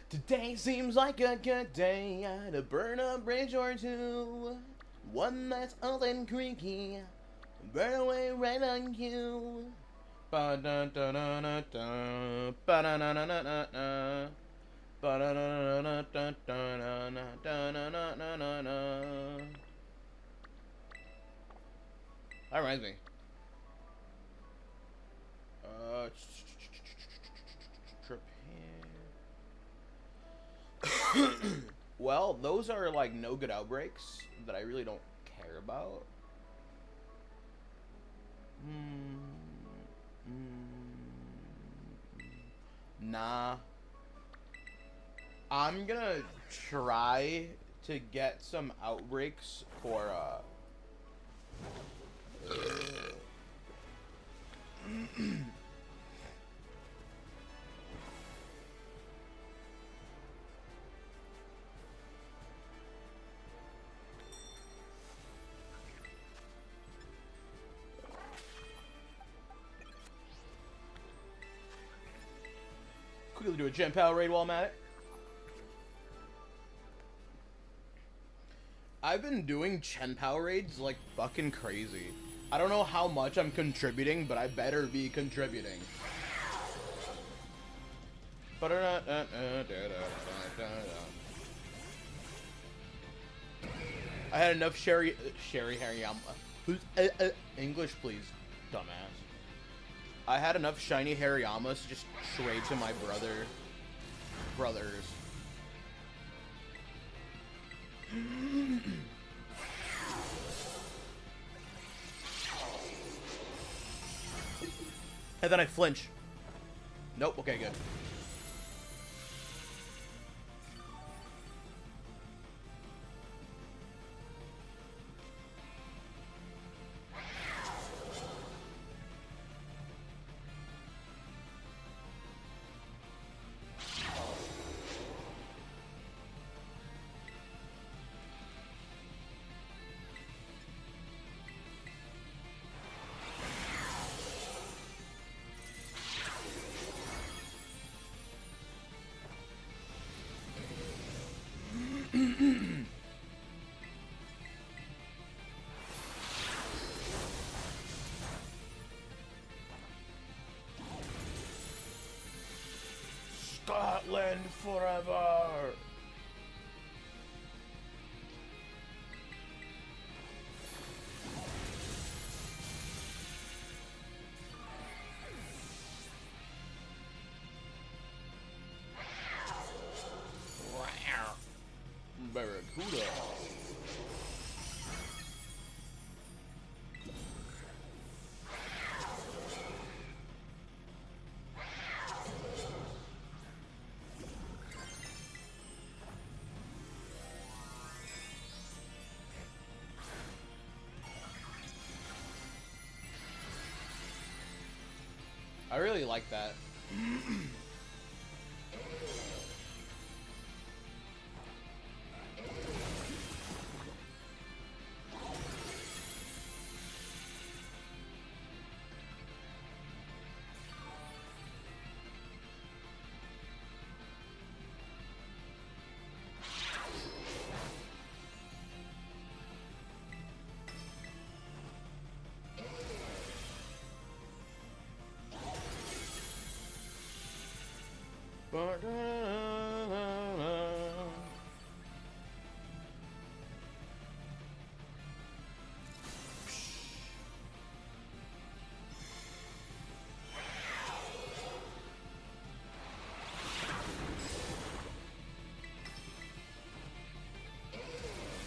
Today seems like a good day to burn a bridge or two. One that's old and creaky. Burn away right on cue. Ba-da-da-da-da-da. Ba-da-da-da-da-da. Ba-da-da-da-da-da-da-da-da-da-da-da. That reminds me. Trip here. Well, those are like no good outbreaks that I really don't care about. Nah. I'm gonna try to get some outbreaks for quickly do a Gen Power raid while I'm at it. I've been doing Chen Power raids like fucking crazy. I don't know how much I'm contributing, but I better be contributing. I had enough Sherry Hariyama. Who's English, please, dumbass. I had enough shiny Hariyamas to just trade to my brothers. And then I flinch. Nope, okay, good. Scotland forever! Barracuda. I really like that.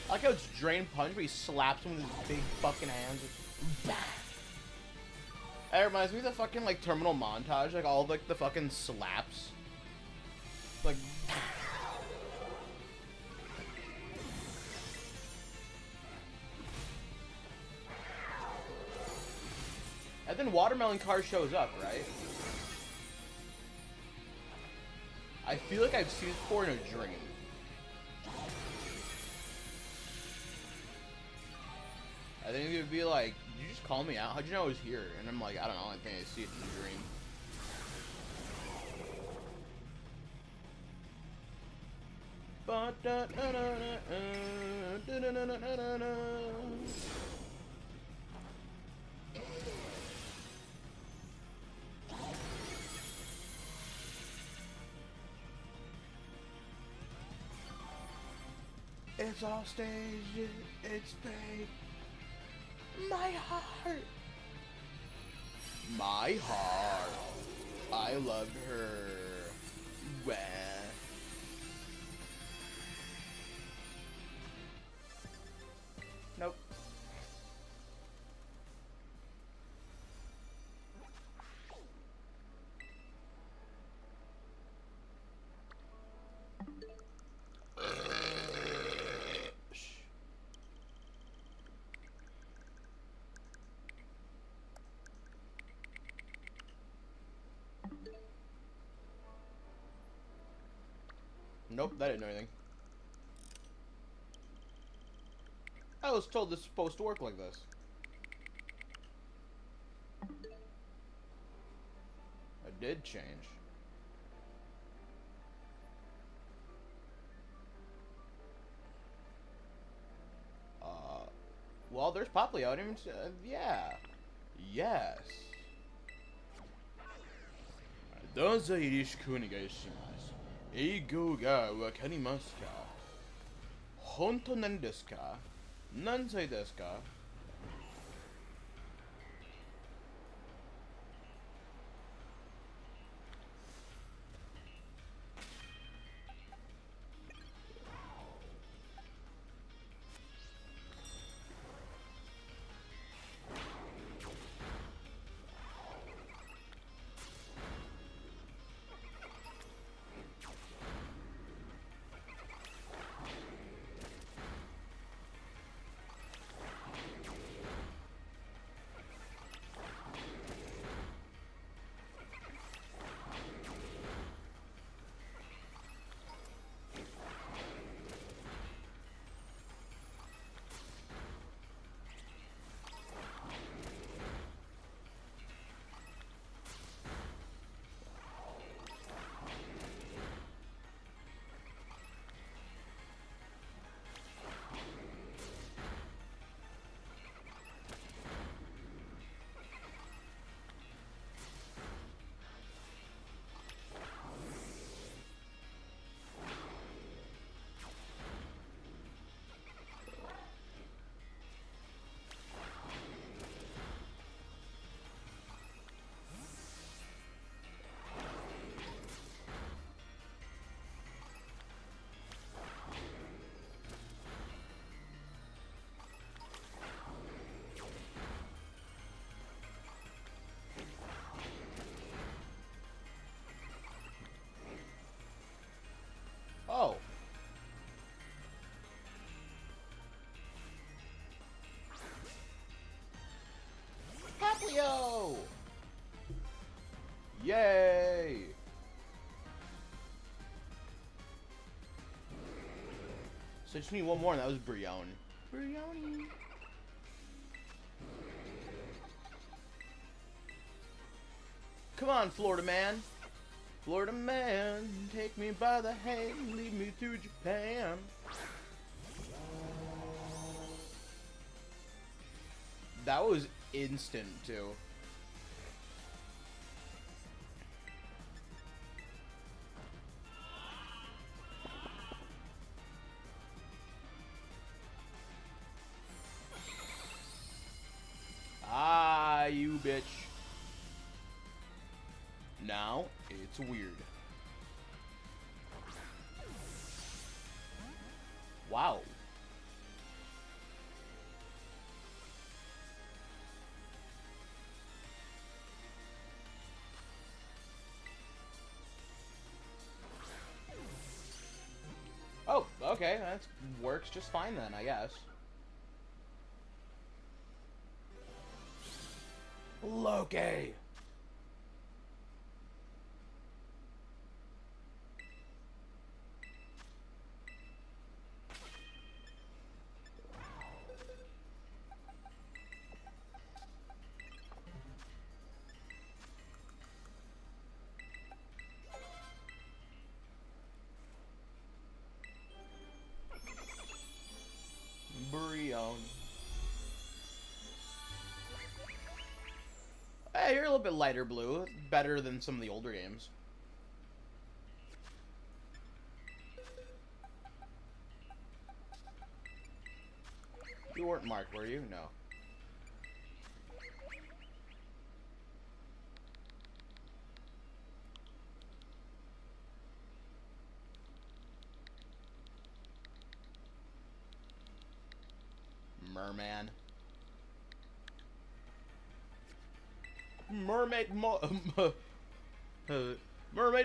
I like how it's Drain Punch, where he slaps him with his big fucking hands. It reminds me of the fucking like terminal montage, like all of, like the fucking slaps. Like. And then Watermelon Car shows up, right? I feel like I've seen it before in a dream. I think it would be like, did you just call me out? How'd you know I was here? And I'm like, I don't know, I think I see it in a dream. It's all staged, it's fake. My heart. My heart. I loved her. Wah. Nope. Nope, that didn't do anything. I was told this is supposed to work like this. It did change. Well, there's Poplio. I didn't even. Yeah. Yes. どうぞよろしくお願いします。英語がわかりますか？本当なんですか？何歳ですか？Oh. Poplio! Yay! So I just need one more, and that was Brion. Brioni. Come on, Florida man. Florida man, take me by the hand, lead me to Japan. That was instant, too. Ah, you bitch. Now, it's weird. Wow. Oh, okay, that works just fine then, I guess. Loki! little bit lighter blue. Better than some of the older games. You weren't marked, were you? No. Merman. Mermaid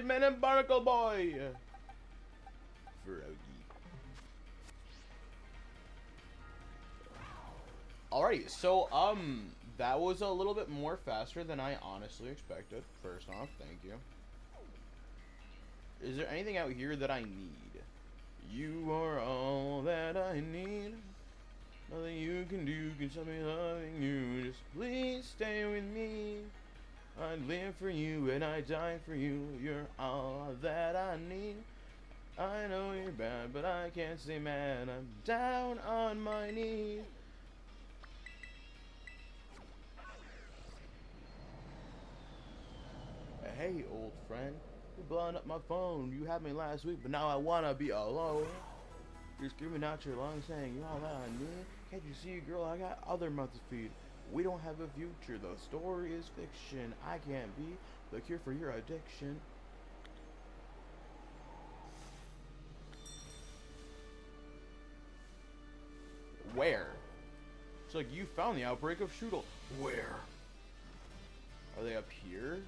Man and Barnacle Boy. Froggy. Alrighty, so that was a little bit more faster than I honestly expected. First off, thank you. Is there anything out here that I need? You are all that I need. Nothing you can do can stop me loving you. Just please stay with me. I live for you and I die for you. You're all that I need. I know you're bad, but I can't stay mad. I'm down on my knees. Hey, old friend. You're blowing up my phone. You had me last week, but now I wanna be alone. You're screaming out your lungs saying you're all that I need. Can't you see, girl? I got other mouths to feed. We don't have a future. The story is fiction. I can't be the cure for your addiction. Where? It's like you found the outbreak of Shoodle. Where? Are they up here?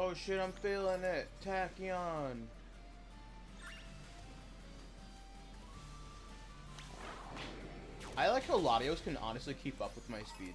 Oh shit, I'm feeling it. Tachyon. I like how Latios can honestly keep up with my speed.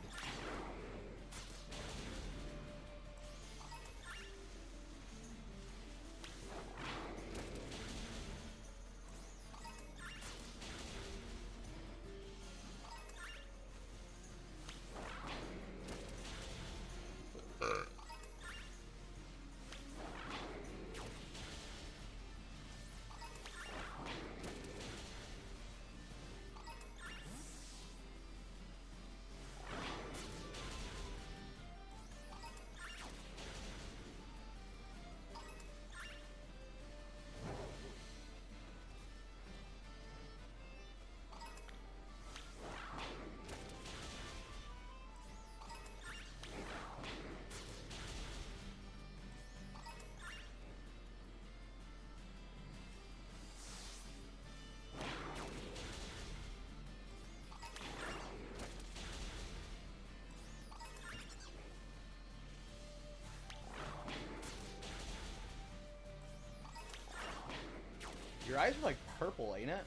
Your eyes are like purple, ain't it?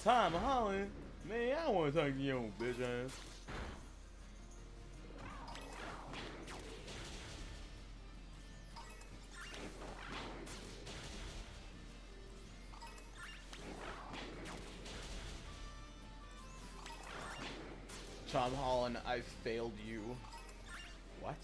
Tom Holland, man, I want to talk to your own bitch ass. Tom Holland, I failed you. What?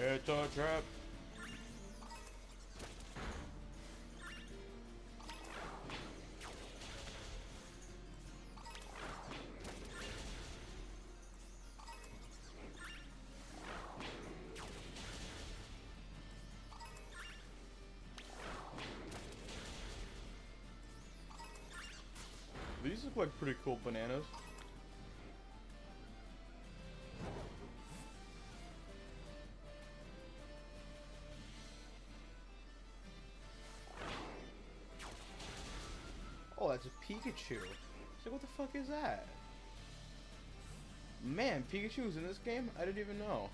It's a trap. These look like pretty cool bananas. Oh, that's a Pikachu. It's like, what the fuck is that? Man, Pikachu's in this game? I didn't even know.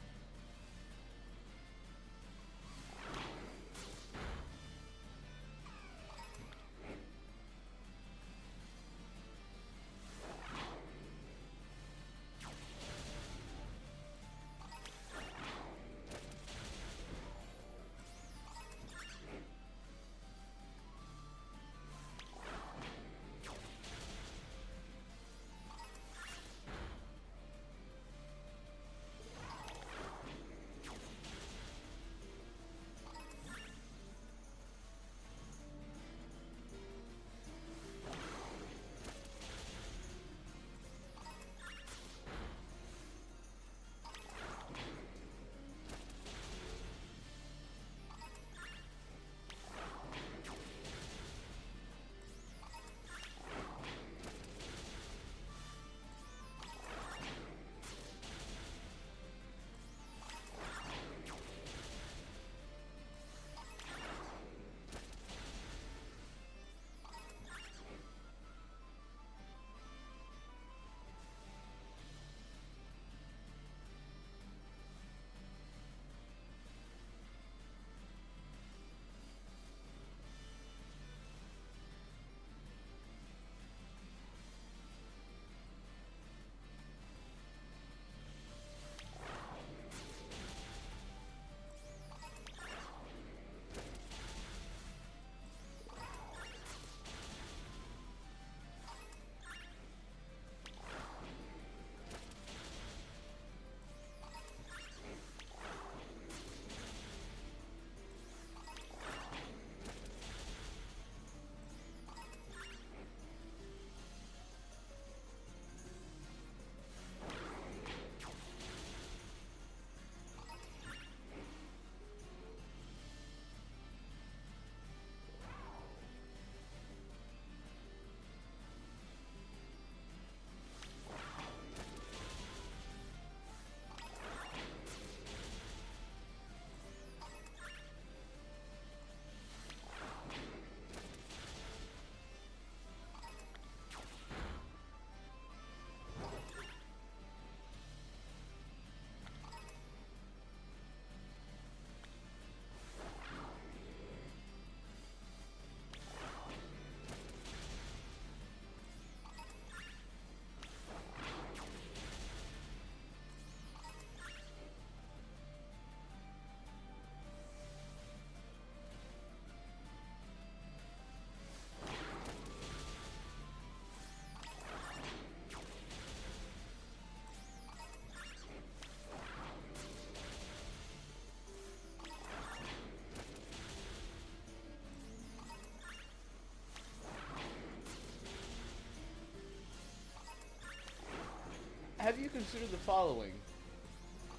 Have you considered the following?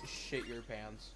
Shit your pants.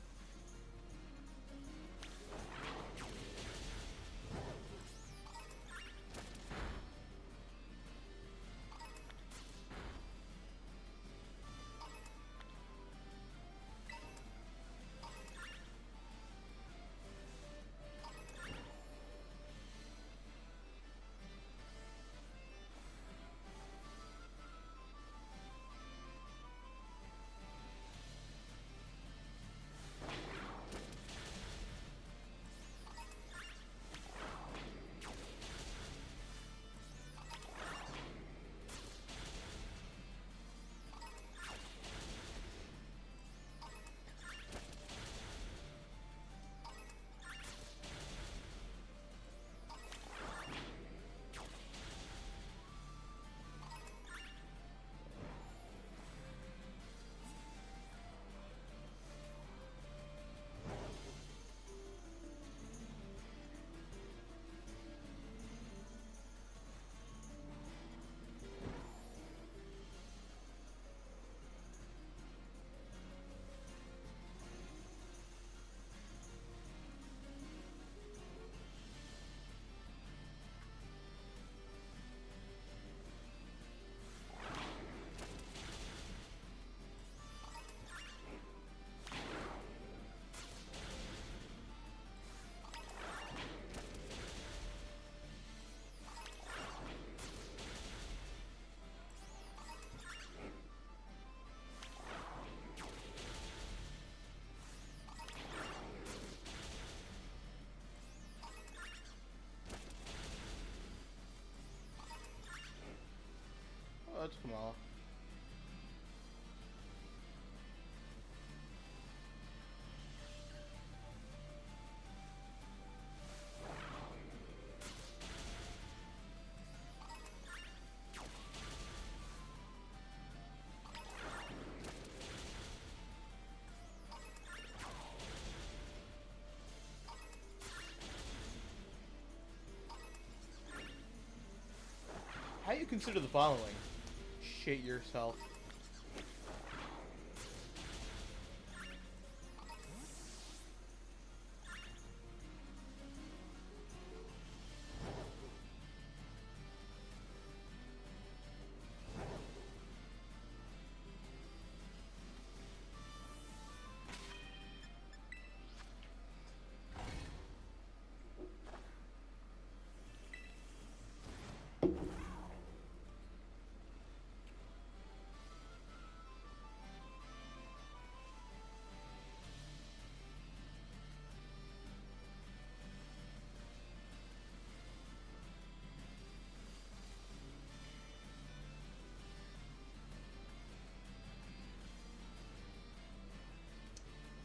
What's Kamala? How do you consider the following? Shit yourself.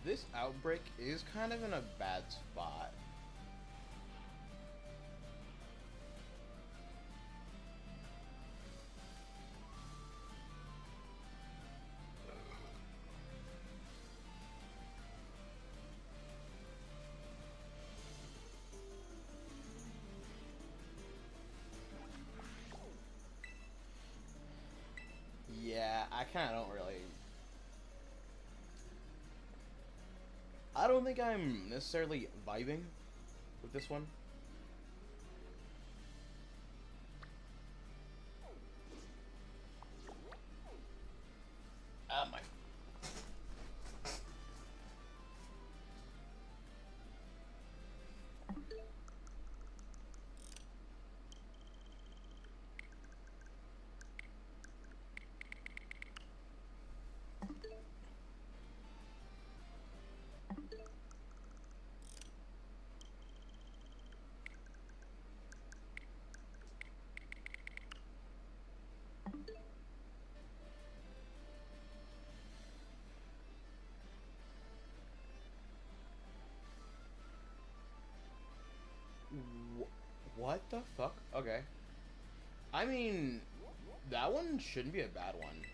This outbreak is kind of in a bad spot. Yeah, I kind of don't really... I don't think I'm necessarily vibing with this one. My... What the fuck? Okay. I mean, that one shouldn't be a bad one.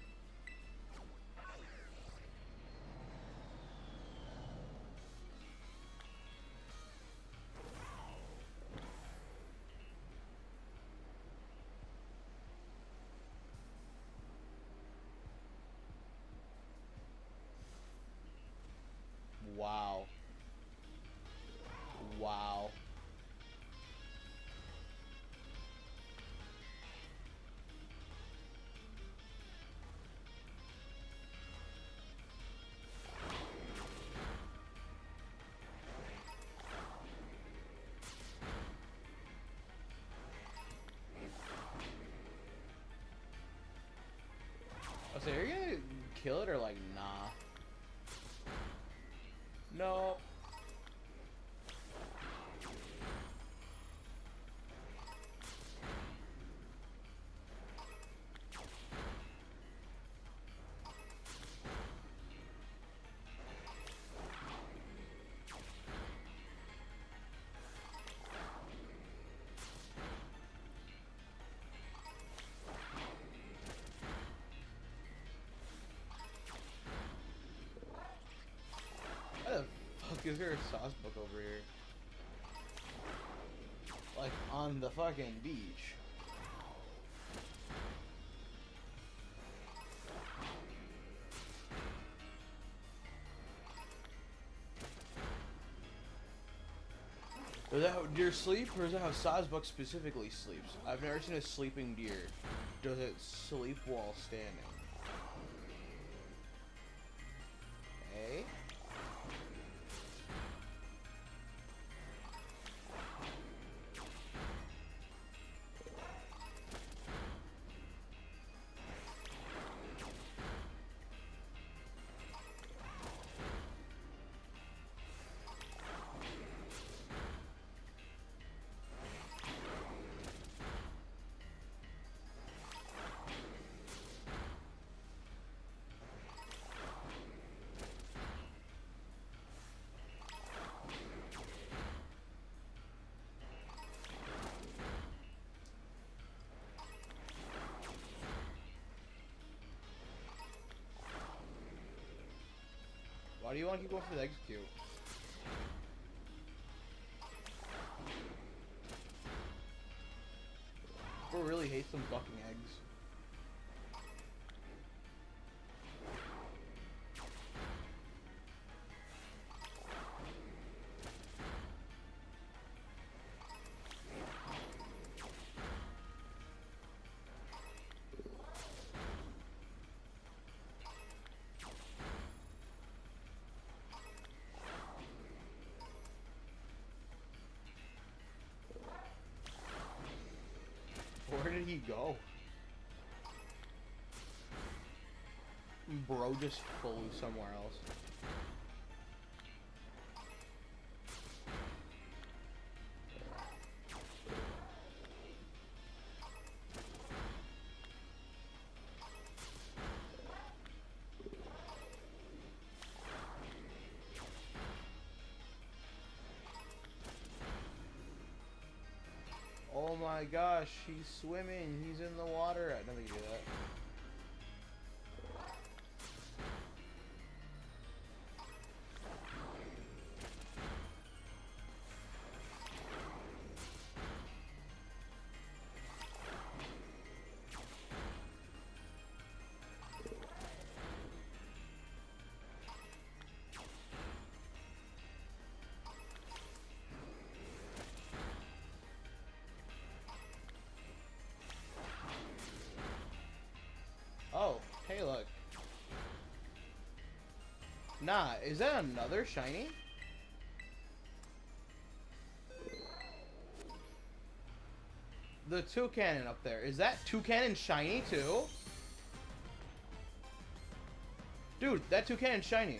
Wow. Wow. So you're gonna kill it or like nah? No. Why the fuck is there a sauce book over here? Like on the fucking beach. Is that how deer sleep, or is that how Sazbuk specifically sleeps? I've never seen a sleeping deer. Does it sleep while standing? Eh? Why do you want to keep going for the execute? People really hate some fucking eggs. Where did he go? Bro just flew somewhere else. Oh my gosh, he's swimming. He's in the water. I never do that. Oh, hey look. Nah, is that another shiny? The toucan up there. Is that toucan shiny too? Dude, that toucan shiny.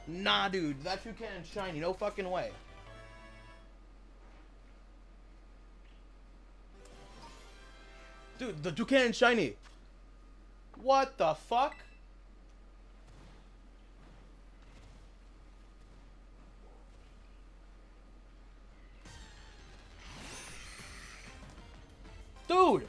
Nah, dude, that toucan shiny. No fucking way. Dude, the toucan shiny. What the fuck? Dude!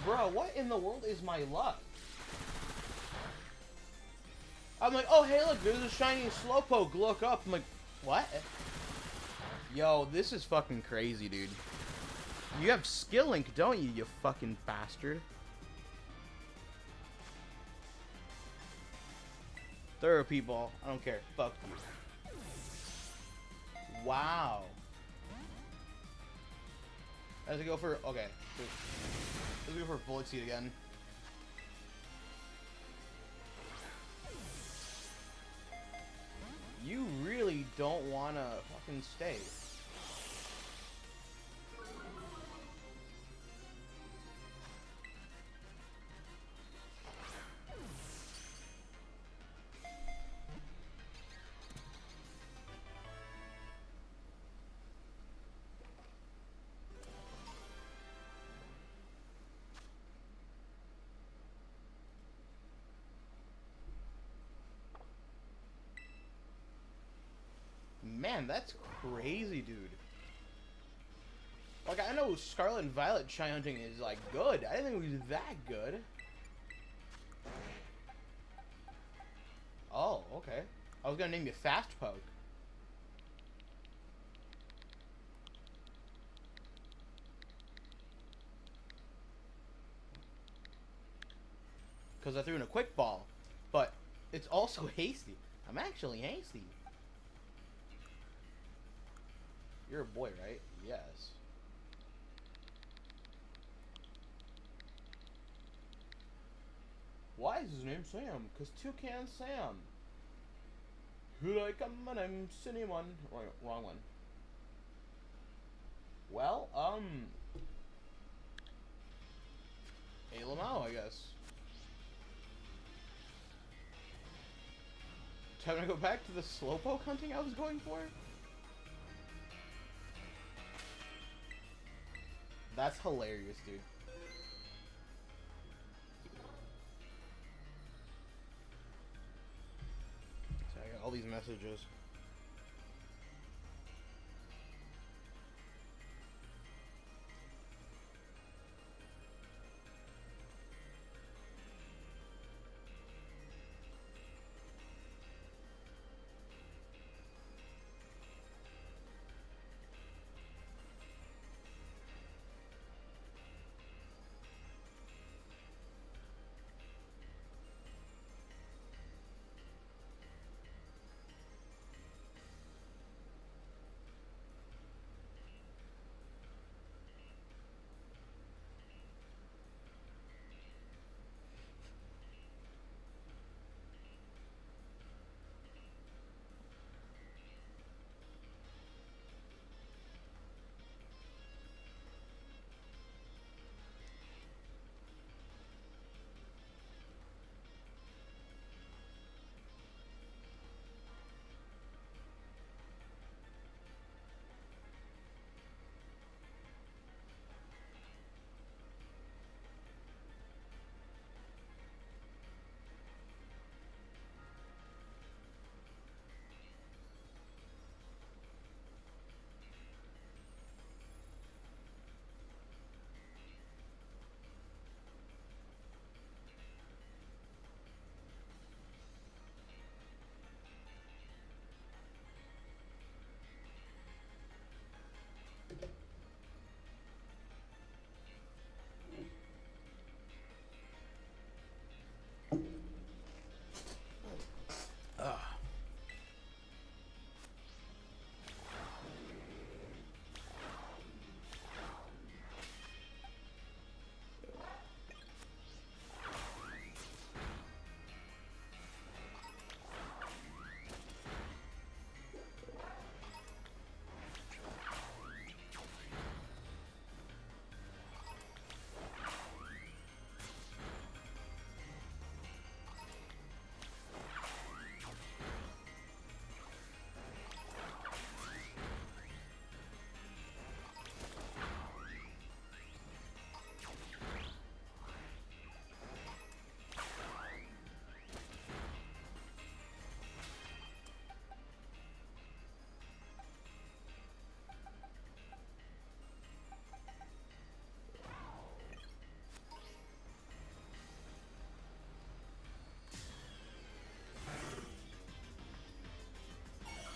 Bro, what in the world is my luck? I'm like, oh, hey, look, there's a shiny Slowpoke. Look up. I'm like, what? Yo, this is fucking crazy, dude. You have Skill Link, don't you, you fucking bastard? Therapy ball. I don't care. Fuck you. Wow. Let's go for... Okay. Let's go for Bullet Seed again. You really don't want to fucking stay. Man, that's crazy, dude. Like, I know Scarlet and Violet Shy Hunting is, like, good. I didn't think it was that good. Oh, okay. I was gonna name you Fast Poke. Because I threw in a Quick Ball. But it's also hasty. I'm actually hasty. You're a boy, right? Yes. Why is his name Sam? Because Toucan Sam. Here I come and I'm Cinnamon. Wrong one. Well, Alamau, I guess. Time to go back to the Slowpoke hunting I was going for? That's hilarious, dude. So I got all these messages.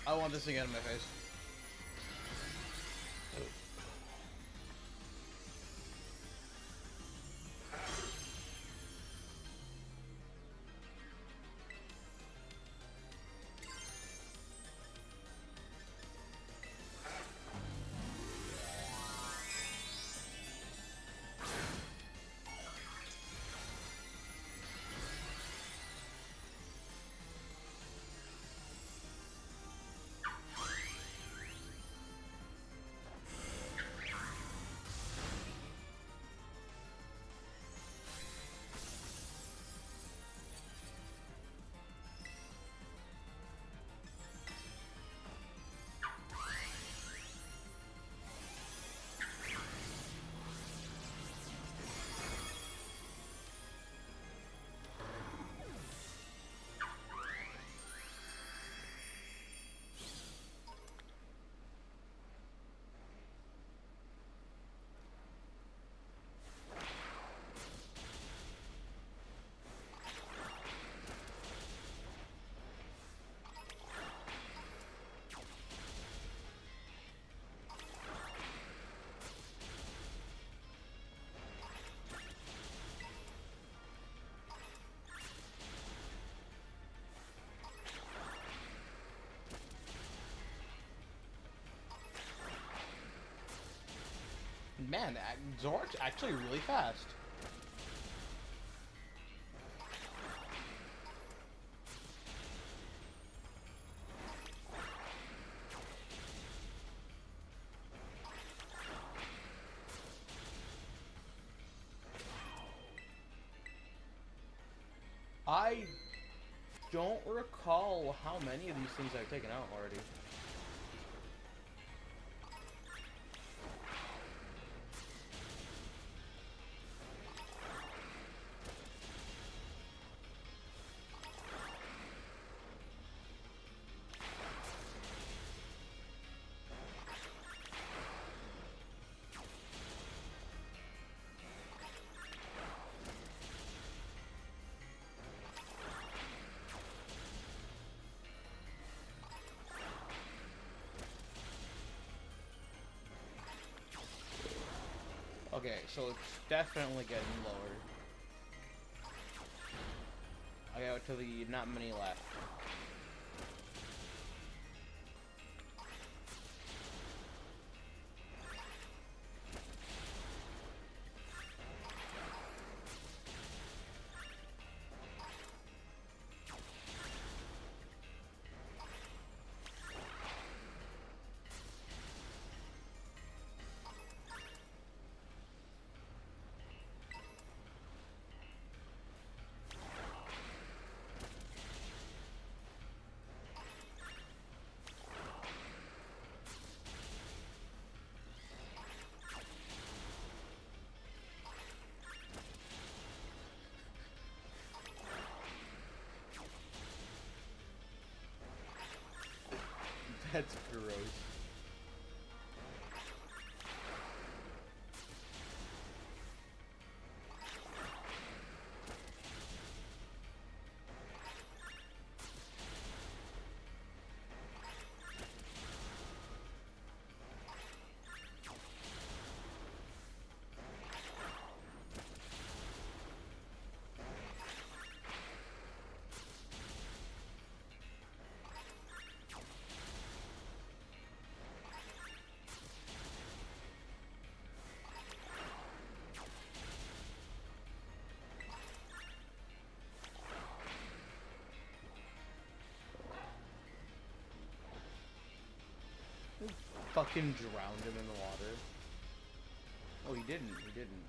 I want this to get in my face. Man, Zork's actually really fast. I don't recall how many of these things I've taken out already. Okay, so it's definitely getting lower. I got to the not many left. That's gross. Fucking drowned him in the water. Oh, he didn't. He didn't.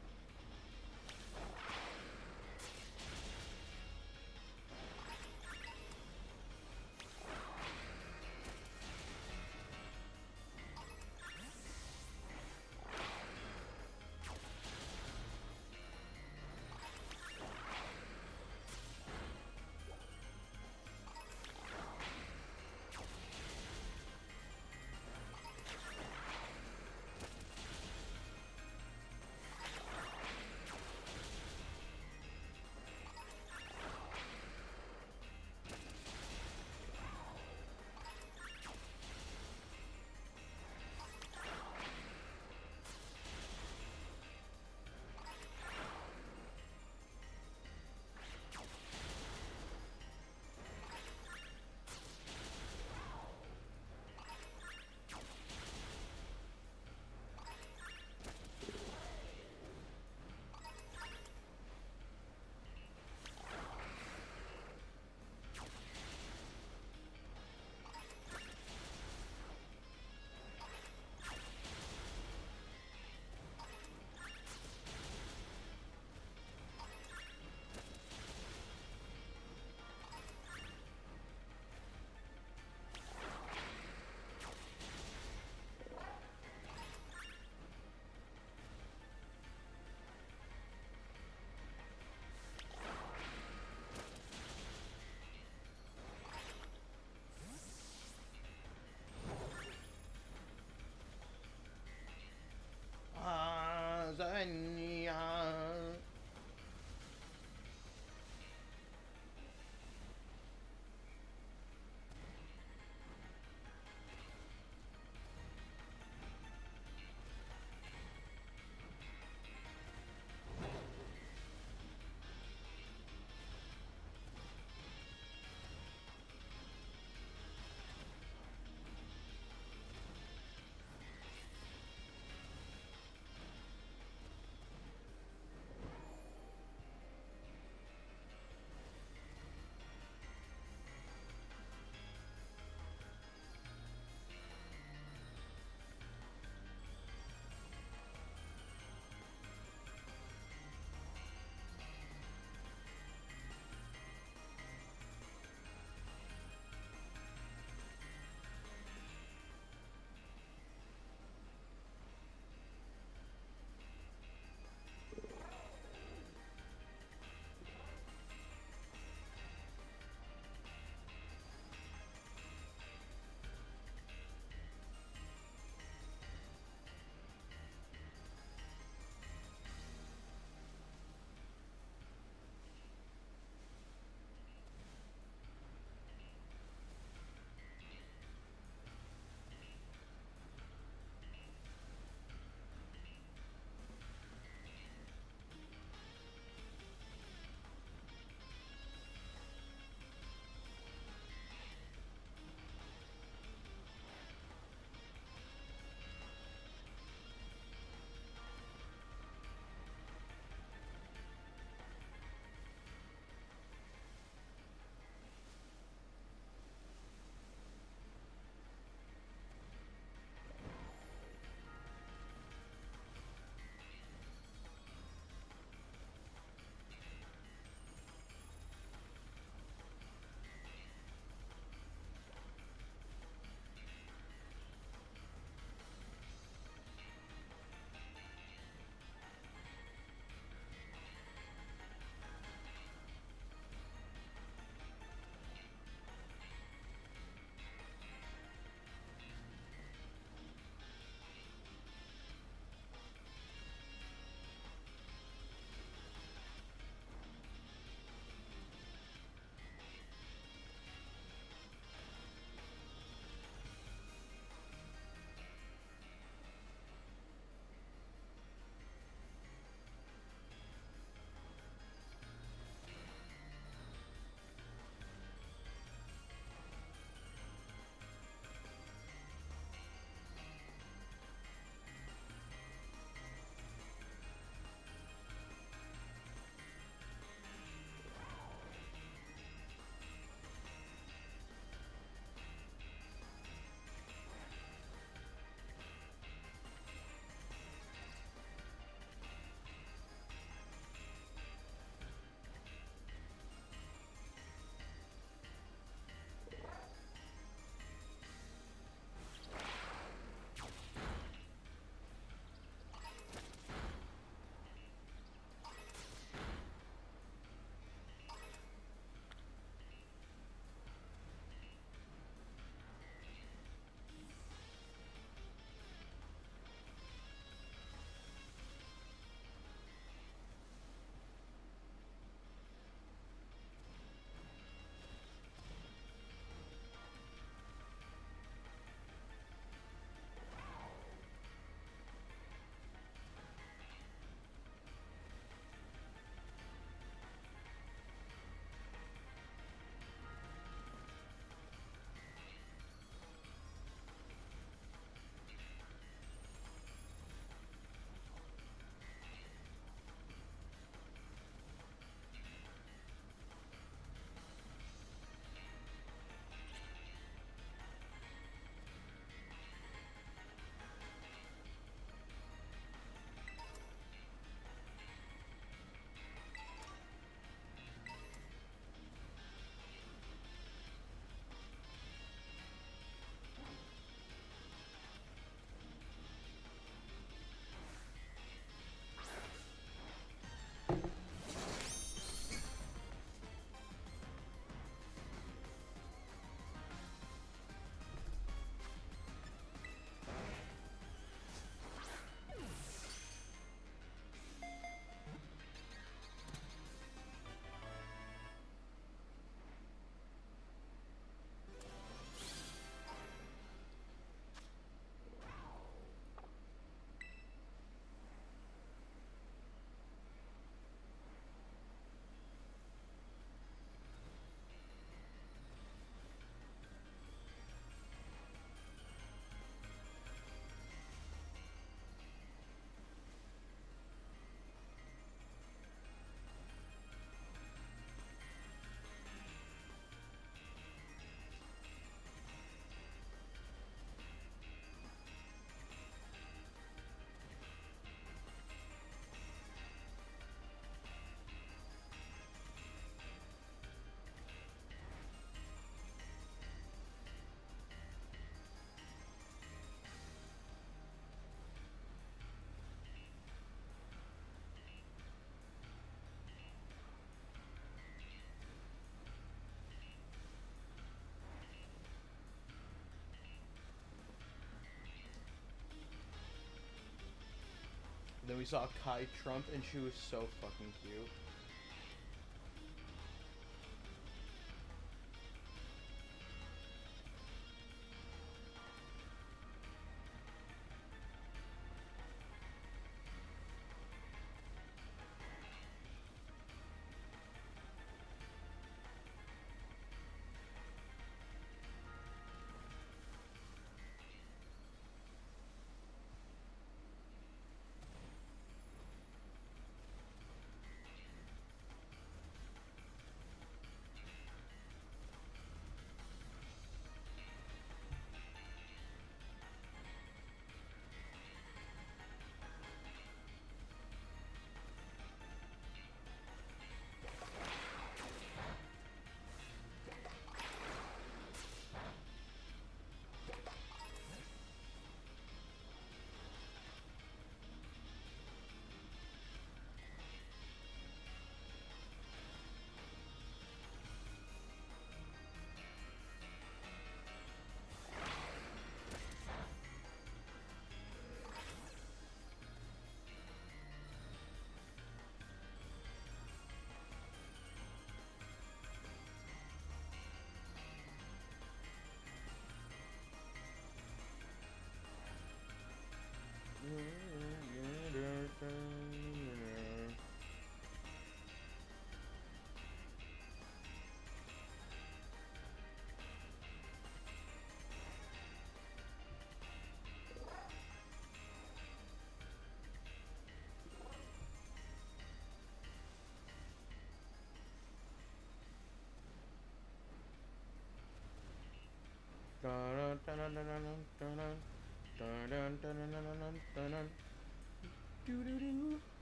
saw Kai Trump and she was so fucking cute.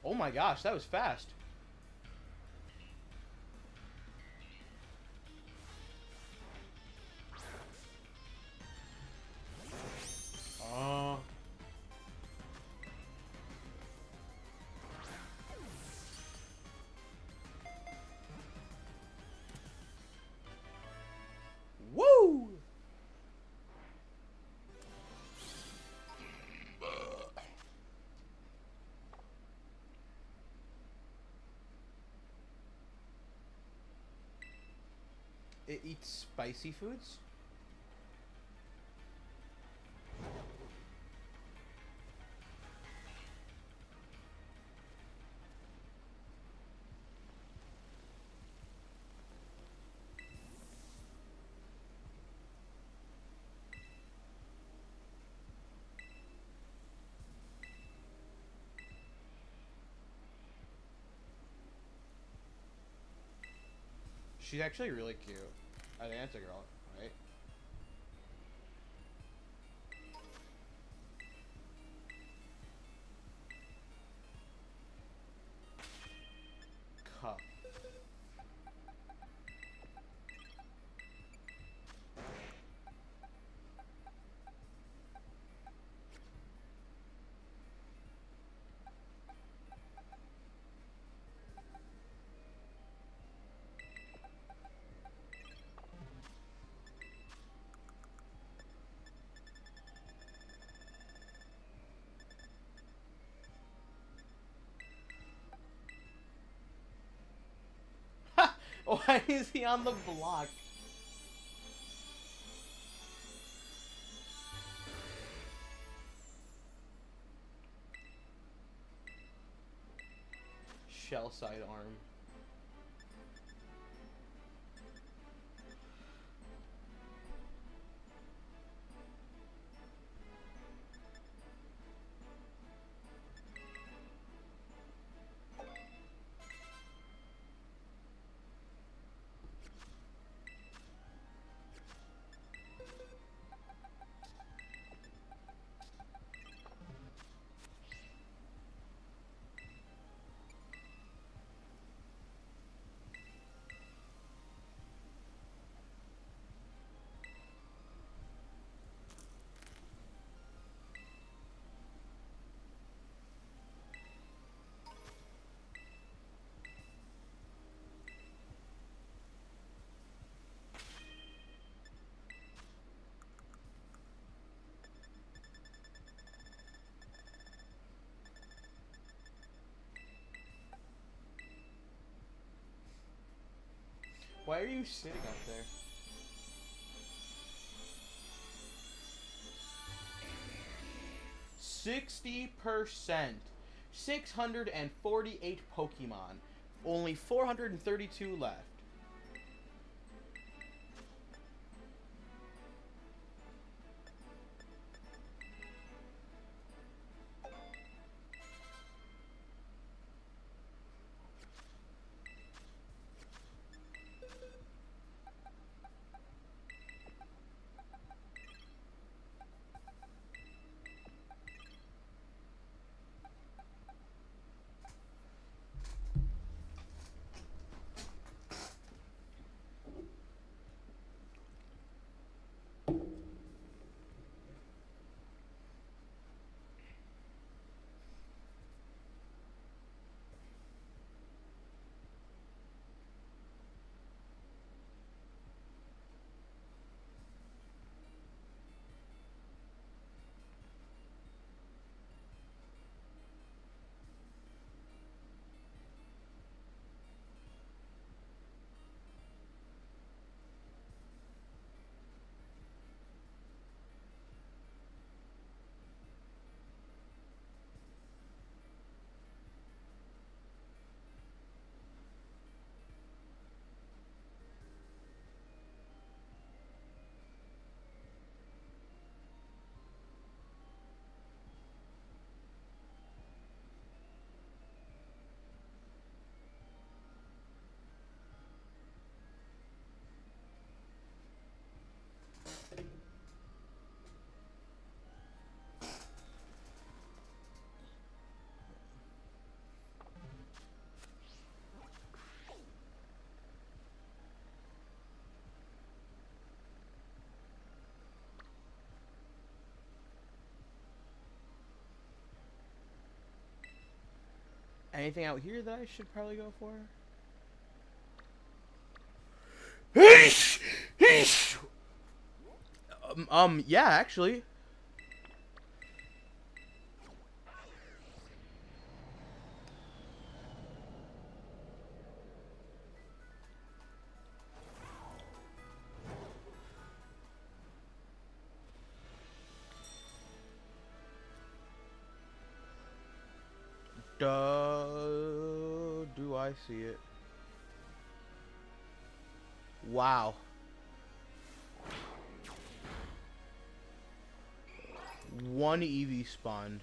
Oh my gosh, that was fast. Oh. Woo! It eats spicy foods? She's actually really cute. I think that's a girl, right? Cup. Why is he on the block? Shell side arm. Why are you sitting up there? %60%. 648 Pokemon. Only 432 left. Anything out here that I should probably go for? Yeah, actually. Do I see it? Wow. One EV spawned.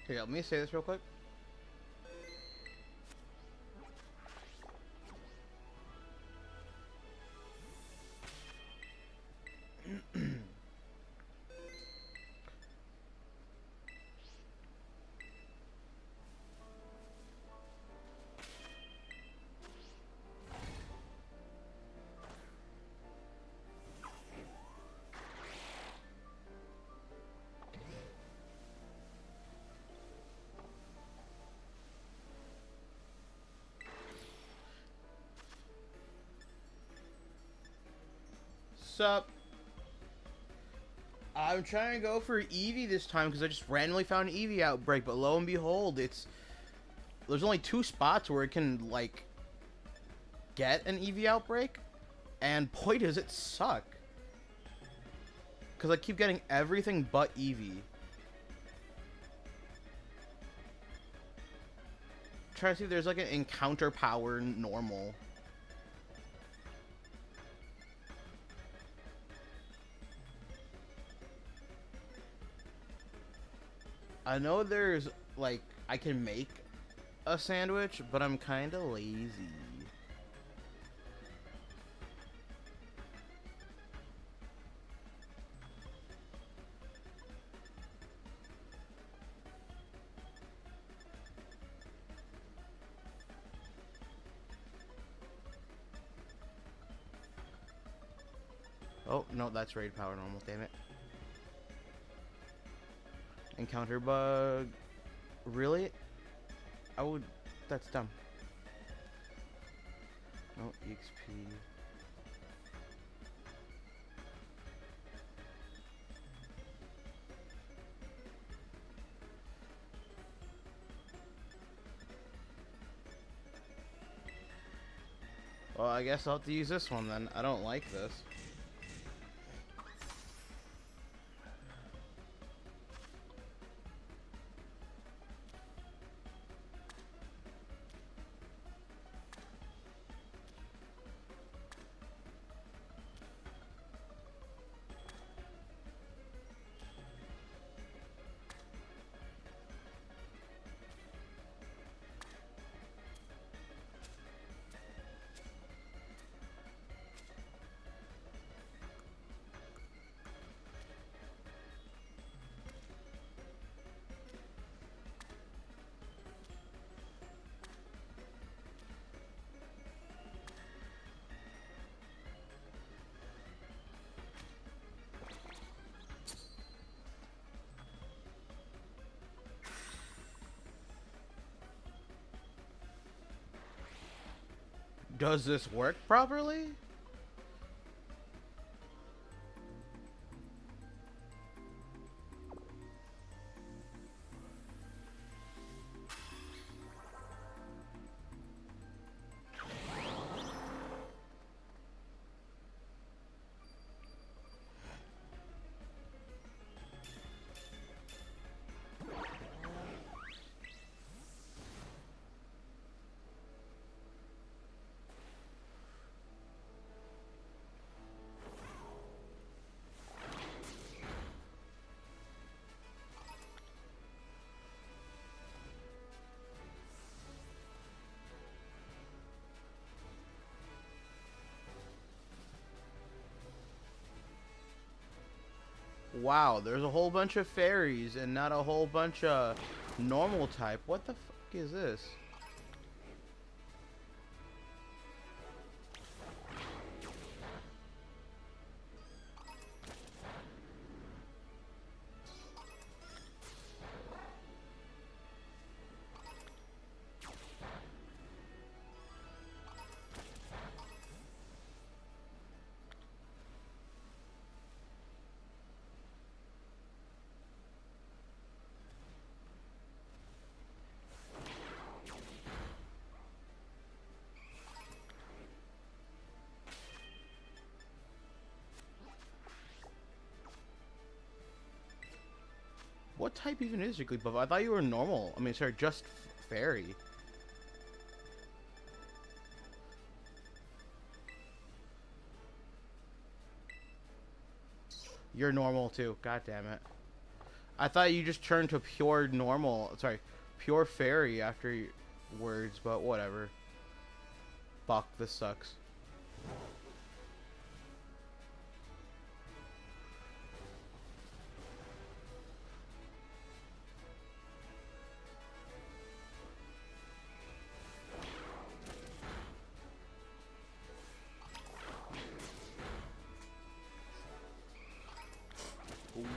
Here, let me say this real quick. Sup? I'm trying to go for Eevee this time because I just randomly found an Eevee outbreak, but lo and behold, there's only 2 spots where it can like get an Eevee outbreak, and boy does it suck. Because I keep getting everything but Eevee. Trying to see if there's like an encounter power normal. I know there's, like, I can make a sandwich, but I'm kind of lazy. Oh, no, that's raid power normal, damn it. Encounter bug. Really? I would. That's dumb. No XP. Well, I guess I'll have to use this one then. I don't like this. Does this work properly? Wow, there's a whole bunch of fairies and not a whole bunch of normal type. What the fuck is this? What type even is Jigglypuff? I thought you were normal. I mean, sorry, just fairy. You're normal too. God damn it. I thought you just turned to pure normal. Sorry, pure fairy after words, but whatever. Fuck, this sucks.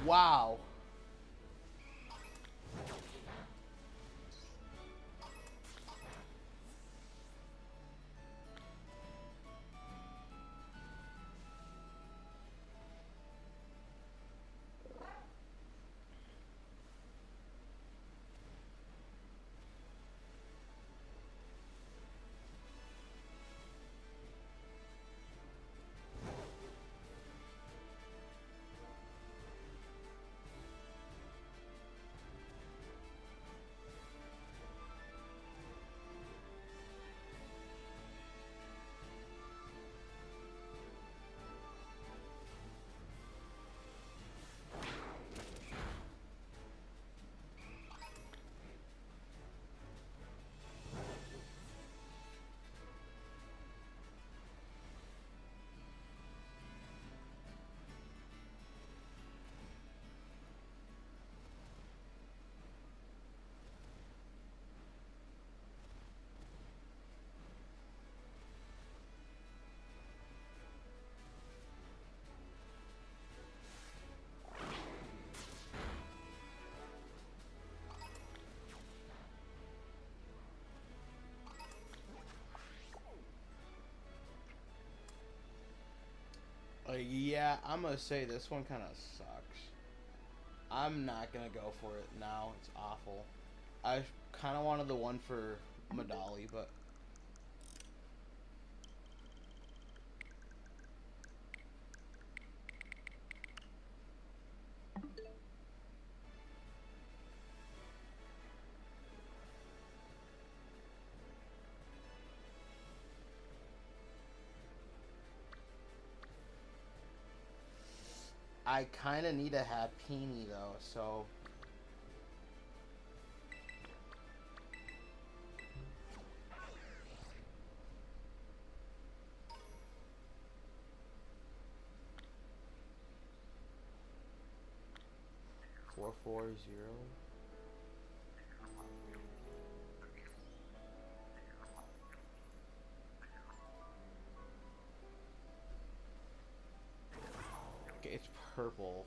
Wow. Yeah, I'm gonna say this one kind of sucks. I'm not gonna go for it now. It's awful. I kind of wanted the one for Medali, but I kind of need a Happini though, so 440. Okay, it's purple.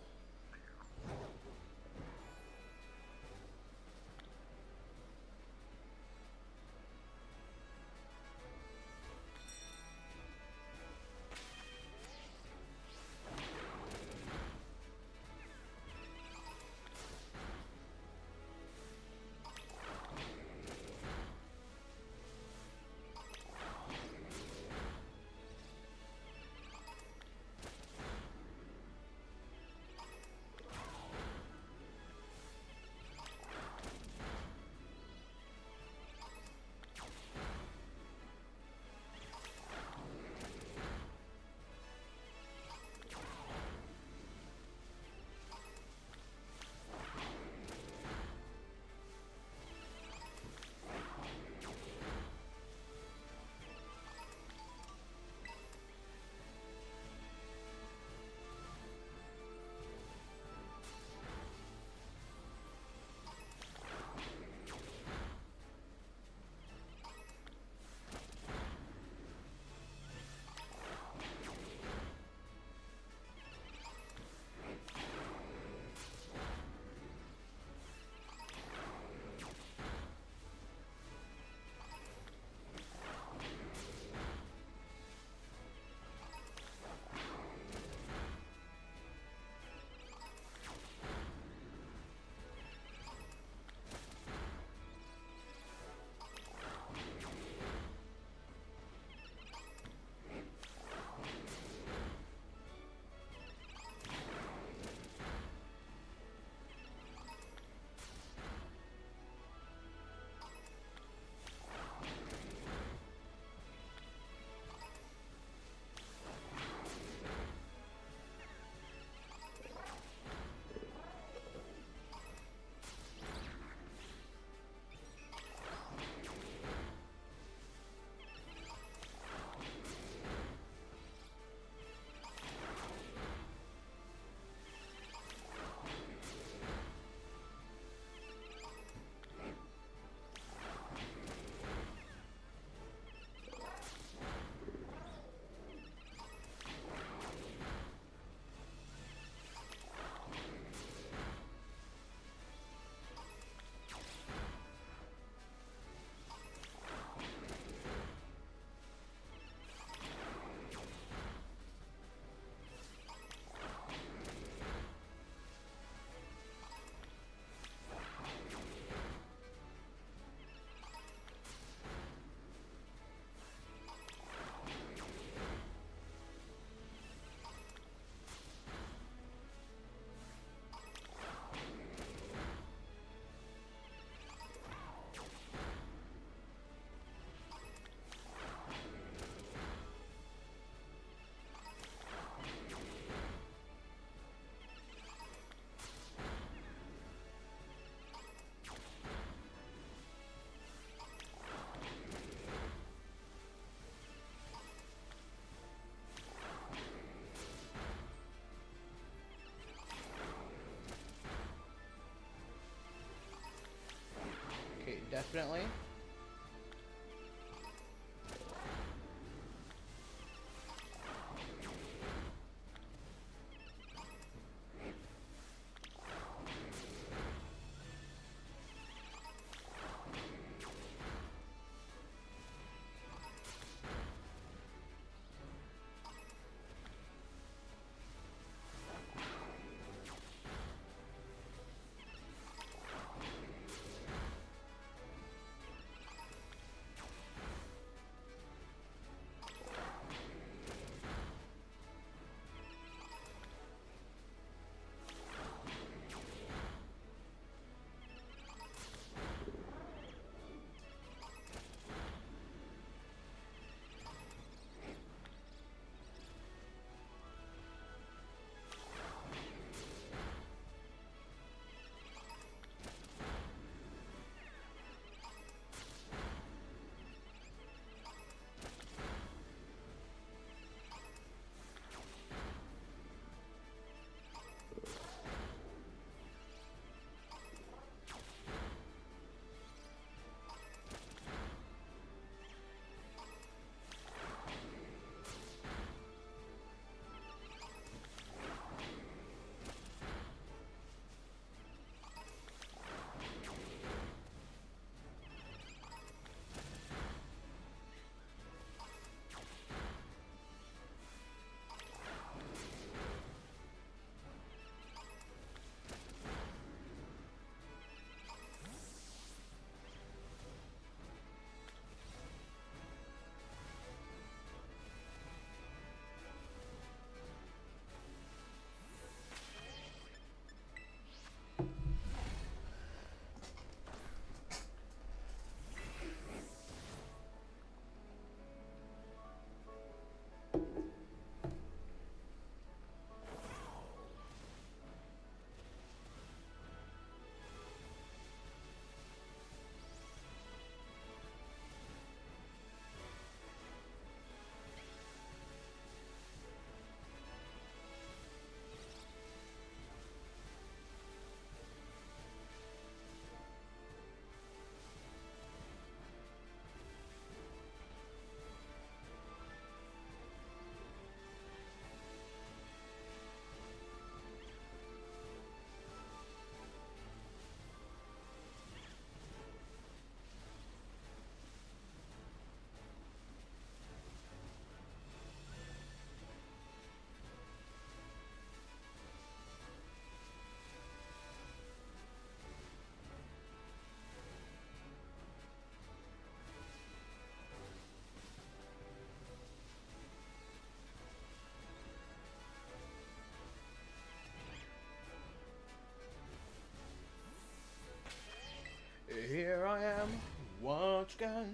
couch guy.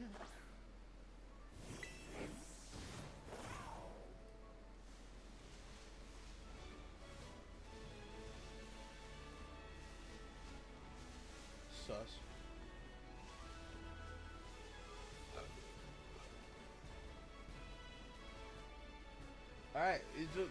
Sus. Alright, it's a...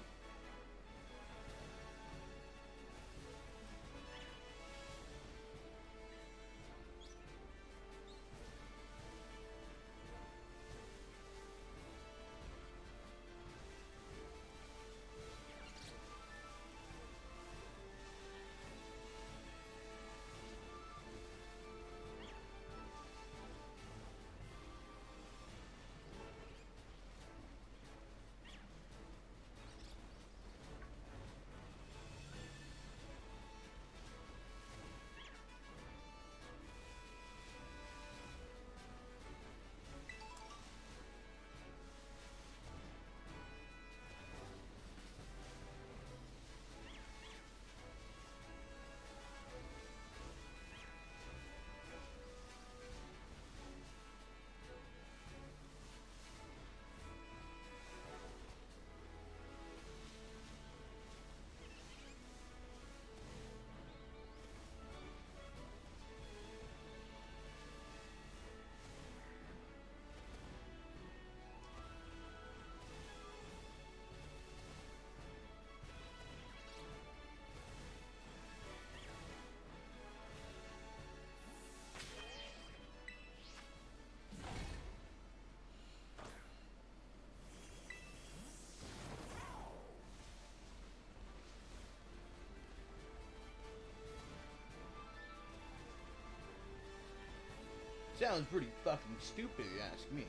Sounds pretty fucking stupid, if you ask me.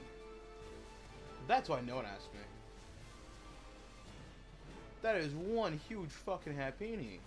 That's why no one asked me. That is one huge fucking happini.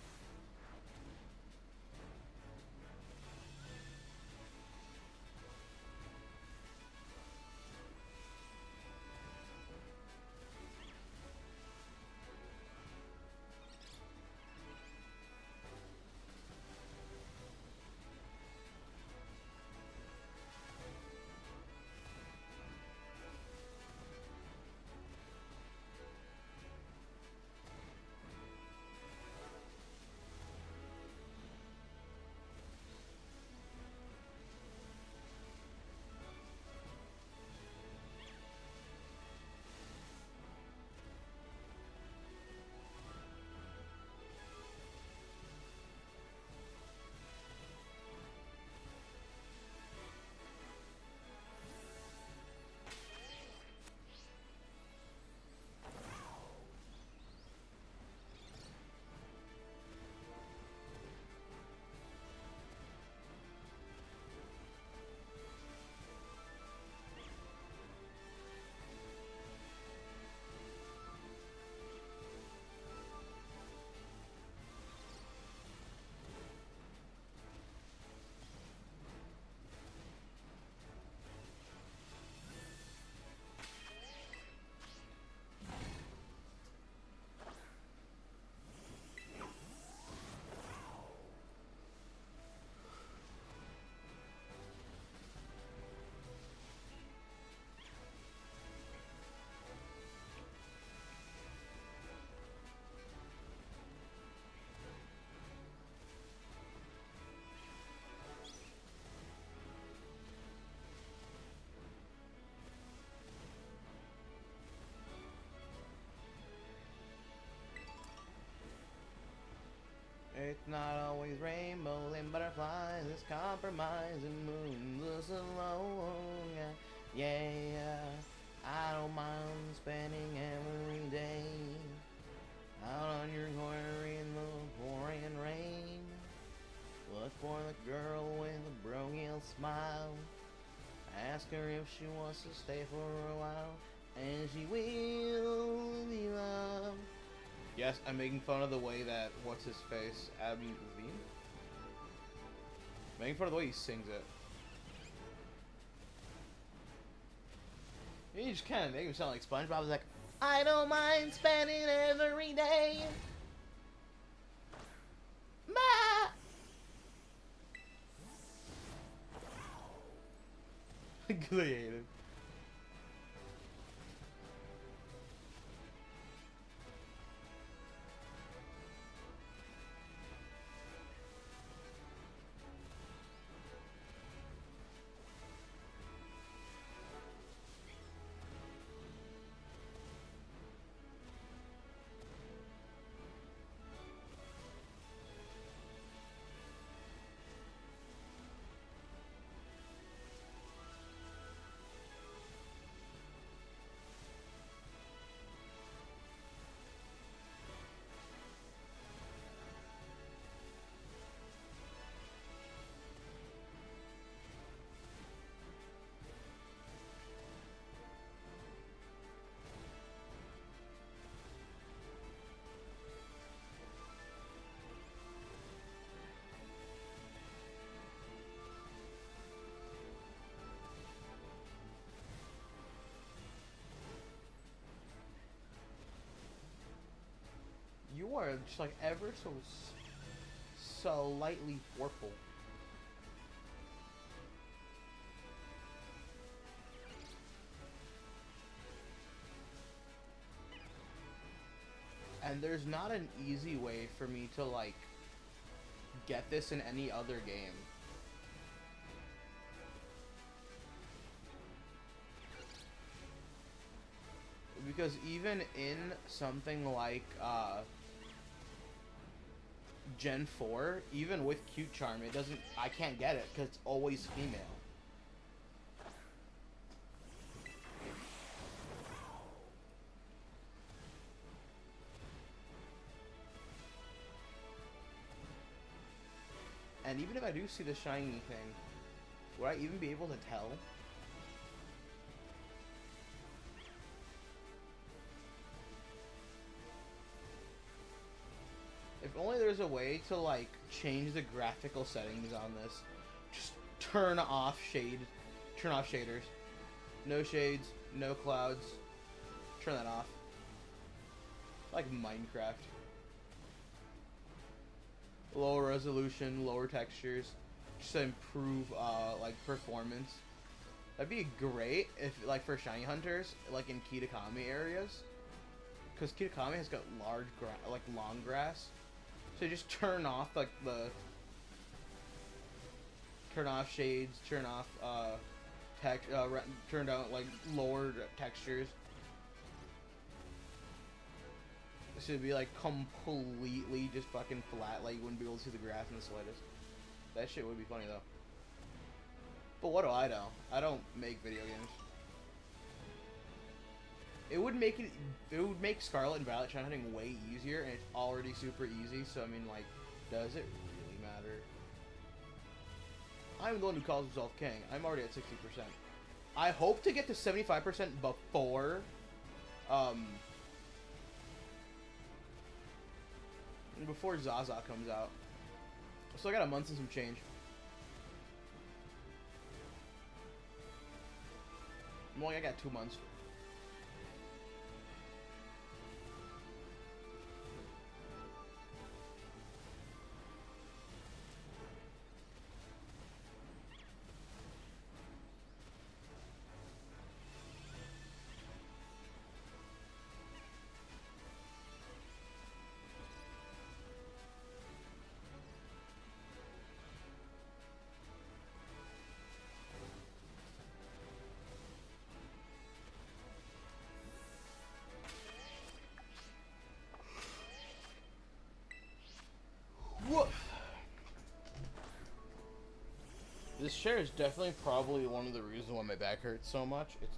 It's not always rainbows and butterflies, it's compromise and moons alone. Yeah, I don't mind spending every day out on your corner in the pouring rain. Look for the girl with the brilliant smile. Ask her if she wants to stay for a while, and she will be loved. Yes, I'm making fun of the way that, what's his face, Adam Levine? Making fun of the way he sings it. He just kind of make him sound like SpongeBob. He's like, I don't mind spending every day. Ma! Creative. You are just like ever so slightly purple. And there's not an easy way for me to like get this in any other game. Because even in something like Gen 4, even with Cute Charm, it doesn't, I can't get it because it's always female. And even if I do see the shiny thing, would I even be able to tell? If only there's a way to like change the graphical settings on this. Just turn off shaders. No shades, no clouds. Turn that off. Like Minecraft. Lower resolution, lower textures, just to improve like performance. That'd be great if like for shiny hunters, like in Kitakami areas, because Kitakami has got long grass. So you just turn off like turn off shades, turn off turn down like lower textures. This would be like completely just fucking flat, like you wouldn't be able to see the grass in the slightest. That shit would be funny though. But what do I know? I don't make video games. It would make Scarlet and Violet shiny hunting way easier, and it's already super easy, so I mean like, does it really matter? I'm the one who calls himself king. I'm already at 60%. I hope to get to 75% before Zaza comes out. So I got a month and some change. Well, I got 2 months. Woof. This chair is definitely probably one of the reasons why my back hurts so much. It's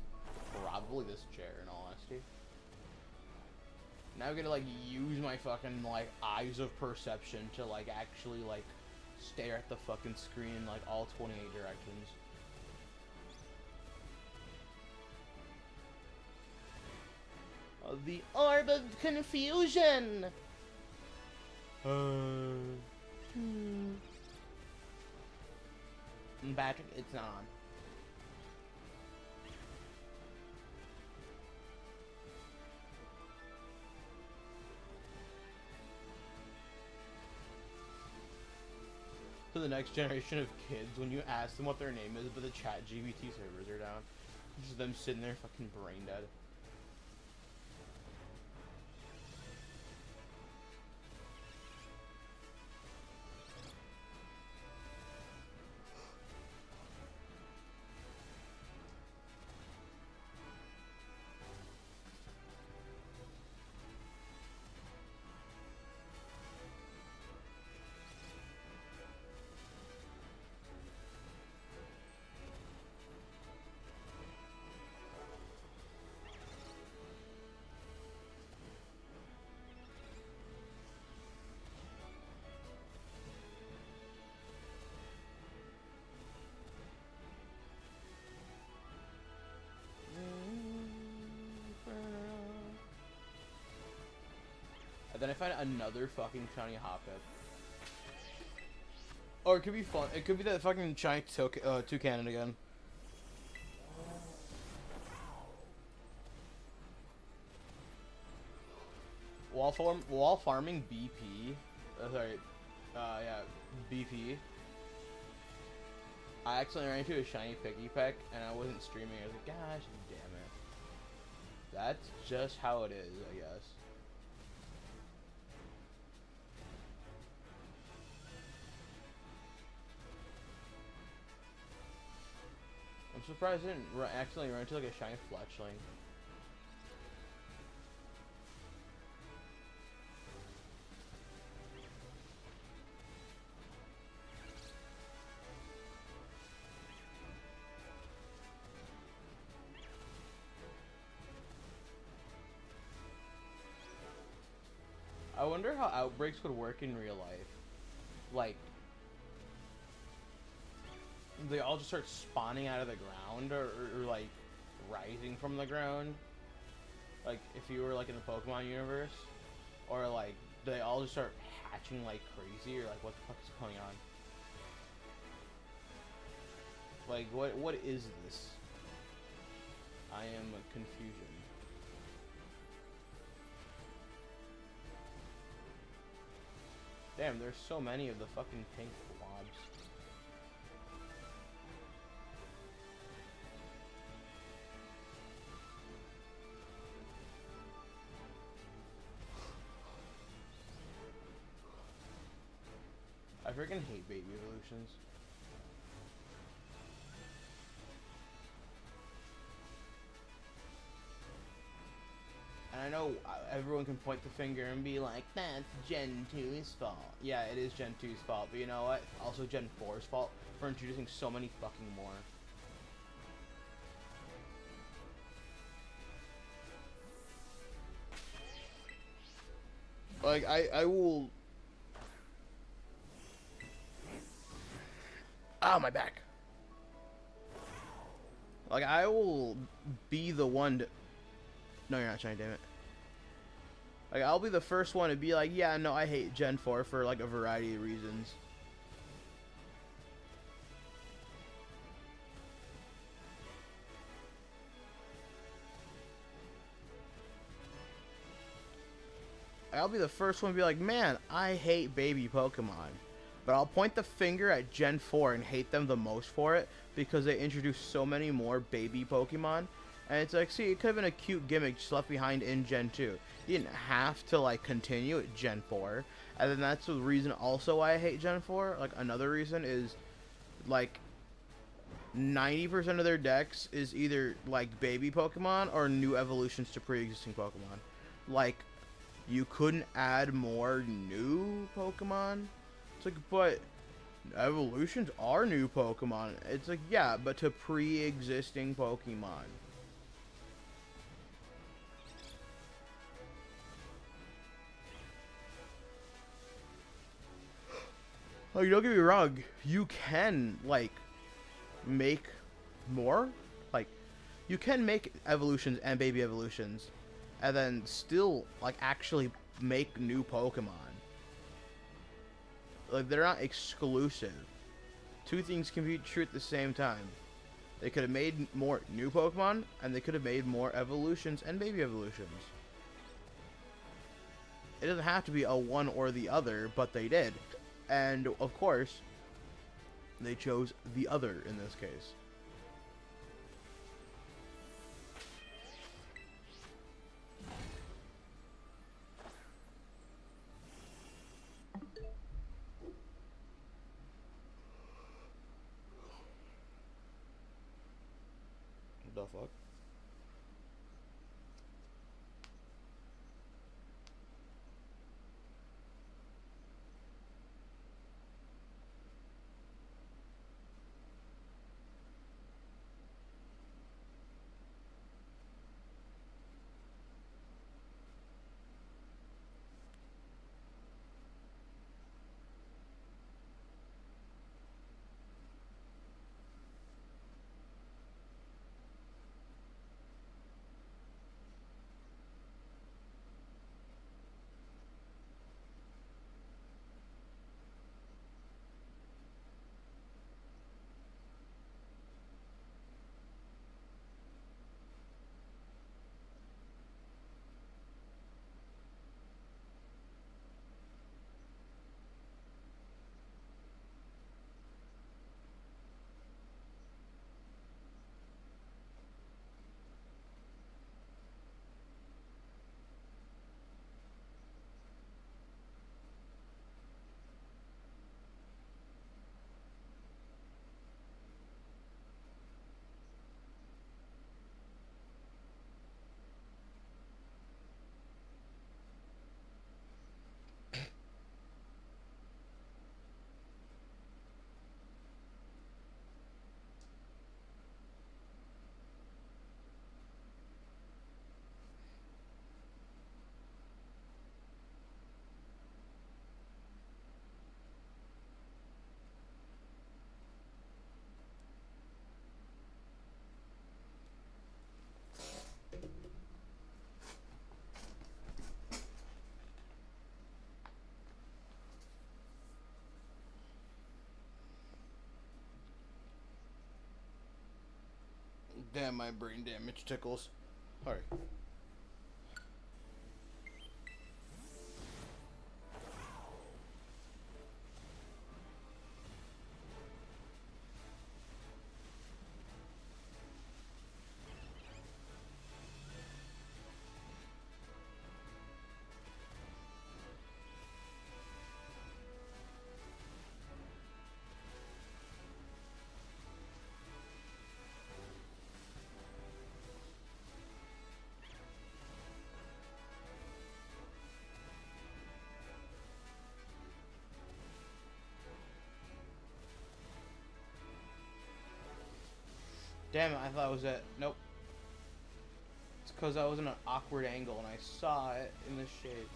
probably this chair, in all honesty. Now I'm gonna like use my fucking like eyes of perception to like actually like stare at the fucking screen in like all 28 directions. The Orb of Confusion! Patrick, it's not on. So the next generation of kids when you ask them what their name is, but the chat GBT servers are down. Just them sitting there fucking brain dead. And then I find another fucking shiny Hoppip. Or it could be fun. It could be that fucking shiny Toucan again. While farming BP, yeah, BP. I accidentally ran into a shiny Piggy Peck, and I wasn't streaming. I was like, gosh, damn it. That's just how it is, I guess. I'm surprised I didn't accidentally run into like a shiny Fletchling. I wonder how outbreaks would work in real life. Like, they all just start spawning out of the ground, or like rising from the ground. Like if you were like in the Pokemon universe, or like they all just start hatching like crazy, or like what the fuck is going on? Like what is this? I am a confusion. Damn, there's so many of the fucking pink blobs. I freaking hate baby evolutions. And I know everyone can point the finger and be like, that's Gen 2's fault. Yeah, it is Gen 2's fault, but you know what? Also Gen 4's fault for introducing so many fucking more. Like, I will... Ah, my back. Like, I will be the one to... No, you're not trying, damn it. Like, I'll be the first one to be like, yeah, no, I hate Gen 4 for, like, a variety of reasons. I'll be the first one to be like, man, I hate baby Pokemon. But I'll point the finger at Gen 4 and hate them the most for it because they introduced so many more baby Pokemon. And it's like, see, it could have been a cute gimmick just left behind in Gen 2. You didn't have to, like, continue at Gen 4. And then that's the reason also why I hate Gen 4. Like, another reason is, like, 90% of their decks is either, like, baby Pokemon or new evolutions to pre-existing Pokemon. Like, you couldn't add more new Pokemon? It's like, but evolutions are new Pokemon. It's like, yeah, but to pre-existing Pokemon. Like, don't get me wrong, you can, like, make more. Like, you can make evolutions and baby evolutions, and then still, like, actually make new Pokemon. Like, they're not exclusive. Two things can be true at the same time. They could have made more new Pokemon, and they could have made more evolutions and baby evolutions. It doesn't have to be a one or the other, but they did. And, of course, They chose the other in this case. The fuck? Damn, my brain damage tickles. Alright. Damn it, I thought it was at... Nope. It's because I was in an awkward angle and I saw it in the shade.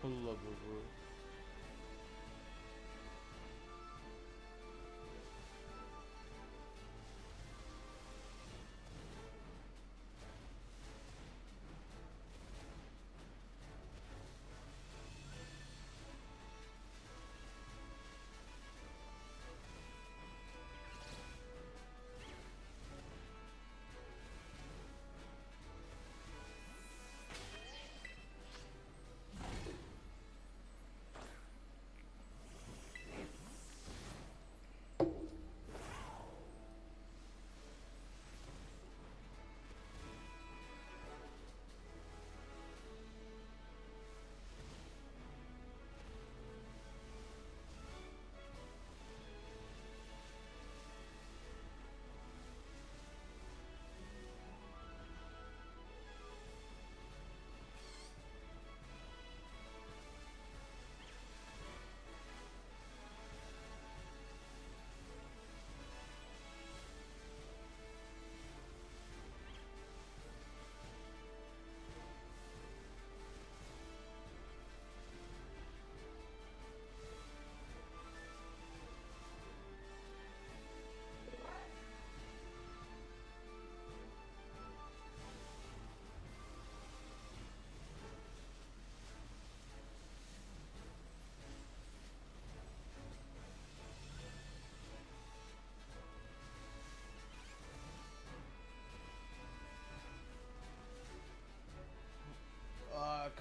Blah, blah, blah.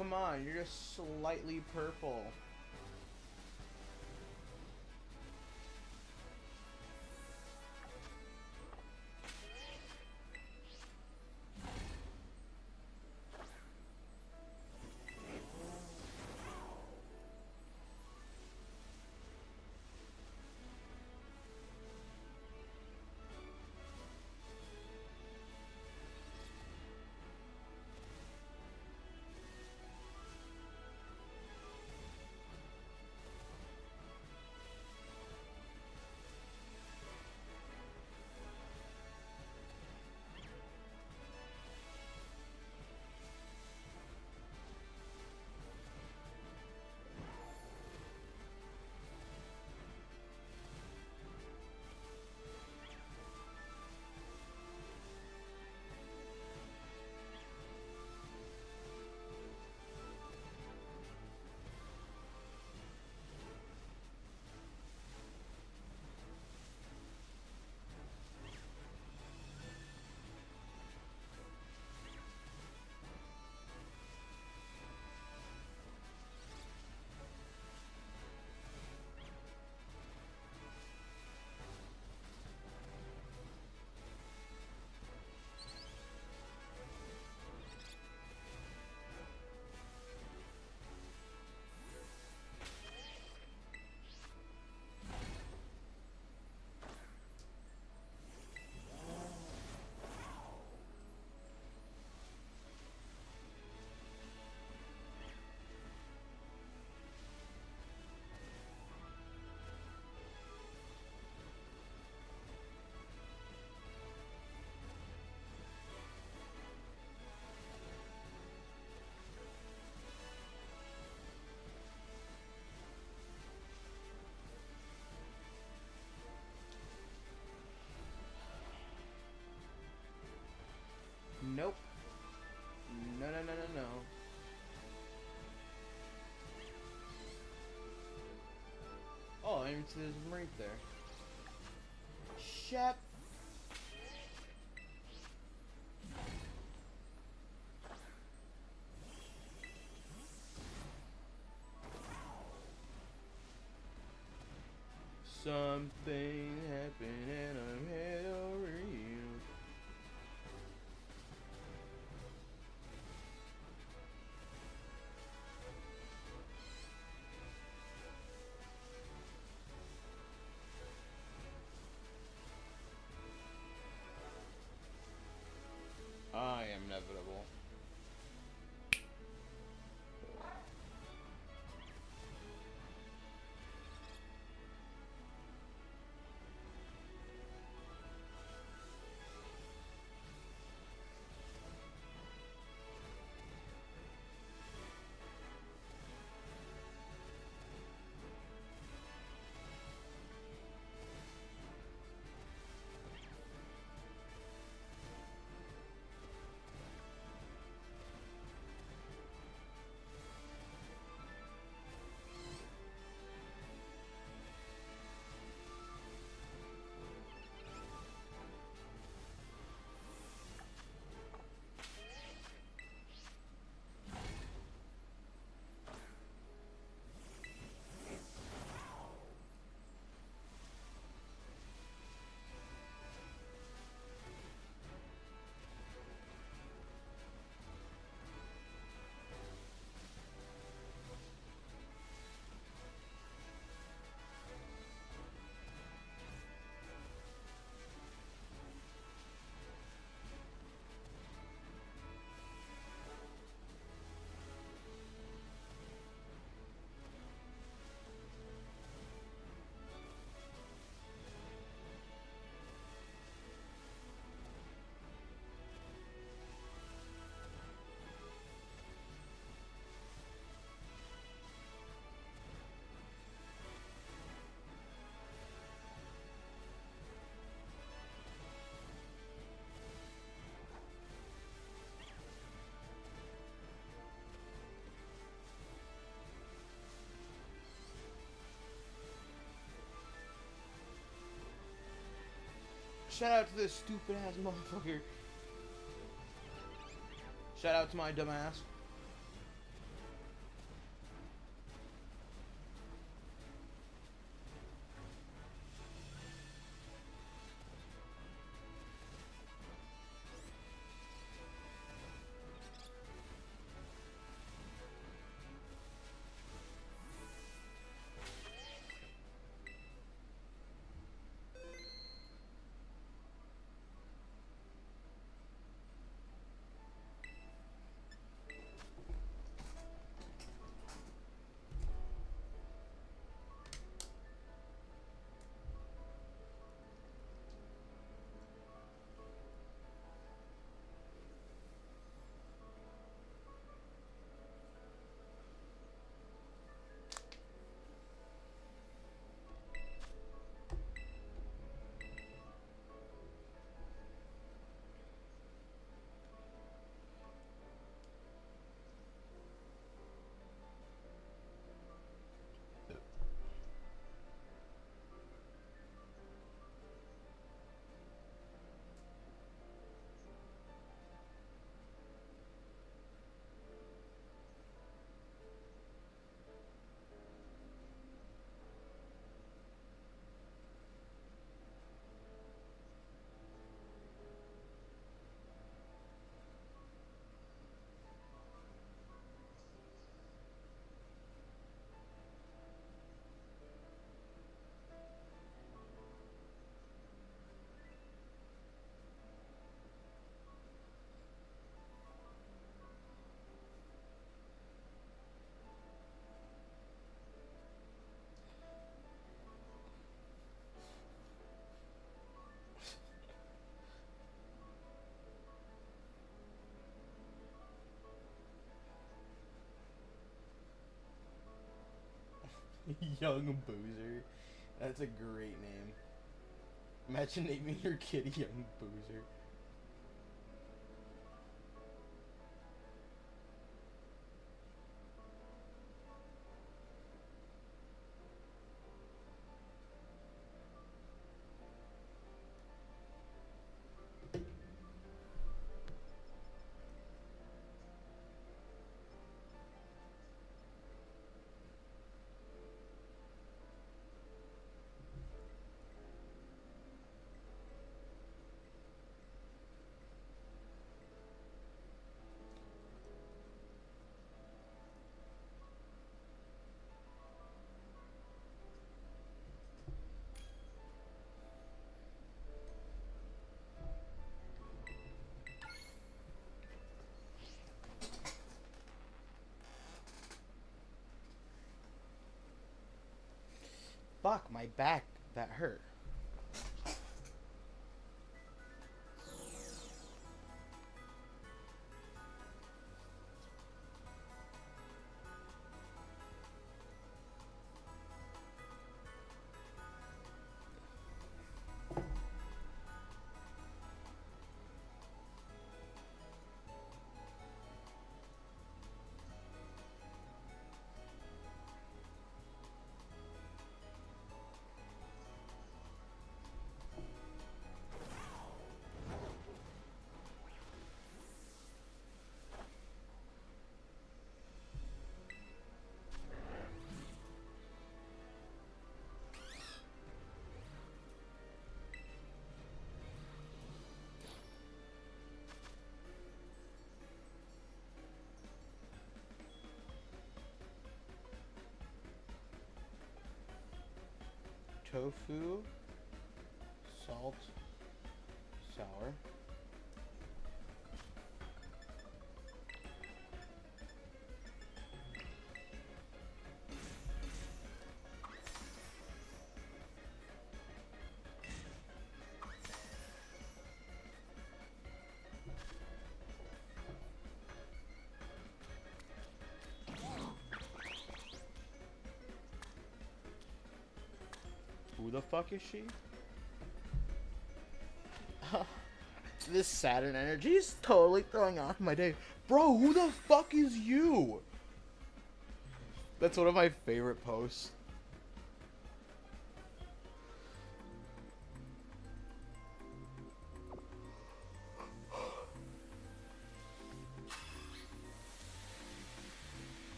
come on, you're just slightly purple. Nope. No, no, no, no, no. Oh, I didn't see there's one right there. Shep. Something happened and I'm head over you. I am inevitable. Shout out to this stupid ass motherfucker. Shout out to my dumb ass. Young Boozer. That's a great name. Imagine naming your kid Young Boozer. Fuck, my back. That hurt. Tofu, salt, sour. Who the fuck is she? This Saturn energy is totally throwing off my day. Bro, who the fuck is you? That's one of my favorite posts.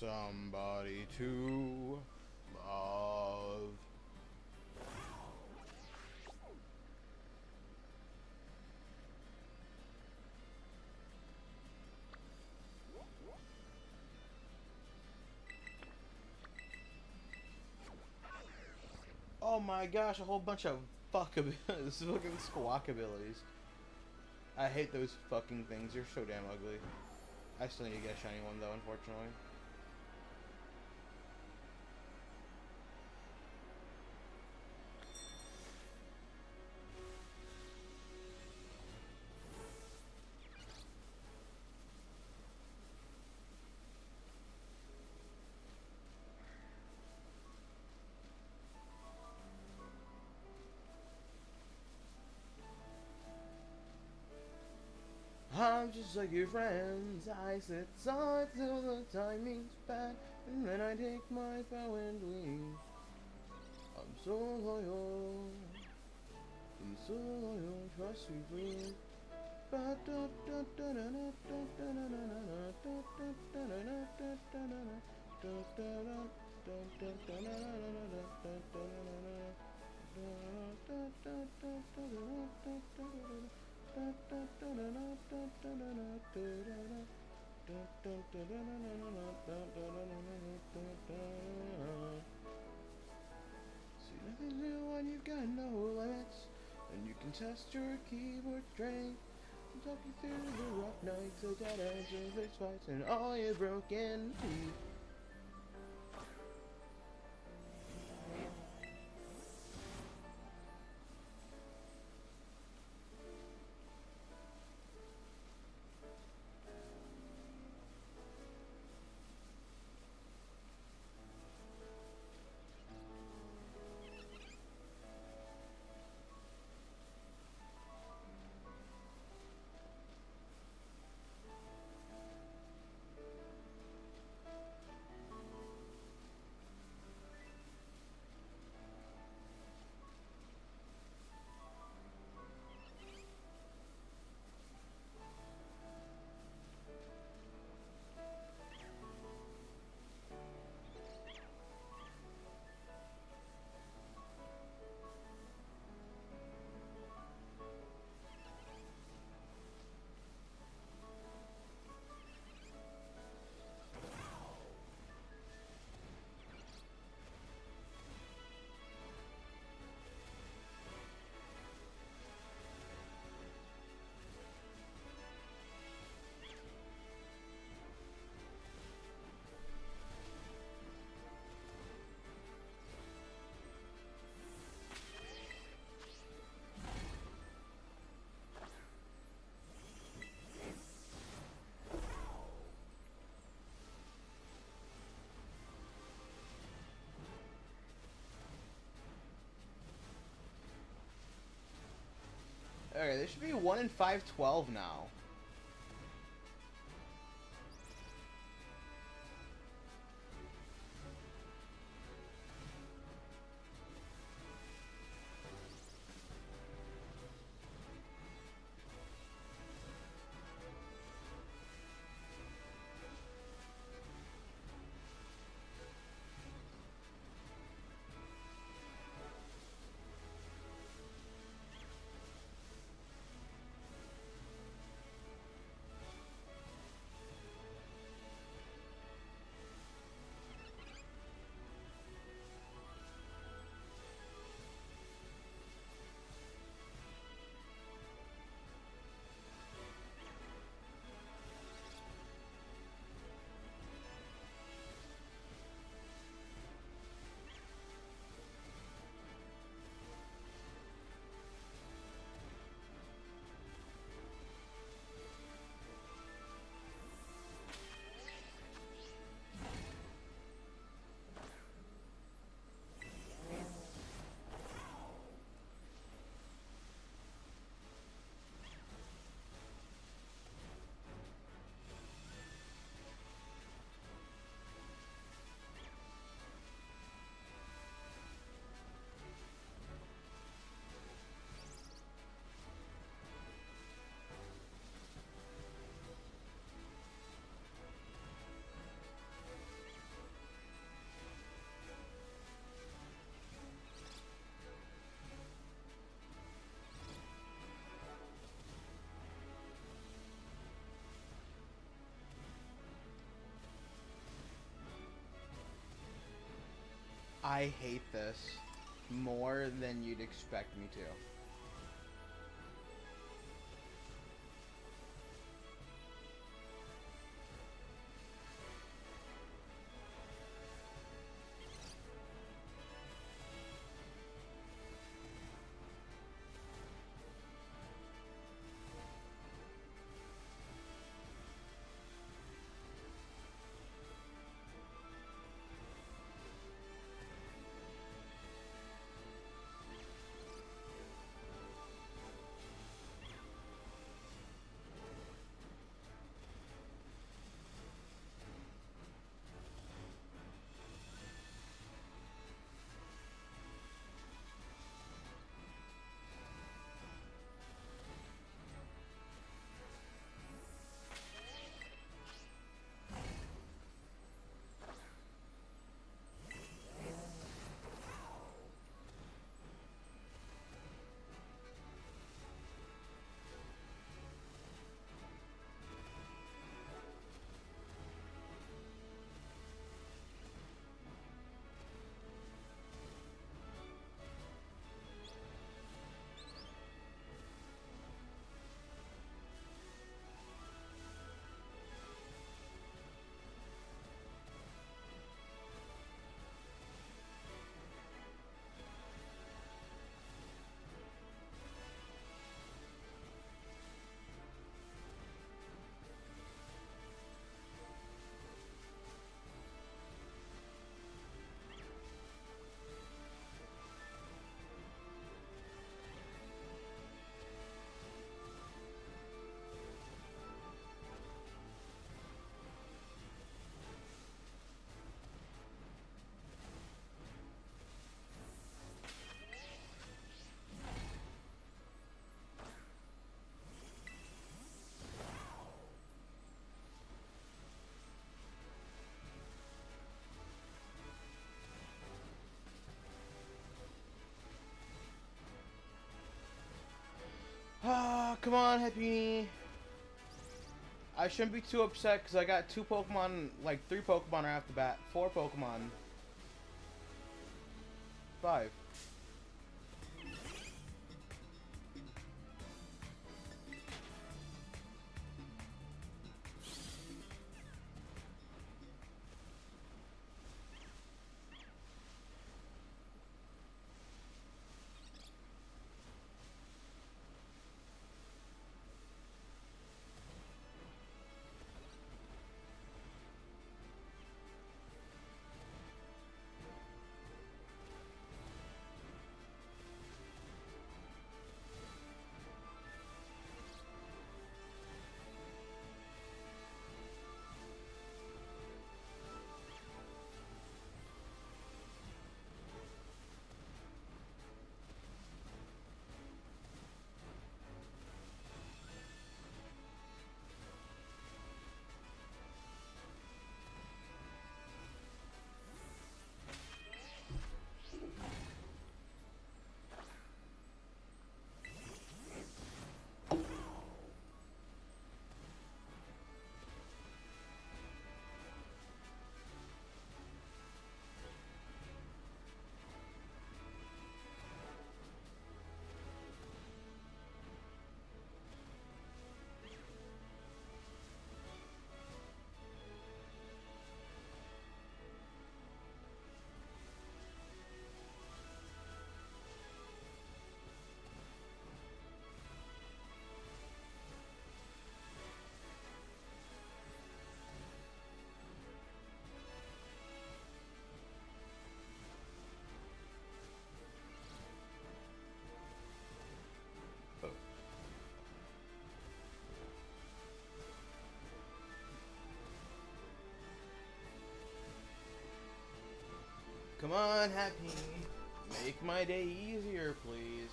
Somebody to love. Oh my gosh, a whole bunch of fucking squawkabilities. I hate those fucking things. They're so damn ugly. I still need to get a shiny one though, unfortunately. I'm just like your friends. I sit side till the timing's bad, and then I take my bow and leave. I'm so loyal, be so loyal, trust me, please. See, nothing's new when you've got no limits, and you can test your keyboard strength Talk you through the rough nights, the dead ends, the fights, and all your broken teeth. Okay, there should be 1 in 512 now. I hate this more than you'd expect me to. Come on, Happy. I shouldn't be too upset because I got 2 Pokemon, like 3 Pokemon right off the bat. 4 Pokemon. 5. Come on, Happy. Make my day easier, please.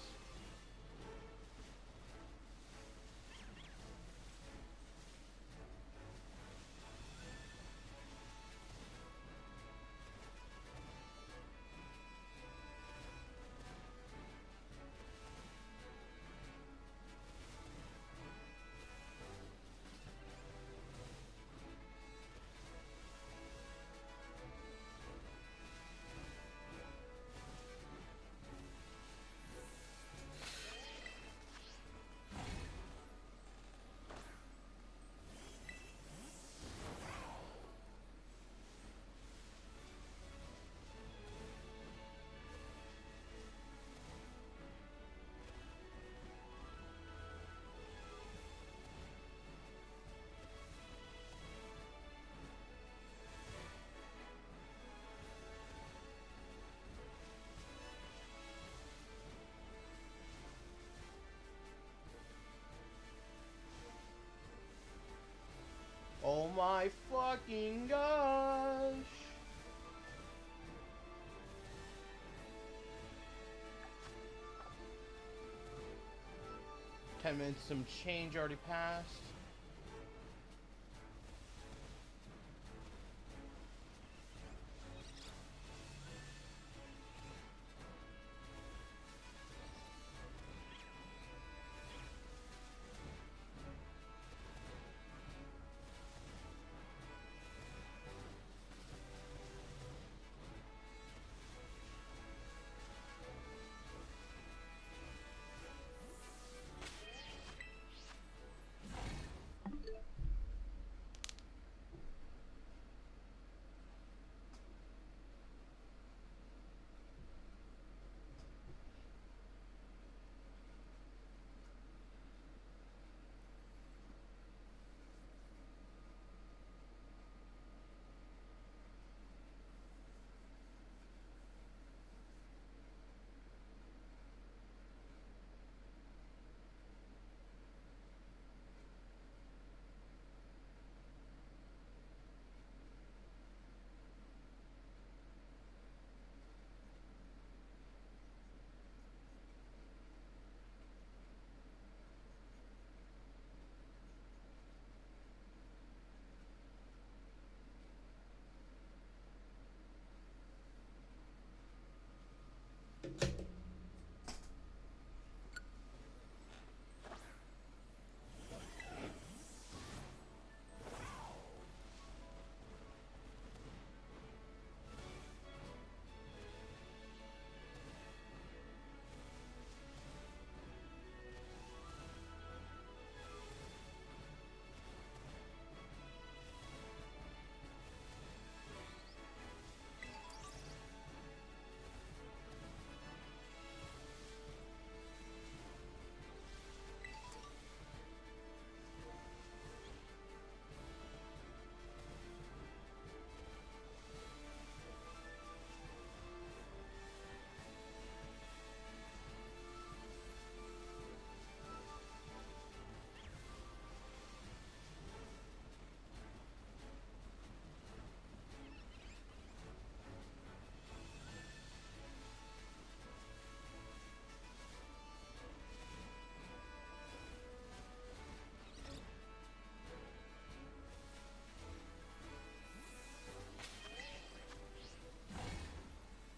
Oh my fucking gosh. 10 minutes, some change already passed.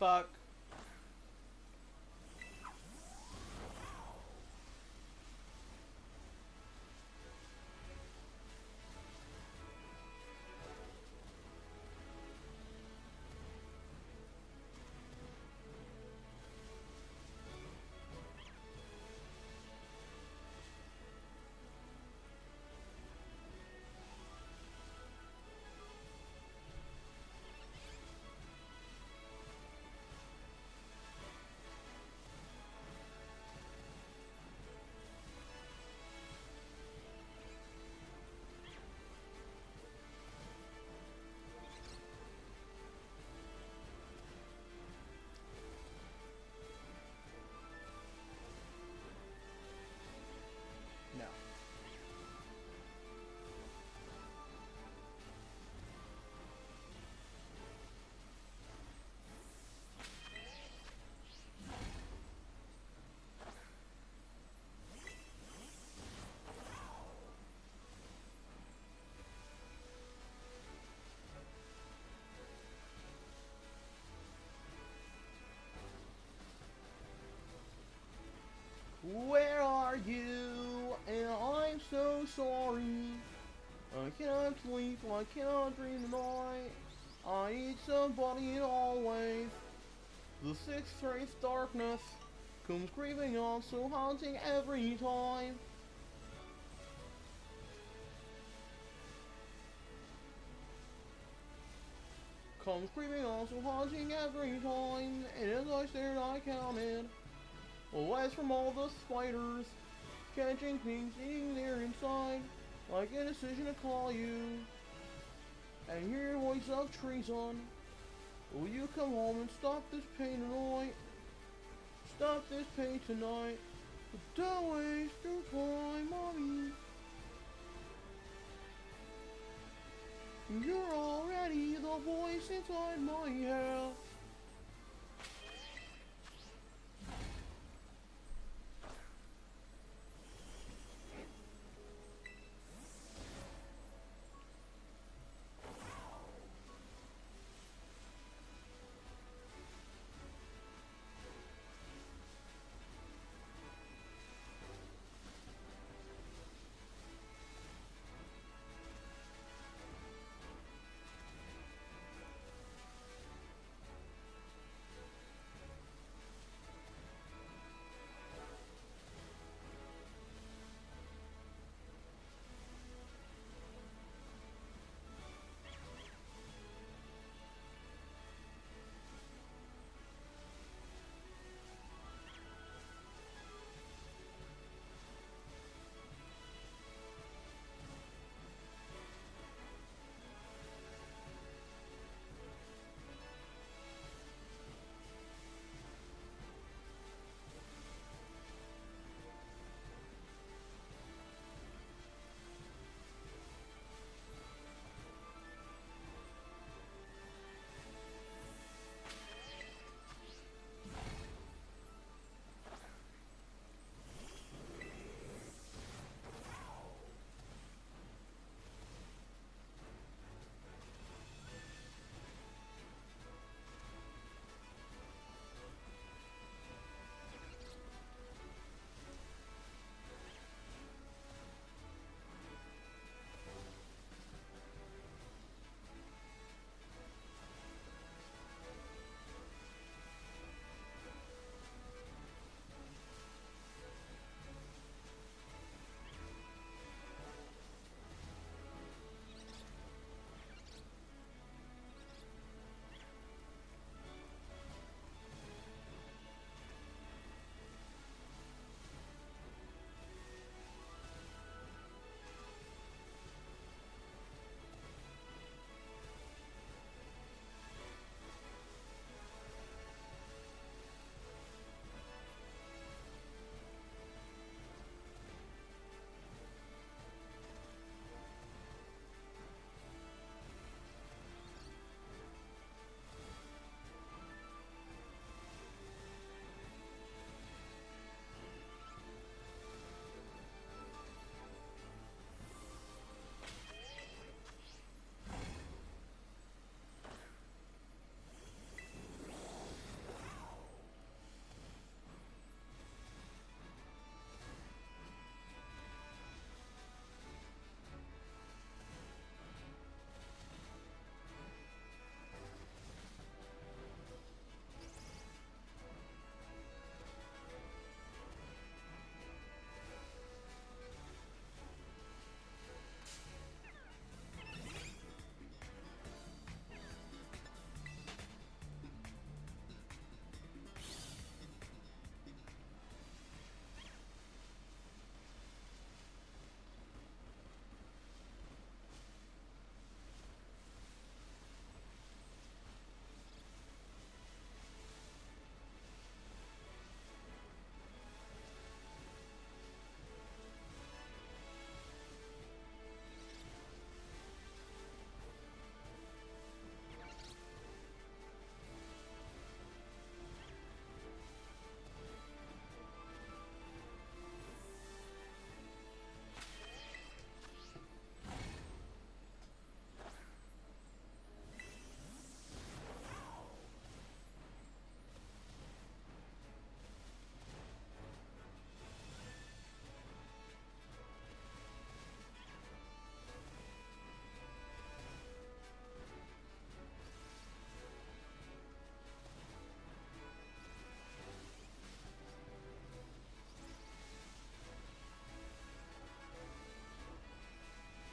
fuck? No. Where are you? And I'm so sorry. I cannot sleep, I cannot dream tonight. I need somebody always. The sixth trace darkness comes creeping on, so haunting every time. Comes creeping on, so haunting every time. And as I stared, I counted. Away from all the spiders, catching things, eating there inside, like a decision to call you. And hear your voice of treason. Will you come home and stop this pain tonight? Stop this pain tonight. But don't waste your time, mommy. You're already the voice inside my head.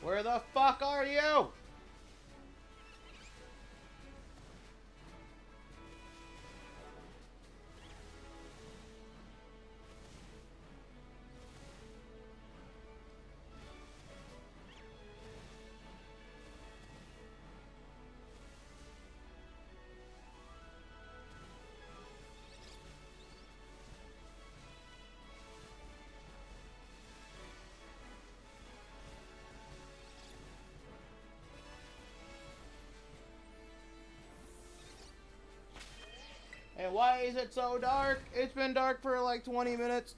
Where the fuck are you? And why is it so dark? It's been dark for like 20 minutes.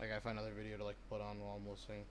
I gotta find another video to like put on while I'm listening.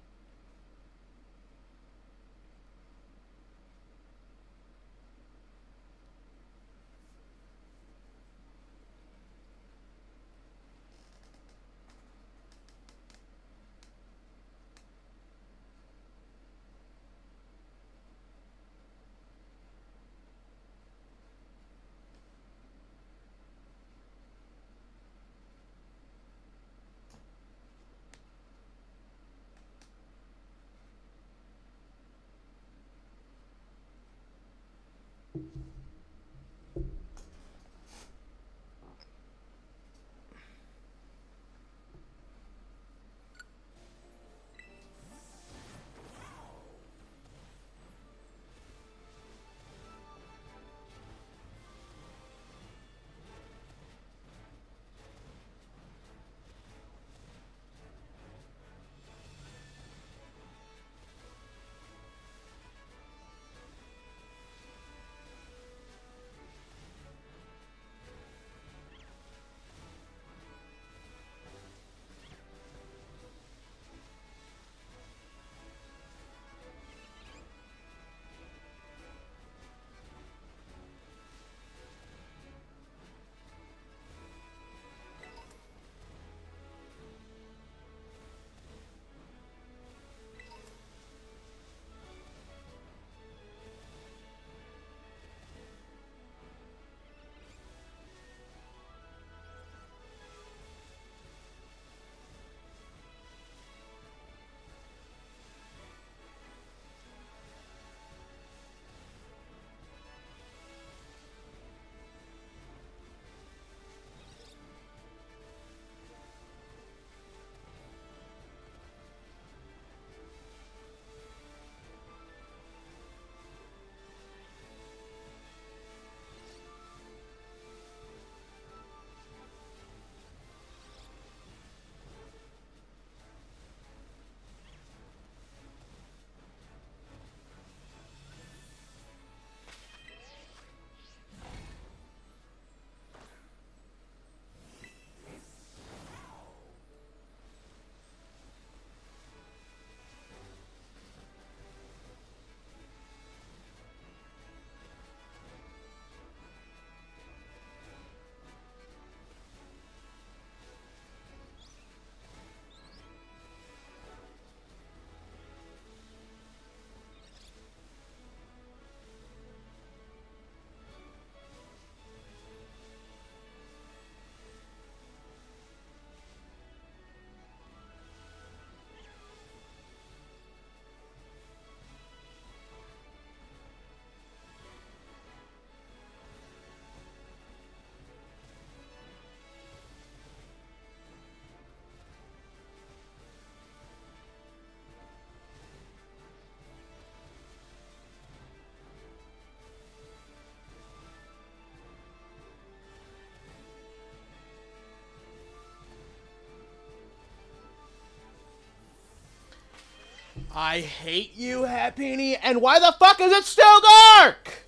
I hate you, Happini, and why the fuck is it still dark?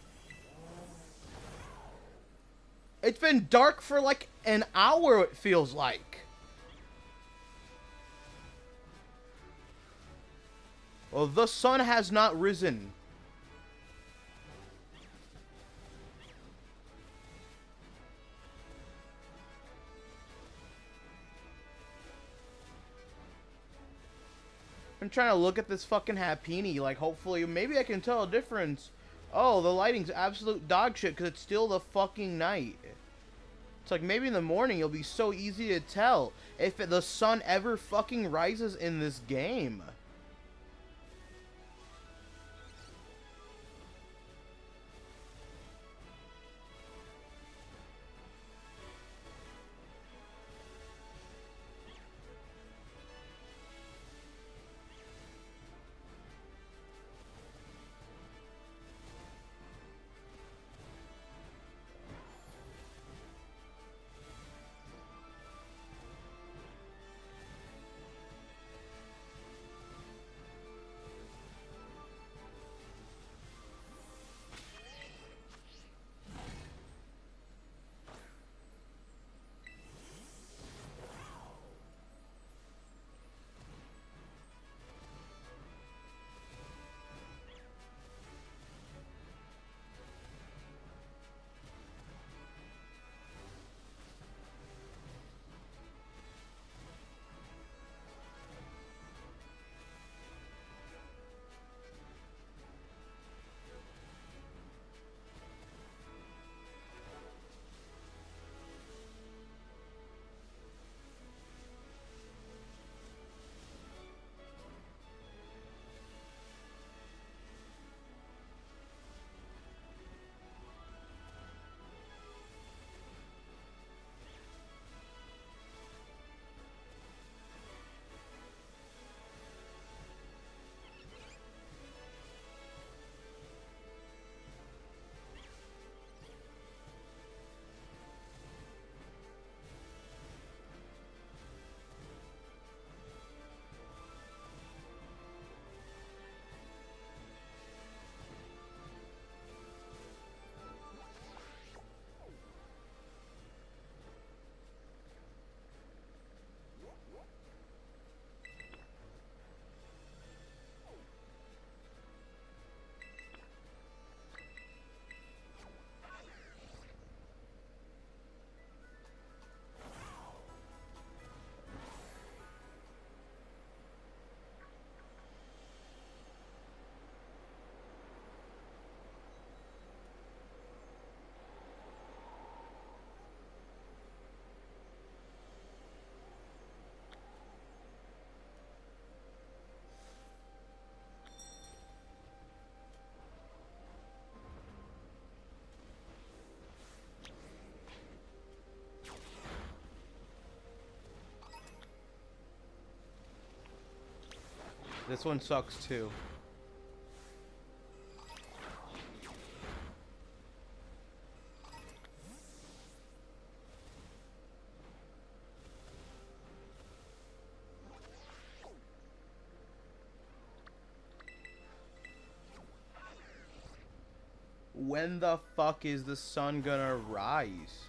It's been dark for like an hour, it feels like. Well, the sun has not risen. I'm trying to look at this fucking Happini, like, hopefully, maybe I can tell a difference. Oh, the lighting's absolute dog shit, because it's still the fucking night. It's like, maybe in the morning it'll be so easy to tell if the sun ever fucking rises in this game. This one sucks too. When the fuck is the sun gonna rise?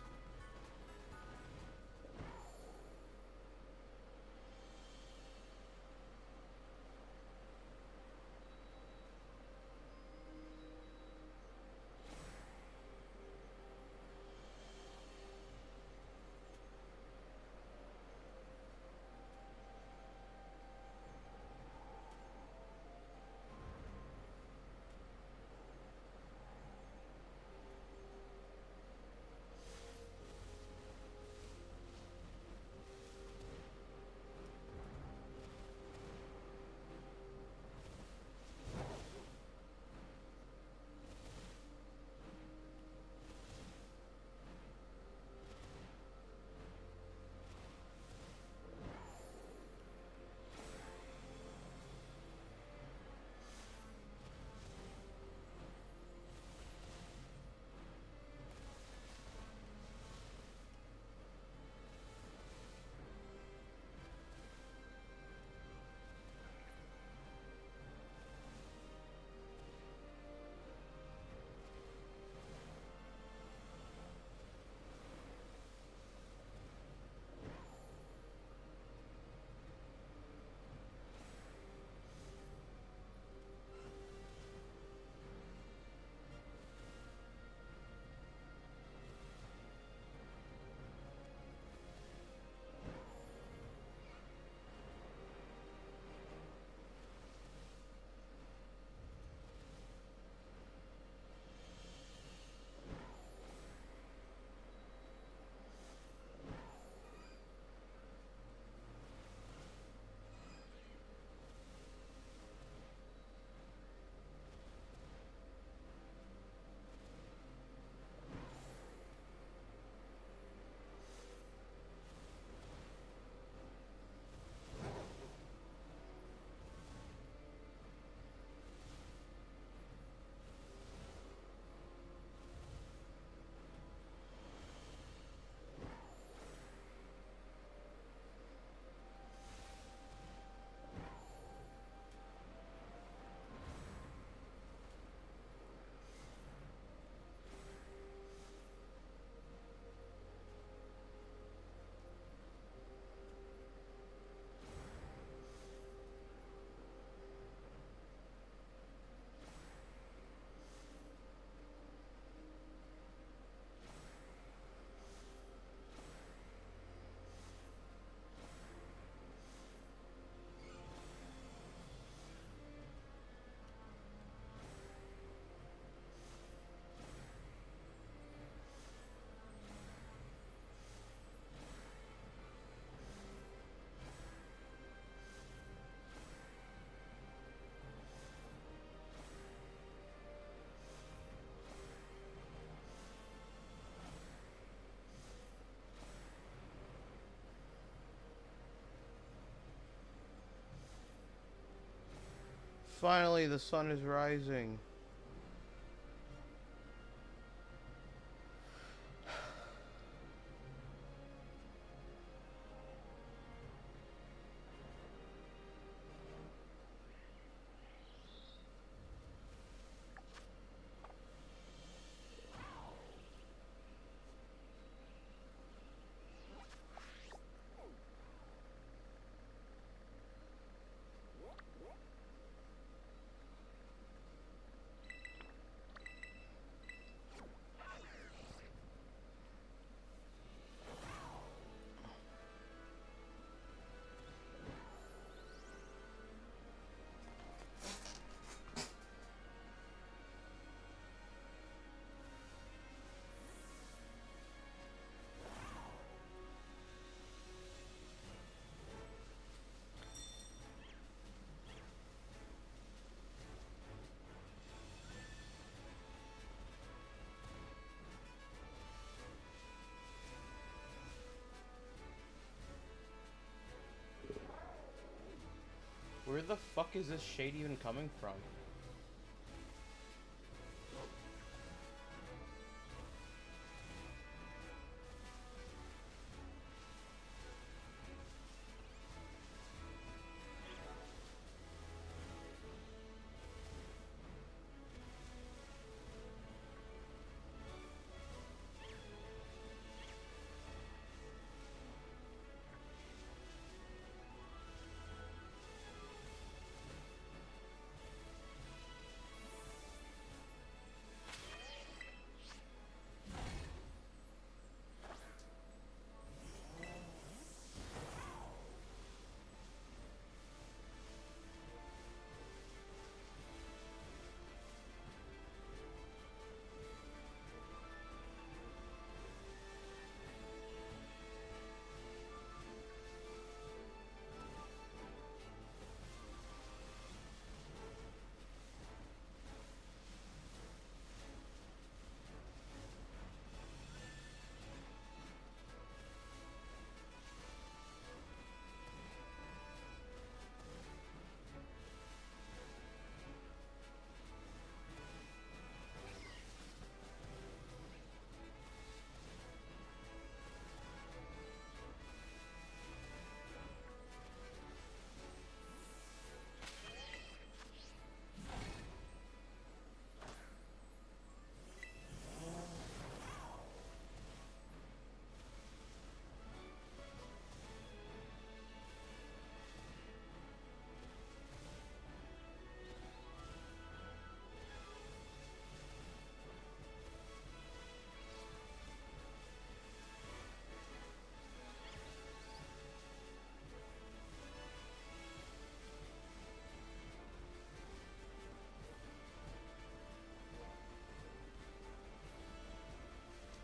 Finally, the sun is rising. Where the fuck is this shade even coming from?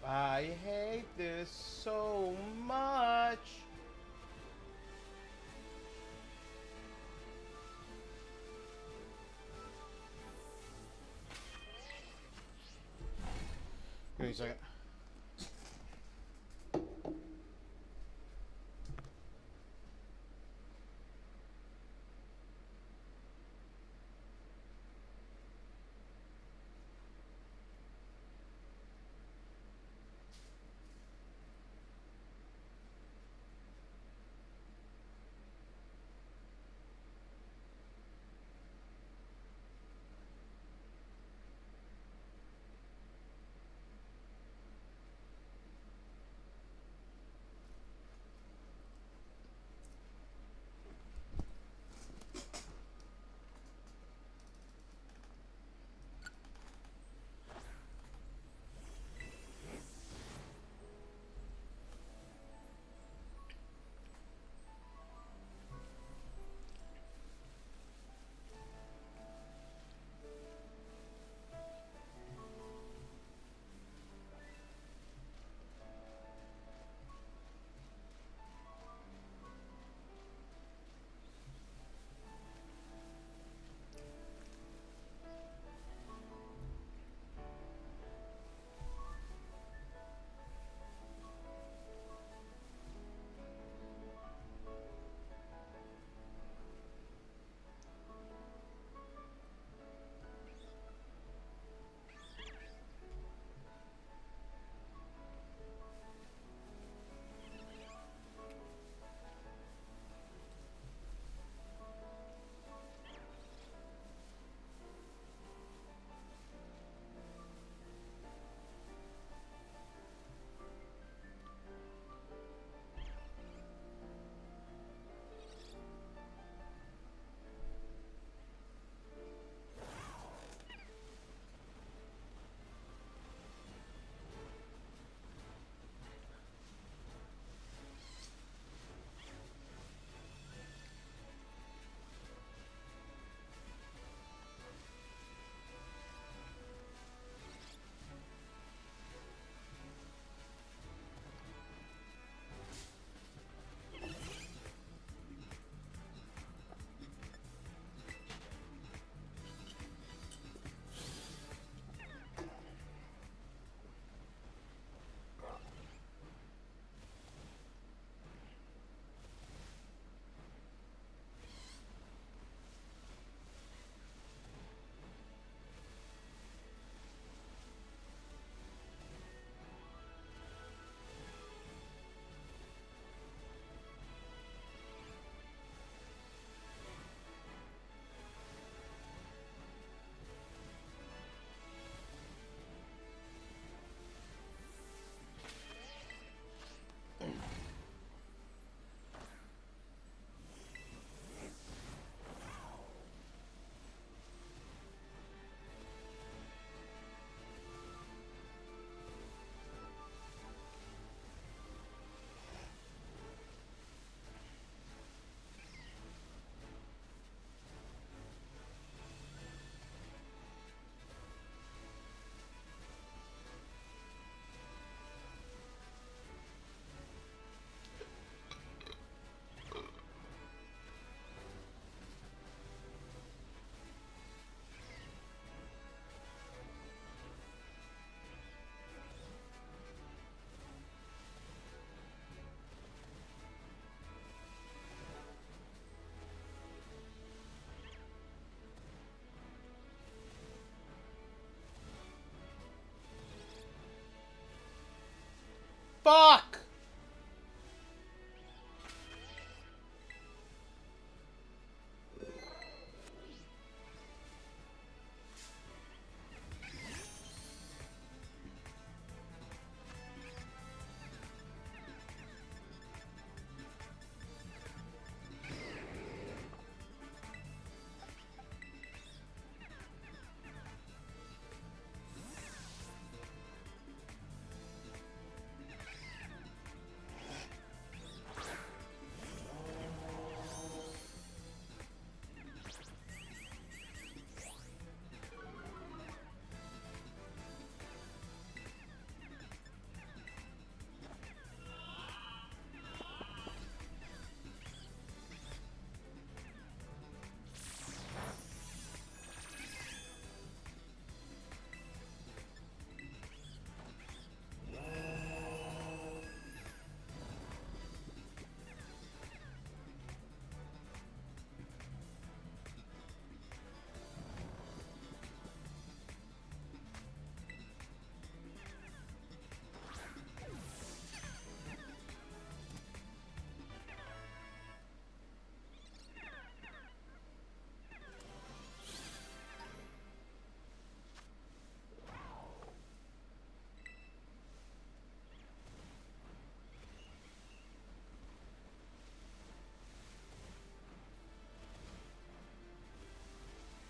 I hate this so much. Give me a second.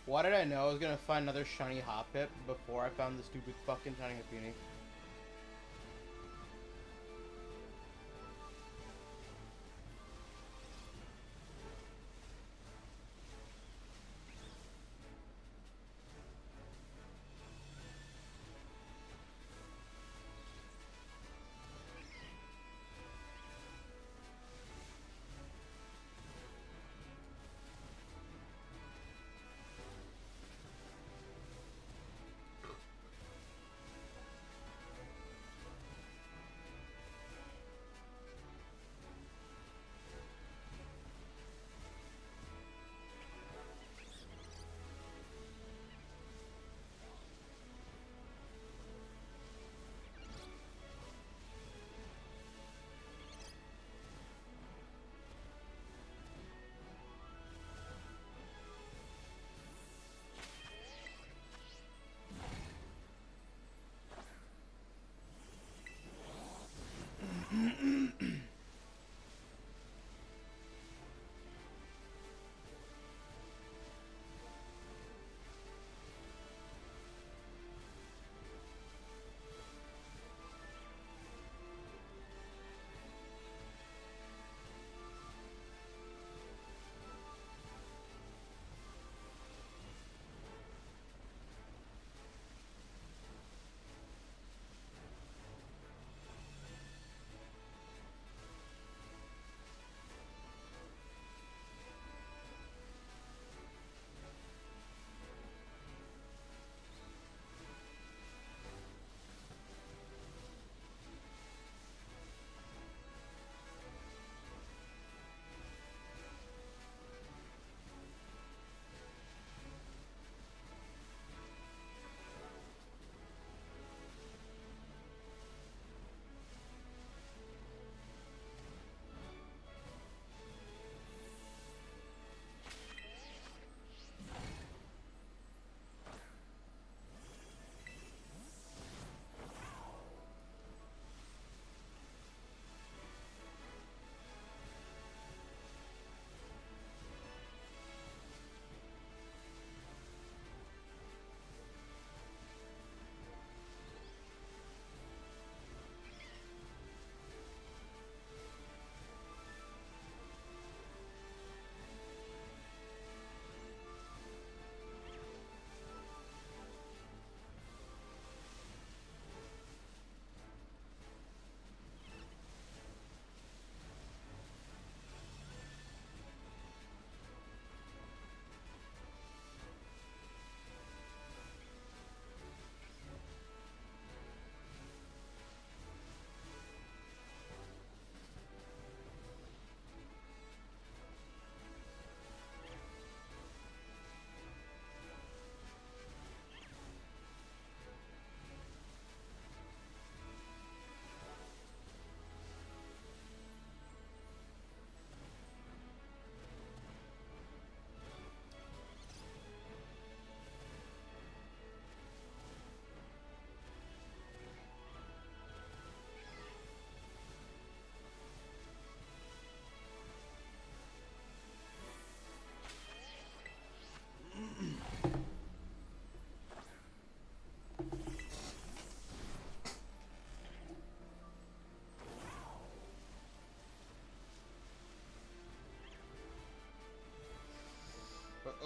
Why did I know I was gonna find another shiny Hoppip before I found the stupid fucking shiny Happiny?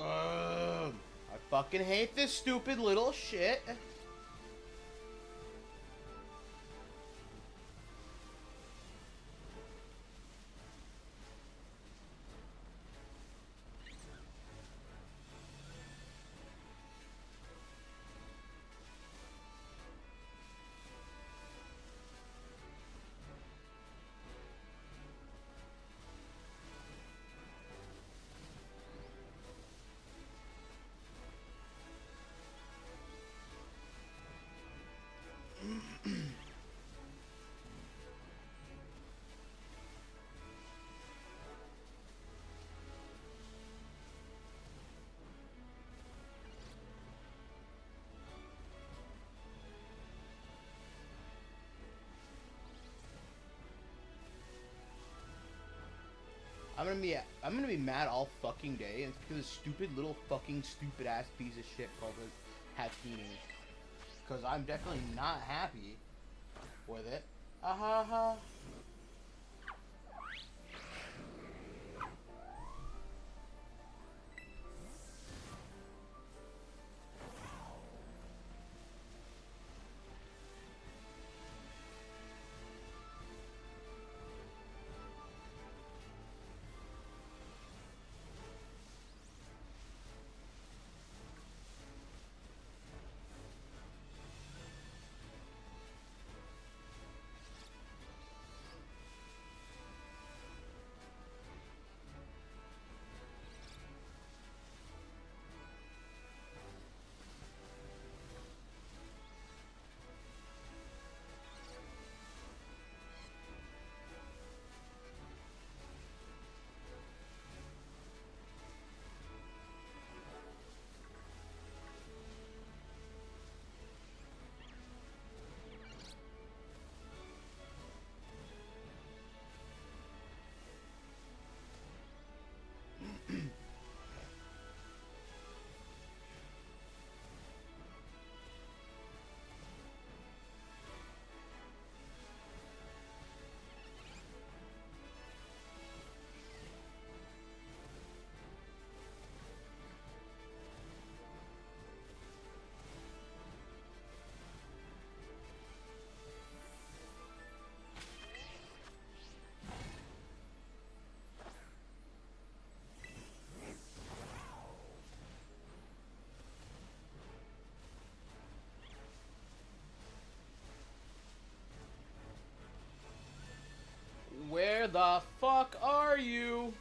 I fucking hate this stupid little shit. I'm gonna be mad all fucking day, and it's because this stupid little fucking stupid ass piece of shit called the Hatini. Because I'm definitely not happy with it. Ah ha ha. Where the fuck are you?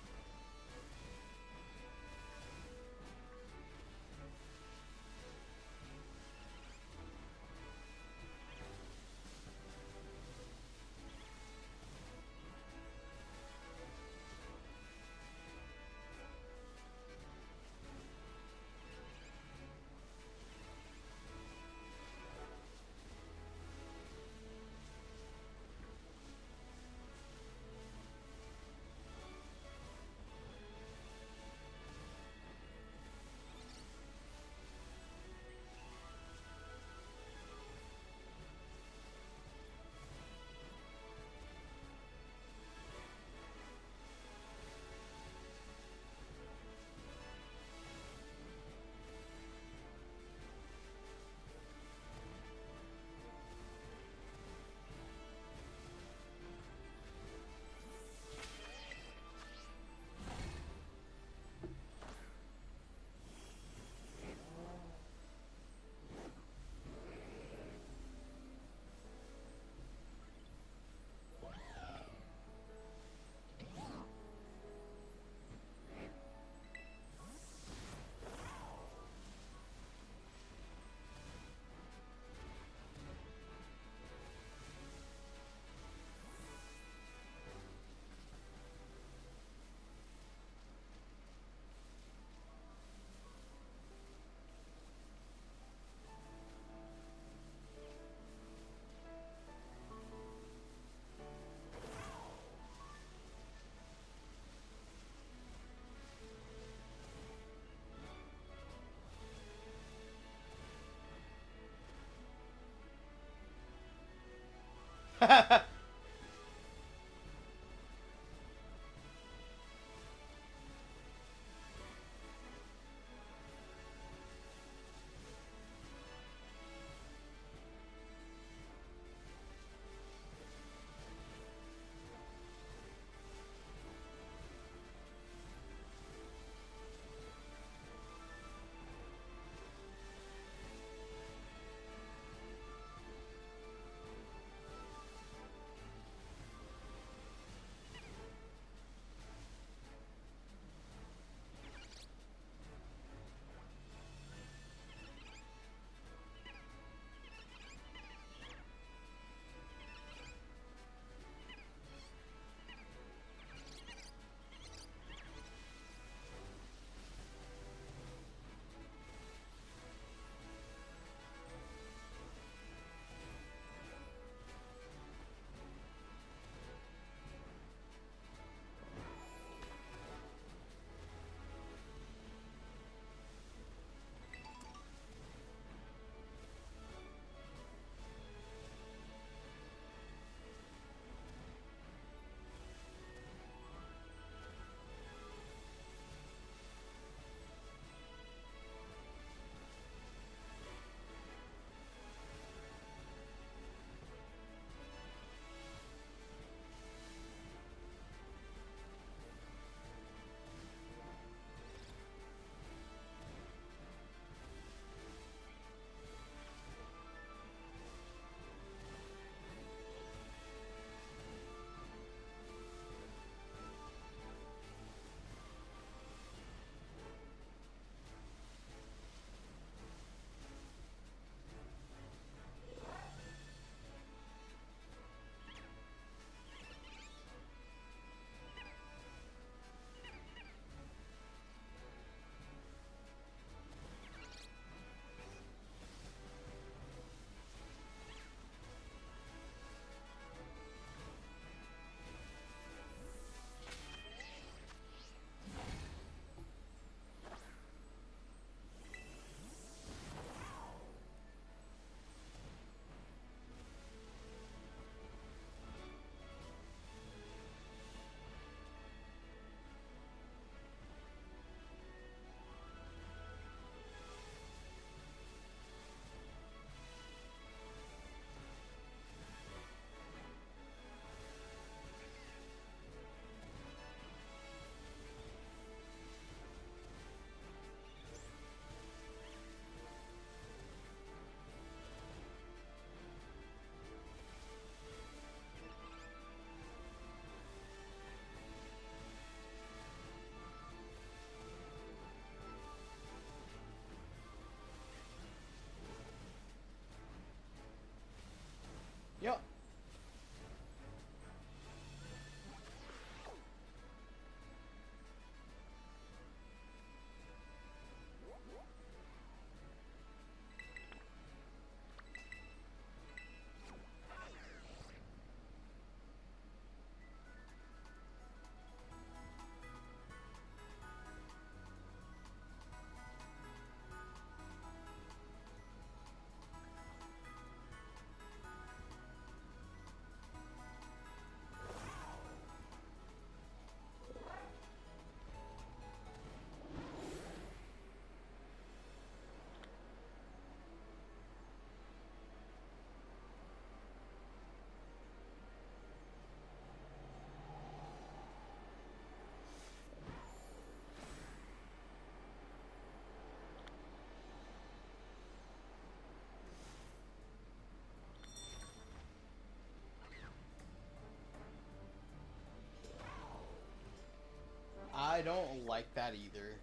I don't like that either.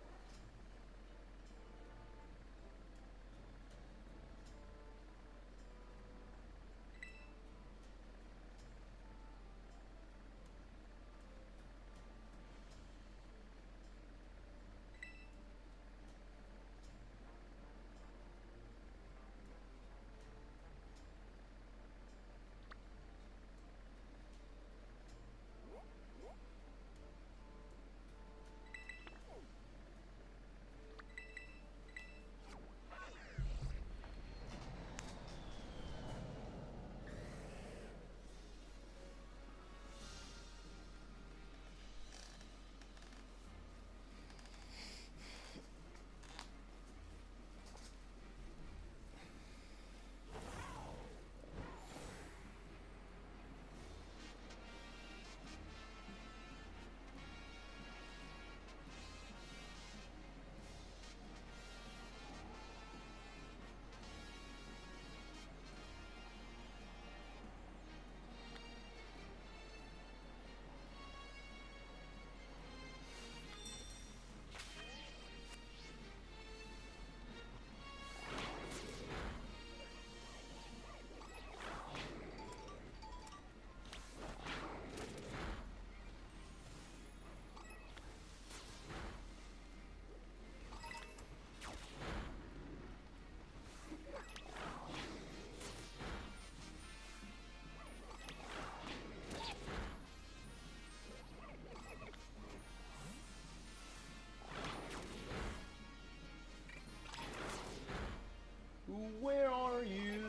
Where are you?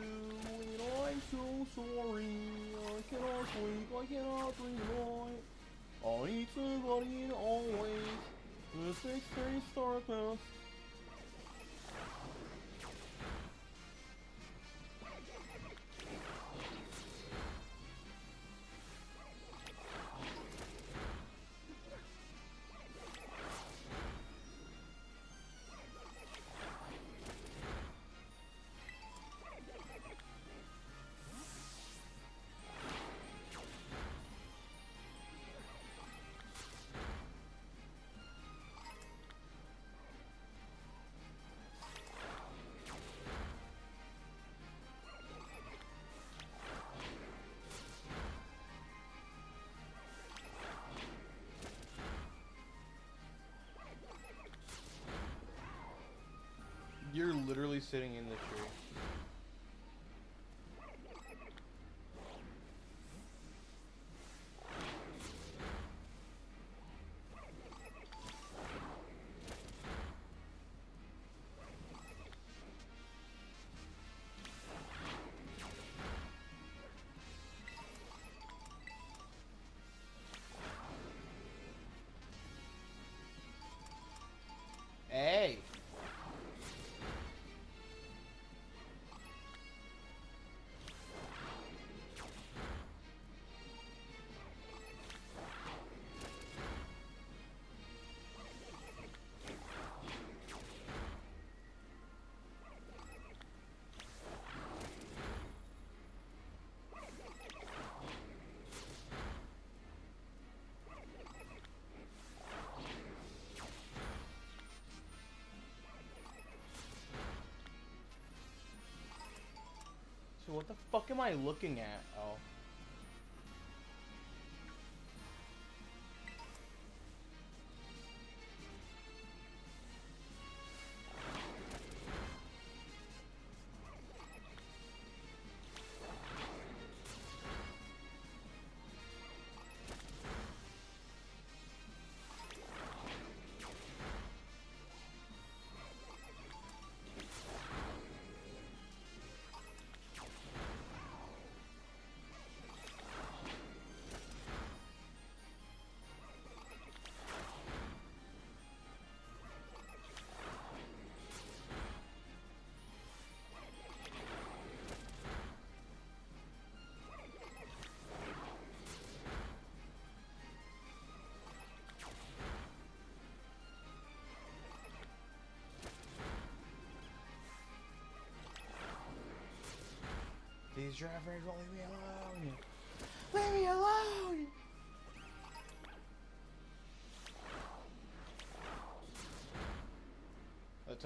And I'm so sorry. I cannot sleep, I cannot dream tonight. I need somebody always. The 6:30 start past. You're literally sitting in the tree. Hey! So what the fuck am I looking at? Oh. These drivers won't leave me alone. Leave me alone!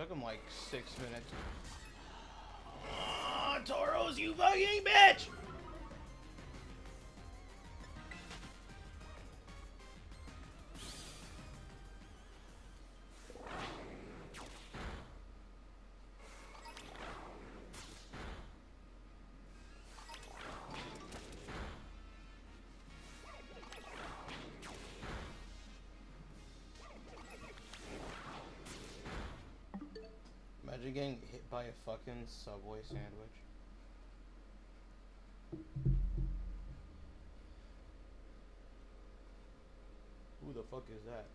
took him like 6 minutes. Oh, Tauros, you fucking bitch! Imagine getting hit by a fucking Subway sandwich. Who the fuck is that?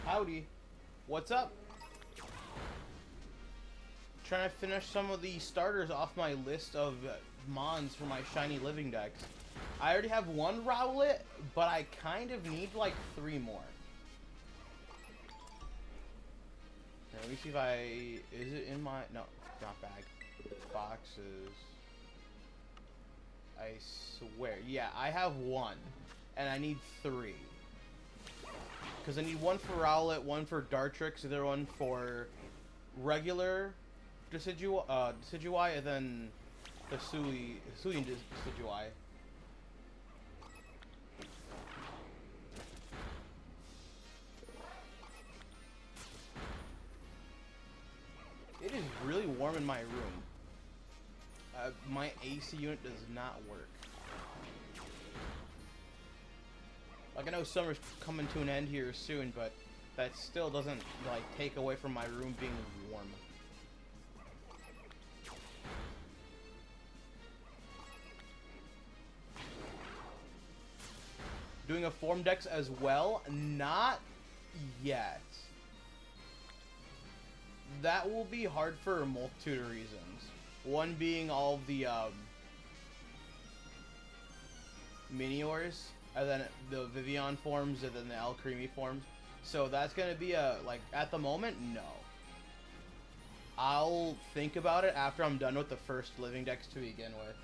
Howdy. What's up? Trying to finish some of the starters off my list of mons for my shiny living decks. I already have one Rowlet, but I kind of need like 3 more. Now, let me see if is it in my, no, not bag. Boxes. I swear, yeah, I have 1, and I need 3. Because I need 1 for Rowlet, 1 for Dartrix, the other one for regular Decidueye, and then the Hisuian Decidueye. It is really warm in my room. My AC unit does not work. Like, I know summer's coming to an end here soon, but that still doesn't, like, take away from my room being warm. Doing a form dex as well? Not yet. That will be hard for a multitude of reasons. One being all the, Miniors. And then the Vivian forms, and then the Alcremie forms. So that's gonna be like, at the moment, no. I'll think about it after I'm done with the first living decks to begin with.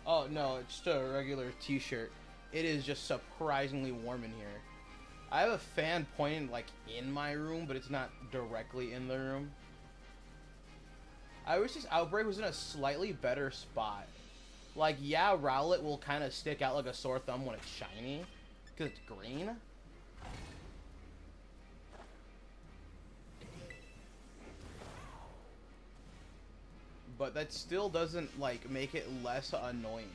Oh, no, it's just a regular t-shirt. It is just surprisingly warm in here. I have a fan pointing, like, in my room, but it's not directly in the room. I wish this Outbreak was in a slightly better spot. Like, yeah, Rowlet will kind of stick out like a sore thumb when it's shiny, because it's green. But that still doesn't, like, make it less annoying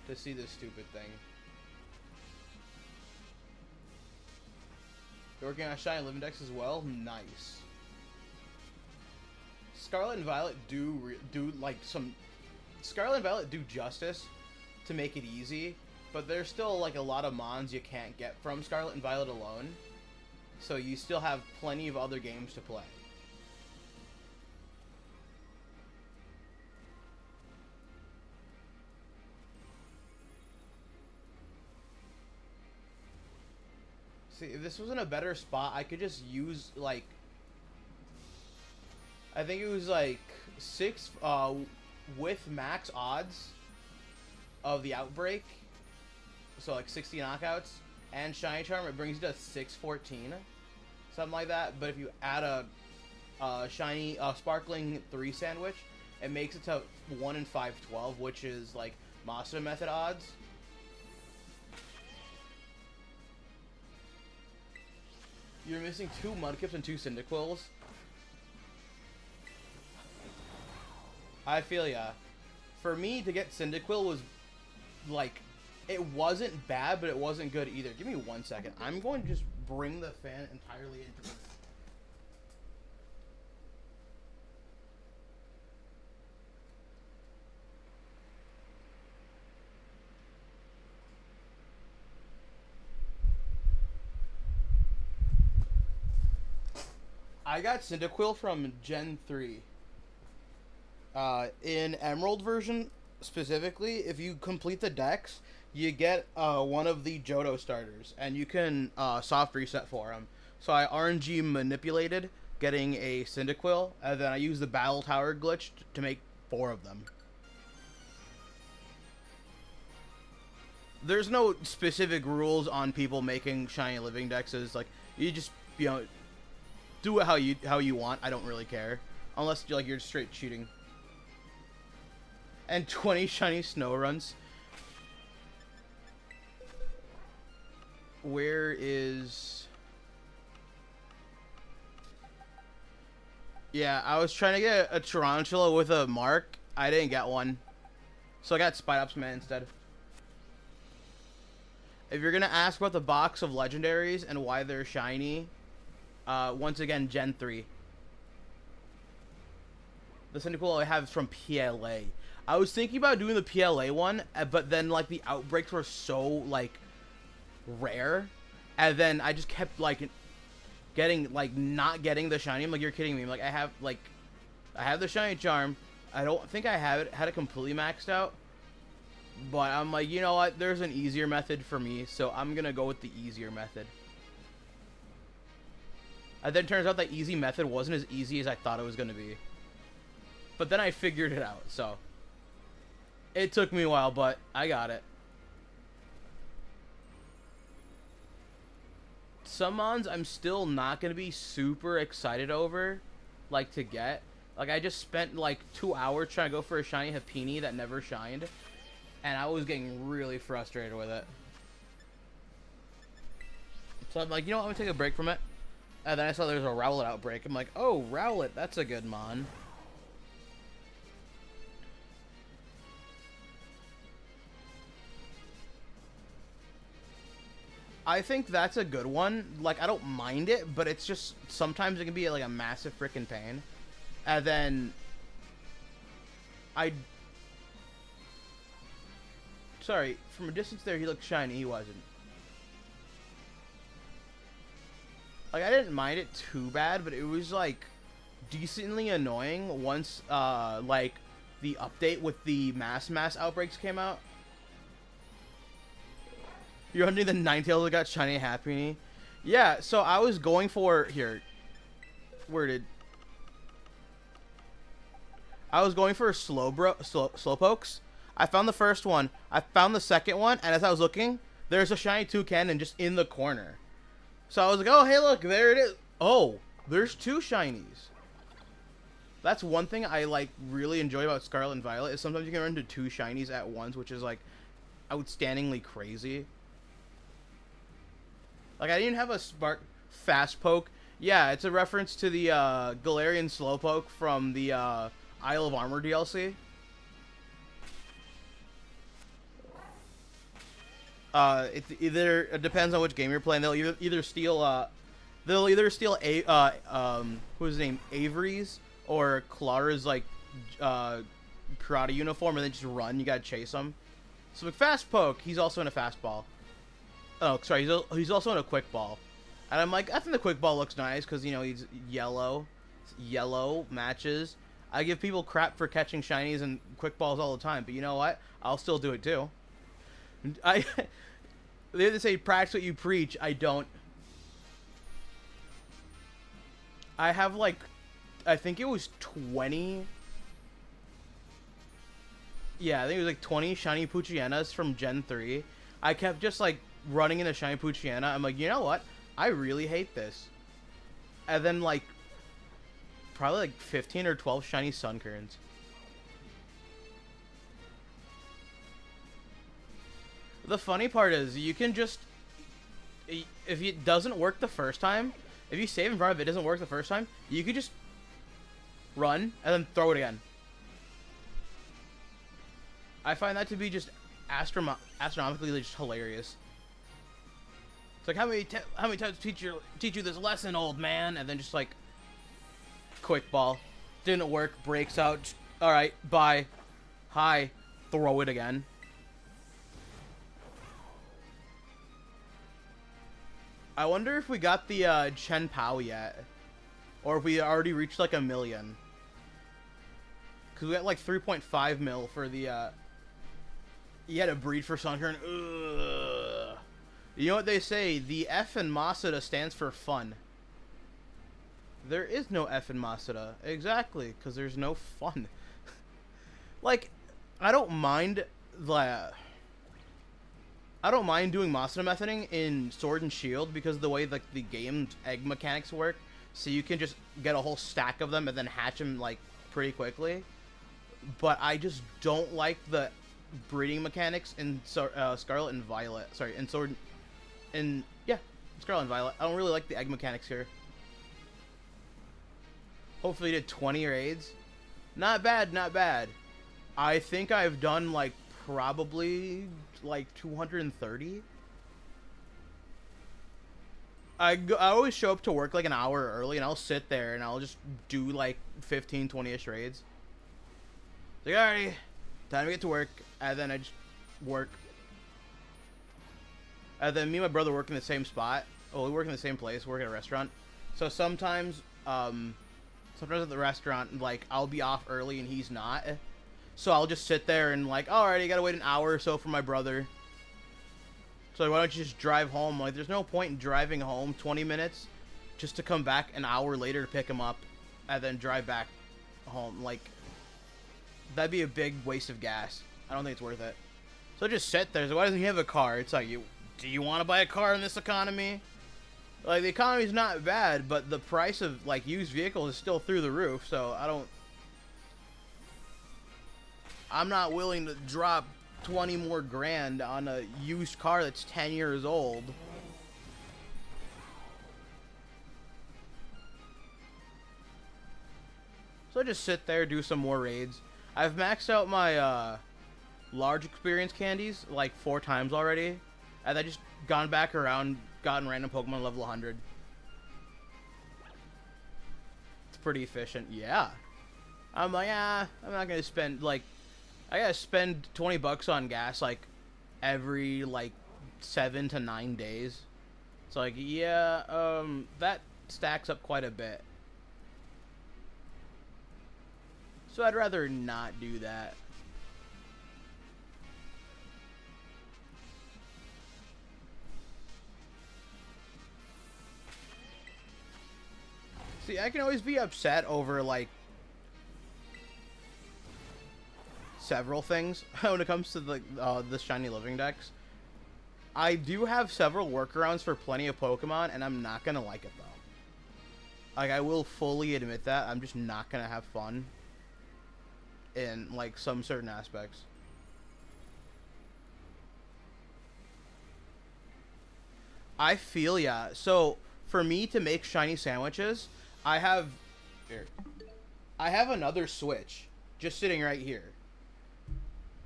to see this stupid thing. You're working on Shiny Living Dex as well? Nice. Scarlet and Violet do like some... Scarlet and Violet do justice to make it easy, but there's still like a lot of mons you can't get from Scarlet and Violet alone. So you still have plenty of other games to play. See, if this was in a better spot, I could just use, like... I think it was, like, 6, with max odds of the outbreak. So, like, 60 knockouts. And Shiny Charm, it brings you to 614. Something like that. But if you add a shiny, Sparkling 3 sandwich, it makes it to 1 in 512, which is, like, Master Method odds. You're missing 2 Mudkips and 2 Cyndaquils. I feel ya. For me, to get Cyndaquil was, like, it wasn't bad, but it wasn't good either. Give me 1 second. I'm going to just bring the fan entirely into this. I got Cyndaquil from Gen 3. In Emerald version, specifically, if you complete the dex, you get one of the Johto starters, and you can soft reset for them. So I RNG manipulated getting a Cyndaquil, and then I used the Battle Tower glitch to make 4 of them. There's no specific rules on people making shiny living dexes. Like, you just, you know, do it how you want. I don't really care, unless you're straight cheating. And 20 shiny snow runs. Where is... Yeah, I was trying to get a Tarantula with a mark. I didn't get one. So I got Spidops Man instead. If you're going to ask about the box of legendaries and why they're shiny, once again, Gen 3. The Cyndaquil I have is from PLA. I was thinking about doing the PLA one, but then, like, the outbreaks were so, like, rare. And then I just kept, like, not getting the shiny. I'm like, you're kidding me. I'm like, I have the shiny charm. I don't think I had it completely maxed out. But I'm like, you know what? There's an easier method for me, so I'm going to go with the easier method. And then it turns out that easy method wasn't as easy as I thought it was going to be. But then I figured it out, so. It took me a while, but I got it. Some mons I'm still not going to be super excited over, like, to get. Like, I just spent, like, 2 hours trying to go for a shiny Happiny that never shined. And I was getting really frustrated with it. So I'm like, you know what? I'm going to take a break from it. And then I saw there was a Rowlet outbreak. I'm like, oh, Rowlet, that's a good mon. I think that's a good one. Like, I don't mind it, but it's just, sometimes it can be, like, a massive freaking pain. And then... Sorry, from a distance there, he looked shiny. He wasn't. Like, I didn't mind it too bad, but it was, like, decently annoying once, like, the update with the mass outbreaks came out. You're hunting the Ninetales that got shiny Happiny. Yeah, so I was going for... Here. I was going for Slowpokes. I found the first one. I found the second one, and as I was looking, there's a shiny Toucannon just in the corner. So I was like, oh, hey, look, there it is. Oh, there's 2 shinies. That's one thing I, like, really enjoy about Scarlet and Violet, is sometimes you can run into 2 shinies at once, which is, like, outstandingly crazy. Like, I didn't have a Fast Poke. Yeah, it's a reference to the Galarian Slowpoke from the Isle of Armor DLC. It depends on which game you're playing. They'll either steal They'll either steal who's his name, Avery's or Clara's like karate uniform, and then just run. You gotta chase them. So with fast poke, he's also in a fastball. Oh, sorry, he's also in a quick ball. And I'm like, I think the quick ball looks nice because, you know, he's yellow. Yellow matches. I give people crap for catching shinies and quick balls all the time, but you know what? I'll still do it too. They have to say practice what you preach. I don't. I have like, I think it was 20. Yeah, I think it was like 20 shiny Poochyenas from Gen 3. I kept just like running into shiny Poochiana. I'm like, you know what? I really hate this. And then like, probably like 15 or 12 shiny Sunkerns. The funny part is you can just, if it doesn't work the first time, if you save in front of it, doesn't work the first time, you could just run and then throw it again. I find that to be just astronomically just hilarious. It's like, how many times teach you this lesson, old man? And then just like, quick ball, didn't work, breaks out. All right, bye, hi, throw it again. I wonder if we got the Chen Pao yet, or if we already reached like 1 million. Cause we got like 3.5 mil for the. You had to breed for Sunkern. Ugh. You know what they say? The F in Masada stands for fun. There is no F in Masada. Exactly, because there's no fun. Like, I don't mind doing Masada methoding in Sword and Shield because of the way like the game's egg mechanics work. So you can just get a whole stack of them and then hatch them like pretty quickly. But I just don't like the breeding mechanics in Scarlet and Violet. Sorry, in Sword and yeah, Scarlet and Violet. I don't really like the egg mechanics here. Hopefully you did 20 raids. Not bad, not bad. I think I've done like probably like 230. I always show up to work like an hour early and I'll sit there and I'll just do like 15, 20-ish raids. Like, alrighty, time to get to work. And then I just work. And then me and my brother work in the same spot. Oh, we work in the same place. We work at a restaurant. So sometimes at the restaurant, like, I'll be off early and he's not. So I'll just sit there and like, alright, you gotta wait an hour or so for my brother. So like, why don't you just drive home? Like, there's no point in driving home 20 minutes just to come back an hour later to pick him up and then drive back home. Like, that'd be a big waste of gas. I don't think it's worth it. So just sit there. So why doesn't he have a car? It's like, do you want to buy a car in this economy? Like, the economy's not bad, but the price of like used vehicles is still through the roof. So I'm not willing to drop 20 more grand on a used car that's 10 years old. So I just sit there, do some more raids. I've maxed out my large experience candies like 4 times already, and I just gone back around, gotten random Pokemon level 100. It's pretty efficient. Yeah. I'm like, I'm not gonna spend like, I gotta spend 20 bucks on gas like every like 7 to 9 days. It's like, yeah, that stacks up quite a bit. So I'd rather not do that. See, I can always be upset over like several things when it comes to the shiny living decks. I do have several workarounds for plenty of Pokemon, and I'm not gonna like it though. Like, I will fully admit that I'm just not gonna have fun in like some certain aspects. I feel ya. So for me to make shiny sandwiches, I have another Switch just sitting right here.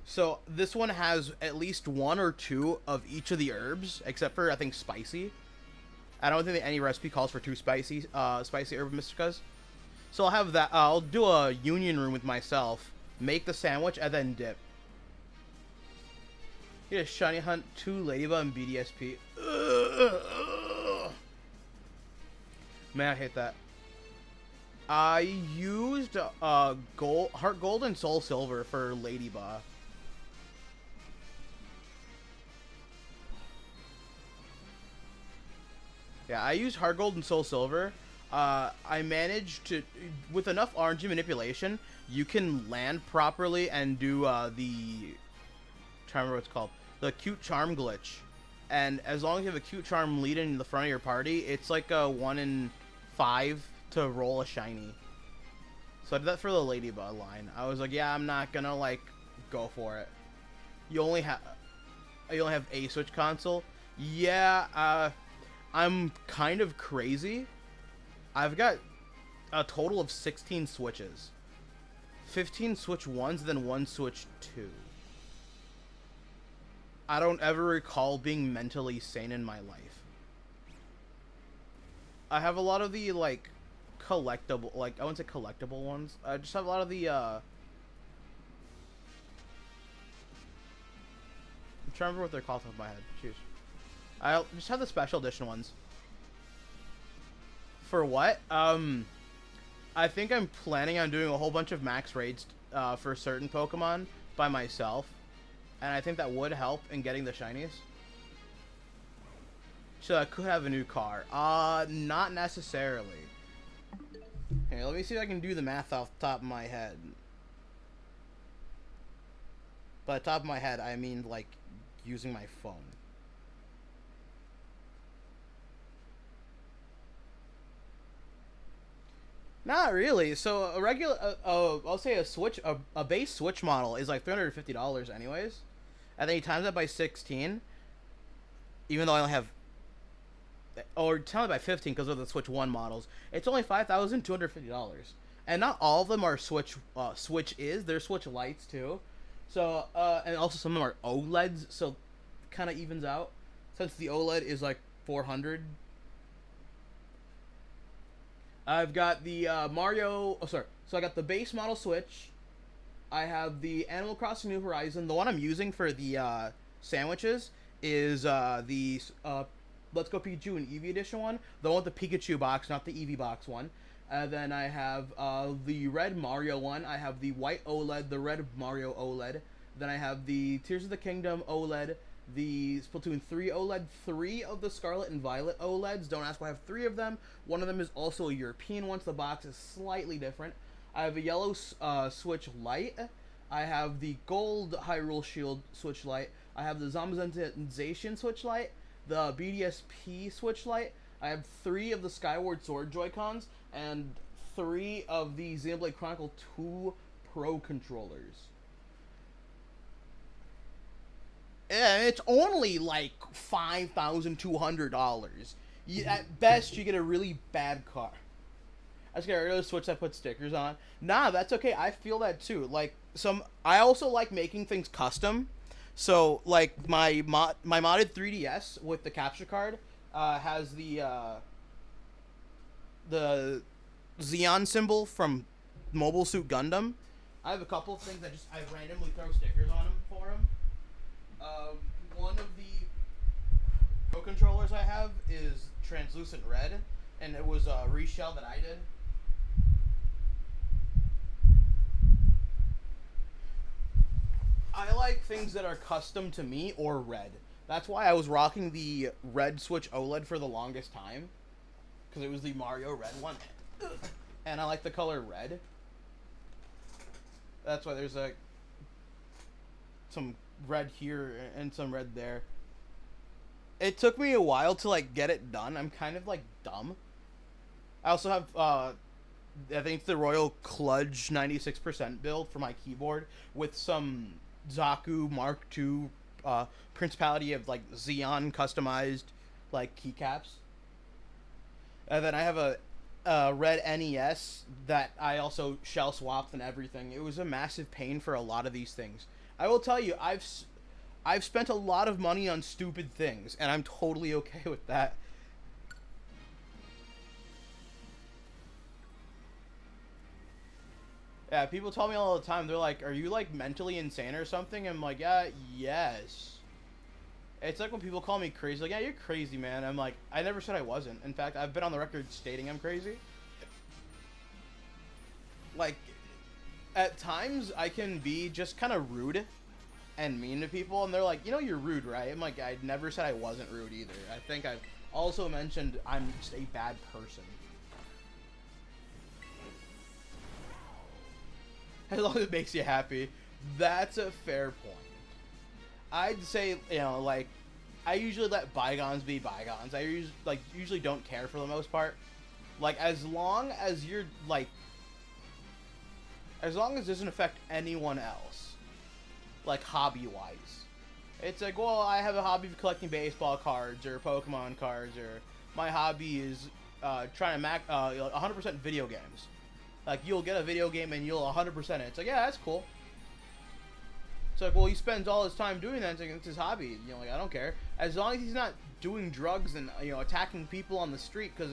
So this one has at least 1 or 2 of each of the herbs, except for I think spicy. I don't think that any recipe calls for too spicy herb mysticas. So I'll have that. I'll do a union room with myself, make the sandwich, and then dip. Get a shiny hunt, 2 ladybug and BDSP. Man, I hate that. I used heart gold and soul silver for ladybug. Yeah, I used heart gold and soul silver. I managed to, with enough RNG manipulation, you can land properly and do the, I'm trying to remember what it's called, the cute charm glitch. And as long as you have a cute charm lead in the front of your party, it's like a 1 in 5 to roll a shiny. So I did that for the ladybug line. I was like, yeah, I'm not gonna like go for it. You only have a Switch console. Yeah, I'm kind of crazy. I've got a total of 16 Switches. 15 Switch 1s, then 1 Switch 2. I don't ever recall being mentally sane in my life. I have a lot of the, like, collectible, like, I wouldn't say collectible ones. I just have a lot of the, I'm trying to remember what they're called off my head. Jeez. I just have the special edition ones. For what? I think I'm planning on doing a whole bunch of max raids for certain Pokemon by myself. And I think that would help in getting the shinies. So I could have a new car. Not necessarily. Okay, let me see if I can do the math off the top of my head. By the top of my head, I mean, like, using my phone. Not really. So a regular, I'll say a base Switch model is like $350 anyways, and then you times that by 16. Even though I only have, or times it by 15 because of the Switch 1 models, it's only $5,250. And not all of them are Switches. They're Switch Lights too. So and also some of them are OLEDs, so kind of evens out. Since the OLED is like 400. I've got the Mario. Oh, sorry. So I got the base model Switch. I have the Animal Crossing New Horizon. The one I'm using for the sandwiches is the Let's Go Pikachu and Eevee Edition one. The one with the Pikachu box, not the Eevee box one. Then I have the red Mario one. I have the white OLED, the red Mario OLED. Then I have the Tears of the Kingdom OLED. The Splatoon 3 OLED, 3 of the Scarlet and Violet OLEDs. Don't ask why I have 3 of them. One of them is also a European one, so the box is slightly different. I have a yellow Switch Lite. I have the gold Hyrule Shield Switch Lite. I have the Zombization Switch Lite. The BDSP Switch Lite. I have 3 of the Skyward Sword Joy-Cons. And 3 of the Xenoblade Chronicle 2 Pro controllers. Yeah, it's only like $5,200. At best, you get a really bad car. I just got a regular Switch that puts stickers on. Nah, that's okay. I feel that too. Like I also like making things custom. So like my modded 3DS with the capture card has the Xeon symbol from Mobile Suit Gundam. I have a couple of things I randomly throw stickers on them for them. One of the Pro controllers I have is translucent red, and it was a reshell that I did. I like things that are custom to me or red. That's why I was rocking the red Switch OLED for the longest time, because it was the Mario red one, and I like the color red. That's why there's some red here and some red there. It took me a while to like get it done. I'm kind of like dumb. I also have I think the Royal Kludge 96% build for my keyboard with some Zaku Mark II Principality of like Xeon customized like keycaps. And then I have a red NES that I also shell swapped and everything. It was a massive pain for a lot of these things. I will tell you, I've spent a lot of money on stupid things, and I'm totally okay with that. Yeah, people tell me all the time. They're like, "Are you like mentally insane or something?" I'm like, "Yeah, yes." It's like when people call me crazy. Like, "Yeah, you're crazy, man." I'm like, "I never said I wasn't. In fact, I've been on the record stating I'm crazy." Like, at times I can be just kind of rude and mean to people, and they're like, "You know, you're rude, right?" I'm like, "I never said I wasn't rude either. I think I've also mentioned I'm just a bad person." As long as it makes you happy, that's a fair point. I'd say, like, I usually let bygones be bygones. I usually don't care for the most part. Like, as long as you're like, as long as it doesn't affect anyone else, like hobby wise. It's like, well, I have a hobby of collecting baseball cards or Pokemon cards, or my hobby is trying to 100% video games. Like, you'll get a video game and you'll 100% it. It's like, yeah, that's cool. It's like, well, he spends all his time doing that. It's like, it's his hobby. Like, I don't care. As long as he's not doing drugs and, attacking people on the street because,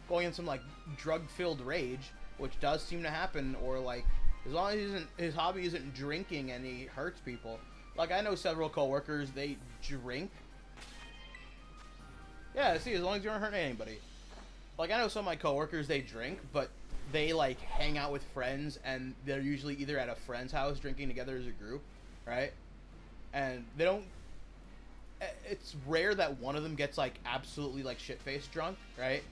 going in some, like, drug-filled rage, which does seem to happen, or, like, as long as his hobby isn't drinking and he hurts people. Like, I know several coworkers, they drink. Yeah, see, as long as you aren't hurting anybody. Like, I know some of my coworkers, they drink, but they, like, hang out with friends, and they're usually either at a friend's house drinking together as a group, right? And they don't... It's rare that one of them gets, like, absolutely, like, shit-faced drunk, right?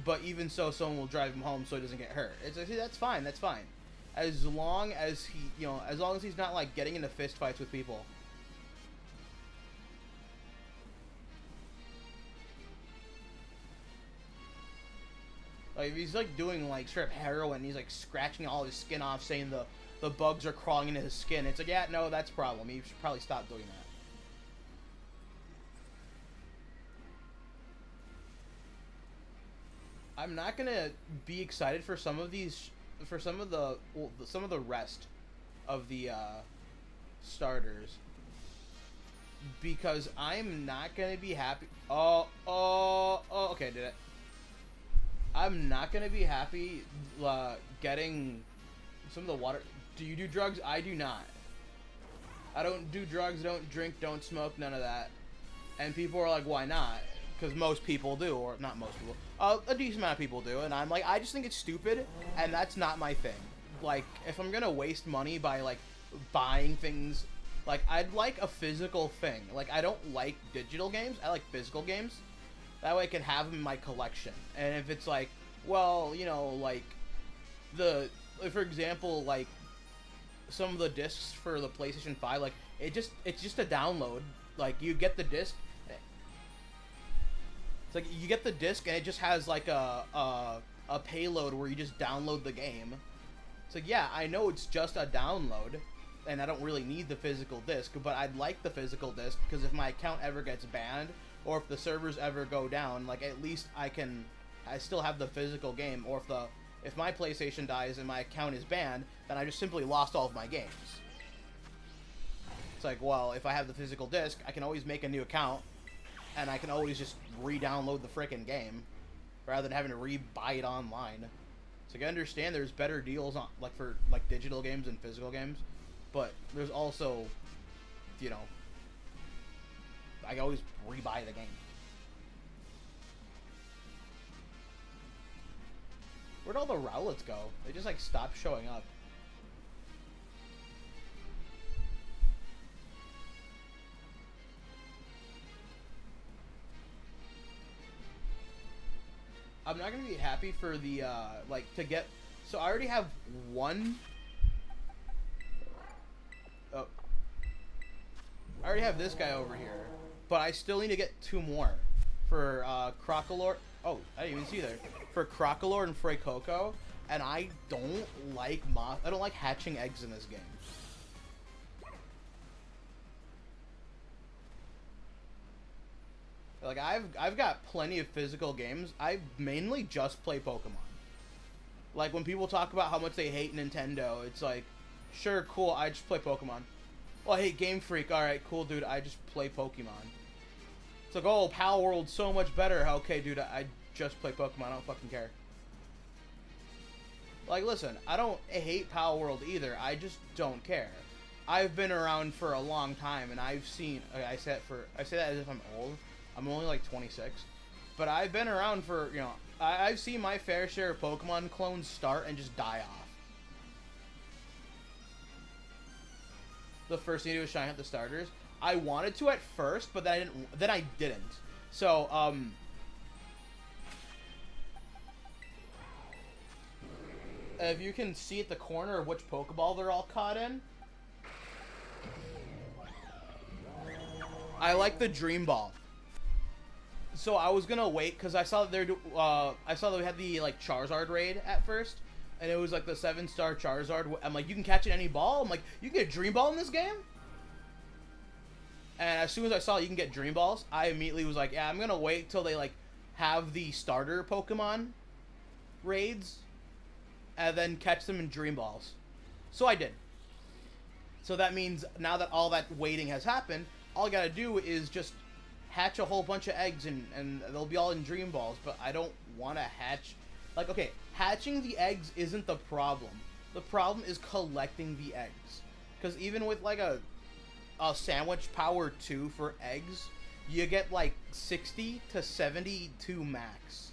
But even so, someone will drive him home so he doesn't get hurt. It's like, see, that's fine, that's fine. As long as he, as long as he's not, like, getting into fist fights with people. Like, if he's, like, doing, like, straight up heroin, he's, like, scratching all his skin off, saying the bugs are crawling into his skin. It's like, yeah, no, that's a problem. You should probably stop doing that. I'm not gonna be excited for some of these, for some of the rest of the starters, because I'm not gonna be happy. Okay, did it. I'm not gonna be happy getting some of the water. Do you do drugs? I do not. I don't do drugs, don't drink, don't smoke, none of that. And people are like, why not? Because most people do, or not most people. A decent amount of people do, and I'm like, I just think it's stupid, and that's not my thing. Like, if I'm gonna waste money by, like, buying things, like, I'd like a physical thing. Like, I don't like digital games, I like physical games. That way I can have them in my collection. And if it's like, well, like, for example, like, some of the discs for the PlayStation 5, like, it's just a download. Like, you get the disc. It's like, you get the disc and it just has, like, a payload where you just download the game. It's like, yeah, I know it's just a download, and I don't really need the physical disc, but I'd like the physical disc, because if my account ever gets banned, or if the servers ever go down, like, at least I still have the physical game, or if my PlayStation dies and my account is banned, then I just simply lost all of my games. It's like, well, if I have the physical disc, I can always make a new account, and I can always just re-download the frickin' game, rather than having to re-buy it online. So I understand there's better deals on, like, for, like, digital games and physical games, but there's also, I can always re-buy the game. Where'd all the Rowlets go? They just, like, stopped showing up. I'm not gonna be happy for the, like, to get... So I already have one... Oh. I already have this guy over here. But I still need to get two more. For, Crocolore... Oh, I didn't even see there. For Crocolore and Freycoco. And I don't like I don't like hatching eggs in this game. Like, I've got plenty of physical games. I mainly just play Pokemon. Like, when people talk about how much they hate Nintendo, it's like, sure, cool, I just play Pokemon. Well, I hate Game Freak. Alright, cool, dude, I just play Pokemon. It's like, oh, Pal World's so much better. Okay, dude, I just play Pokemon. I don't fucking care. Like, listen, I don't hate Power World either. I just don't care. I've been around for a long time, and I've seen. I say that as if I'm old. I'm only like 26, but I've been around for I've seen my fair share of Pokemon clones start and just die off. The first thing to do is shine up the starters. I wanted to at first, but then I didn't. Then I didn't. So if you can see at the corner of which Pokeball they're all caught in, I like the Dream Ball. So I was gonna wait because I saw that I saw that we had the like Charizard raid at first, and it was like the 7-star Charizard. I'm like, you can catch it any ball. I'm like, you can get a Dream Ball in this game. And as soon as I saw you can get Dream Balls, I immediately was like, yeah, I'm gonna wait till they like have the starter Pokemon raids, and then catch them in Dream Balls. So I did. So that means now that all that waiting has happened, all I gotta do is just hatch a whole bunch of eggs and they'll be all in Dream Balls, but I don't want to hatch. Like, okay, hatching the eggs isn't the problem. The problem is collecting the eggs. Because even with like a sandwich power 2 for eggs, you get like 60 to 72 max.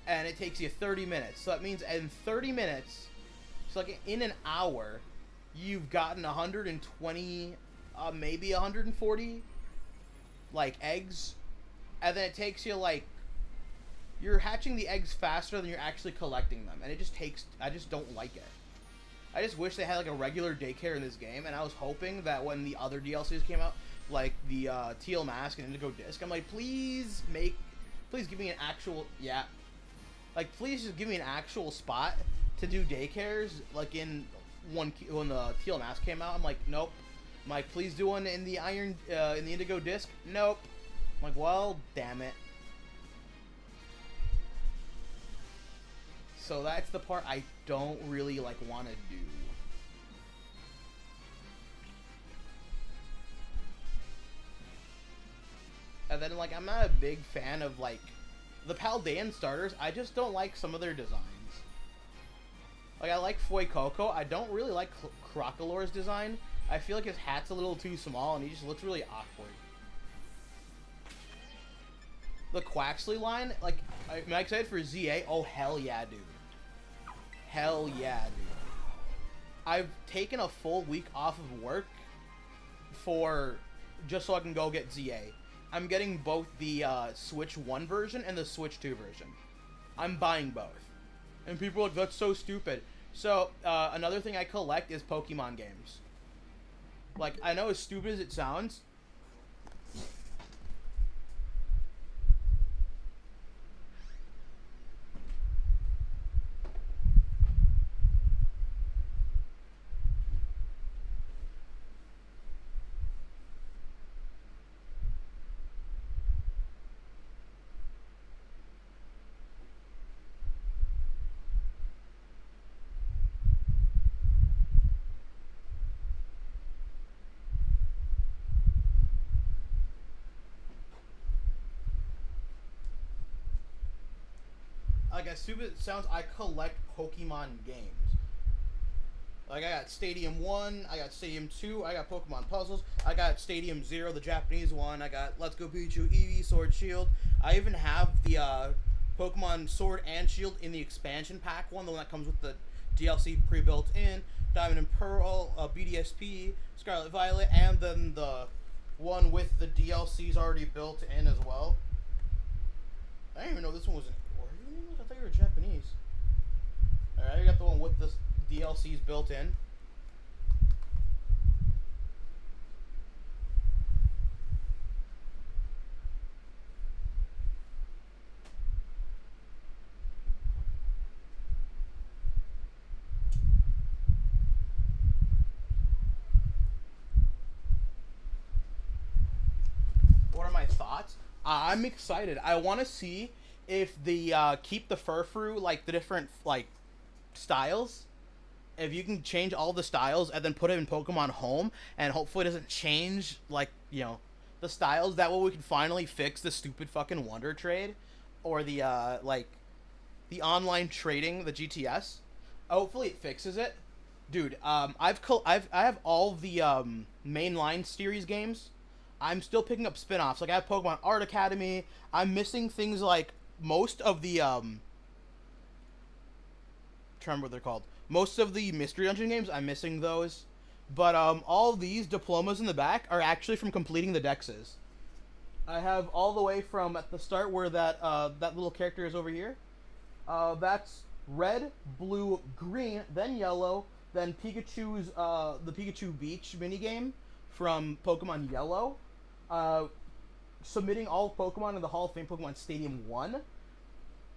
And it takes you 30 minutes. So that means in 30 minutes, so like in an hour, you've gotten 120, maybe 140 like eggs, and then it takes you like, you're hatching the eggs faster than you're actually collecting them, and it just takes, I just don't like it. I just wish they had like a regular daycare in this game, and I was hoping that when the other DLCs came out, like the Teal Mask and Indigo Disc, I'm like, please give me an actual, like please just give me an actual spot to do daycares, like in when the Teal Mask came out. I'm like, nope. I'm like, please do one in the in the Indigo Disc. Nope. I'm like, well, damn it. So that's the part I don't really like want to do. And then like, I'm not a big fan of like the Paldean starters. I just don't like some of their designs. Like, I like Fuecoco. I don't really like Crocolore's design. I feel like his hat's a little too small, and he just looks really awkward. The Quaxley line, like, am I excited for ZA? Oh, hell yeah, dude. Hell yeah, dude. I've taken a full week off of work just so I can go get ZA. I'm getting both the Switch 1 version and the Switch 2 version. I'm buying both. And people are like, that's so stupid. So, another thing I collect is Pokemon games. Like, I know as stupid as it sounds. Like, as stupid as it sounds, I collect Pokemon games. Like, I got Stadium 1, I got Stadium 2, I got Pokemon Puzzles, I got Stadium 0, the Japanese one, I got Let's Go Pikachu, Eevee, Sword, Shield. I even have the Pokemon Sword and Shield in the expansion pack one, the one that comes with the DLC pre-built in, Diamond and Pearl, BDSP, Scarlet Violet, and then the one with the DLCs already built in as well. I didn't even know this one was I thought you were Japanese. Alright, you got the one with the DLCs built in. What are my thoughts? I'm excited. I want to see if the keep the Furfrou, like the different like styles, if you can change all the styles and then put it in Pokemon Home, and hopefully it doesn't change like the styles, that way we can finally fix the stupid fucking Wonder Trade, or the like the online trading, the GTS. Hopefully it fixes it, dude. I have all the mainline series games. I'm still picking up spin-offs. Like I have Pokemon Art Academy. I'm missing things like most of the trying to remember what they're called. Most of the Mystery Dungeon games, I'm missing those. But all these diplomas in the back are actually from completing the dexes. I have all the way from at the start where that little character is over here. That's red, blue, green, then yellow, then Pikachu's the Pikachu Beach minigame from Pokemon Yellow. Submitting all Pokemon in the Hall of Fame Pokemon Stadium 1.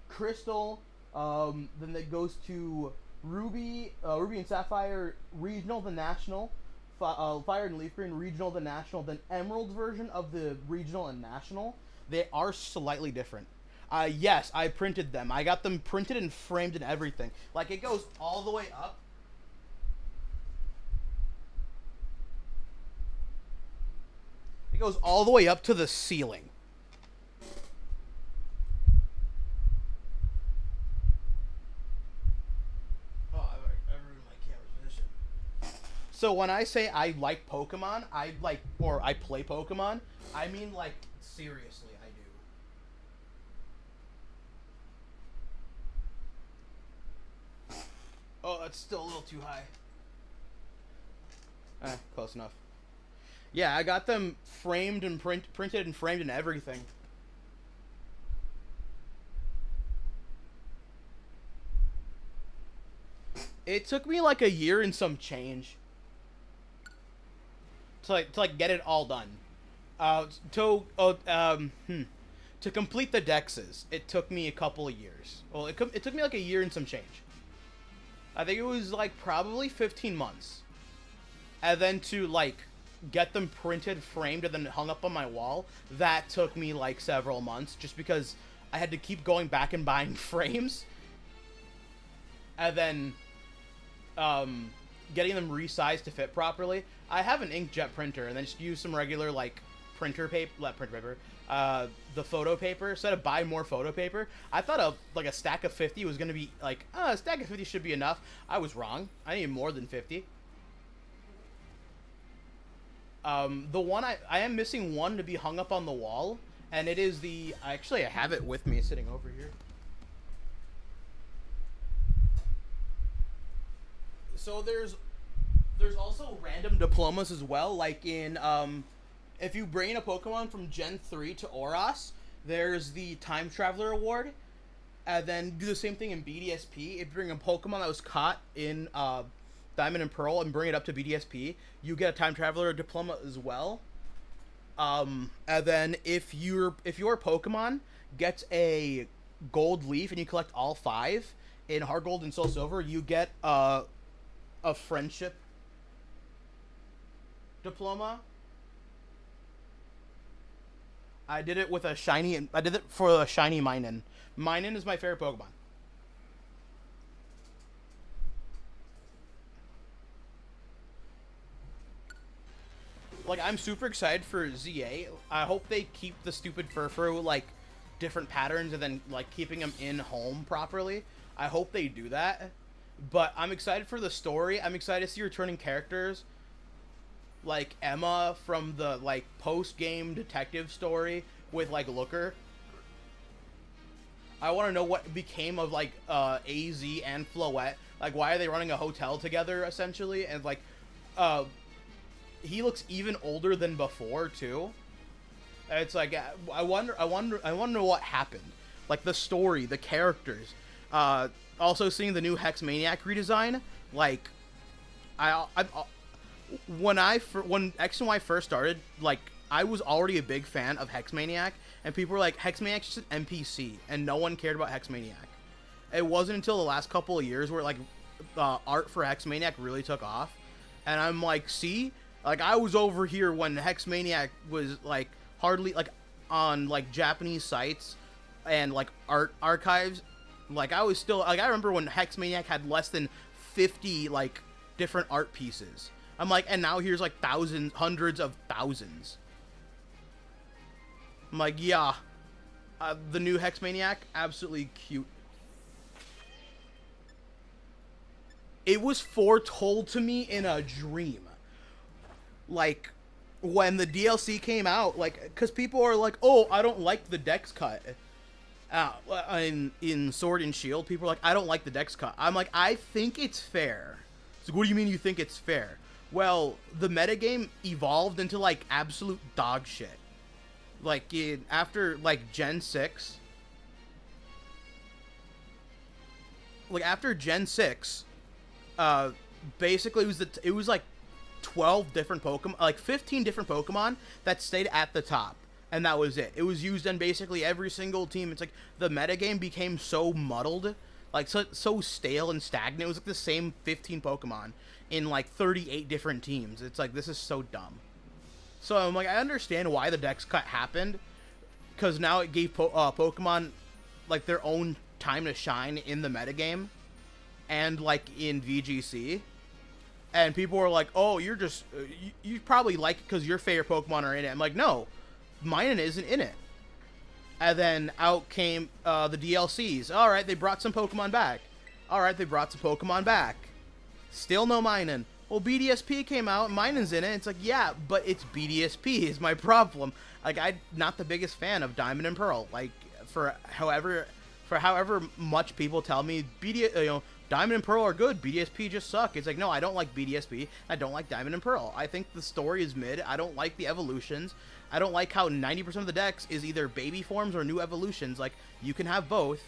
Crystal, then it goes to Ruby and Sapphire Regional, the National, Fire and Leaf Green Regional, the National, then Emerald's version of the Regional and National. They are slightly different. Yes, I printed them. I got them printed and framed and everything. Like, it goes all the way up. It goes all the way up to the ceiling. Oh, I ruined my camera's position. So when I say I like Pokemon, I play Pokemon, I mean, like, seriously, I do. Oh, that's still a little too high. Close enough. Yeah, I got them framed and printed and framed and everything. It took me like a year and some change to get it all done. To complete the dexes, it took me a couple of years. Well, it took me like a year and some change. I think it was like probably 15 months. And then to like get them printed, framed, and then hung up on my wall, that took me like several months just because I had to keep going back and buying frames. And then getting them resized to fit properly. I have an inkjet printer and then just use some regular like printer paper, the photo paper. Instead of buy more photo paper, I thought a stack of 50 was gonna be like, a stack of 50 should be enough. I was wrong. I need more than 50. The one I am missing one to be hung up on the wall, and it is actually I have it with me sitting over here. So there's also random diplomas as well, like in if you bring a Pokemon from Gen 3 to Oras, there's the Time Traveler Award, and then do the same thing in BDSP. If you bring a Pokemon that was caught in Diamond and Pearl and bring it up to BDSP, you get a Time Traveler diploma as well. And then if your Pokemon gets a Gold Leaf and you collect all 5 in Heart Gold and Soul Silver, you get a Friendship diploma. I did it with a shiny. I did it for a shiny Minun. Minun is my favorite Pokemon. Like, I'm super excited for ZA. I hope they keep the stupid Furfur, like, different patterns and then, like, keeping them in home properly. I hope they do that. But I'm excited for the story. I'm excited to see returning characters. Like, Emma from the, like, post-game detective story with, like, Looker. I want to know what became of, like, AZ and Floette. Like, why are they running a hotel together, essentially? And, like, he looks even older than before too. It's like I wonder what happened. Like the story, the characters. Also seeing the new Hex Maniac redesign. Like, when X and Y first started, like I was already a big fan of Hex Maniac, and people were like, Hex Maniac's just an NPC, and no one cared about Hex Maniac. It wasn't until the last couple of years where like art for Hex Maniac really took off, and I'm like, see. Like, I was over here when Hex Maniac was, like, hardly, like, on, like, Japanese sites and, like, art archives. Like, I was still, like, I remember when Hex Maniac had less than 50, like, different art pieces. I'm like, and now here's, like, thousands, hundreds of thousands. I'm like, yeah. The new Hex Maniac, absolutely cute. It was foretold to me in a dream. Like, when the DLC came out, like, because people are like, oh, I don't like the dex cut. In Sword and Shield, people are like, I don't like the dex cut. I'm like, I think it's fair. So what do you mean you think it's fair? Well, the metagame evolved into, like, absolute dog shit. Like, after, like, Gen 6... Like, after Gen 6, basically it was like 12 different Pokemon, like 15 different Pokemon that stayed at the top. And that was it. It was used on basically every single team. It's like, the metagame became so muddled, like, so stale and stagnant. It was like the same 15 Pokemon in, like, 38 different teams. It's like, this is so dumb. So I'm like, I understand why the dex cut happened, because now it gave Pokemon, like, their own time to shine in the metagame and, like, in VGC. And people were like, oh, you're just you probably like it because your favorite Pokemon are in it. I'm like, no, mine isn't in it. And then out came the DLCs. All right, they brought some Pokemon back. All right, they brought some Pokemon back. Still no Minun. Well, BDSP came out, Minun's in it. It's like, yeah, but it's BDSP is my problem. Like, I'm not the biggest fan of Diamond and Pearl. Like, for however much people tell me Diamond and Pearl are good, BDSP just suck. It's like, no, I don't like BDSP. I don't like Diamond and Pearl. I think the story is mid. I don't like the evolutions. I don't like how 90% of the dex is either baby forms or new evolutions. Like, you can have both.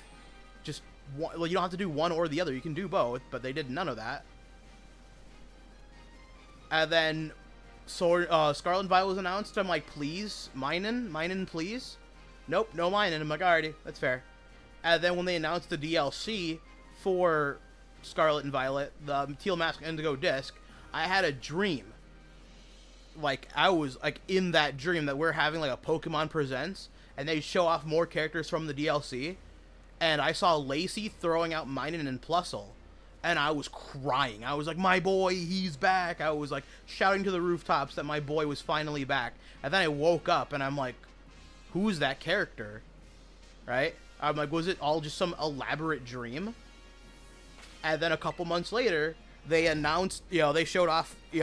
Just one, well, you don't have to do one or the other. You can do both, but they did none of that. And then Scarlet and Violet was announced. I'm like, please, Minun, please. Nope, no Minun. I'm like, alrighty, that's fair. And then when they announced the DLC for Scarlet and Violet, the Teal Mask Indigo Disc, I had a dream. Like, I was, like, in that dream that we're having, like, a Pokemon Presents, and they show off more characters from the DLC, and I saw Lacey throwing out Minun and Plusle, and I was crying. I was like, my boy, he's back. I was, like, shouting to the rooftops that my boy was finally back. And then I woke up, and I'm like, who's that character? Right? I'm like, was it all just some elaborate dream? And then a couple months later, they announced, they showed off, they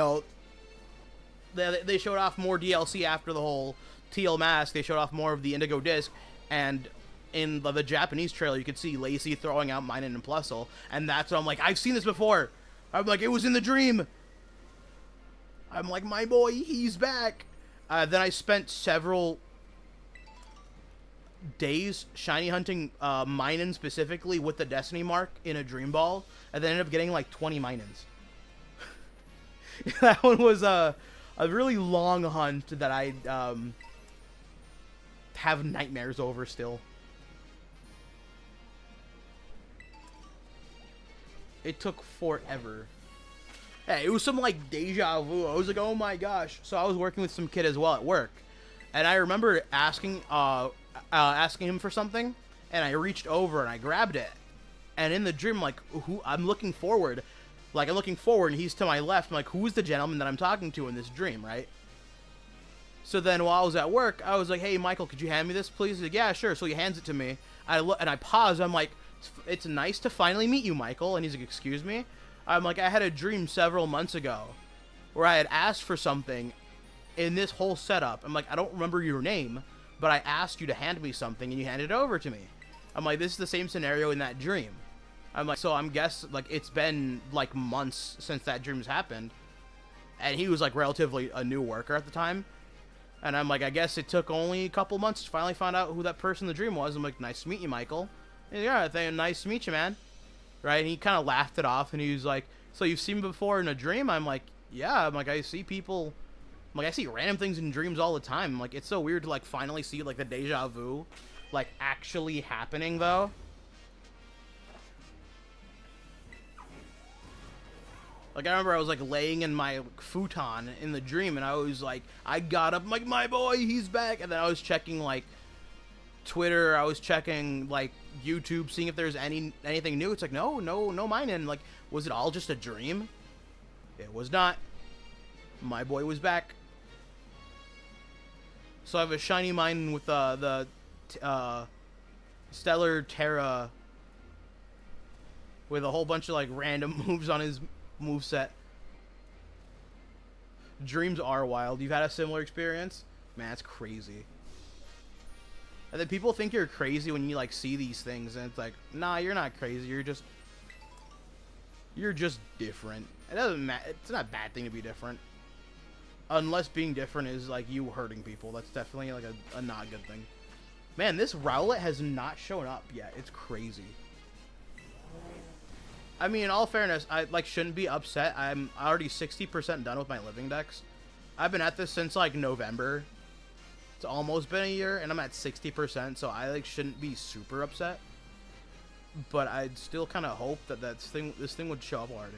showed off more DLC after the whole Teal Mask. They showed off more of the Indigo Disc, and in the Japanese trailer, you could see Lacey throwing out Minun and Plusle, and that's when I'm like, I've seen this before. I'm like, it was in the dream. I'm like, my boy, he's back. Then I spent several days shiny hunting Minun specifically with the Destiny mark in a Dream Ball, and then ended up getting like 20 Minuns. That one was a really long hunt that I have nightmares over still. It took forever. Hey, it was some like deja vu. I was like, oh my gosh. So I was working with some kid as well at work, and I remember asking him for something, and I reached over and I grabbed it, and in the dream, like, I'm looking forward, and he's to my left. I'm like, who's the gentleman that I'm talking to in this dream, right? So then while I was at work, I was like, hey Michael, could you hand me this please? He's like, yeah, sure. So he hands it to me. I look and I pause. I'm like, it's nice to finally meet you, Michael. And he's like, excuse me? I'm like, I had a dream several months ago where I had asked for something in this whole setup. I'm like, I don't remember your name, but I asked you to hand me something and you handed it over to me. I'm like, this is the same scenario in that dream. I'm like, so I'm guessing, like, it's been like months since that dream's happened. And he was like relatively a new worker at the time. And I'm like, I guess it took only a couple months to finally find out who that person in the dream was. I'm like, nice to meet you, Michael. And yeah, nice to meet you, man. Right? And he kind of laughed it off, and he was like, so you've seen me before in a dream? I'm like, yeah. I'm like, I see people, I'm like, I see random things in dreams all the time. I'm like, it's so weird to like finally see like the deja vu like actually happening though. Like, I remember I was, like, laying in my futon in the dream, and I was, like, I got up, I'm like, my boy, he's back, and then I was checking, like, Twitter, I was checking, like, YouTube, seeing if there's anything new. It's like, no Minun. Like, was it all just a dream? It was not. My boy was back. So I have a shiny Minun with, the Stellar Terra with a whole bunch of like random moves on his moveset. Dreams are wild. You've had a similar experience? Man, it's crazy. And then people think you're crazy when you like see these things, and it's like, nah, you're not crazy. You're just different. It doesn't matter. It's not a bad thing to be different, unless being different is like you hurting people. That's definitely like a not good thing. Man, this Rowlet has not shown up yet. It's crazy. I mean, in all fairness, I like shouldn't be upset. I'm already 60% done with my living decks. I've been at this since like November. It's almost been a year, and I'm at 60%, so I like shouldn't be super upset. But I'd still kind of hope that this thing would show up already.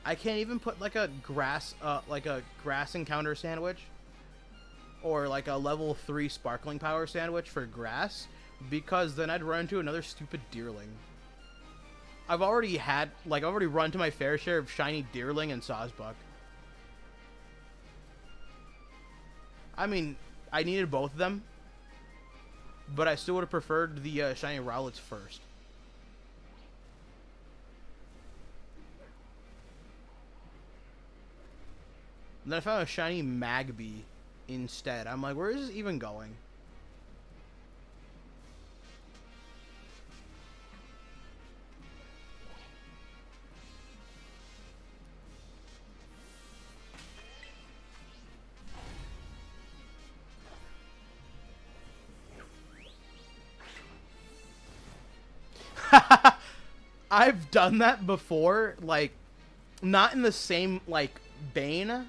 I can't even put like a grass encounter sandwich or like a level 3 sparkling power sandwich for grass, because then I'd run into another stupid deerling. I've already run to my fair share of shiny deerling and Sawsbuck. I mean, I needed both of them, but I still would have preferred the shiny Rowlets first. And then I found a shiny Magby instead. I'm like, where is this even going? I've done that before, like, not in the same, like, Bane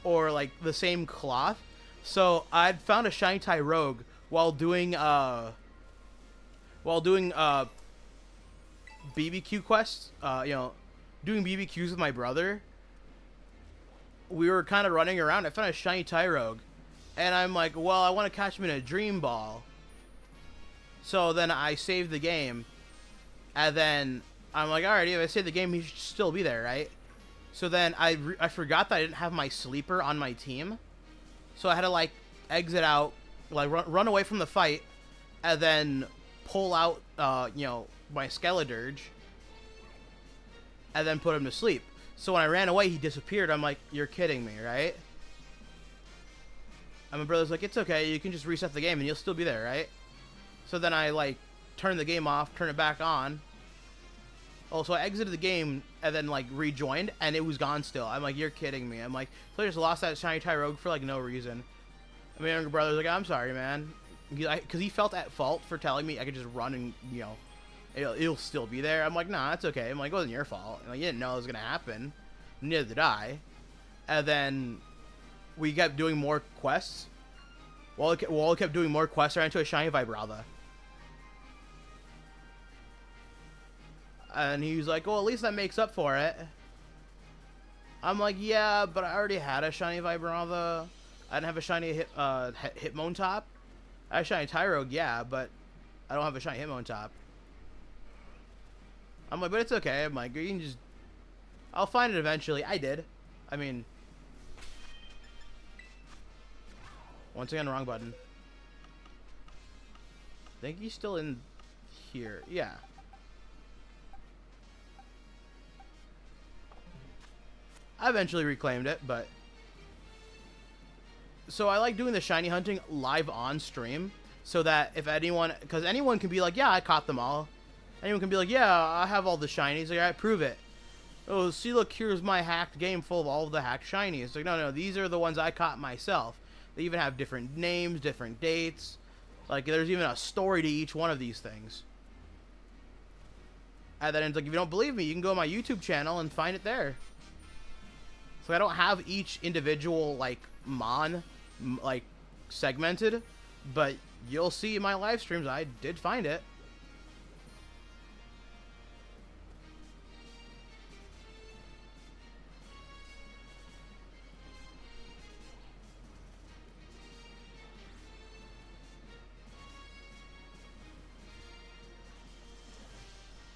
or, like, the same cloth. So, I'd found a shiny Tyrogue while doing BBQ quests, doing BBQs with my brother. We were kind of running around. I found a shiny Tyrogue, and I'm like, well, I want to catch him in a Dream Ball. So then I saved the game, and then I'm like, alright, if I save the game, he should still be there, right? So then I forgot that I didn't have my sleeper on my team, so I had to like exit out, like run away from the fight, and then pull out, my Skeledirge, and then put him to sleep. So when I ran away, he disappeared. I'm like, you're kidding me, right? And my brother's like, it's okay, you can just reset the game and you'll still be there, right? So then I like turn the game off, turn it back on. Oh, so I exited the game and then like rejoined, and it was gone still. I'm like, you're kidding me. I'm like, so I just lost that shiny Tyrogue for like no reason. And my younger brother's like, I'm sorry, man, because he felt at fault for telling me I could just run and it'll still be there. I'm like, nah, it's okay. I'm like, it wasn't your fault. Like, you didn't know it was gonna happen. Neither did I. And then we kept doing more quests. While we kept doing more quests, I ran into a shiny Vibrava. And he was like, well, at least that makes up for it. I'm like, yeah, but I already had a shiny Vibrava. I didn't have a shiny Hitmontop. I had a shiny Tyrogue, yeah, but I don't have a shiny Hitmontop. I'm like, but it's okay. I'm like, you can just... I'll find it eventually. I did. I mean... Once again, wrong button. I think he's still in here. Yeah. I eventually reclaimed it, but... So I like doing the shiny hunting live on stream, so that if anyone... Because anyone can be like, yeah, I caught them all. Anyone can be like, yeah, I have all the shinies. Like, alright, prove it. Oh, see, look, here's my hacked game full of all of the hacked shinies. Like, no, these are the ones I caught myself. They even have different names, different dates. Like, there's even a story to each one of these things. And then it's like, if you don't believe me, you can go to my YouTube channel and find it there. So I don't have each individual, like, segmented. But you'll see in my live streams, I did find it.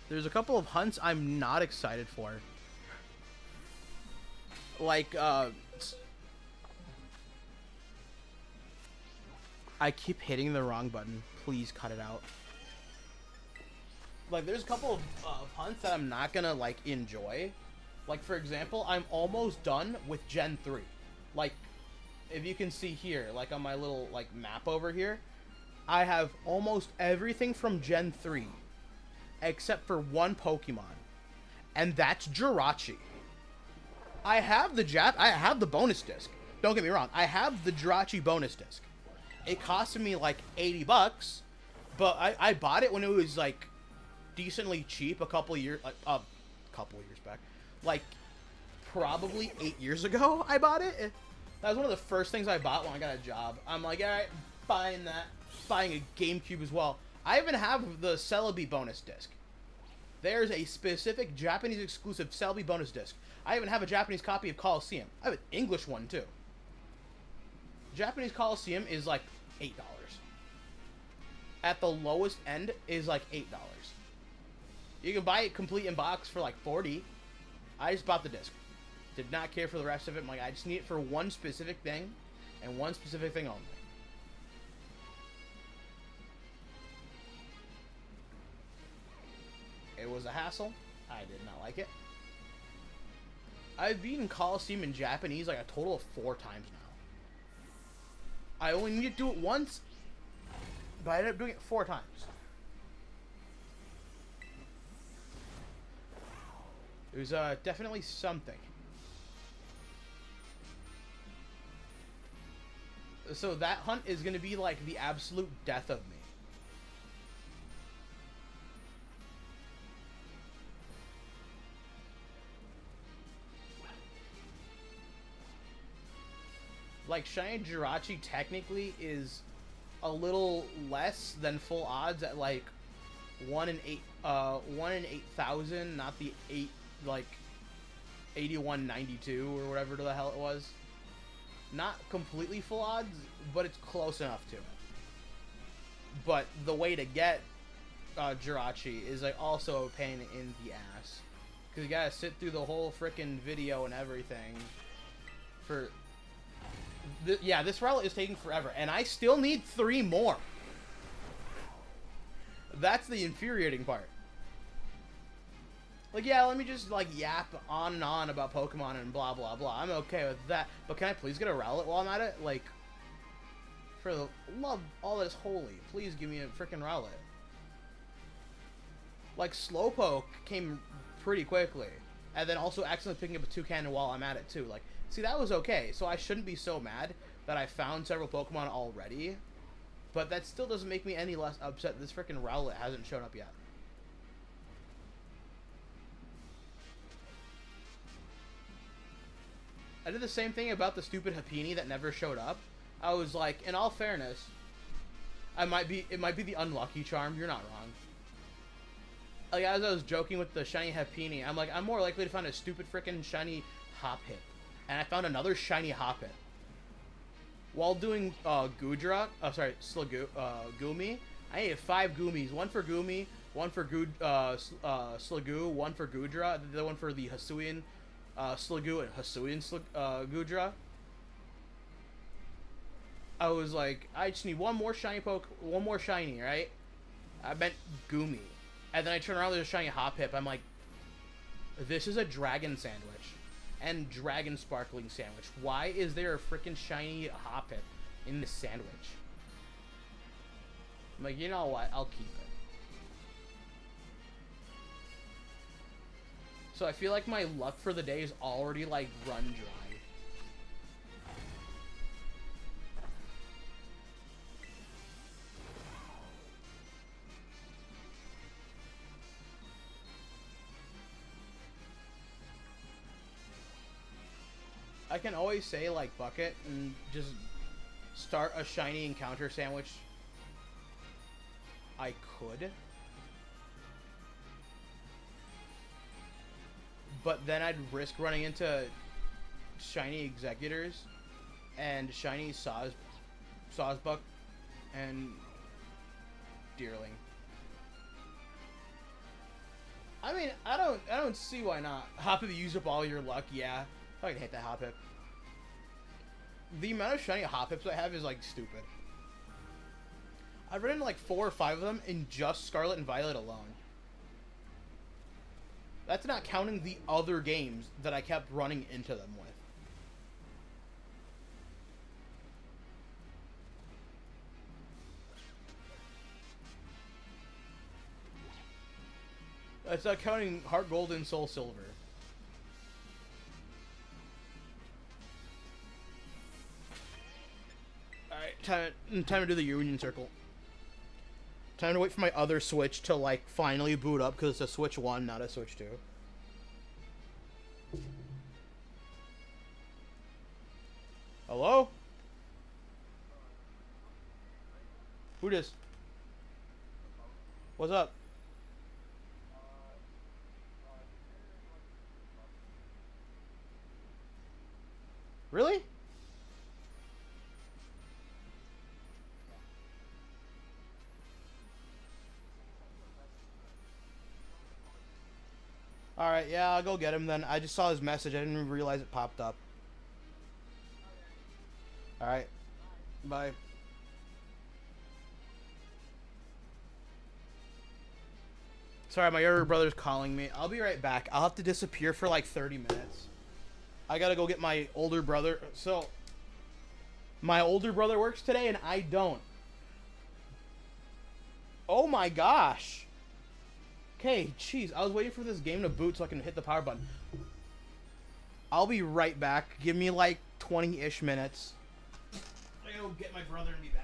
There's a couple of hunts I'm not excited for. Like, I keep hitting the wrong button. Please cut it out. Like, there's a couple of hunts that I'm not gonna, like, enjoy. Like, for example, I'm almost done with Gen 3. Like, if you can see here, like, on my little, like, map over here, I have almost everything from Gen 3, except for one Pokemon, and that's Jirachi. I have the bonus disc. Don't get me wrong. I have the Jirachi bonus disc. It costed me like $80, but I bought it when it was like decently cheap a couple of years back. Like probably 8 years ago I bought it. That was one of the first things I bought when I got a job. I'm like, all right, buying that. Buying a GameCube as well. I even have the Celebi bonus disc. There's a specific Japanese exclusive Celebi bonus disc. I even have a Japanese copy of Coliseum. I have an English one too. Japanese Coliseum is like $8. At the lowest end is like $8. You can buy it complete in box for like $40. I just bought the disc. Did not care for the rest of it. I'm like, I just need it for one specific thing and one specific thing only. It was a hassle. I did not like it. I've beaten Coliseum in Japanese like a total of 4 times now. I only need to do it once, but I ended up doing it 4 times. It was definitely something. So that hunt is going to be like the absolute death of me. Like, Shiny Jirachi technically is a little less than full odds at, like, 1 in 8,000, not the 8192 or whatever the hell it was. Not completely full odds, but it's close enough to it. But the way to get Jirachi is, like, also a pain in the ass. Because you gotta sit through the whole frickin' video and everything for... yeah, this route is taking forever, and I still need 3 more. That's the infuriating part. Like, yeah, let me just, like, yap on and on about Pokemon and blah, blah, blah. I'm okay with that. But can I please get a Rowlet while I'm at it? Like, for the love all that is holy, please give me a freaking Rowlet. Like, Slowpoke came pretty quickly. And then also accidentally picking up a Toucannon while I'm at it, too. Like, see, that was okay. So I shouldn't be so mad that I found several Pokemon already. But that still doesn't make me any less upset this freaking Rowlet hasn't shown up yet. I did the same thing about the stupid Happiny that never showed up. I was like, in all fairness, it might be the unlucky charm. You're not wrong. Like, as I was joking with the shiny Happiny, I'm like, I'm more likely to find a stupid freaking shiny Hoppip. And I found another shiny Hoppip. While doing Gumi, I needed 5 Gumis. One for Gumi, one for Sliggoo, one for Goodra, the one for the Hisuian Sliggoo and Hisuian Goodra. I was like, I just need one more shiny right? I meant Gumi. And then I turn around, there's a shiny Hoppip. I'm like, this is a dragon sandwich. And dragon sparkling sandwich. Why is there a freaking shiny Hoppip in this sandwich? I'm like, you know what? I'll keep it. So I feel like my luck for the day is already, like, run dry. I can always say, like, Bucket and just start a shiny encounter sandwich. I could. But then I'd risk running into shiny Executors and shiny Sawsbuck and Deerling. I mean, I don't see why not. Hoppip, use up all your luck, yeah. I can hate that hop hip. The amount of shiny hop hips I have is like stupid. I've run into like 4 or 5 of them in just Scarlet and Violet alone. That's not counting the other games that I kept running into them with. That's not counting Heart Gold and Soul Silver. Alright, time to do the Union Circle. Time to wait for my other Switch to, like, finally boot up, because it's a Switch 1, not a Switch 2. Hello? Who dis? What's up? Really? Alright, yeah, I'll go get him then. I just saw his message. I didn't even realize it popped up. Alright. Bye. Sorry, my younger brother's calling me. I'll be right back. I'll have to disappear for like 30 minutes. I gotta go get my older brother. So, my older brother works today and I don't. Oh my gosh. Okay, jeez. I was waiting for this game to boot so I can hit the power button. I'll be right back. Give me like 20-ish minutes. I gotta go get my brother and be back.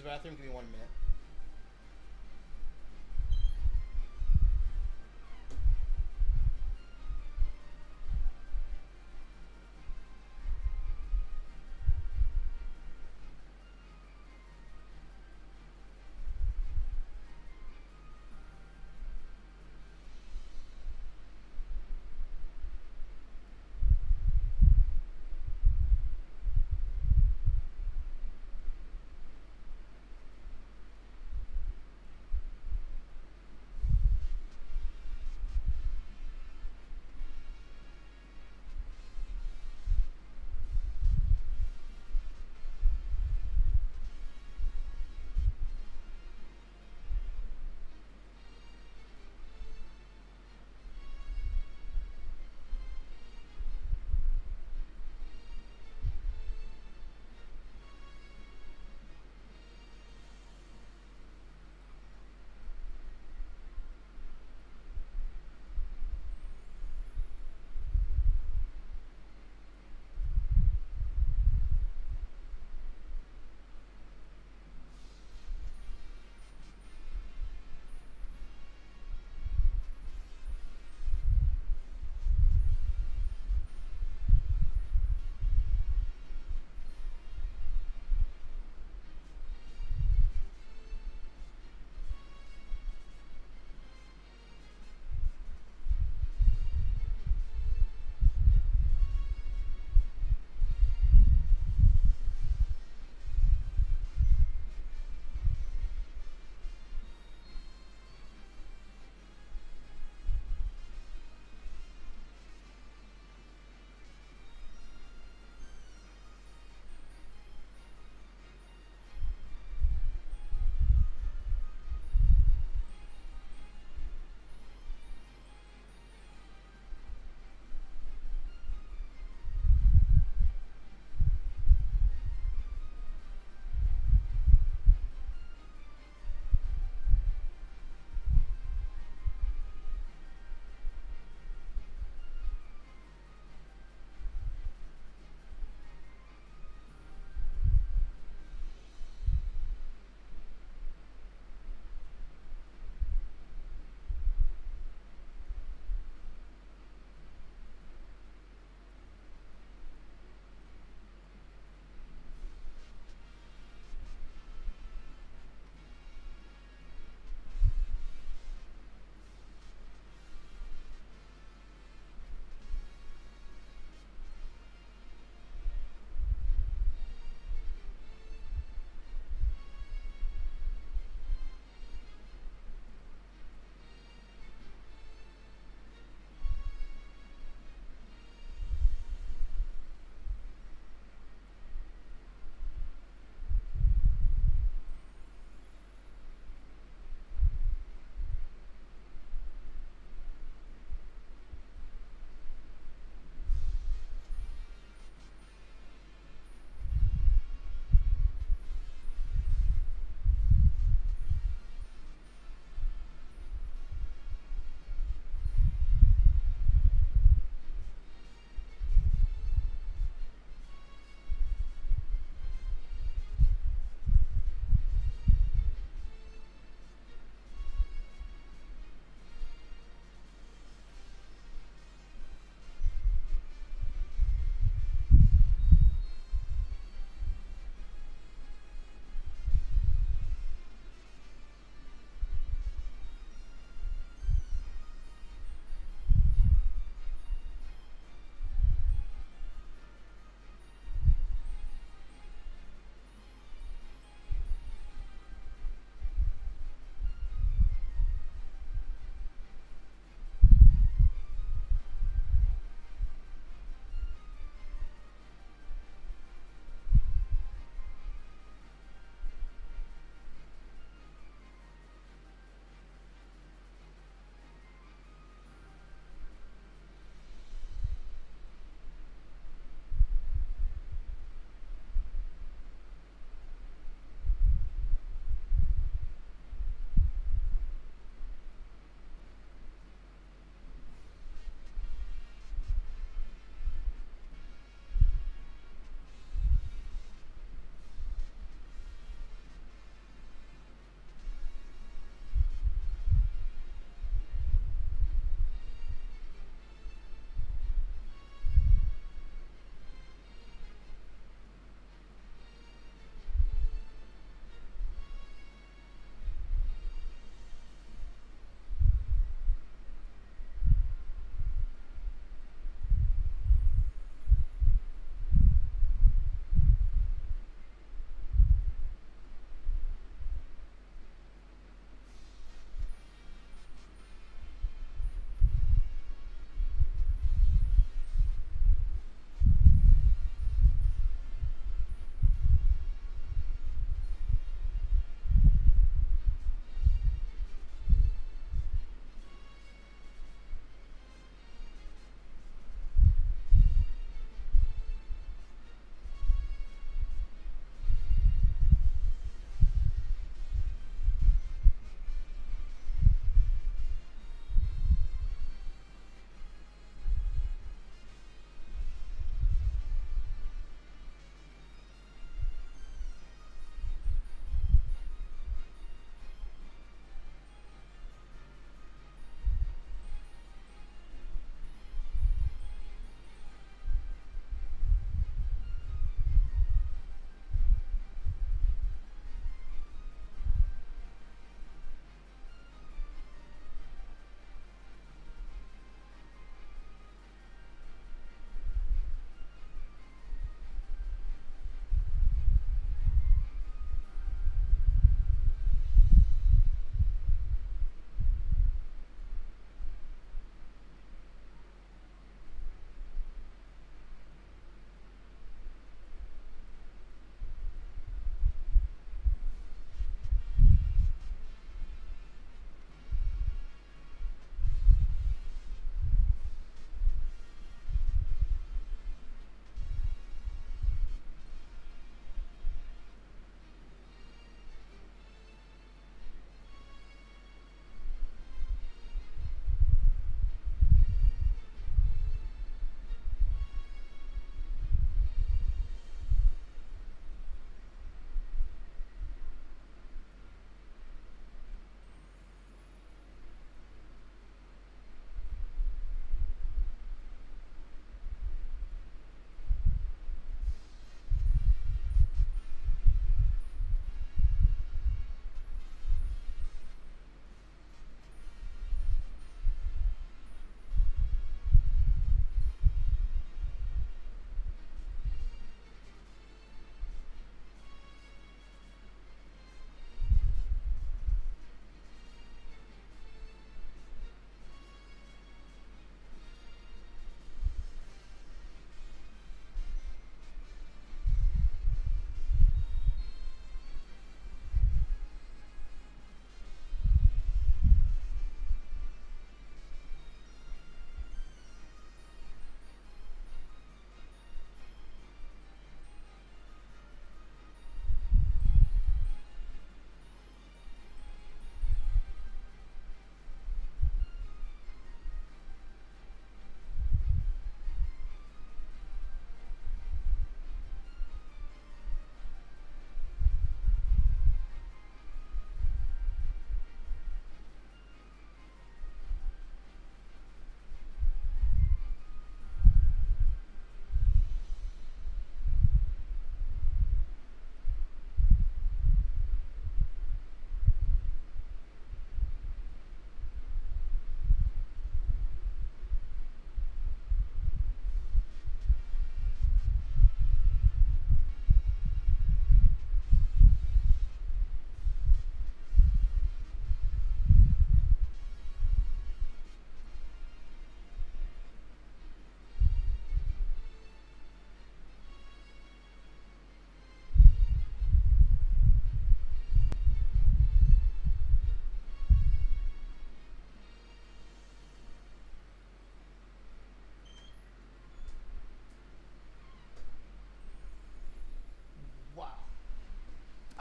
use the bathroom. Give me 1 minute.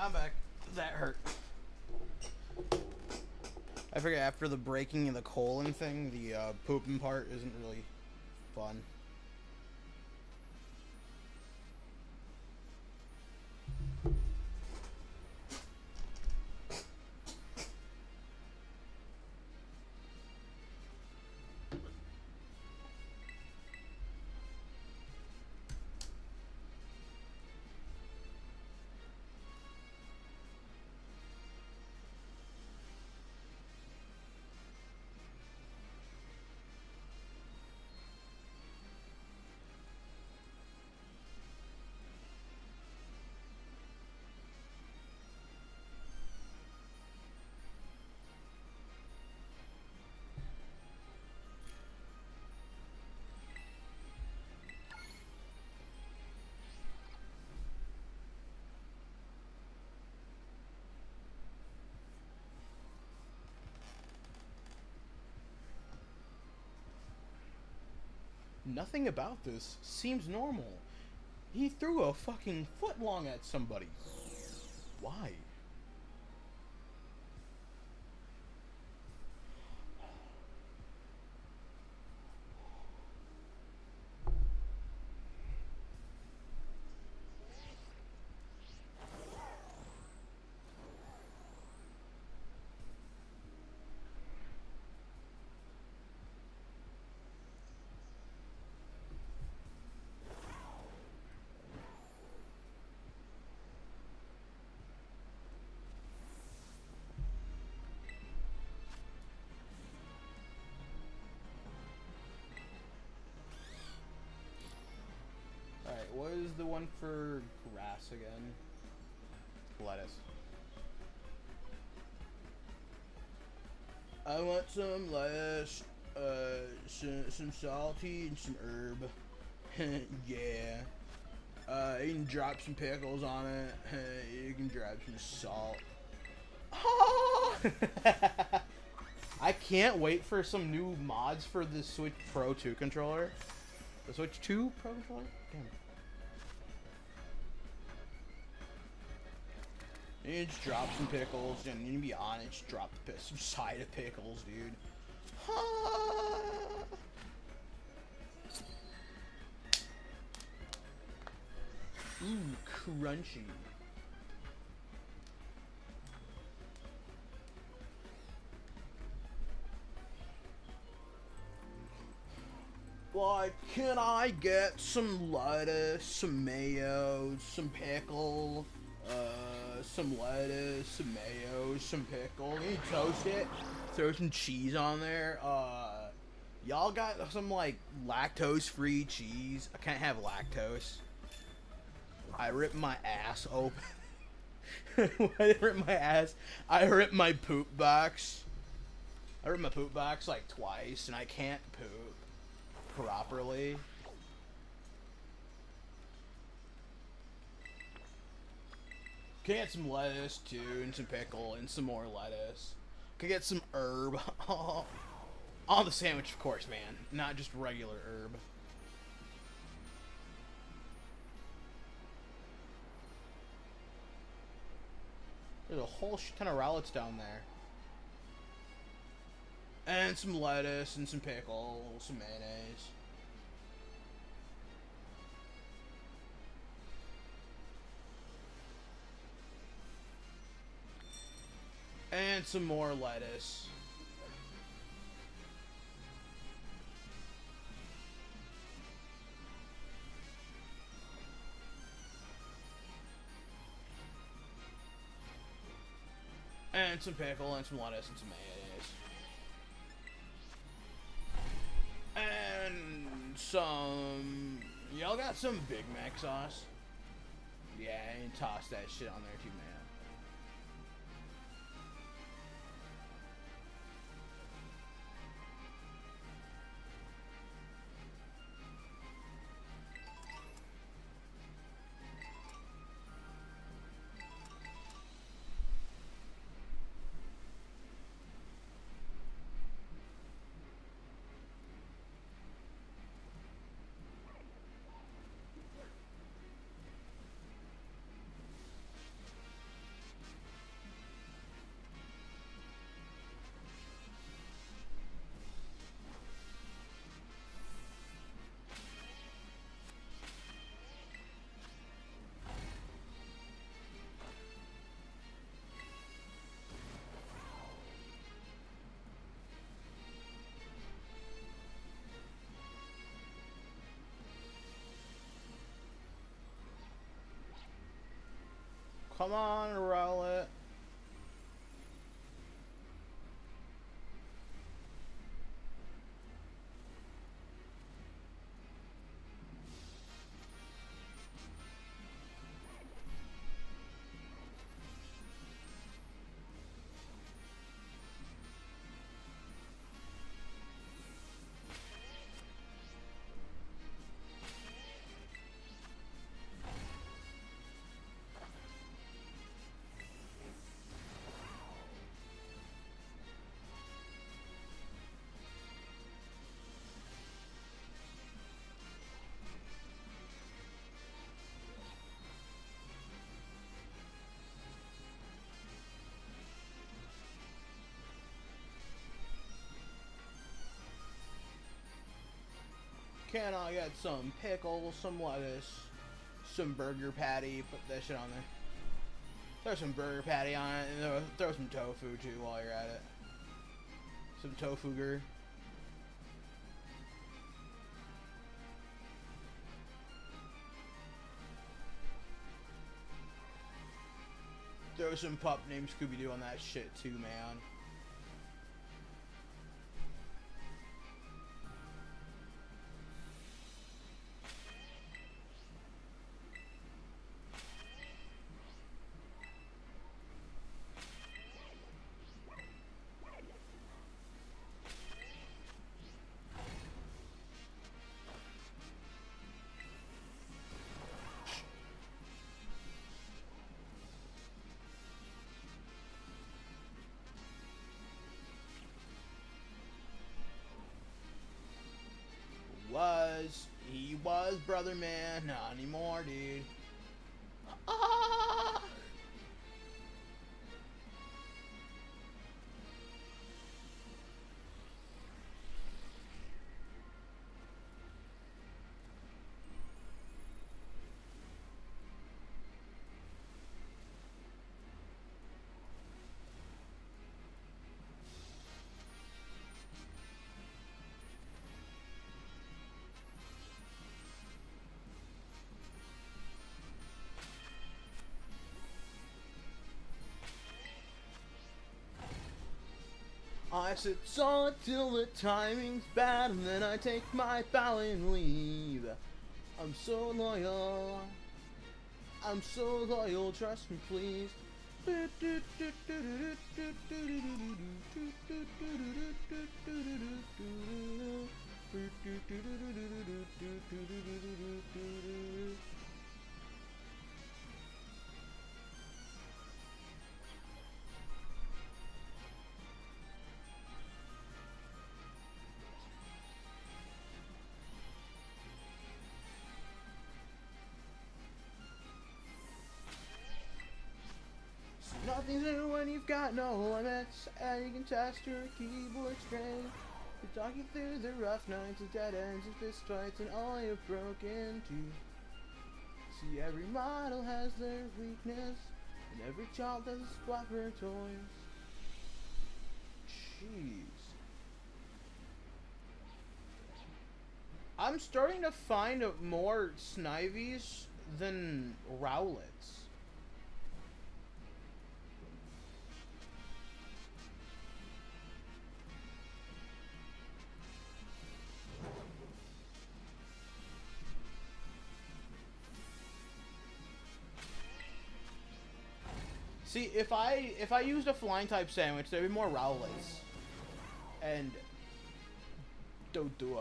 I'm back. That hurt. I figure after the breaking and the colon thing, the pooping part isn't really fun. Nothing about this seems normal. He threw a fucking footlong at somebody. Why? Alright, what is the one for grass again? Lettuce. I want some lettuce, some salty and some herb. Yeah. You can drop some pickles on it. You can drop some salt. Oh! I can't wait for some new mods for the Switch Pro 2 controller. The Switch 2 Pro controller? Damn. You just drop some pickles, and you can be honest, just drop some side of pickles, dude. Ooh, crunchy. Like, can I get some lettuce, some mayo, some pickle, some lettuce, some mayo, some pickle? You toast it, throw some cheese on there. Y'all got some, like, lactose-free cheese? I can't have lactose. I ripped my ass open. When I ripped my ass, I ripped my poop box. I ripped my poop box, like, twice, and I can't poop properly. Can get some lettuce too, and some pickle, and some more lettuce. Can get some herb. On the sandwich, of course, man. Not just regular herb. There's a whole shit ton of relics down there. And some lettuce, and some pickle, some mayonnaise. And some more lettuce. And some pickle, and some lettuce, and some mayonnaise. And some... Y'all got some Big Mac sauce? Yeah, and toss that shit on there too, man. Come on, roll it. Can I get some pickles, some lettuce, some burger patty? Put that shit on there. Throw some burger patty on it, and throw some tofu too while you're at it. Some tofu-ger. Throw some pup named Scooby-Doo on that shit too, man. He was brother man, not anymore, dude. Ah! I sit solid till the timing's bad, and then I take my bow and leave. I'm so loyal. I'm so loyal, trust me please. Nothing's new when you've got no limits, and you can test your keyboard strength. You're talking through the rough nights of dead ends and fist fights and all you've broken to. See, every model has their weakness, and every child has a spot for toys. Jeez. I'm starting to find more Snivies than Rowlets. See, if I used a flying type sandwich, there'd be more Rowlets. And Doduos.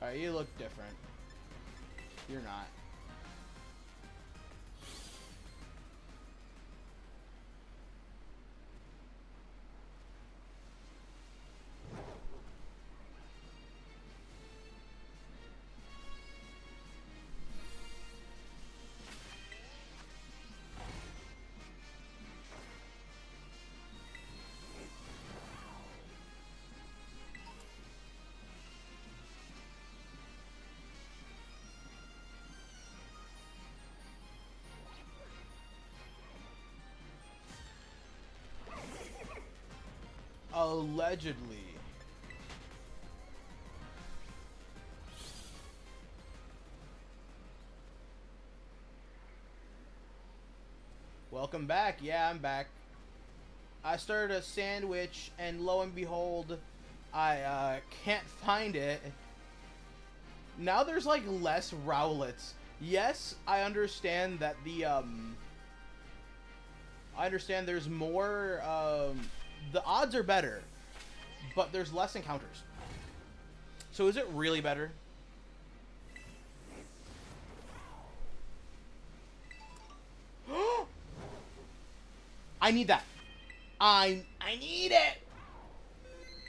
Alright, you look different. You're not. Allegedly. Welcome back. Yeah, I'm back. I started a sandwich, and lo and behold, I can't find it. Now there's like less Rowlets. Yes, I understand that I understand there's more, the odds are better, but there's less encounters. So is it really better? I need that. I need it.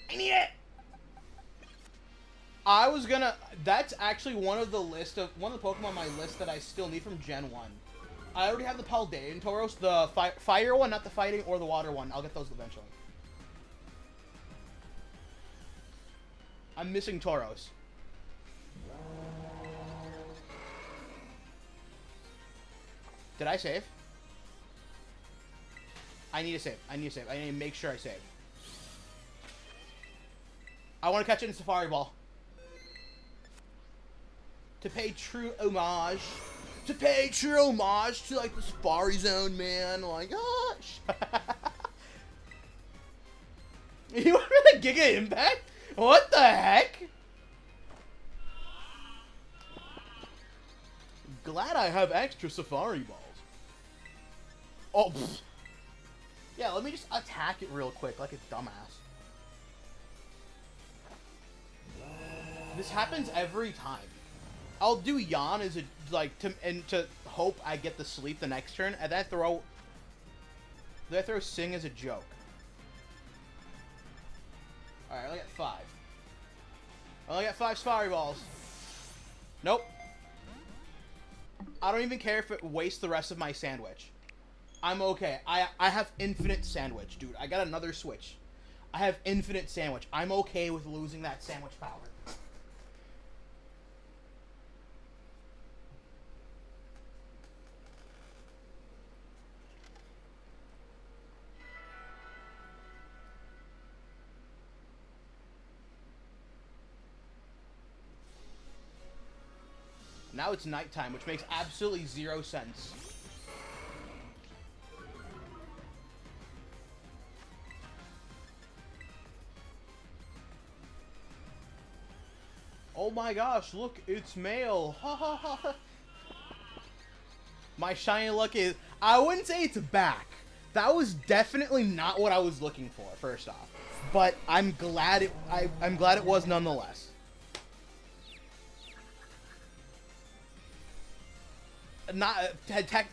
I need it. I was gonna. That's actually one of the Pokemon on my list that I still need from Gen 1. I already have the Paldean Tauros, the fire one, not the fighting, or the water one. I'll get those eventually. I'm missing Tauros. Did I save? I need to save. I need to save. I need to make sure I save. I want to catch it in Safari Ball. To pay true homage. To pay true homage to, like, the Safari Zone, man. Like, gosh. You want to Giga Impact? What the heck? Glad I have extra Safari Balls. Oh, pfft. Yeah, let me just attack it real quick, like a dumbass. This happens every time. I'll do Yawn as a, like, to hope I get the sleep the next turn, and then I throw Sing as a joke. Alright, I only got 5. I only got 5 Safari Balls. Nope. I don't even care if it wastes the rest of my sandwich. I'm okay. I have infinite sandwich, dude. I got another switch. I have infinite sandwich. I'm okay with losing that sandwich power. Now it's nighttime, which makes absolutely 0 sense. Oh my gosh, look, it's male. Ha ha ha. My shiny luck is... I wouldn't say it's back. That was definitely not what I was looking for, first off. But I'm glad I'm glad it was nonetheless.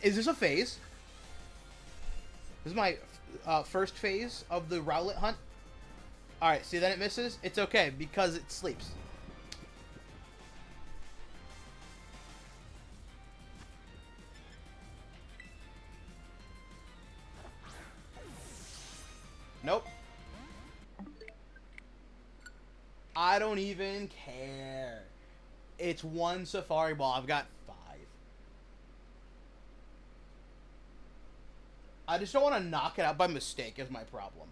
Is this a phase? This is my first phase of the Rowlet hunt. Alright, see, then it misses. It's okay, because it sleeps. Nope. I don't even care. It's 1 Safari Ball. I've got 5. I just don't want to knock it out by mistake is my problem.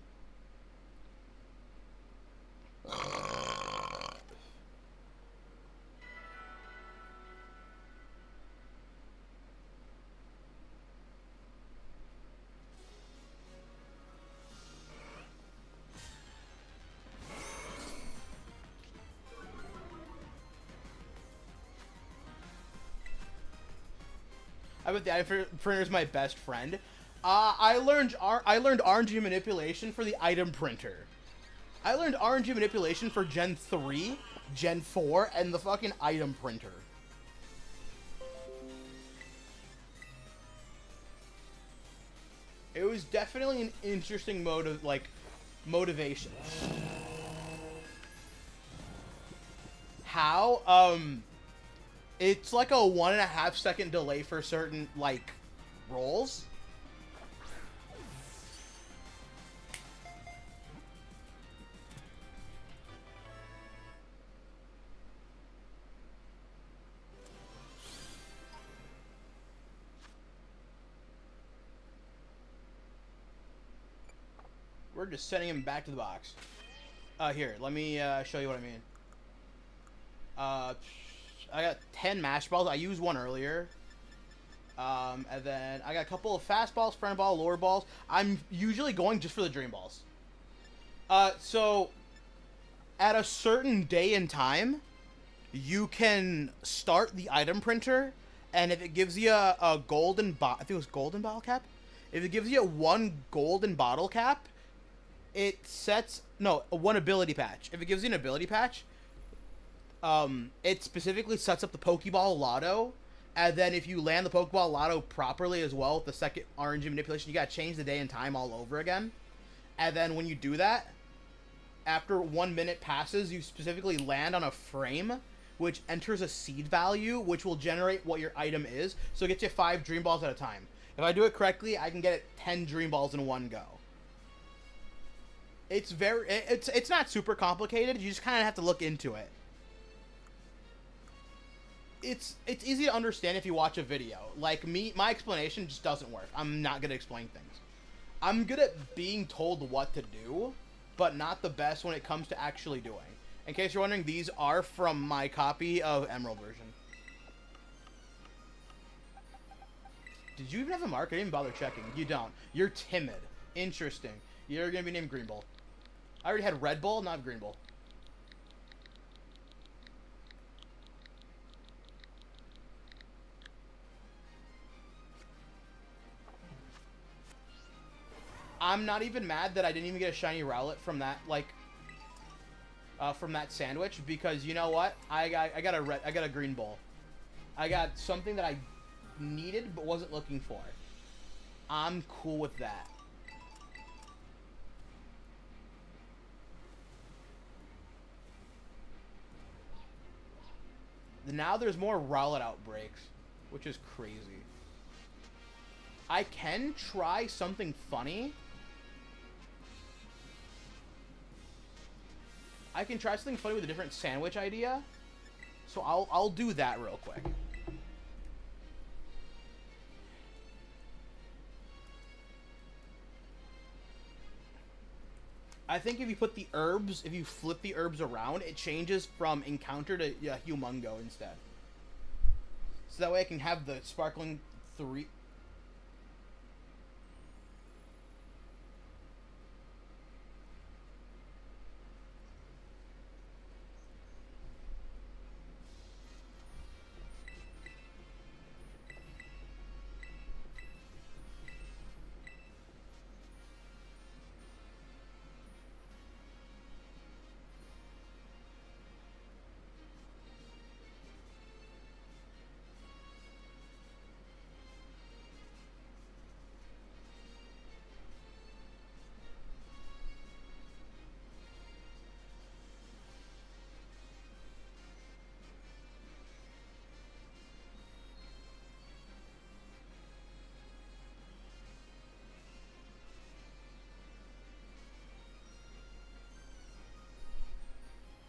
I bet the item printer is my best friend. I learned RNG manipulation for the item printer. I learned RNG manipulation for Gen 3, Gen 4, and the fucking item printer. It was definitely an interesting motivation. How? It's like a 1.5 second delay for certain, like, rolls. we're just sending him back to the box. Here, let me show you what I mean. I got 10 mash balls. I used one earlier. And then I got a couple of fastballs, front ball, lower balls. I'm usually going just for the dream balls. So at a certain day and time, you can start the item printer, and if it gives you a golden I think it was golden bottle cap. If it gives you one golden bottle cap, it sets one ability patch. If it gives you an ability patch, it specifically sets up the Pokeball Lotto, and then if you land the Pokeball Lotto properly as well with the second RNG manipulation, you gotta change the day and time all over again. And then when you do that, after 1 minute passes, you specifically land on a frame, which enters a seed value, which will generate what your item is. So it gets you 5 Dream Balls at a time. If I do it correctly, I can get 10 Dream Balls in one go. It's not super complicated. You just kind of have to look into it. It's easy to understand if you watch a video. Like me, my explanation just doesn't work. I'm not good at explaining things. I'm good at being told what to do, but not the best when it comes to actually doing. In case you're wondering, these are from my copy of Emerald version. Did you even have a mark? I didn't even bother checking. You don't. You're timid. Interesting. You're going to be named Green Bull. I already had Red Bull, not Green Bull. I'm not even mad that I didn't even get a shiny Rowlet from that, from that sandwich, because you know what? I got a Green Bull. I got something that I needed but wasn't looking for. I'm cool with that. Now there's more Rowlet outbreaks, which is crazy. I can try something funny. I can try something funny with a different sandwich idea. So I'll do that real quick. I think if you put the herbs, if you flip the herbs around, it changes from encounter to humongo instead. So that way I can have the sparkling 3.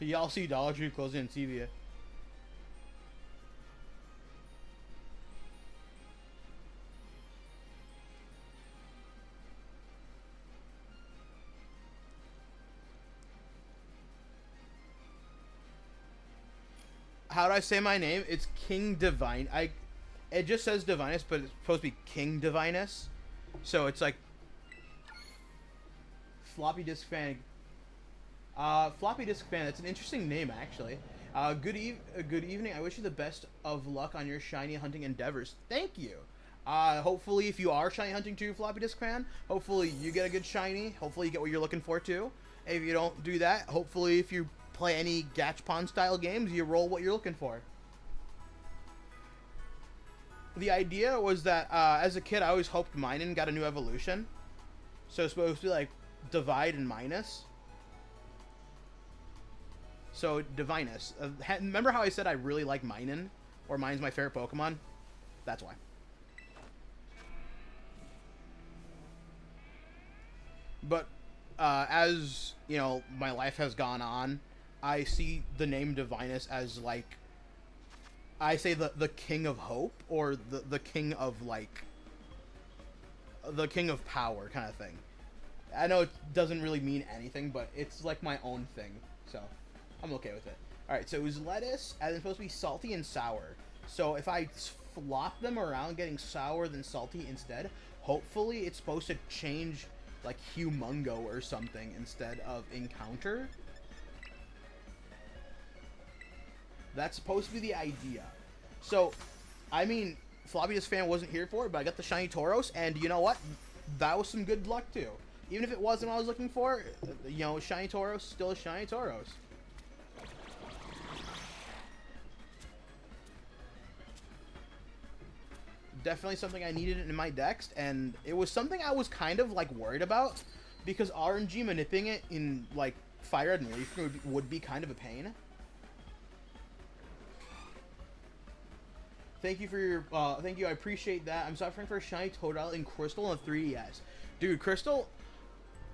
Y'all see Dollar Tree closing in Sevilla. How do I say my name? It's King Divine. It just says Divinus, but it's supposed to be King Divinus. So it's like floppy disk fan. Floppy disk fan. That's an interesting name, actually. Good evening. I wish you the best of luck on your shiny hunting endeavors. Thank you. Hopefully, if you are shiny hunting too, floppy disk fan, hopefully you get a good shiny. Hopefully, you get what you're looking for too. If you don't do that, hopefully, if you play any Gachapon style games, you roll what you're looking for. The idea was that as a kid, I always hoped Minun got a new evolution. So it's supposed to be like Divide and Minus. So, Divinus. Remember how I said I really like Minun? Or Mine's my favorite Pokemon? That's why. But, as, you know, my life has gone on, I see the name Divinus as, like, I say the king of hope, or the king of, like, the king of power kind of thing. I know it doesn't really mean anything, but it's like my own thing, so I'm okay with it. Alright, so it was lettuce, and it's supposed to be salty and sour. So if I flop them around, getting sour then salty instead, hopefully it's supposed to change, like, humongo or something instead of encounter. That's supposed to be the idea. So, I mean, Floppy Disk Fan wasn't here for it, but I got the shiny Tauros, and you know what? That was some good luck, too. Even if it wasn't what I was looking for, you know, shiny Tauros, still a shiny Tauros. Definitely something I needed in my decks, and it was something I was kind of, like, worried about, because RNG manipulating it in, like, Fire Red and Leaf would be kind of a pain. Thank you for your, thank you, I appreciate that. I'm suffering for a shiny Totodile in Crystal and 3DS. Dude, Crystal,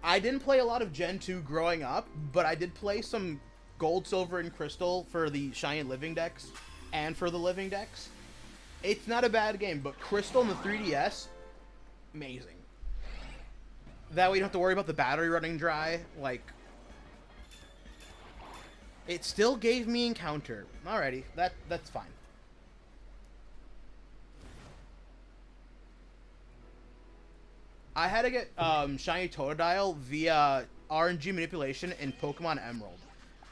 I didn't play a lot of Gen 2 growing up, but I did play some Gold, Silver, and Crystal for the Shiny Living decks, and for the Living decks. It's not a bad game, but Crystal and the 3DS, amazing. That way you don't have to worry about the battery running dry, like... It still gave me Encounter. Alrighty, that's fine. I had to get Shiny Totodile via RNG manipulation in Pokemon Emerald.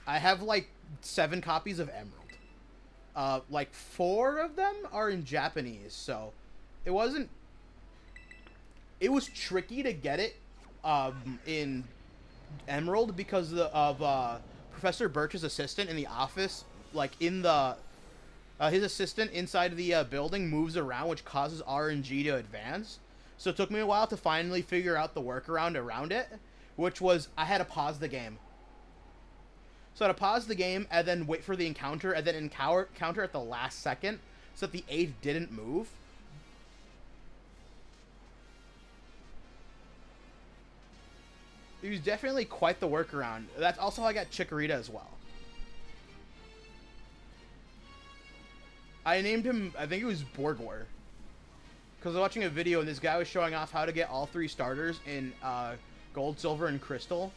I have like 7 copies of Emerald. Like 4 of them are in Japanese, so it wasn't... It was tricky to get it in Emerald because of Professor Birch's assistant in the office, like in the... his assistant inside of the building moves around, which causes RNG to advance. So it took me a while to finally figure out the workaround around it, which was I had to pause the game. So I had to pause the game and then wait for the encounter and then encounter at the last second so that the 8 didn't move. It was definitely quite the workaround. That's also how I got Chikorita as well. I named him, I think it was Borgor. Because I was watching a video and this guy was showing off how to get all 3 starters in Gold, Silver, and Crystal.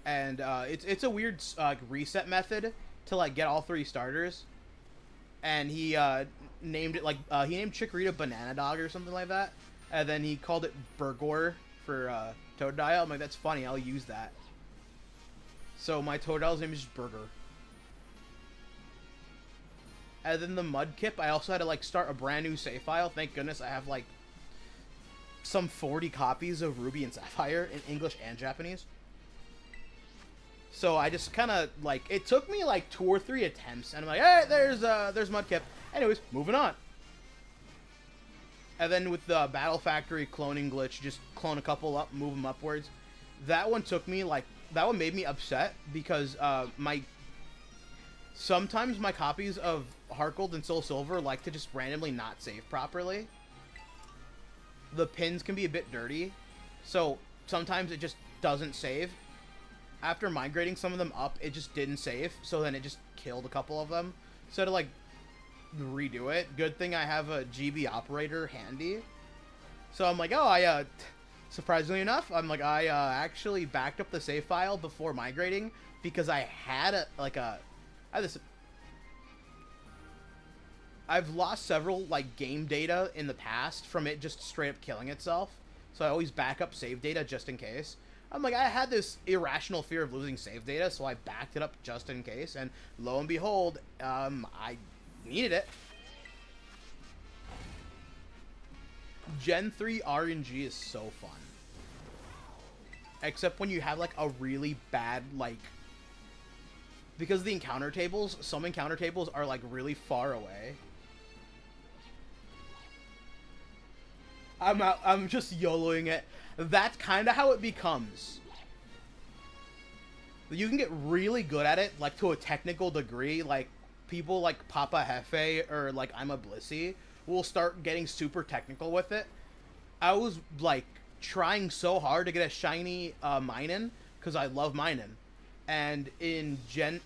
And it's a weird reset method to like get all 3 starters. And he named it like he named Chikorita Banana Dog or something like that. And then he called it Burgor for Totodile. I'm like, that's funny. I'll use that. So my Totodile's name is just Burger. And then the Mudkip, I also had to like start a brand new save file. Thank goodness I have like some 40 copies of Ruby and Sapphire in English and Japanese. So I just kind of like, it took me like 2 or 3 attempts, and I'm like, hey, there's Mudkip. Anyways, moving on. And then with the Battle Factory cloning glitch, just clone a couple up, move them upwards. That one took me like, that one made me upset because sometimes my copies of Heart Gold and Soul Silver like to just randomly not save properly. The pins can be a bit dirty, so sometimes it just doesn't save. After migrating some of them up, it just didn't save, so then it just killed a couple of them. So to like redo it, good thing I have a GB operator handy. So I'm like, oh, surprisingly enough, I'm like, I actually backed up the save file before migrating because I had I've lost several like game data in the past from it just straight up killing itself. So I always back up save data just in case. I'm like, I had this irrational fear of losing save data, so I backed it up just in case, and lo and behold, I needed it. Gen 3 RNG is so fun. Except when you have like a really bad, like, because the encounter tables, some encounter tables are like really far away. I'm just YOLOing it. That's kind of how it becomes. You can get really good at it, like to a technical degree. Like people like Papa Hefe or like I'm a Blissey will start getting super technical with it. I was like trying so hard to get a shiny Minun because I love Minun, and in Gen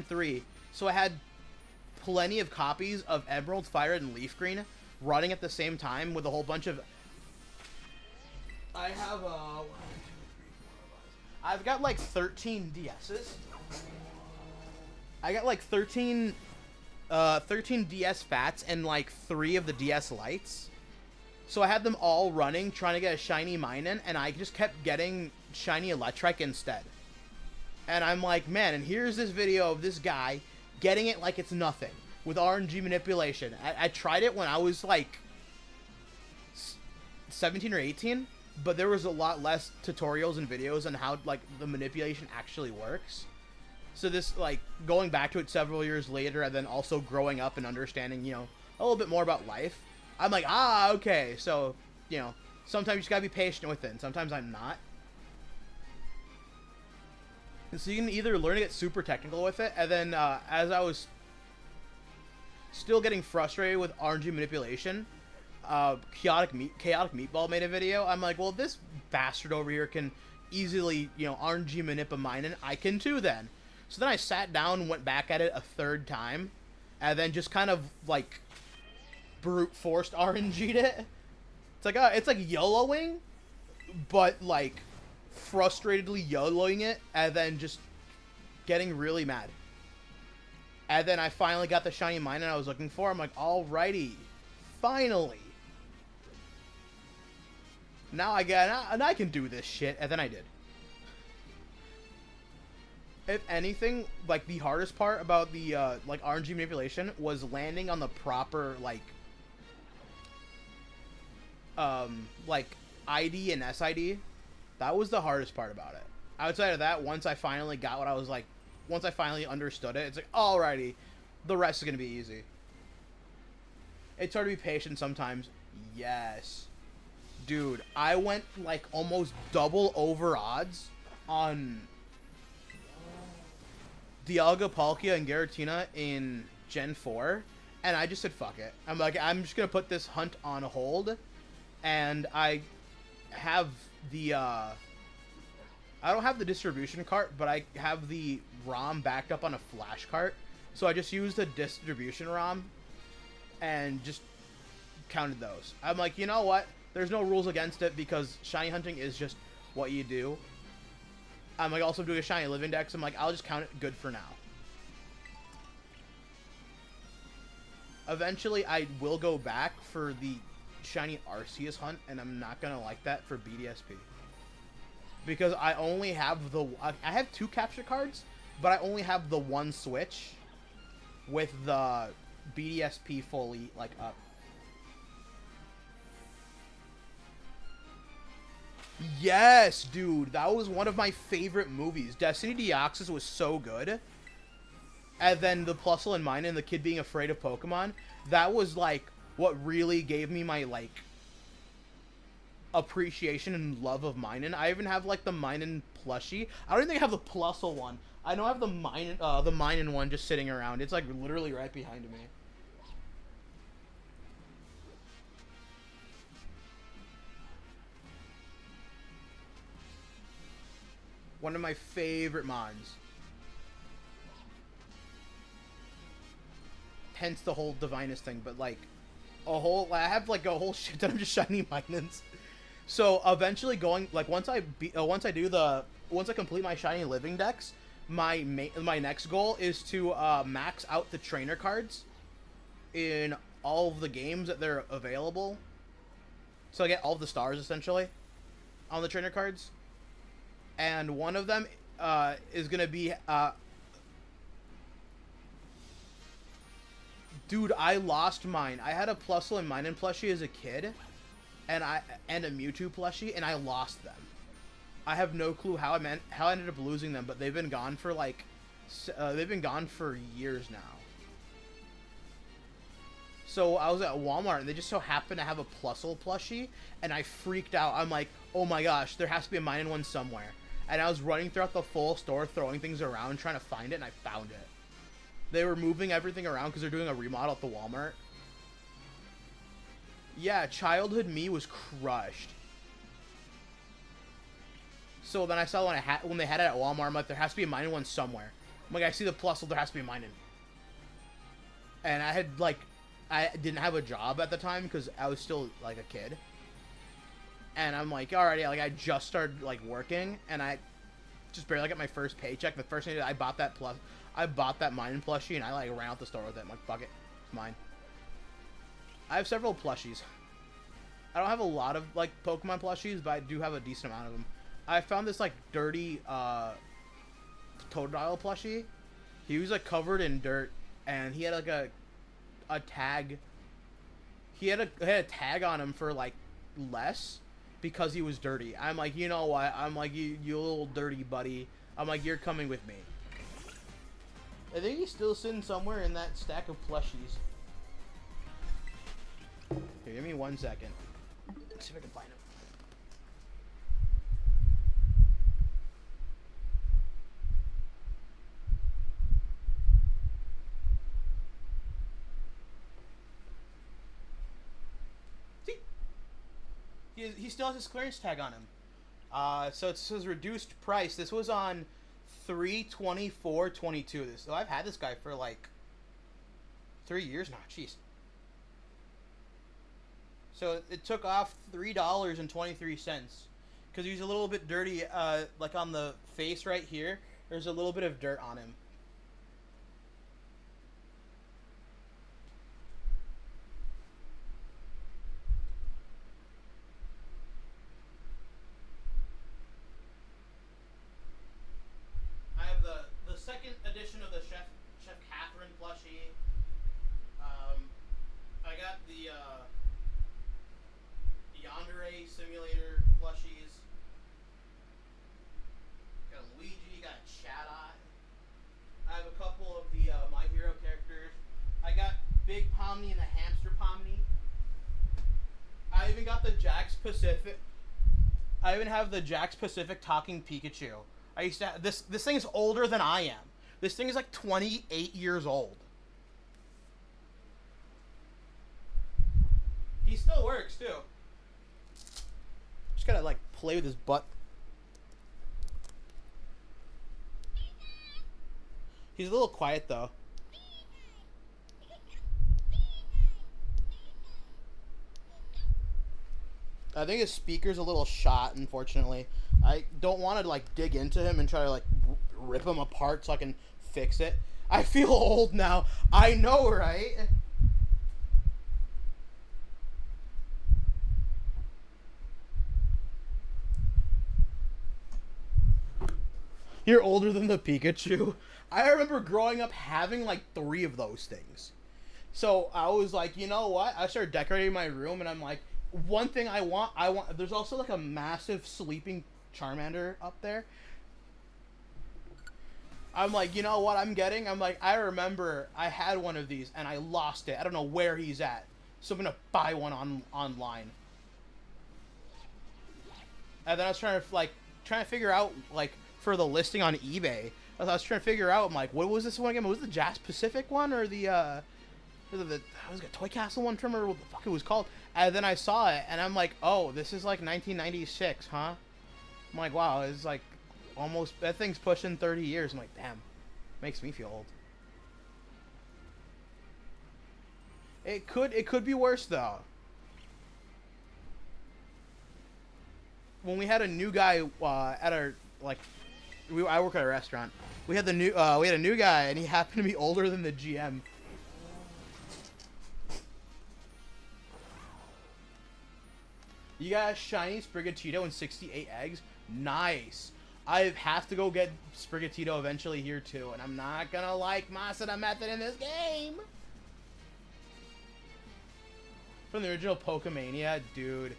3, so I had plenty of copies of Emerald, Fire, and Leaf Green running at the same time with a whole bunch of... I have, I've got, like, 13 DSs. I got, like, 13 DS Fats and, like, 3 of the DS Lights. So I had them all running, trying to get a shiny Minun, and I just kept getting shiny Electrike instead. And I'm like, man, and here's this video of this guy getting it like it's nothing with RNG manipulation. I tried it when I was, like, 17 or 18, but there was a lot less tutorials and videos on how, like, the manipulation actually works. So this, like, going back to it several years later and then also growing up and understanding, you know, a little bit more about life, I'm like, ah, okay, so, you know, sometimes you just gotta be patient with it, and sometimes I'm not. And so you can either learn to get super technical with it, and then, as I was still getting frustrated with RNG manipulation, Chaotic Meatball made a video. I'm like, well, this bastard over here can easily, you know, RNG manip a mine, and I can too then. So then I sat down, went back at it a third time, and then just kind of, like, brute forced RNG'd it. It's like YOLOing, but, like, frustratedly YOLOing it, and then just getting really mad. And then I finally got the shiny Minun I was looking for. I'm like, alrighty, finally. Now I can do this shit, and then I did. If anything, like, the hardest part about the, like, RNG manipulation was landing on the proper, like, ID and SID. That was the hardest part about it. Outside of that, once I finally got what I was, like, once I finally understood it, it's like, alrighty, the rest is gonna be easy. It's hard to be patient sometimes. Yes. Dude, I went, like, almost double over odds on Dialga, Palkia, and Giratina in Gen 4, and I just said, fuck it. I'm like, I'm just gonna put this hunt on hold, and I have the, I don't have the distribution cart, but I have the ROM backed up on a flash cart, so I just used the distribution ROM, and just counted those. I'm like, you know what? There's no rules against it, because shiny hunting is just what you do. I'm, like, also doing a shiny live index. I'm like, I'll just count it good for now. Eventually, I will go back for the shiny Arceus hunt, and I'm not gonna like that for BDSP. Because I only have the... I have 2 capture cards, but I only have the 1 switch with the BDSP fully, like, up. Yes, dude, that was one of my favorite movies. Destiny Deoxys was so good. And then the Plusle and Minun and the kid being afraid of Pokemon, that was, like, what really gave me my, like, appreciation and love of Minun. I even have, like, the Minun plushie. I don't even think I have the Plusle one. I know I have the Minun one just sitting around. It's, like, literally right behind me. One of my favorite mons. Hence the whole Divinus thing, but, like, I have, like, a whole shit ton of just shiny Minons. So eventually going, like, once I complete my shiny living dex, my next goal is to max out the trainer cards in all of the games that they're available. So I get all of the stars essentially on the trainer cards. And one of them is gonna be dude, I lost mine. I had a Plusle and Minun plushie as a kid, and a Mewtwo plushie, and I lost them. I have no clue how I ended up losing them, but they've been gone for, like, they've been gone for years now. So I was at Walmart, and they just so happened to have a Plusle plushie, and I freaked out. I'm like, oh my gosh, there has to be a Minun one somewhere. And I was running throughout the full store, throwing things around, trying to find it, and I found it. They were moving everything around because they're doing a remodel at the Walmart. Yeah, childhood me was crushed. So then I saw when they had it at Walmart, I'm like, there has to be a Minun one somewhere. I'm like, I see the Plusle, there has to be a Minun. and I had like, I didn't have a job at the time because I was still like a kid. And I'm like, alrighty, like I just started like working, and I just barely got my first paycheck. The first thing I bought that mine plushie, and I like ran out the store with it. I'm like, fuck it, it's mine. I have several plushies. I don't have a lot of like Pokemon plushies, but I do have a decent amount of them. I found this like dirty Totodile plushie. He was like covered in dirt, and he had like a tag. He had a tag on him for like less because he was dirty. I'm like, you know what? I'm like, you little dirty buddy. I'm like, you're coming with me. I think he's still sitting somewhere in that stack of plushies. Here, give me 1 second. Let's see if I can find him. He still has his clearance tag on him. So it says reduced price. This was on 3/24/22. So I've had this guy for like 3 years now. Jeez. So it took off $3.23 because he's a little bit dirty. Like on the face right here, there's a little bit of dirt on him. The second edition of the Chef Catherine plushie. I got the Yandere Simulator plushies. Got a Luigi, got a Chat-Eye. I have a couple of the My Hero characters. I got Big Pomni and the Hamster Pomni. I even got the Jax Pacific. I even have the Jax Pacific talking Pikachu. I used to have, this thing is older than I am. This thing is like 28 years old. He still works too. Just gotta like play with his butt. He's a little quiet though. I think his speaker's a little shot, unfortunately. I don't want to like dig into him and try to like rip him apart so I can fix it. I feel old now. I know, right? You're older than the Pikachu. I remember growing up having like 3 of those things. So I was like, you know what? I started decorating my room, and I'm like, one thing I want. There's also like a massive sleeping Charmander up there. I'm like, you know what I'm getting? I'm like, I remember I had one of these and I lost it. I don't know where he's at. So I'm gonna buy one online. And then I was trying to figure out like for the listing on eBay. I was trying to figure out. I'm like, what was this one again? Was it the Jazz Pacific one or the was it a Toy Castle one? I don't remember what the fuck it was called. And then I saw it and I'm like, oh, this is like 1996, huh? I'm like, wow, it's like almost, that thing's pushing 30 years. I'm like, damn, makes me feel old. It could be worse though. When we had a new guy at our I work at a restaurant. We had a new guy, and he happened to be older than the GM. You got a shiny Sprigatito and 68 eggs. Nice. I have to go get Sprigatito eventually here too, and I'm not gonna like Masada Method in this game. From the original Pokemania, dude.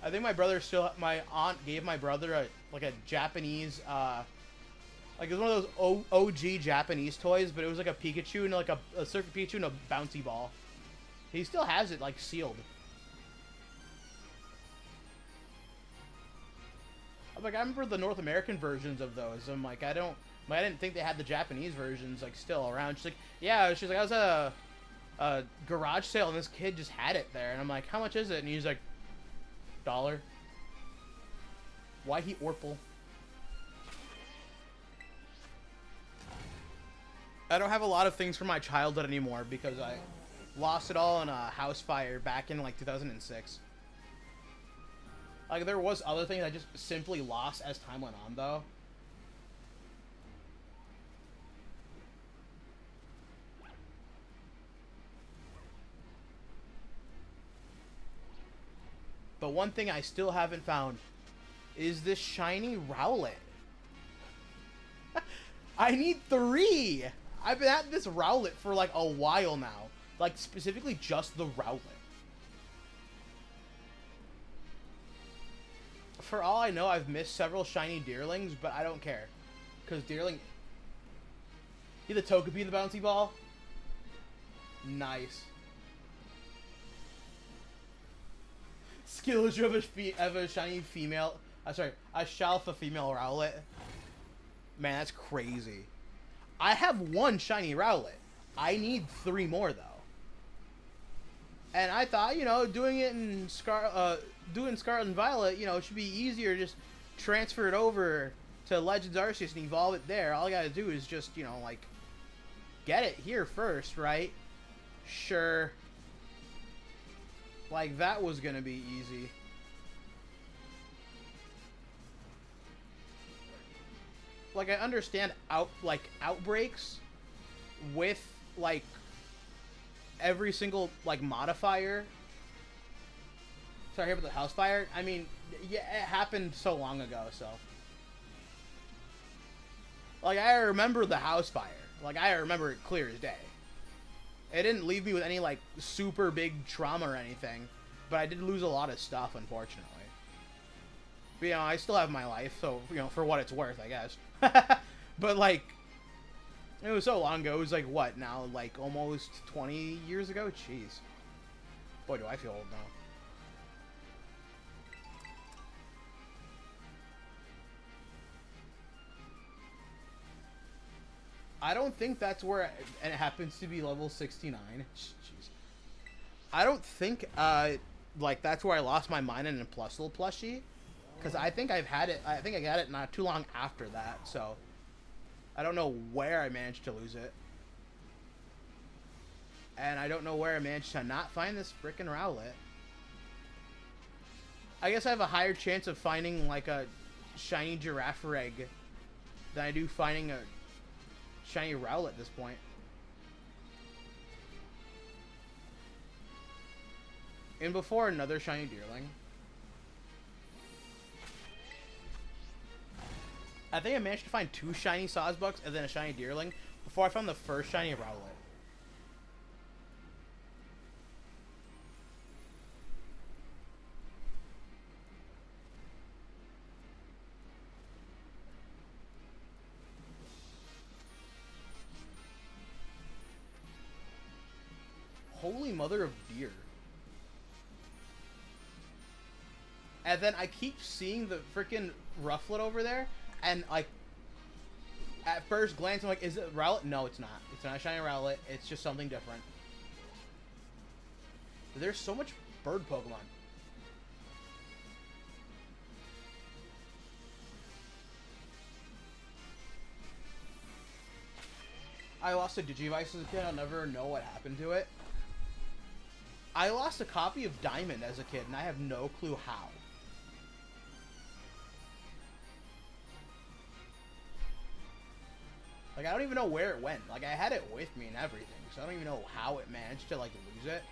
I think my aunt gave my brother a Japanese, like it was one of those OG Japanese toys, but it was like a Pikachu and like a Surfer Pikachu and a bouncy ball. He still has it like sealed. Like, I remember the North American versions of those. I'm like, I didn't think they had the Japanese versions like still around. She's like, yeah. She's like, I was at a garage sale and this kid just had it there, and I'm like, how much is it? And he's like, $1. Why he Orpal? I don't have a lot of things from my childhood anymore because I lost it all in a house fire back in like 2006. Like there was other things I just simply lost as time went on though. But one thing I still haven't found is this shiny Rowlet. I need 3! I've been at this Rowlet for like a while now. Like specifically just the Rowlet. For all I know, I've missed several shiny Deerlings, but I don't care. Because Deerling... You the Togepi in the bouncy ball? Nice. Skills you have a shiny female... sorry, a Shalfa female Rowlet. Man, that's crazy. I have 1 shiny Rowlet. I need 3 more, though. And I thought, you know, doing it in doing Scarlet and Violet, you know, it should be easier to just transfer it over to Legends Arceus and evolve it there. All I gotta do is just, you know, like, get it here first, right? Sure. Like, that was gonna be easy. Like, I understand outbreaks with, like, every single, like, modifier. Sorry, here with the house fire. I mean, yeah, it happened so long ago, so. Like, I remember the house fire. Like, I remember it clear as day. It didn't leave me with any, like, super big trauma or anything. But I did lose a lot of stuff, unfortunately. But, you know, I still have my life, so, you know, for what it's worth, I guess. But, like, it was so long ago. It was, like, what, now? Like, almost 20 years ago? Jeez. Boy, do I feel old now. I don't think that's where and it happens to be level 69. Jeez. I don't think, like, that's where I lost my mind in a Plusle plushie. Because I think I've had it, I think I got it not too long after that, so. I don't know where I managed to lose it. And I don't know where I managed to not find this frickin' Rowlet. I guess I have a higher chance of finding, like, a shiny Girafarig than I do finding a shiny Rowlet at this point. And before another shiny Deerling. I think I managed to find 2 shiny Sawsbucks and then a shiny Deerling before I found the first shiny Rowlet. Holy mother of deer. And then I keep seeing the freaking Rufflet over there, and, like, at first glance, I'm like, is it Rowlet? No, it's not. It's not a shiny Rowlet. It's just something different. There's so much bird Pokemon. I lost a Digivice as a kid. I'll never know what happened to it. I lost a copy of Diamond as a kid, and I have no clue how. Like, I don't even know where it went. Like, I had it with me and everything, so I don't even know how it managed to, like, lose it.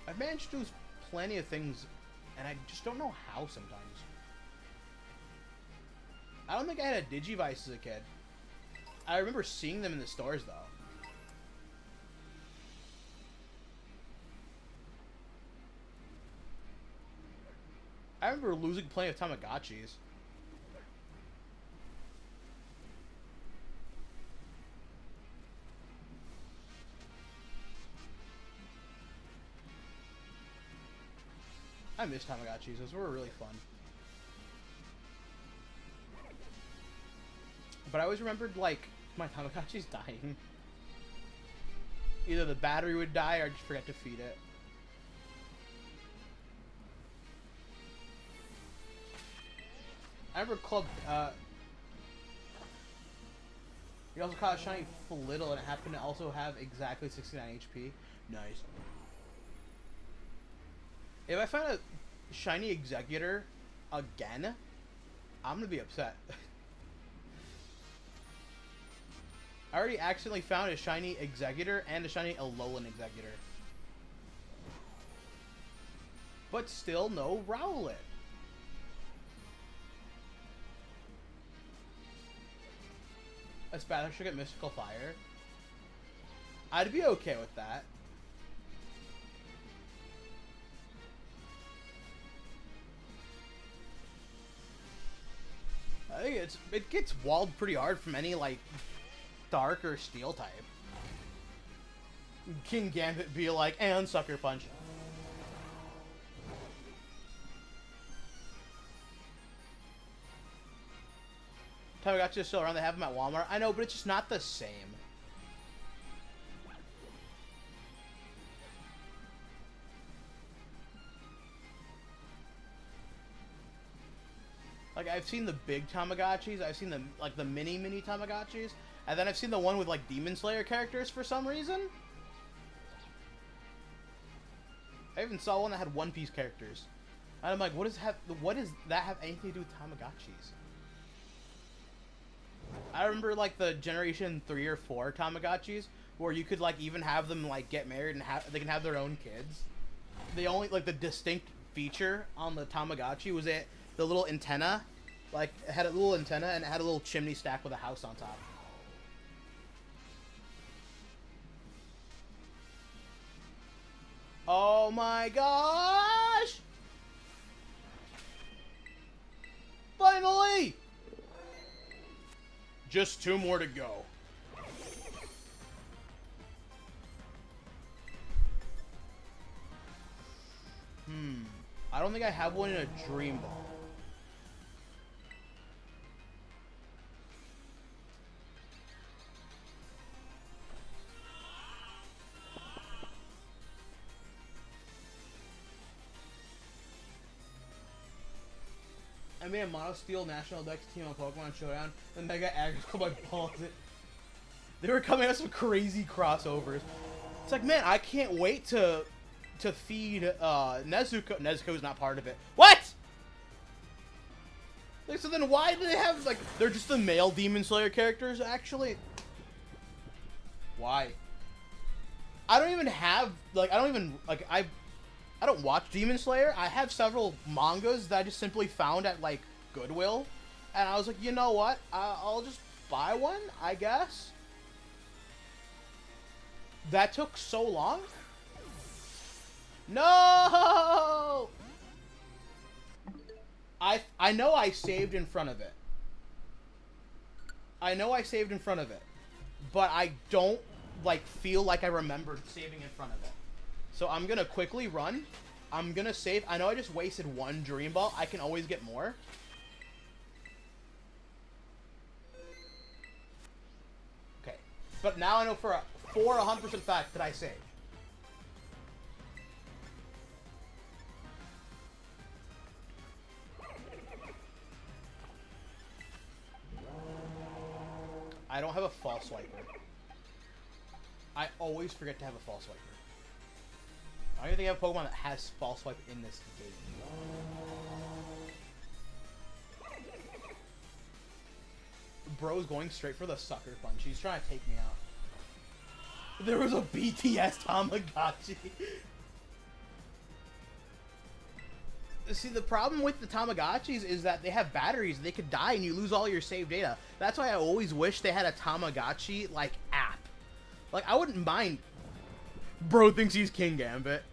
I've managed to lose plenty of things, and I just don't know how sometimes. I don't think I had a Digivice as a kid. I remember seeing them in the stores, though. I remember losing plenty of Tamagotchis. I miss Tamagotchis. Those were really fun. But I always remembered, like, my Tamagotchis dying. Either the battery would die or I'd just forget to feed it. I remember Club. He also caught a shiny Flittle, and it happened to also have exactly 69 HP. Nice. If I find a shiny Executor again, I'm gonna be upset. I already accidentally found a shiny Executor and a shiny Alolan Executor. But still no Rowlet. Espadachar should get Mystical Fire. I'd be okay with that. I think it gets walled pretty hard from any like Dark or Steel type. King Gambit be like, and Sucker Punch. Tamagotchi is still around. They have them at Walmart. I know, but it's just not the same. Like, I've seen the big Tamagotchis. I've seen the like the mini Tamagotchis, and then I've seen the one with like Demon Slayer characters for some reason. I even saw one that had One Piece characters, and I'm like, what does that have anything to do with Tamagotchis? I remember like the Generation 3 or 4 Tamagotchis where you could like even have them like get married and they can have their own kids. The only like the distinct feature on the Tamagotchi was the little antenna, like it had a little antenna and it had a little chimney stack with a house on top. Oh my gosh! Finally! Just 2 more to go. I don't think I have one in a Dream Ball. I made a Mono Steel National Dex team on Pokemon Showdown, and Mega Aggers called my balls it. They were coming out some crazy crossovers. It's like, man, I can't wait to feed Nezuko. Nezuko's not part of it. What? Like, so then why do they have like they're just the male Demon Slayer characters actually? Why? I don't even have like I don't watch Demon Slayer. I have several mangas that I just simply found at, like, Goodwill. And I was like, you know what? I'll just buy one, I guess. That took so long? No! I know I saved in front of it. I know I saved in front of it. But I don't, like, feel like I remembered saving in front of it. So I'm gonna quickly run. I'm gonna save. I know I just wasted 1 Dream Ball. I can always get more. Okay. But now I know for 100% fact that I saved. I don't have a False Swiper. I always forget to have a False Swiper. I don't even think I have a Pokemon that has False Swipe in this game. Bro's going straight for the Sucker Punch. He's trying to take me out. There was a BTS Tamagotchi. See, the problem with the Tamagotchis is that they have batteries. They could die and you lose all your saved data. That's why I always wish they had a Tamagotchi, like, app. Like, I wouldn't mind... Bro thinks he's King Gambit.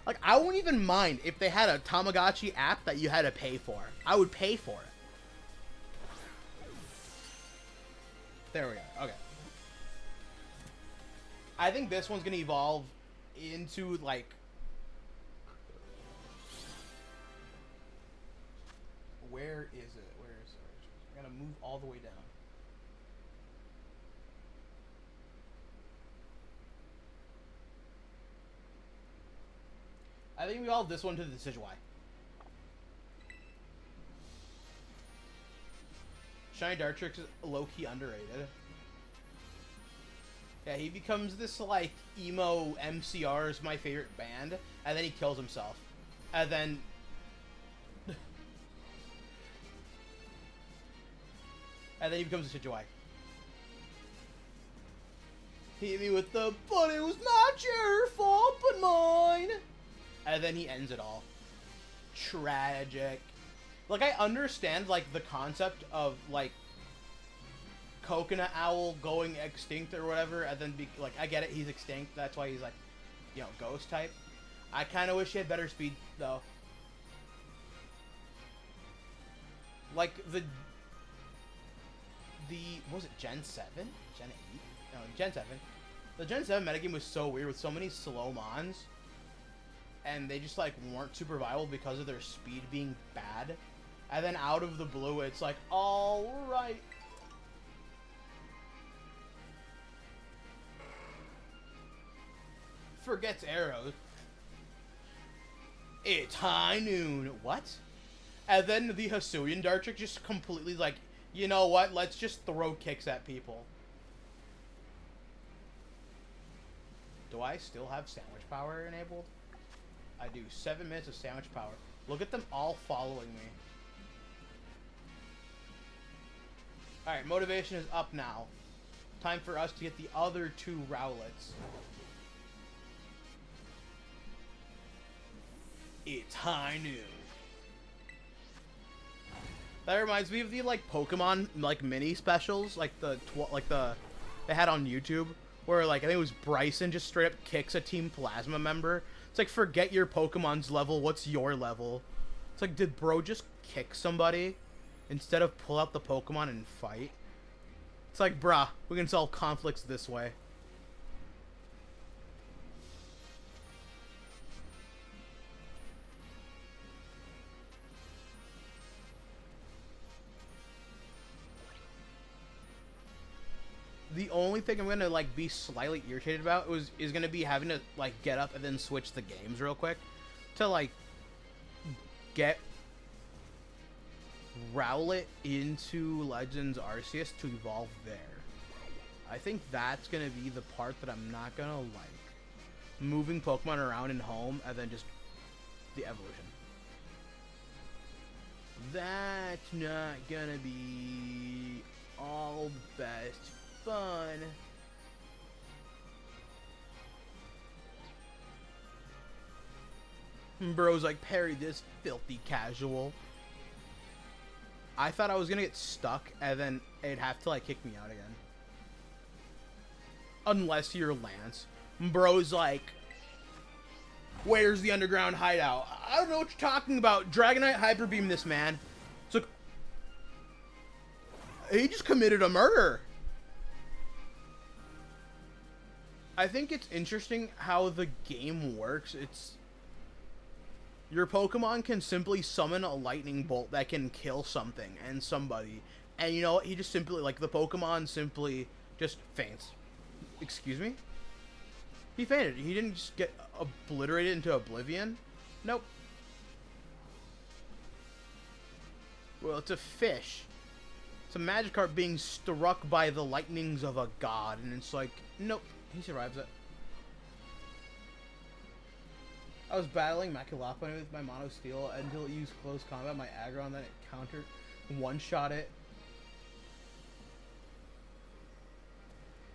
Like, I wouldn't even mind if they had a Tamagotchi app that you had to pay for. I would pay for it. There we go. Okay. I think this one's gonna evolve into, like... Where is it? Where is it? I gotta move all the way down. I think we evolved this one to the Decidueye. Shiny Dartrix is low-key underrated. Yeah, he becomes this, like, emo MCR is my favorite band, and then he kills himself. And then... and then he becomes a Shijawai. He hit me with the, but it was not your fault, but mine! And then he ends it all. Tragic. Like, I understand, like, the concept of, like, Coconut Owl going extinct or whatever, and then, like, I get it, he's extinct, that's why he's, like, you know, ghost type. I kind of wish he had better speed, though. Like, the, what was it, Gen 7? Gen 8? No, Gen 7. The Gen 7 metagame was so weird with so many slow mons. And they just, like, weren't super viable because of their speed being bad. And then out of the blue, it's like, alright. Forgets arrows. It's high noon. What? And then the Hisuian Dartrick just completely, like, you know what? Let's just throw kicks at people. Do I still have sandwich power enabled? I do. 7 minutes of sandwich power. Look at them all following me. Alright, motivation is up now. Time for us to get the other 2 Rowlets. It's high noon. That reminds me of the, like, Pokemon, like, mini specials, like the they had on YouTube, where, like, I think it was Bryson just straight up kicks a Team Plasma member. It's like, forget your Pokemon's level, what's your level? It's like, did bro just kick somebody instead of pull out the Pokemon and fight? It's like, bruh, we can solve conflicts this way. The only thing I'm gonna, like, be slightly irritated about is gonna be having to, like, get up and then switch the games real quick to, like, get Rowlet into Legends Arceus to evolve there. I think that's gonna be the part that I'm not gonna like. Moving Pokemon around in home and then just the evolution. That's not gonna be all best fun. Bro's like, parry this filthy casual. I thought I was gonna get stuck and then it'd have to, like, kick me out again. Unless you're Lance. Bro's like, where's the underground hideout? I don't know what you're talking about. Dragonite Hyper Beam this man. It's like, he just committed a murder. I think it's interesting how the game works. It's, your Pokemon can simply summon a lightning bolt that can kill something and somebody. And you know what? He just simply, like, the Pokemon simply just faints. Excuse me? He fainted. He didn't just get obliterated into oblivion. Nope. Well, it's a fish. It's a Magikarp being struck by the lightnings of a god. And it's like, nope. He survives it. I was battling Maculapone with my Mono Steel until it used close combat, my aggro, and then it countered, one-shot it.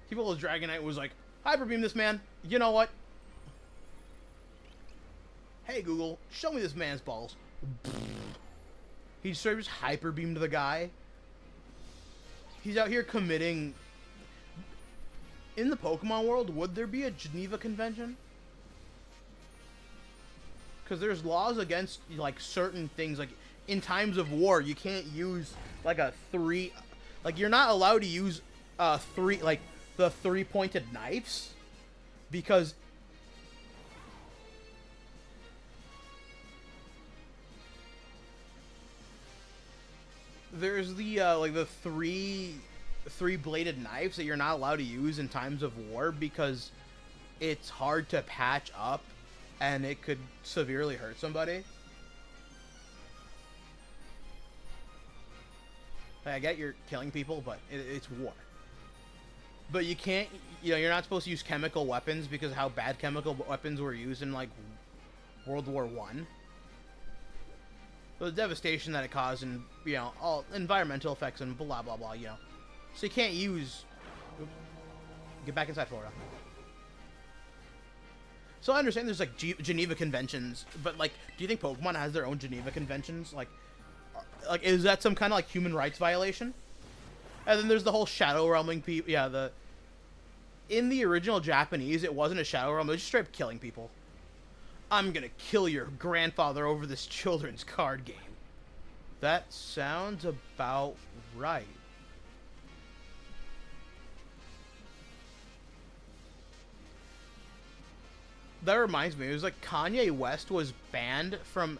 People with Dragonite was like, Hyper Beam this man. You know what? Hey Google, show me this man's balls. He straight just Hyper Beamed the guy. He's out here committing. In the Pokemon world, would there be a Geneva Convention? Because there's laws against, like, certain things. Like, in times of war, you can't use, like, a 3... Like, you're not allowed to use, the 3-pointed knives. Because... There's the, like, the three-bladed knives that you're not allowed to use in times of war because it's hard to patch up and it could severely hurt somebody. I get you're killing people, but it's war. But you can't, you know, you're not supposed to use chemical weapons because of how bad chemical weapons were used in, like, World War I. The devastation that it caused and, you know, all environmental effects and blah, blah, blah, you know. So you can't use... Get back inside, Florida. So I understand there's, like, Geneva Conventions, but, like, do you think Pokemon has their own Geneva Conventions? Like, is that some kind of, like, human rights violation? And then there's the whole Shadow Realming people. Yeah, in the original Japanese, it wasn't a Shadow Realm. It was just straight up killing people. I'm gonna kill your grandfather over this children's card game. That sounds about right. That reminds me, it was like Kanye West was banned from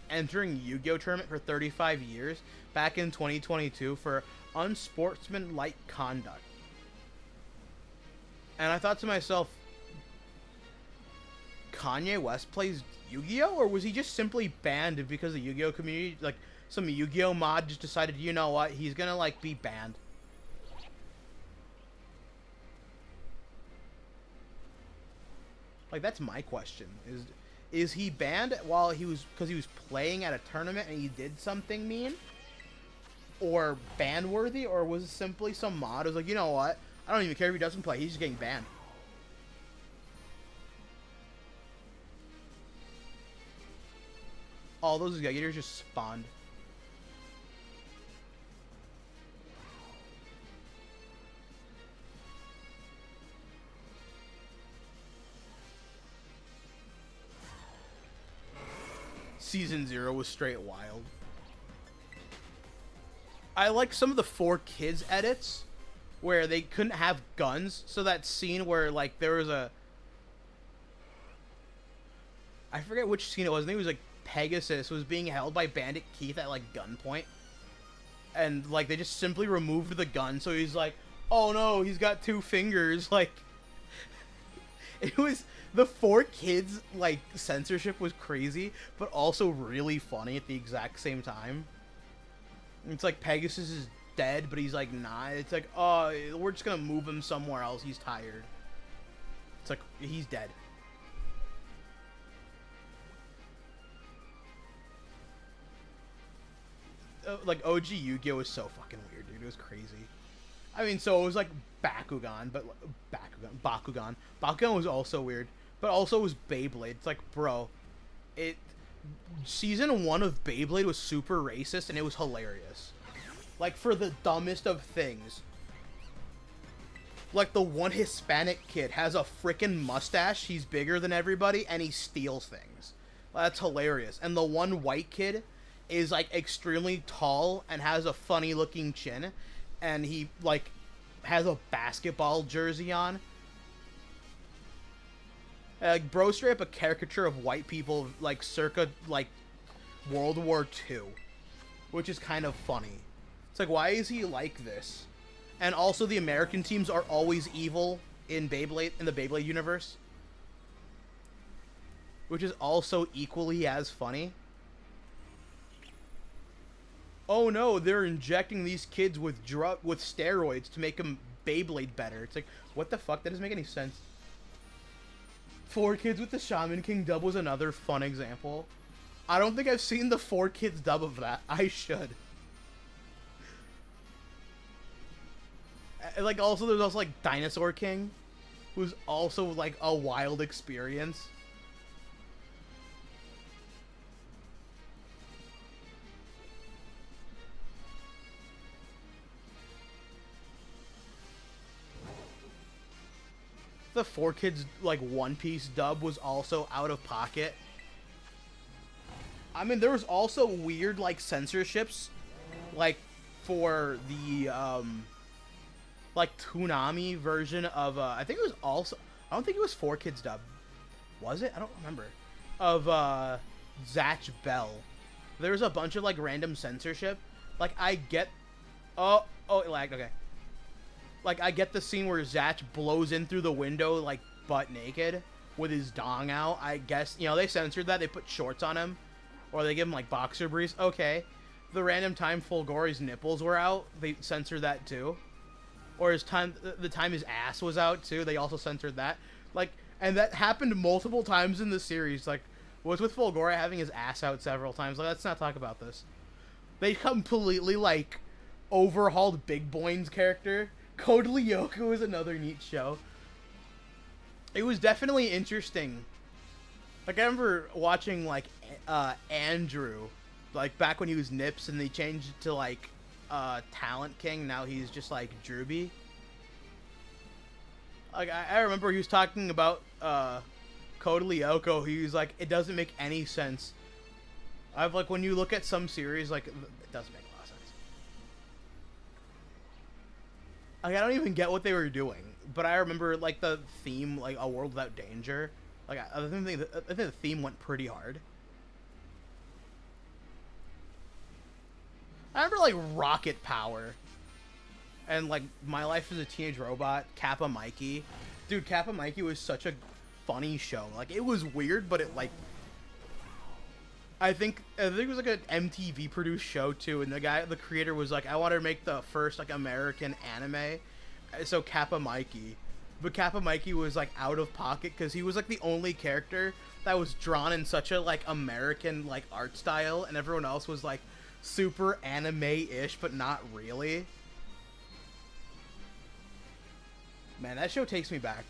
entering Yu-Gi-Oh! Tournament for 35 years back in 2022 for unsportsmanlike conduct. And I thought to myself, Kanye West plays Yu-Gi-Oh! Or was he just simply banned because the Yu-Gi-Oh! Community, like, some Yu-Gi-Oh! Mod just decided, you know what, he's gonna, like, be banned. Like, that's my question. Is he banned while because he was playing at a tournament and he did something mean? Or ban worthy? Or was it simply some mod who was like, you know what, I don't even care if he doesn't play, he's just getting banned. All those Gators just spawned. Season 0 was straight wild. I like some of the 4Kids edits where they couldn't have guns. So that scene where, like, there was a... I forget which scene it was. I think it was, like, Pegasus was being held by Bandit Keith at, like, gunpoint. And, like, they just simply removed the gun. So he's like, oh no, he's got 2 fingers. Like, it was... The 4Kids, like, censorship was crazy, but also really funny at the exact same time. It's like Pegasus is dead, but he's like, nah. It's like, oh, we're just gonna move him somewhere else. He's tired. It's like, he's dead. Like, OG Yu-Gi-Oh! Was so fucking weird, dude. It was crazy. I mean, so it was like Bakugan, but Bakugan. Bakugan was also weird, but also it was Beyblade. It's like, bro, season 1 of Beyblade was super racist and it was hilarious. Like, for the dumbest of things. Like, the one Hispanic kid has a freaking mustache, he's bigger than everybody, and he steals things. That's hilarious. And the one white kid is, like, extremely tall and has a funny looking chin. And he, like, has a basketball jersey on. Like, bro, straight up a caricature of white people, like, circa, like, World War II. Which is kind of funny. It's like, why is he like this? And also, the American teams are always evil in Beyblade, in the Beyblade universe. Which is also equally as funny. Oh no, they're injecting these kids with steroids to make them Beyblade better. It's like, what the fuck? That doesn't make any sense. 4Kids with the Shaman King dub was another fun example. I don't think I've seen the 4Kids dub of that. I should. Like, also, there's also, like, Dinosaur King, who's also, like, a wild experience. The 4Kids, like, One Piece dub was also out of pocket. I mean, there was also weird, like, censorships, like, for the, like, Toonami version of, I think it was also, I don't think it was 4Kids dub. Was it? I don't remember. Of, Zatch Bell. There was a bunch of, like, random censorship. Like, I get, oh, it lagged, okay. Like, I get the scene where Zatch blows in through the window, like, butt naked, with his dong out. I guess, you know, they censored that. They put shorts on him. Or they give him, like, boxer briefs. Okay. the random time Fulgore's nipples were out, they censored that too. Or the time his ass was out too, they also censored that. Like, and that happened multiple times in the series. Like, was with Fulgore having his ass out several times. Like, let's not talk about this. They completely, like, overhauled Big Boy's character. Code Lyoko is another neat show. It was definitely interesting. Like, I remember watching, like, Andrew, like, back when he was Nips, and they changed it to, like, Talent King. Now he's just, like, Drewby. Like, I remember he was talking about, Code Lyoko. He was like, it doesn't make any sense. I've, like, when you look at some series, like, it doesn't make a lot of sense. Like, I don't even get what they were doing. But I remember, like, the theme, like, A World Without Danger. Like, I think the theme went pretty hard. I remember, like, Rocket Power. And, like, My Life as a Teenage Robot, Kappa Mikey. Dude, Kappa Mikey was such a funny show. Like, it was weird, but it, like... I think it was, like, an MTV-produced show, too. And the creator was like, I want to make the first, like, American anime. So Kappa Mikey. But Kappa Mikey was, like, out of pocket because he was, like, the only character that was drawn in such a, like, American, like, art style, and everyone else was, like, super anime-ish, but not really. Man, that show takes me back.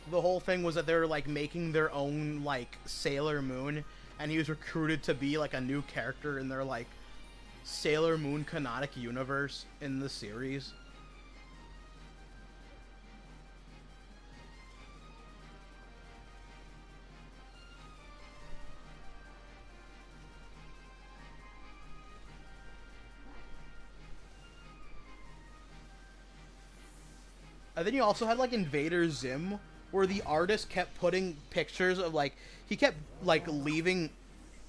The whole thing was that they were, like, making their own, like, Sailor Moon, and he was recruited to be, like, a new character in their, like, Sailor Moon canonic universe in the series. And then you also had, like, Invader Zim, where the artist kept putting pictures of, like, he kept, like, leaving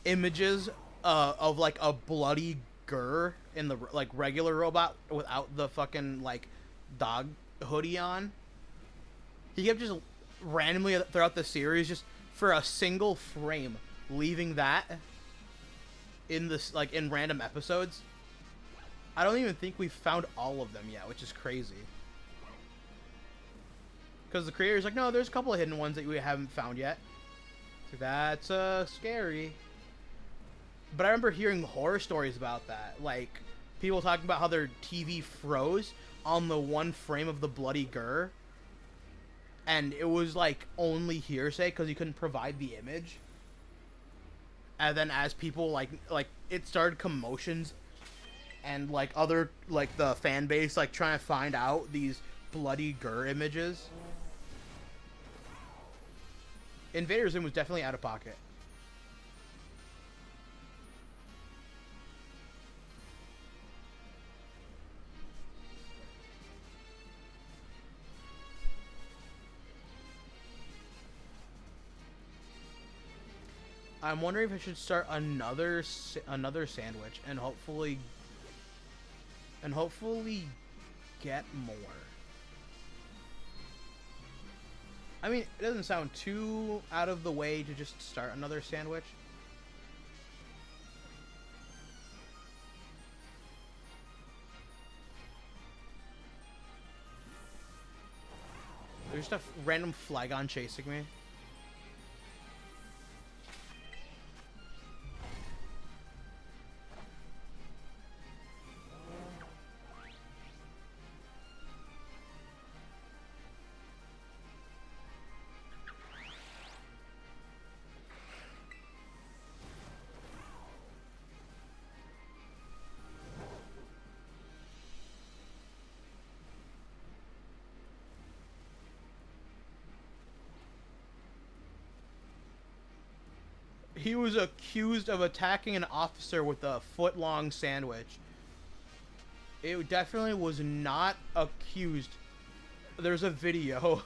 images of, like, a bloody Gur in the, like, regular robot without the fucking, like, dog hoodie on. He kept just randomly throughout the series, just for a single frame, leaving that in this, like, in random episodes. I don't even think we've found all of them yet, which is crazy. Because the creator's like, no, there's a couple of hidden ones that we haven't found yet. So that's scary. But I remember hearing horror stories about that. Like, people talking about how their TV froze on the one frame of the bloody Gur. And it was, like, only hearsay because you couldn't provide the image. And then as people, like it started commotions. And, like, other, like, the fan base, like, trying to find out these bloody Gur images. Invader Zim was definitely out of pocket. I'm wondering if I should start another sandwich and hopefully get more. I mean, it doesn't sound too out of the way to just start another sandwich. There's just a random Flygon chasing me. He was accused of attacking an officer with a foot-long sandwich. It definitely was not accused. There's a video.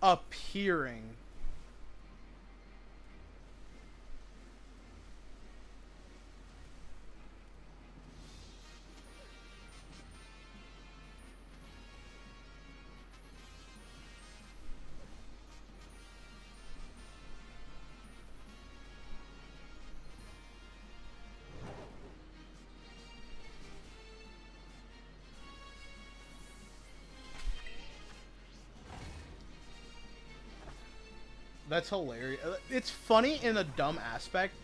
appearing. That's hilarious. It's funny in a dumb aspect.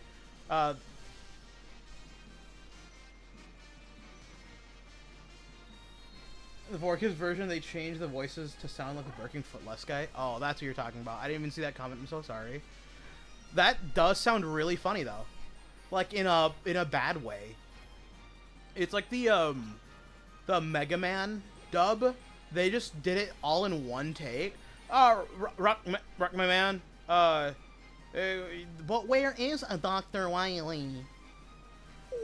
Uh, the Vorkis version, they changed the voices to sound like a Birkin Footless guy. Oh, that's what you're talking about. I didn't even see that comment. I'm so sorry. That does sound really funny though, like in a bad way. It's like the Mega Man dub. They just did it all in one take. Rock my man. But where is a Dr. Wily?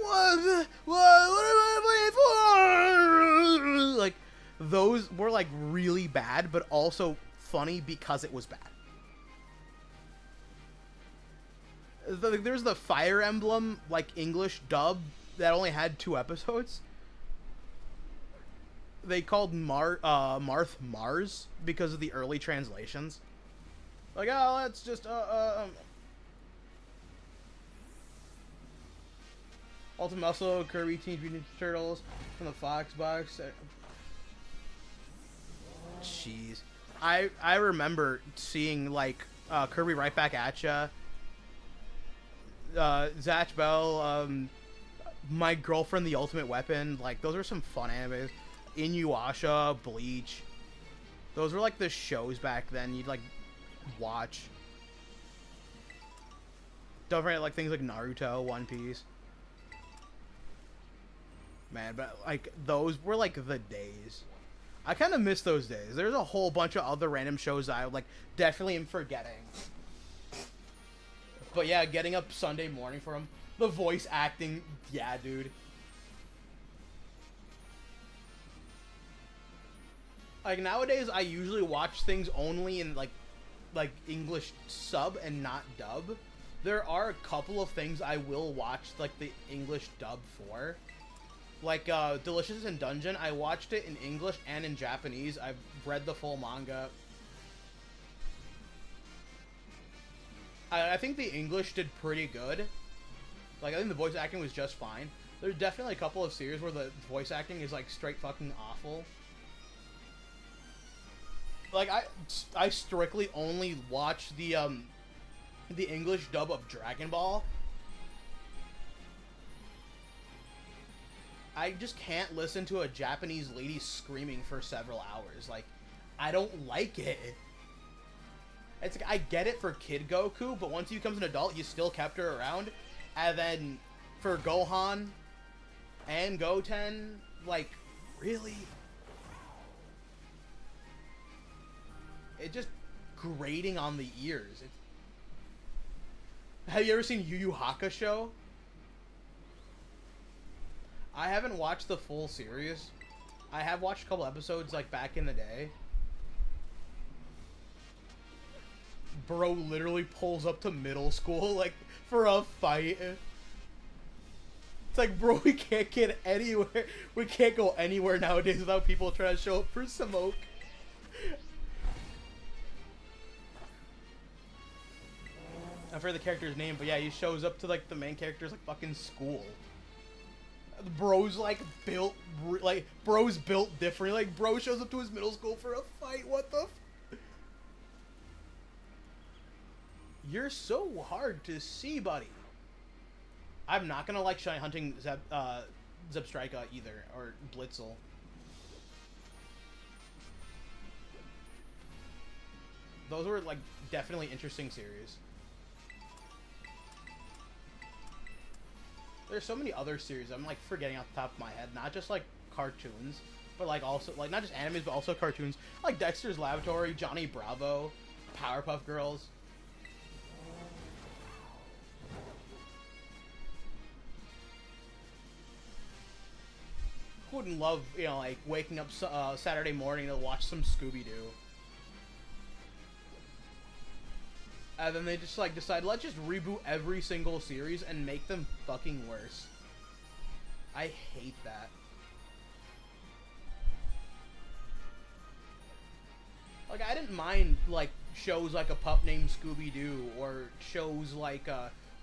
What am I playing for? Like, those were like really bad, but also funny because it was bad. There's the Fire Emblem like English dub that only had 2 episodes. They called Marth Mars because of the early translations. Like, oh, let's just Ultimate Muscle, Kirby, Teenage Mutant Ninja Turtles from the Fox box. Jeez, I remember seeing like Kirby Right Back at Ya, Zatch Bell, My Girlfriend, The Ultimate Weapon. Like, those are some fun animes. Inuyasha, Bleach. Those were like the shows back then you'd like watch. Don't forget like things like Naruto, One Piece. Man, but like those were like the days. I kind of miss those days. There's a whole bunch of other random shows I like definitely am forgetting. But yeah, getting up Sunday morning for them. The voice acting, yeah, dude. Like nowadays, I usually watch things only in like English sub and not dub. There are a couple of things I will watch like the English dub for. Like Delicious in Dungeon, I watched it in English and in Japanese. I've read the full manga. I think the English did pretty good. Like I think the voice acting was just fine. There's definitely a couple of series where the voice acting is like straight fucking awful. Like I strictly only watch the English dub of Dragon Ball. I just can't listen to a Japanese lady screaming for several hours. Like, I don't like it. It's like, I get it for Kid Goku, but once he becomes an adult, you still kept her around. And then for Gohan and Goten, like, really? It's just grating on the ears. Have you ever seen Yu Yu Hakusho? I haven't watched the full series. I have watched a couple episodes, like, back in the day. Bro literally pulls up to middle school, like, for a fight. It's like, bro, we can't get anywhere. We can't go anywhere nowadays without people trying to show up for smoke. I forget the character's name, but yeah, he shows up to, like, the main character's, like, fucking school. Bro's like built different. Like bro shows up to his middle school for a fight. What the? You're so hard to see, buddy. I'm not gonna like Shiny Hunting Zebstrika either, or Blitzel. Those were like definitely interesting series. There's so many other series I'm like forgetting off the top of my head, not just like cartoons, but like also like not just animes but also cartoons, like Dexter's Laboratory, Johnny Bravo, Powerpuff Girls. Who wouldn't love, you know, like waking up Saturday morning to watch some Scooby-Doo? And then they just like decide, let's just reboot every single series and make them fucking worse. I hate that. Like, I didn't mind, like, shows like A Pup Named Scooby-Doo, or shows like,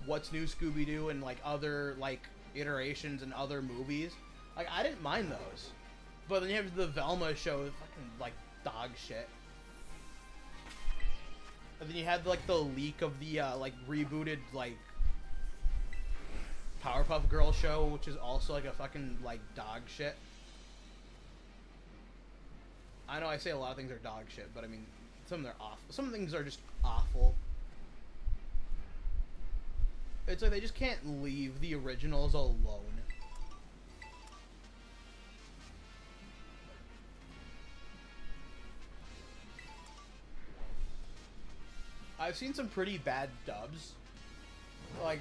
What's New Scooby-Doo, and, like, other, like, iterations and other movies. Like, I didn't mind those. But then you have the Velma show, fucking, like, dog shit. And then you had, like, the leak of the, like, rebooted, like, Powerpuff Girls show, which is also, like, a fucking, like, dog shit. I know I say a lot of things are dog shit, but I mean, some of them are awful. Some things are just awful. It's like they just can't leave the originals alone. I've seen some pretty bad dubs. Like,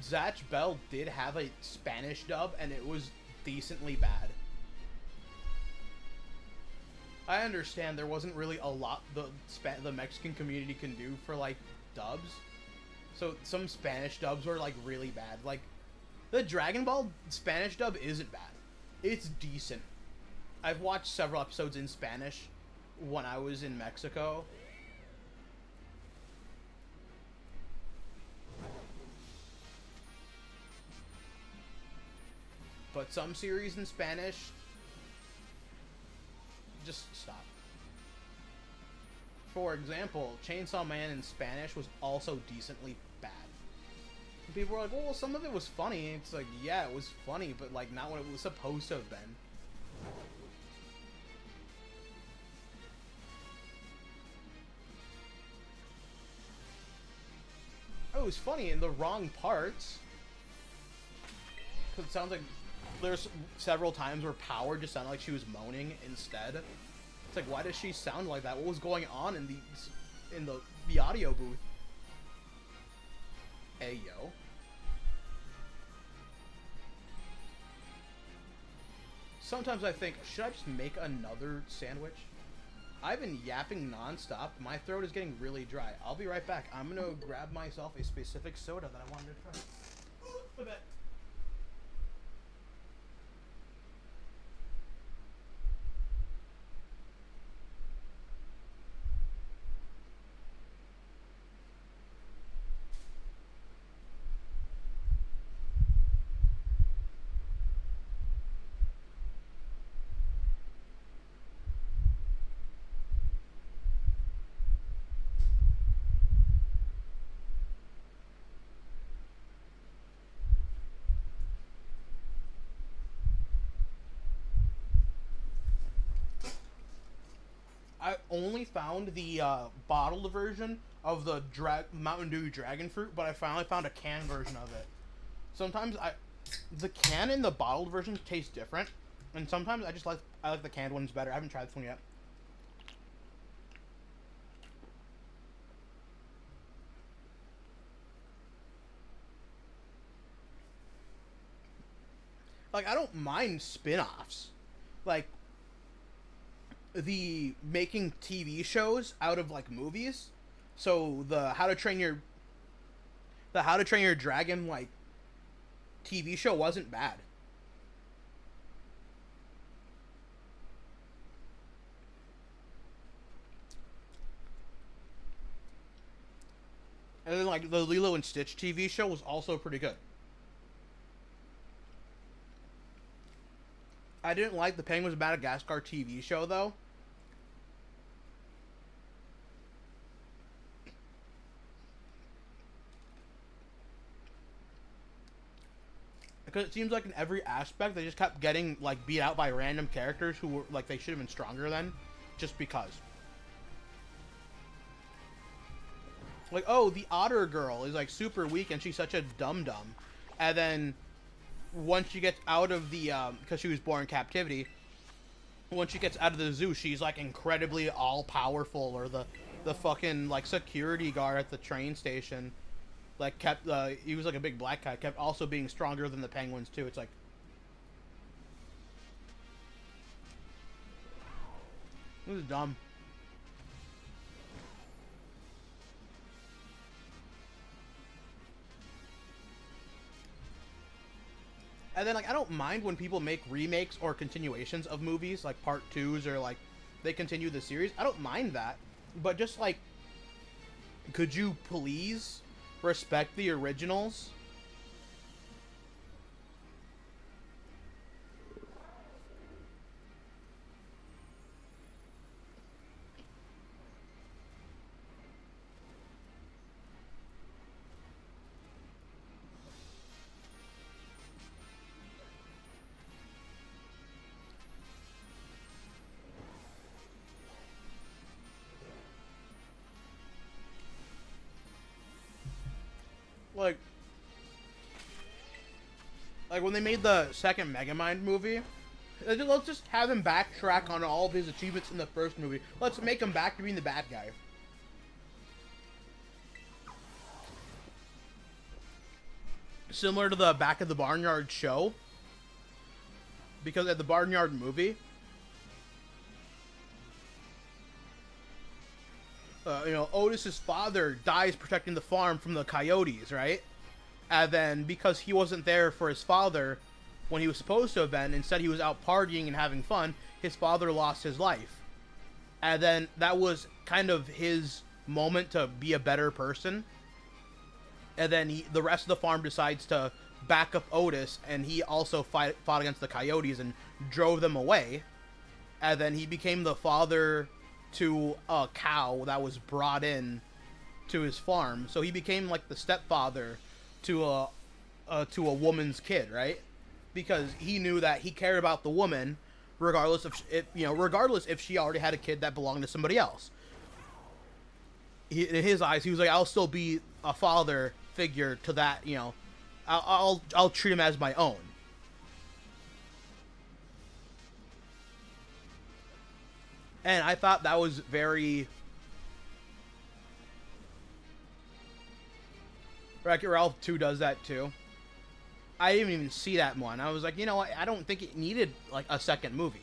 Zatch Bell did have a Spanish dub, and it was decently bad. I understand there wasn't really a lot the Mexican community can do for, like, dubs. So some Spanish dubs were, like, really bad. Like, the Dragon Ball Spanish dub isn't bad. It's decent. I've watched several episodes in Spanish when I was in Mexico. But some series in Spanish, just stop. For example, Chainsaw Man in Spanish was also decently bad. And people were like, well, some of it was funny. It's like, yeah, it was funny, but like not what it was supposed to have been. It was funny in the wrong parts. Cause it sounds like there's several times where Power just sounded like she was moaning instead. It's like, why does she sound like that? What was going on in the audio booth? Hey, yo. Sometimes I think, should I just make another sandwich? I've been yapping nonstop. My throat is getting really dry. I'll be right back. I'm gonna grab myself a specific soda that I wanted to try. I bet. I only found the bottled version of the Mountain Dew Dragon Fruit, but I finally found a canned version of it. Sometimes the can and the bottled version taste different, and sometimes I like the canned ones better. I haven't tried this one yet. Like, I don't mind spin-offs. Like, the making TV shows out of, like, movies. So, the How to Train Your Dragon, like, TV show wasn't bad. And then, like, the Lilo and Stitch TV show was also pretty good. I didn't like the Penguins of Madagascar TV show, though. Because it seems like in every aspect, they just kept getting, like, beat out by random characters who were, like, they should have been stronger than, just because. Like, oh, the otter girl is, like, super weak and she's such a dum-dum. And then once she gets out of the, because she was born in captivity, once she gets out of the zoo, she's, like, incredibly all-powerful, or the fucking, like, security guard at the train station, like, kept, he was, like, a big black guy, kept also being stronger than the penguins, too. It's like, this is dumb. And then, like, I don't mind when people make remakes or continuations of movies, like part 2s, or, like, they continue the series. I don't mind that. But just, like, could you please respect the originals? Like when they made the second Megamind movie, let's just have him backtrack on all of his achievements in the first movie. Let's make him back to being the bad guy. Similar to the Back of the Barnyard show. Because at the Barnyard movie, Otis's father dies protecting the farm from the coyotes, right? And then, because he wasn't there for his father when he was supposed to have been, instead he was out partying and having fun, his father lost his life. And then, that was kind of his moment to be a better person. And then, the rest of the farm decides to back up Otis, and he also fought against the coyotes and drove them away. And then, he became the father to a cow that was brought in to his farm. So, he became, like, the stepfather to a woman's kid, right? Because he knew that he cared about the woman, regardless if she already had a kid that belonged to somebody else. In his eyes, he was like, I'll still be a father figure to that. I'll treat him as my own. And I thought that was very. Wreck-It Ralph 2 does that too. I didn't even see that one. I was like, I don't think it needed like a second movie.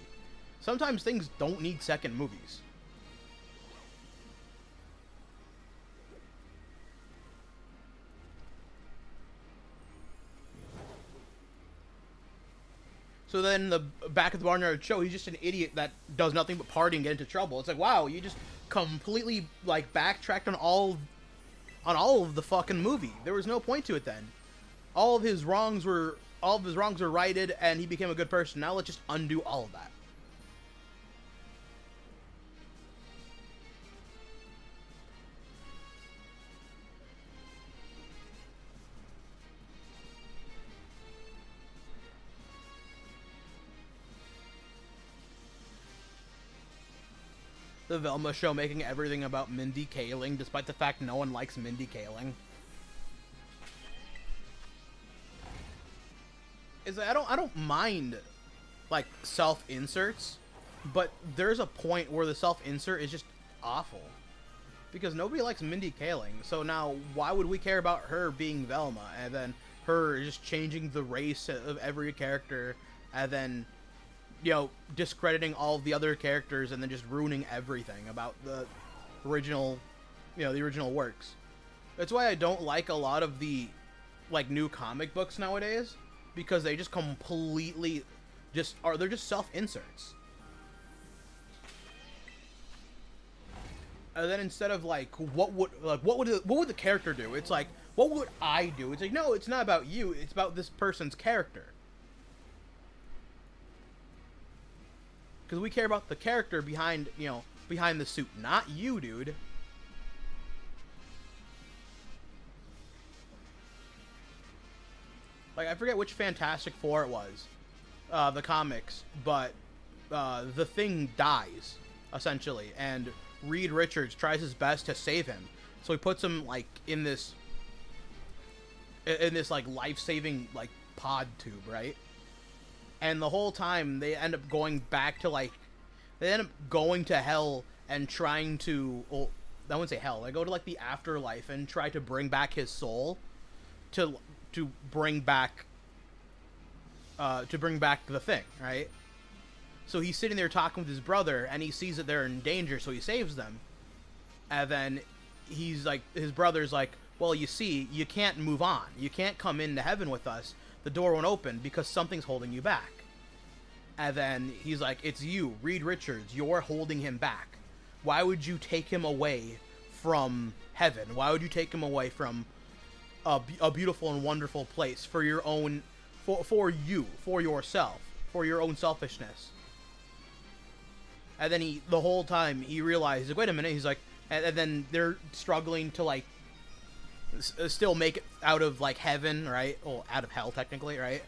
Sometimes things don't need second movies. So then the Back of the Barnyard show, he's just an idiot that does nothing but party and get into trouble. It's like, wow, you just completely like backtracked on all of the fucking movie. There was no point to it then. All of his wrongs were righted, and he became a good person. Now let's just undo all of that. The Velma show making everything about Mindy Kaling, despite the fact no one likes Mindy Kaling. I don't mind like self-inserts, but there's a point where the self-insert is just awful. Because nobody likes Mindy Kaling, so now why would we care about her being Velma, and then her just changing the race of every character, and then discrediting all of the other characters, and then just ruining everything about the original, the original works. That's why I don't like a lot of the, like, new comic books nowadays, because they just completely they're just self-inserts. And then instead of, like, what would the character do? It's like, what would I do? It's like, no, it's not about you, it's about this person's character. Because we care about the character behind the suit, not you, dude. Like, I forget which Fantastic Four it was, the comics, but the Thing dies, essentially, and Reed Richards tries his best to save him. So he puts him, like, in this like, life-saving, like, pod tube, right? And the whole time, they end up going back to, like, they end up going to hell and trying to, well, I wouldn't say hell, they go to, like, the afterlife and try to bring back his soul to bring back the Thing, right? So he's sitting there talking with his brother, and he sees that they're in danger, so he saves them. And then he's like, his brother's like, well, you see, you can't move on. You can't come into heaven with us the door won't open because something's holding you back. And then he's like, it's you, Reed Richards. You're holding him back. Why would you take him away from heaven? Why would you take him away from a beautiful and wonderful place for your own, for you, for yourself, for your own selfishness? And then the whole time he realized, like, wait a minute, he's like, and then they're struggling to like still make it out of like heaven, right? Well, out of hell technically, right?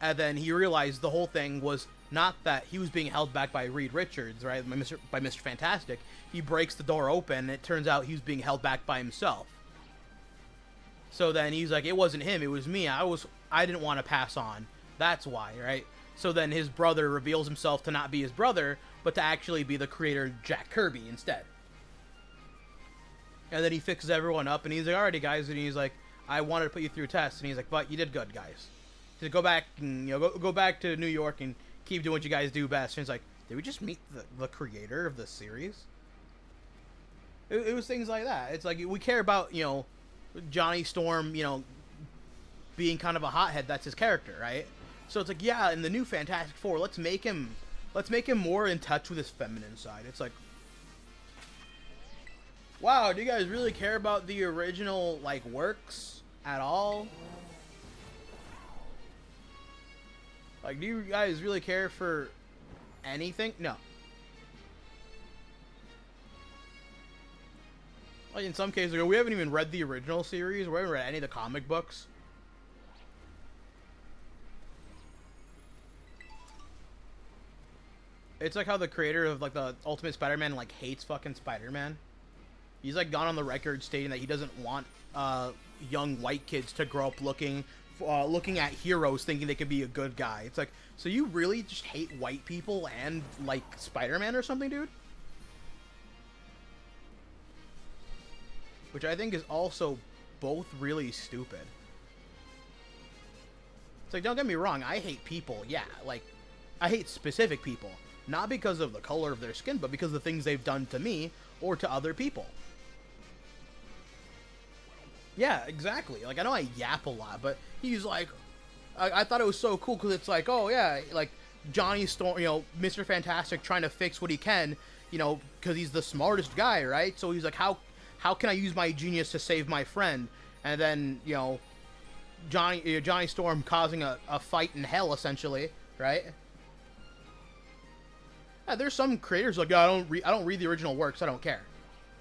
And then he realized the whole thing was not that he was being held back by Reed Richards, right? By Mr. Fantastic. He breaks the door open, and it turns out he was being held back by himself. So then he's like, it wasn't him, it was me. I didn't want to pass on. That's why, right? So then his brother reveals himself to not be his brother, but to actually be the creator Jack Kirby instead. And then he fixes everyone up, and he's like, alrighty guys, and he's like, I wanted to put you through a test, and he's like, but you did good, guys. To go back and go back to New York and keep doing what you guys do best. And it's like, did we just meet the creator of the series? It was things like that. It's like we care about Johnny Storm being kind of a hothead. That's his character, right? So it's like, yeah, in the new Fantastic Four, let's make him more in touch with his feminine side. It's like, wow, do you guys really care about the original like works at all? Like, do you guys really care for anything? No. Like, in some cases, we haven't even read the original series. We haven't read any of the comic books. It's like how the creator of, like, the Ultimate Spider-Man, like, hates fucking Spider-Man. He's, like, gone on the record stating that he doesn't want, young white kids to grow up looking at heroes thinking they could be a good guy. It's like, so you really just hate white people and like Spider-Man or something, dude? Which I think is also both really stupid. It's like, don't get me wrong, I hate people, yeah, like, I hate specific people. Not because of the color of their skin, but because of the things they've done to me or to other people. Yeah, exactly. Like, I know I yap a lot, but he's like, I thought it was so cool because it's like, oh yeah, like Johnny Storm, Mr. Fantastic trying to fix what he can, because he's the smartest guy, right? So he's like, how can I use my genius to save my friend? And then, Johnny Storm causing a fight in hell, essentially, right? Yeah, there's some creators like, I don't read the original works, I don't care.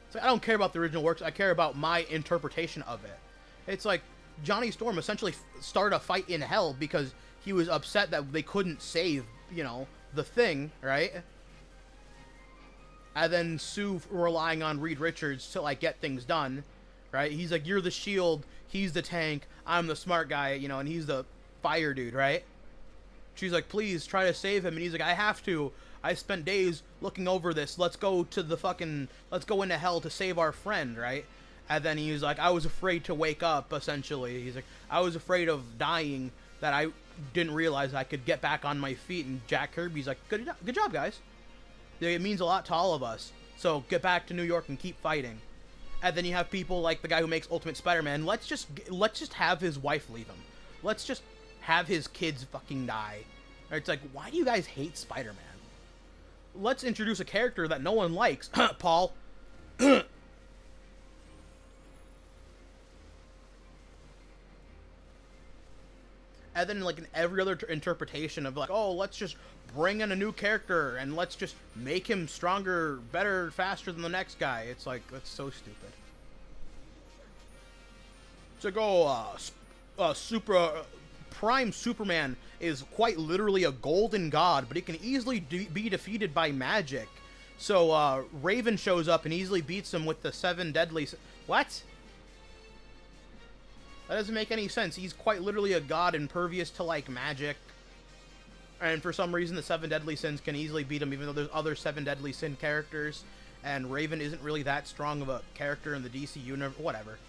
It's like, I don't care about the original works, I care about my interpretation of it. It's like, Johnny Storm essentially started a fight in hell because he was upset that they couldn't save, the Thing, right? And then Sue relying on Reed Richards to, like, get things done, right? He's like, you're the shield, he's the tank, I'm the smart guy, and he's the fire dude, right? She's like, please, try to save him, and he's like, I have to. I spent days looking over this. Let's go into hell to save our friend, right? And then he's like, I was afraid to wake up, essentially. He's like, I was afraid of dying, that I didn't realize I could get back on my feet. And Jack Kirby's like, good job, guys. It means a lot to all of us. So get back to New York and keep fighting. And then you have people like the guy who makes Ultimate Spider-Man. Let's just have his wife leave him. Let's just have his kids fucking die. It's like, why do you guys hate Spider-Man? Let's introduce a character that no one likes. Paul. And then, like, in every other interpretation of, like, oh, let's just bring in a new character and let's just make him stronger, better, faster than the next guy. It's like, that's so stupid. To go, Prime Superman is quite literally a golden god, but he can easily be defeated by magic. So, Raven shows up and easily beats him with the 7 deadly... What? That doesn't make any sense. He's quite literally a god impervious to, like, magic. And for some reason, the 7 deadly sins can easily beat him, even though there's other 7 deadly sin characters. And Raven isn't really that strong of a character in the DC universe. Whatever.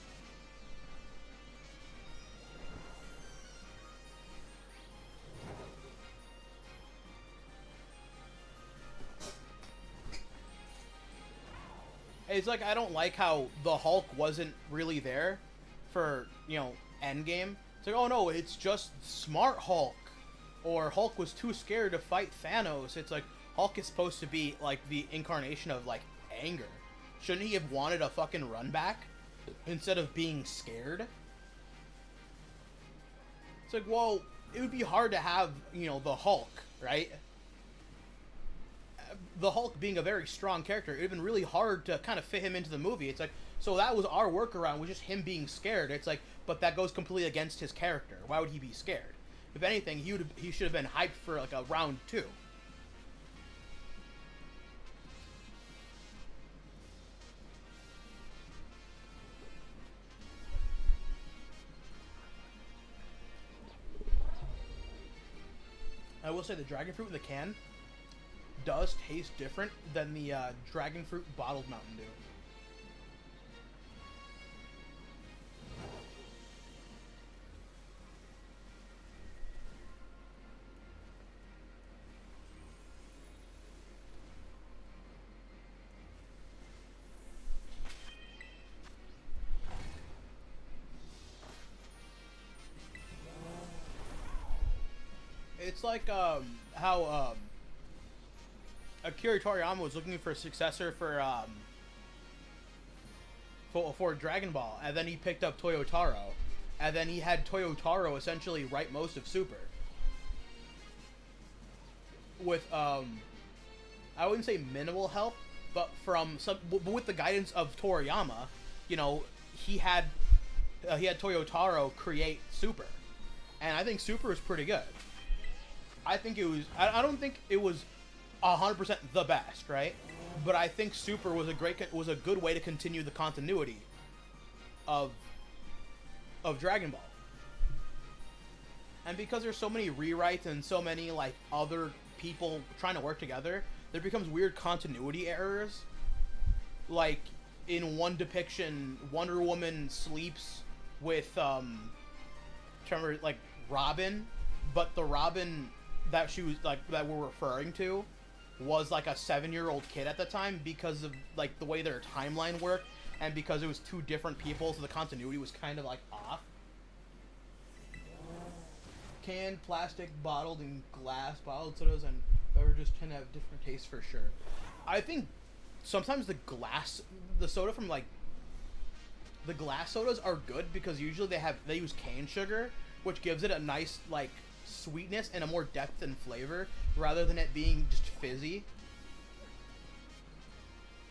It's like, I don't like how the Hulk wasn't really there for, Endgame. It's like, oh no, it's just smart Hulk. Or Hulk was too scared to fight Thanos. It's like, Hulk is supposed to be, like, the incarnation of, like, anger. Shouldn't he have wanted a fucking run back? Instead of being scared? It's like, well, it would be hard to have, you know, the Hulk, right? The Hulk being a very strong character, it would have been really hard to kind of fit him into the movie. It's like, so that was our workaround, was just him being scared. It's like, but that goes completely against his character. Why would he be scared? If anything, he should have been hyped for like a round 2. I will say the dragon fruit in the can does taste different than the dragon fruit bottled Mountain Dew. It's like how Akira Toriyama was looking for a successor for Dragon Ball, and then he picked up Toyotaro, and then he had Toyotaro essentially write most of Super. With I wouldn't say minimal help, but with the guidance of Toriyama, you know, he had Toyotaro create Super, and I think Super is pretty good. I think it was. I don't think it was 100% the best, right? But I think Super was a good way to continue the continuity of Dragon Ball. And because there's so many rewrites and so many like other people trying to work together, there becomes weird continuity errors. Like in one depiction, Wonder Woman sleeps with like Robin, but the Robin that she was like that we're referring to was like a 7-year-old kid at the time, because of like the way their timeline worked, and because it was 2 different people, so the continuity was kind of like off. Canned, plastic, bottled, and glass. Bottled sodas and beverages can have different tastes for sure. I think sometimes the soda from like the glass sodas are good because usually they use cane sugar, which gives it a nice like sweetness and a more depth and flavor rather than it being just fizzy.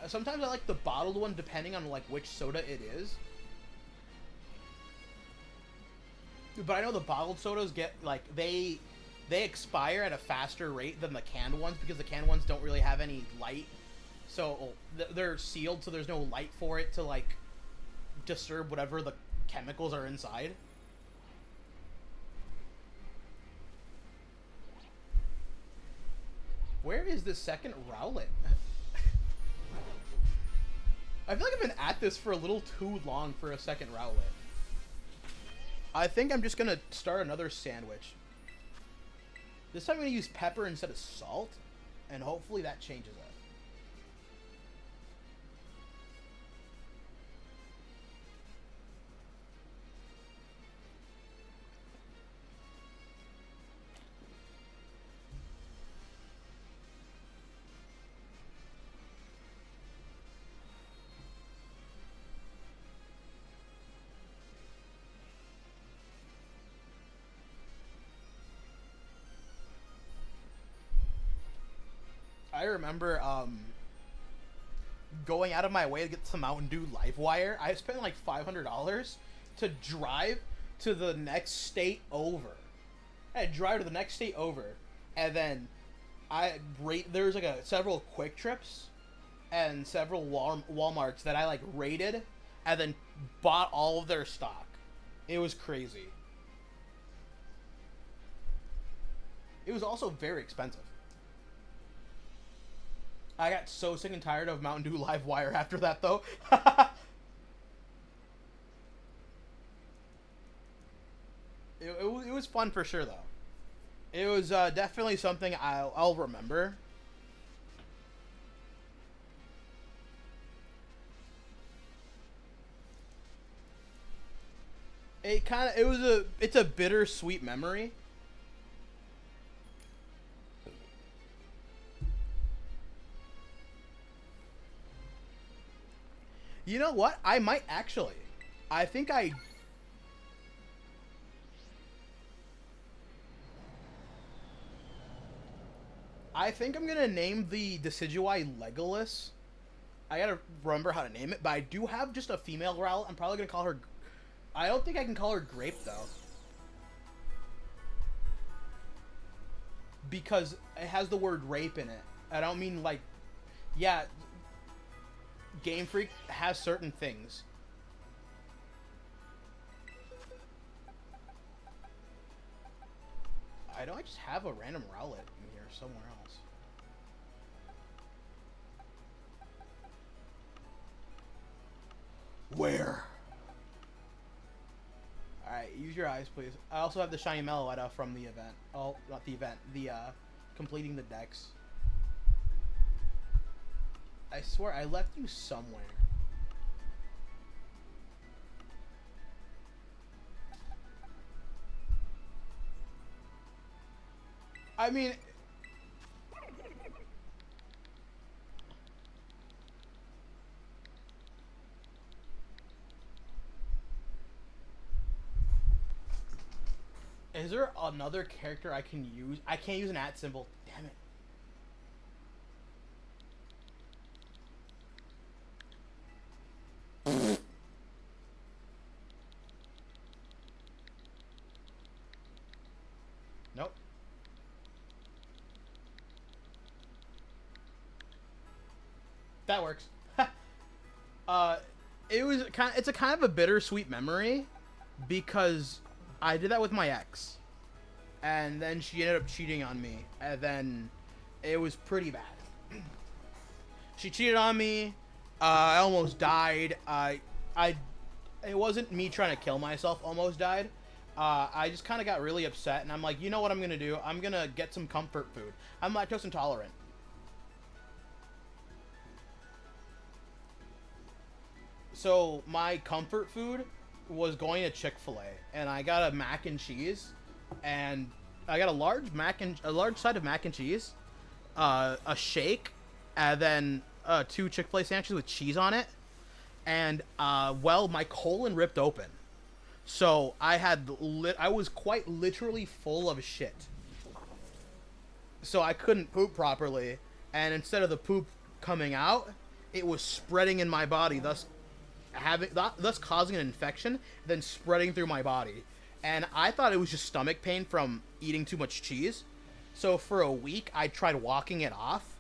Sometimes I like the bottled one depending on like which soda it is. But I know the bottled sodas get like they expire at a faster rate than the canned ones because the canned ones don't really have any light. So they're sealed, so there's no light for it to like disturb whatever the chemicals are inside. Where is the second Rowlet? I feel like I've been at this for a little too long for a second Rowlet. I think I'm just gonna start another sandwich. This time I'm gonna use pepper instead of salt, and hopefully that changes it. I remember going out of my way to get some Mountain Dew Livewire. I spent like $500 to drive to the next state over. I had to drive to the next state over, and then there's like several Quick Trips and several Walmarts that I like raided, and then bought all of their stock. It was crazy. It was also very expensive. I got so sick and tired of Mountain Dew Livewire after that, though. It was fun for sure, though. It was definitely something I'll remember. It's a bittersweet memory. You know what? I might actually. I think I... I think I'm gonna name the Decidueye Legolas. I gotta remember how to name it, but I do have just a female Rowlet. I'm probably gonna call her... I don't think I can call her Grape, though. Because it has the word rape in it. I don't mean, like... Yeah, Game Freak has certain things. I just have a random Rowlet in here somewhere else. Where? Alright, use your eyes, please. I also have the shiny Meloetta from the event. Oh, not the event. The, completing the decks. I swear, I left you somewhere. I mean... Is there another character I can use? I can't use an @ symbol. Damn it. Nope. That works. It's a kind of a bittersweet memory because I did that with my ex, and then she ended up cheating on me, and then it was pretty bad. She cheated on me. I almost died. It wasn't me trying to kill myself. Almost died. I just kind of got really upset, and I'm like, you know what I'm gonna do? I'm gonna get some comfort food. I'm lactose intolerant. So my comfort food was going to Chick-fil-A, and I got a mac and cheese, and I got a large side of mac and cheese, a shake, and then 2 Chick-fil-A sandwiches with cheese on it, and well, my colon ripped open, so I was quite literally full of shit, so I couldn't poop properly, and instead of the poop coming out, it was spreading in my body, thus causing an infection, then spreading through my body. And I thought it was just stomach pain from eating too much cheese. So for a week, I tried walking it off.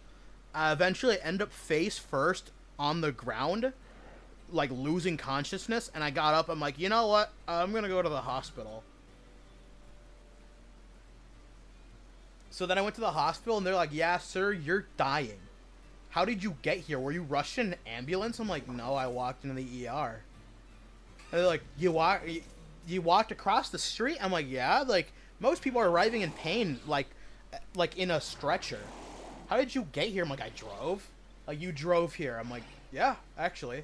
I eventually ended up face first on the ground, like losing consciousness. And I got up. I'm like, you know what? I'm gonna go to the hospital. So then I went to the hospital, and they're like, yeah, sir, you're dying. How did you get here? Were you rushed in an ambulance? I'm like, no, I walked into the ER. And they're like, you walked across the street? I'm like, yeah. Like, most people are arriving in pain, like in a stretcher. How did you get here? I'm like, I drove. Like, you drove here. I'm like, yeah, actually.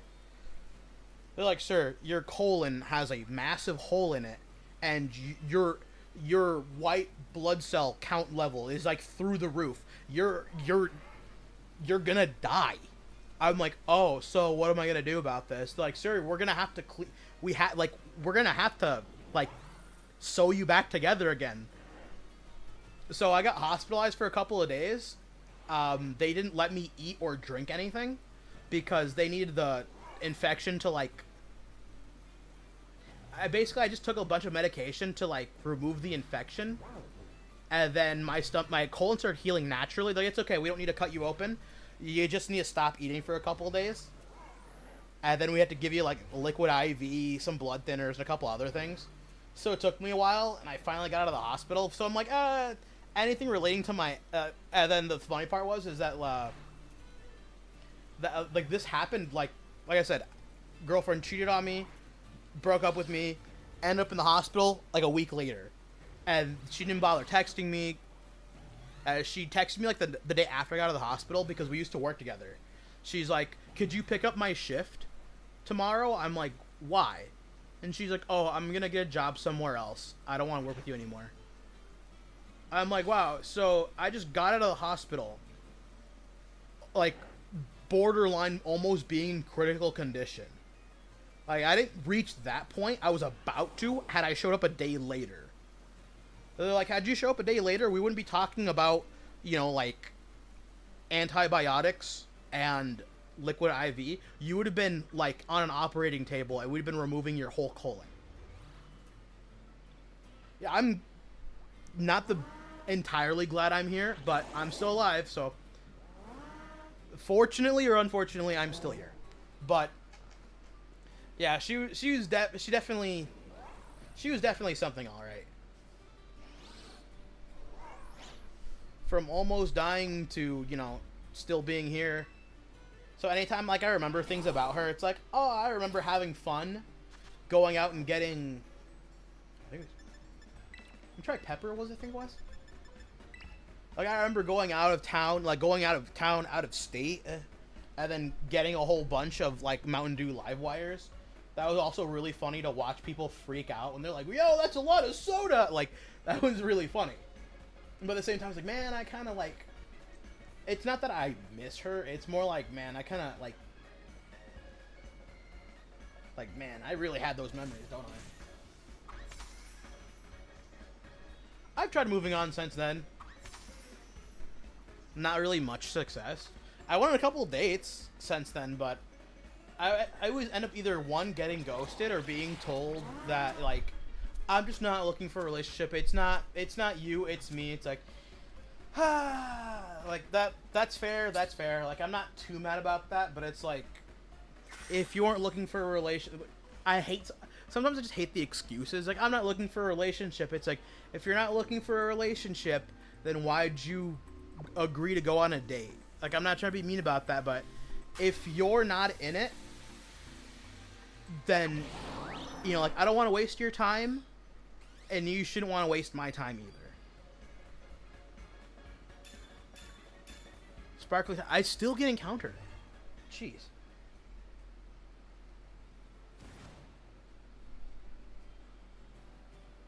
They're like, sir, your colon has a massive hole in it, and your white blood cell count level is like through the roof. You're gonna die. I'm like, oh, so what am I gonna do about this? They're like, sir, we're gonna have to we're gonna have to like sew you back together again. So I got hospitalized for a couple of days. They didn't let me eat or drink anything because they needed the infection to like. I just took a bunch of medication to like remove the infection. And then my colon started healing naturally. Like, it's okay, we don't need to cut you open. You just need to stop eating for a couple of days. And then we had to give you, like, liquid IV, some blood thinners, and a couple other things. So it took me a while, and I finally got out of the hospital. So I'm like, anything relating to my... and then the funny part is that, like, this happened, like I said, girlfriend cheated on me, broke up with me, ended up in the hospital, like, a week later. And she didn't bother texting me. She texted me like the day after I got out of the hospital because we used to work together. She's like, could you pick up my shift tomorrow? I'm like, why? And she's like, oh, I'm gonna get a job somewhere else. I don't want to work with you anymore. I'm like, wow, so I just got out of the hospital. Like, borderline almost being in critical condition. Like, I didn't reach that point. I was about to, had I showed up a day later. They're like, had you show up a day later, we wouldn't be talking about, you know, like, antibiotics and liquid IV. You would have been, like, on an operating table, and we'd have been removing your whole colon. Yeah, I'm not entirely glad I'm here, but I'm still alive, so... Fortunately or unfortunately, I'm still here. But... yeah, she was definitely something, all right. From almost dying to, you know, still being here. So anytime, like, I remember things about her, it's like, oh, I remember having fun, going out and getting, I think it was, I'm trying pepper was I think it was. Like, I remember going out of town, out of state, and then getting a whole bunch of, like, Mountain Dew live wires. That was also really funny to watch people freak out when they're like, yo, that's a lot of soda! Like, that was really funny. But at the same time, it's like, man, I kind of, like... It's not that I miss her. It's more like, man, I kind of, like... Like, man, I really had those memories, don't I? I've tried moving on since then. Not really much success. I went on a couple of dates since then, but... I always end up either, one, getting ghosted, or being told that, like... I'm just not looking for a relationship. It's not you, it's me. It's like, like that's fair. Like, I'm not too mad about that, but it's like, if you aren't looking for a relationship, sometimes I just hate the excuses. Like, I'm not looking for a relationship. It's like, if you're not looking for a relationship, then why'd you agree to go on a date? Like, I'm not trying to be mean about that, but if you're not in it, then, you know, like, I don't want to waste your time. And you shouldn't want to waste my time either. Sparkly, I still get encountered. Jeez.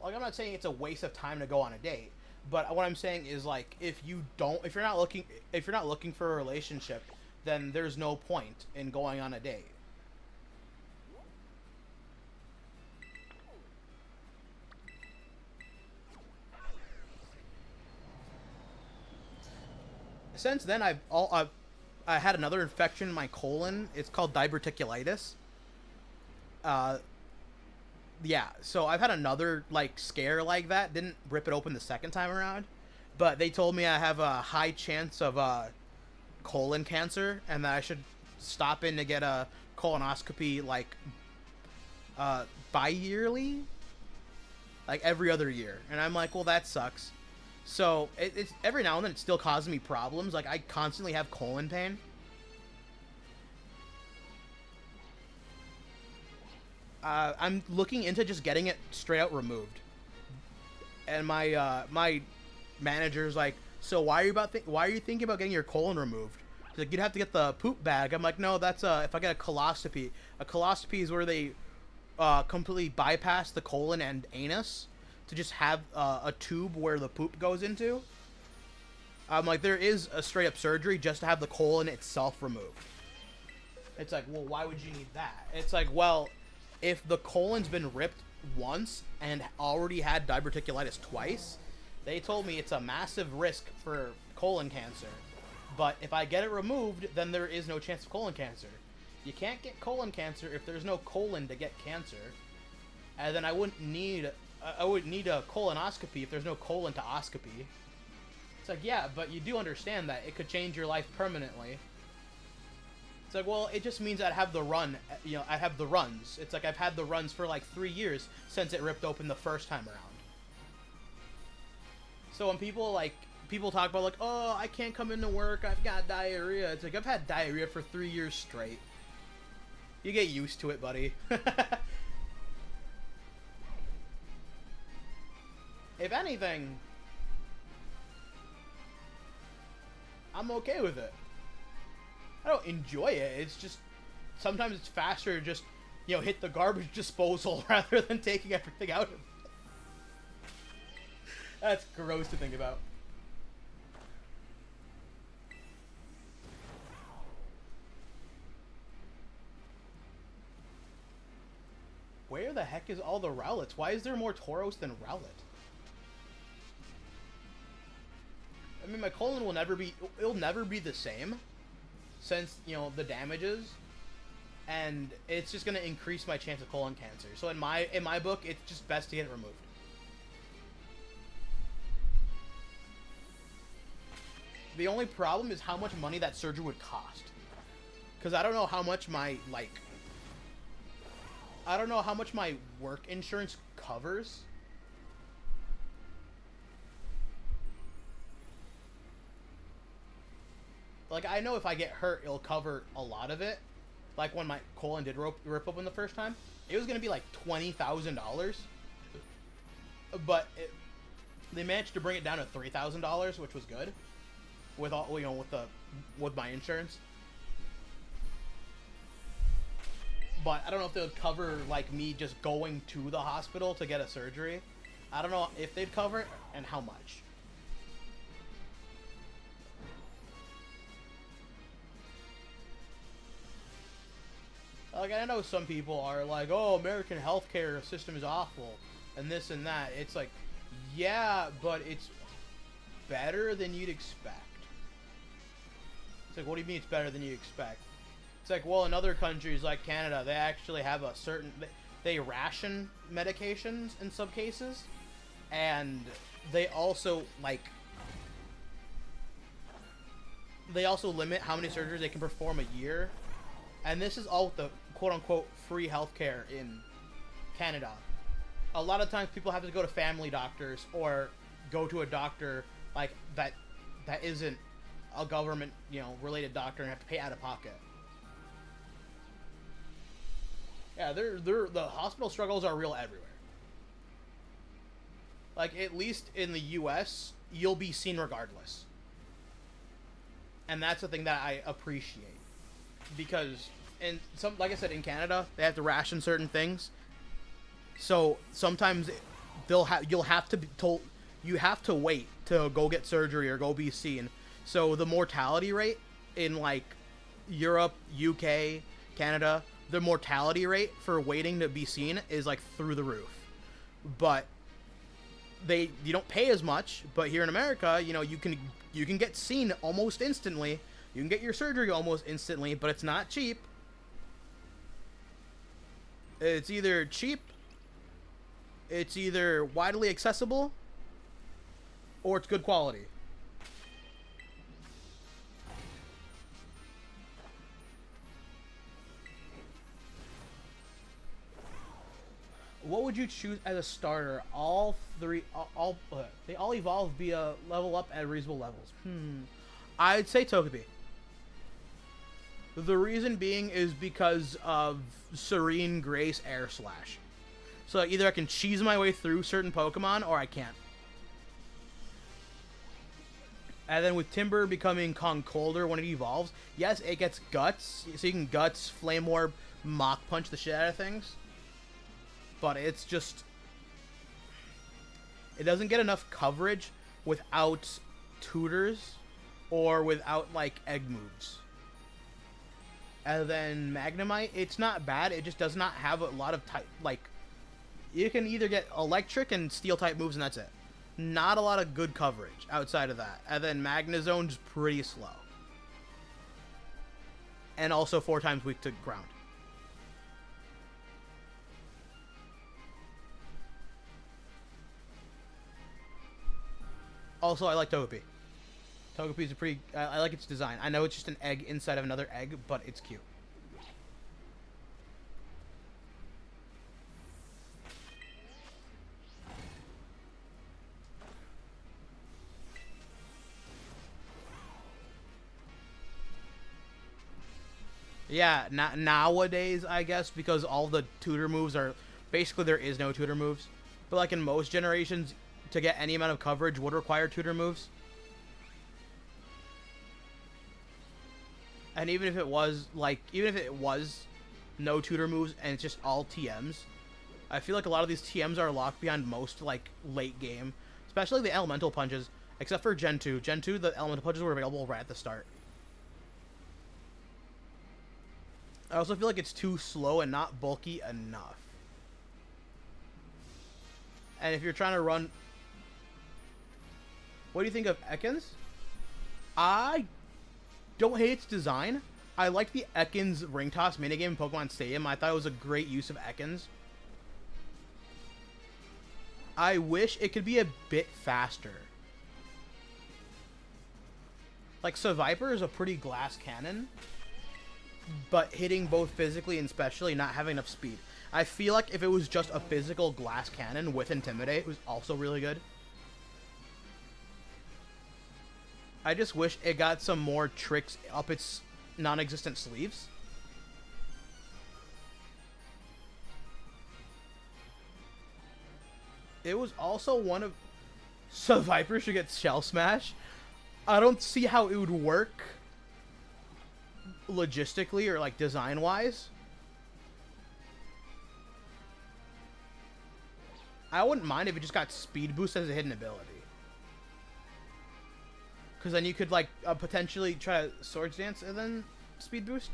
Like, I'm not saying it's a waste of time to go on a date, but what I'm saying is, like, if you're not looking for a relationship, then there's no point in going on a date. Since then, I had another infection in my colon. It's called diverticulitis. Yeah, so I've had another, like, scare like that. Didn't rip it open the second time around, but they told me I have a high chance of colon cancer, and that I should stop in to get a colonoscopy, like, bi-yearly, like every other year. And I'm like, well, that sucks. So, it's every now and then it still causes me problems. Like, I constantly have colon pain. I'm looking into just getting it straight out removed. And my manager's like, so why are you thinking about getting your colon removed? He's like, you'd have to get the poop bag. I'm like, no, that's if I get a coloscopy. A coloscopy is where they completely bypass the colon and anus to just have a tube where the poop goes into. I'm like, there is a straight up surgery just to have the colon itself removed. It's like, well, why would you need that? It's like, well, if the colon's been ripped once and already had diverticulitis twice, they told me it's a massive risk for colon cancer. But if I get it removed, then there is no chance of colon cancer. You can't get colon cancer if there's no colon to get cancer. And then I would need a colonoscopy if there's no colon to oscopy. It's like, yeah, but you do understand that it could change your life permanently. It's like, well, it just means I'd have the run, you know, I have the runs. It's like I've had the runs for like 3 years since it ripped open the first time around. So when people talk about, like, oh, I can't come into work, I've got diarrhea. It's like, I've had diarrhea for 3 years straight. You get used to it, buddy. If anything, I'm okay with it. I don't enjoy it. It's just, sometimes it's faster to just hit the garbage disposal rather than taking everything out of it. That's gross to think about. Where the heck is all the Rowlets? Why is there more Tauros than Rowlet? I mean, my colon will never be, it'll never be the same since, the damages, and it's just going to increase my chance of colon cancer. So in my book, it's just best to get it removed. The only problem is how much money that surgery would cost. Because I don't know how much my, I don't know how much my work insurance covers. Like, I know if I get hurt, it'll cover a lot of it. Like, when my colon did rip open the first time, it was going to be like $20,000. But they managed to bring it down to $3,000, which was good. With all, with my insurance. But I don't know if they would cover, like, me just going to the hospital to get a surgery. I don't know if they'd cover it and how much. Like, I know some people are like, oh, American healthcare system is awful, and this and that. It's like, yeah, but it's better than you'd expect. It's like, what do you mean it's better than you expect? It's like, well, in other countries like Canada, they actually have a certain... They ration medications in some cases, and they also, they also limit how many surgeries they can perform a year. And this is all with the quote-unquote free healthcare in Canada. A lot of times people have to go to family doctors or go to a doctor like that isn't a government, related doctor and have to pay out of pocket. Yeah, the hospital struggles are real everywhere. Like, at least in the US, you'll be seen regardless. And that's the thing that I appreciate. Because, like I said, in Canada, they have to ration certain things. So sometimes you have to wait to go get surgery or go be seen. So the mortality rate in Europe, UK, Canada, the mortality rate for waiting to be seen is through the roof. But you don't pay as much. But here in America, you can get seen almost instantly. You can get your surgery almost instantly, but it's not cheap. It's either cheap, it's either widely accessible, or it's good quality. What would you choose as a starter? All three, they all evolve via level up at reasonable levels. I'd say Togepi. The reason being is because of Serene, Grace, Air Slash. So either I can cheese my way through certain Pokemon, or I can't. And then with Timber becoming Concolder when it evolves, yes, it gets Guts, so you can Guts, Flame Orb, Mach Punch the shit out of things. But it's just... It doesn't get enough coverage without tutors or without, egg moves. And then Magnemite, it's not bad, it just does not have a lot of type, you can either get electric and steel type moves and that's it. Not a lot of good coverage outside of that. And then Magnezone's pretty slow. And also 4 times weak to ground. Also, I like Togepi. Togepi's a pretty... I like its design. I know it's just an egg inside of another egg, but it's cute. Yeah, nowadays, I guess, because all the tutor moves are... Basically, there is no tutor moves. But, in most generations, to get any amount of coverage would require tutor moves. And even if it was, no tutor moves, and it's just all TMs. I feel like a lot of these TMs are locked behind most, like, late game. Especially the elemental punches, except for Gen 2. Gen 2, the elemental punches were available right at the start. I also feel like it's too slow and not bulky enough. And if you're trying to run... What do you think of Ekans? I don't hate its design. I like the Ekans ring toss minigame in Pokemon Stadium. I thought it was a great use of Ekans. I wish it could be a bit faster. Like, Seviper is a pretty glass cannon, but hitting both physically and specially, not having enough speed. I feel like if it was just a physical glass cannon with Intimidate, it was also really good. I just wish it got some more tricks up its non-existent sleeves. It was also one of... Seviper should get Shell Smash. I don't see how it would work logistically or, like, design-wise. I wouldn't mind if it just got Speed Boost as a hidden ability. Because then you could, like, potentially try to Swords Dance and then Speed Boost.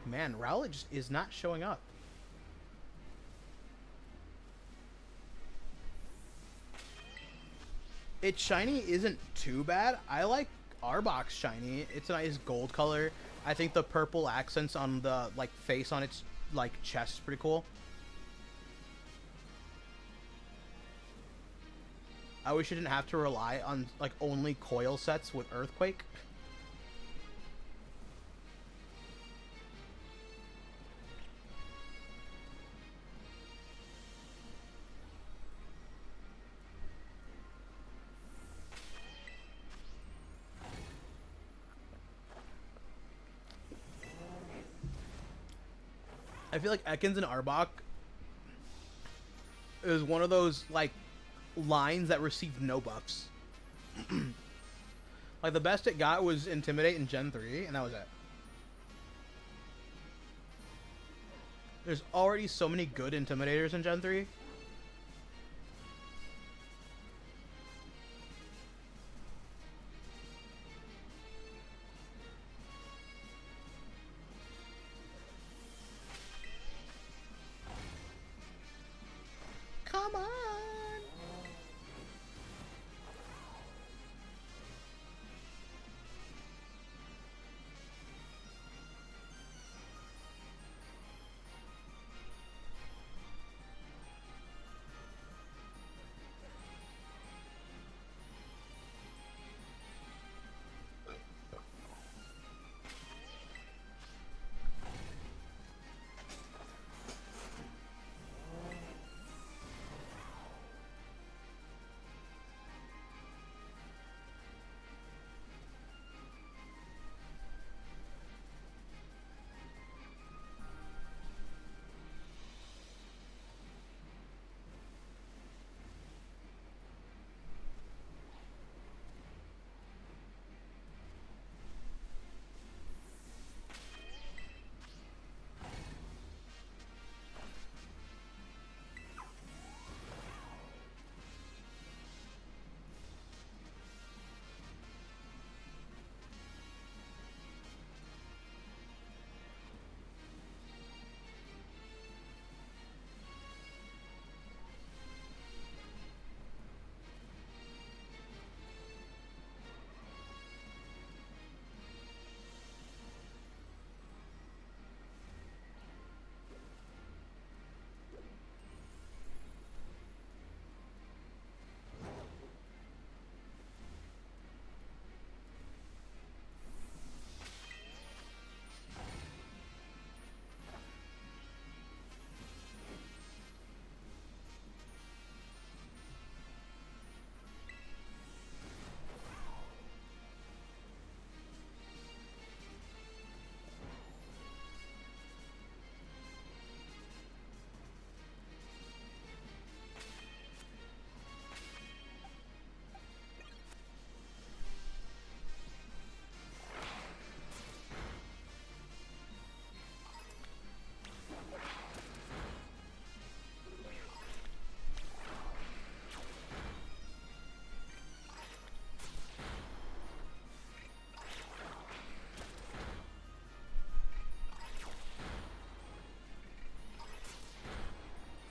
Man, Rowlet just is not showing up. Its shiny isn't too bad. I like Arbok's shiny. It's a nice gold color. I think the purple accents on the, like, face on its, like, chest is pretty cool. I wish you didn't have to rely on, like, only coil sets with Earthquake. I feel like Ekans and Arbok is one of those, like, lines that received no buffs. Like, the best it got was Intimidate in Gen 3, and that was it. There's already so many good Intimidators in Gen 3. Come on!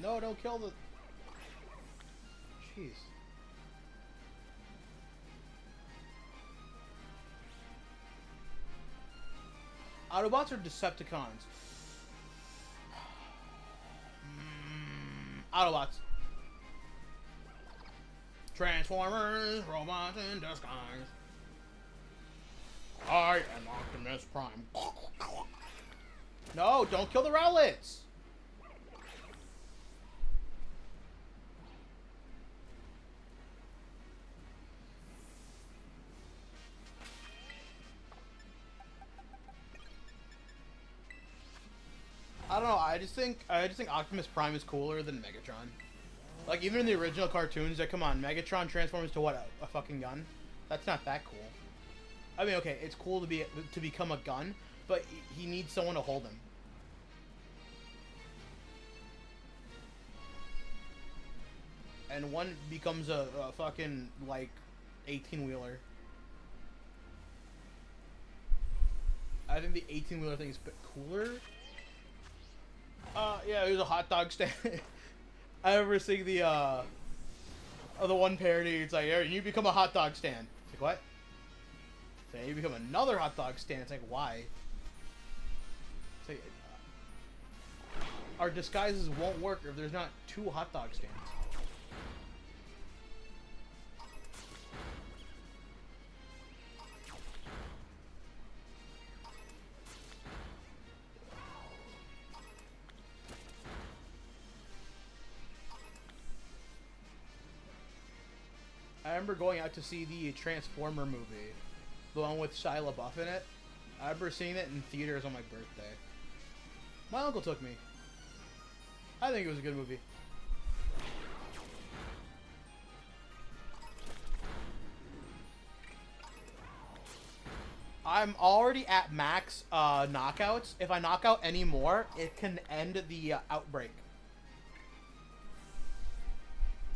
No, don't kill the... Jeez. Autobots or Decepticons? Autobots. Transformers, robots in disguise. I am Optimus Prime. No, don't kill the Rowlets! I don't know. I just think Optimus Prime is cooler than Megatron. Like even in the original cartoons, like come on, Megatron transforms to what? A fucking gun? That's not that cool. I mean, okay, it's cool to become a gun, but he needs someone to hold him. And one becomes a fucking like 18-wheeler. I think the 18-wheeler thing is a bit cooler. Yeah, it was a hot dog stand. I remember seeing the one parody. It's like, hey, you become a hot dog stand. It's like, what? So you become another hot dog stand. It's like, why? It's like, our disguises won't work if there's not two hot dog stands. I remember going out to see the Transformer movie, the one with Shia LaBeouf in it. I remember seeing it in theaters on my birthday. My uncle took me. I think it was a good movie. I'm already at max knockouts. If I knock out any more, it can end the outbreak.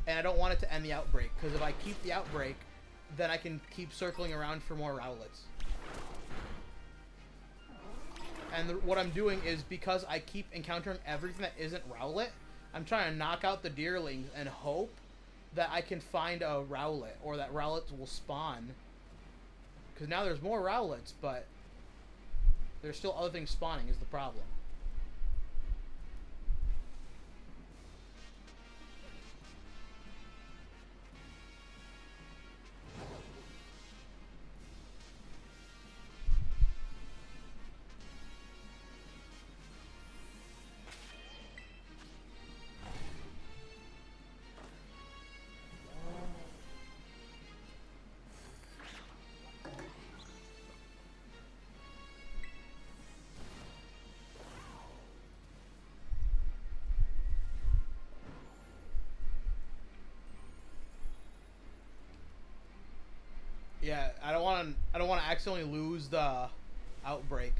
And I don't want it to end the outbreak, because if I keep the outbreak, then I can keep circling around for more Rowlets. And what I'm doing is, because I keep encountering everything that isn't Rowlet, I'm trying to knock out the Deerlings and hope that I can find a Rowlet, or that Rowlets will spawn. Because now there's more Rowlets, but there's still other things spawning is the problem. Yeah, I don't want to accidentally lose the outbreak.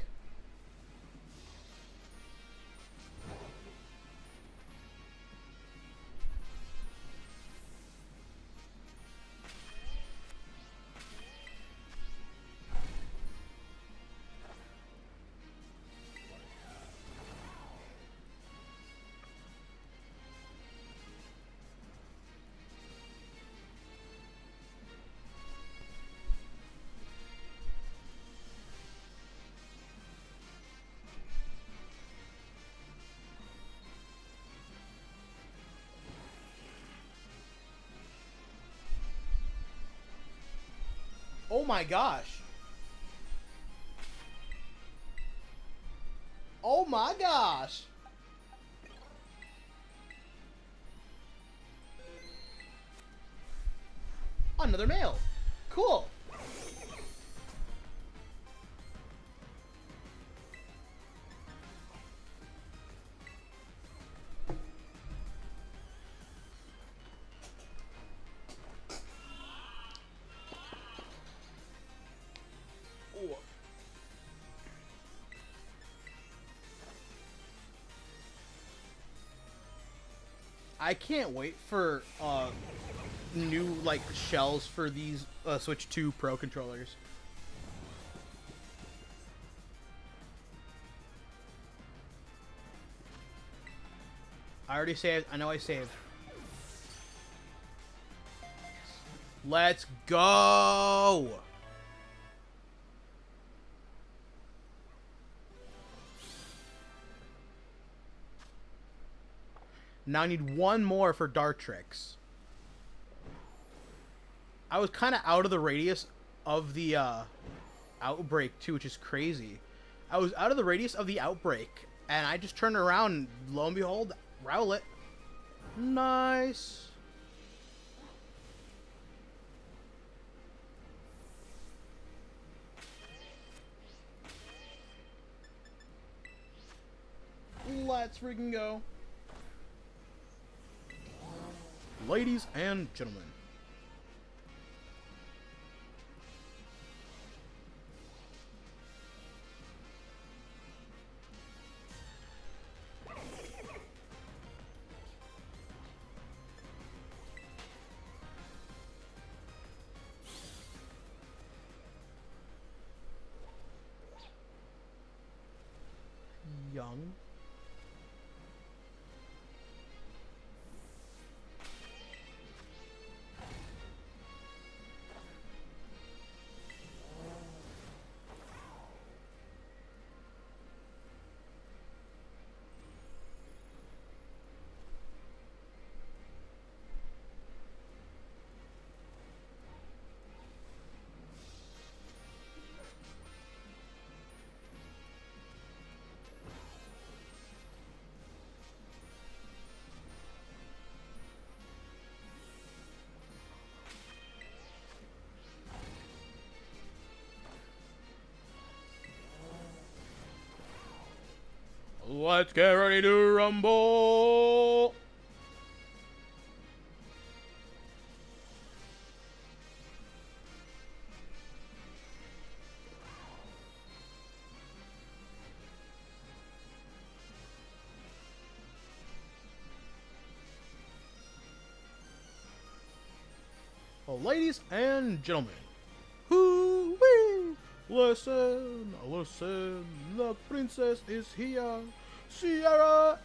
Oh my gosh. Oh my gosh. Another male. Cool. I can't wait for new like shells for these Switch 2 Pro controllers. I I already saved. I know I saved. Let's go! Now I need one more for Dartrix. I was kind of out of the radius of the outbreak too, which is crazy. I was out of the radius of the outbreak, and I just turned around, and lo and behold, Rowlet. Nice. Let's freaking go. Ladies and gentlemen. Young. Let's get ready to rumble! Well, ladies and gentlemen, hoo-wee! Listen, listen, the princess is here, Sierra!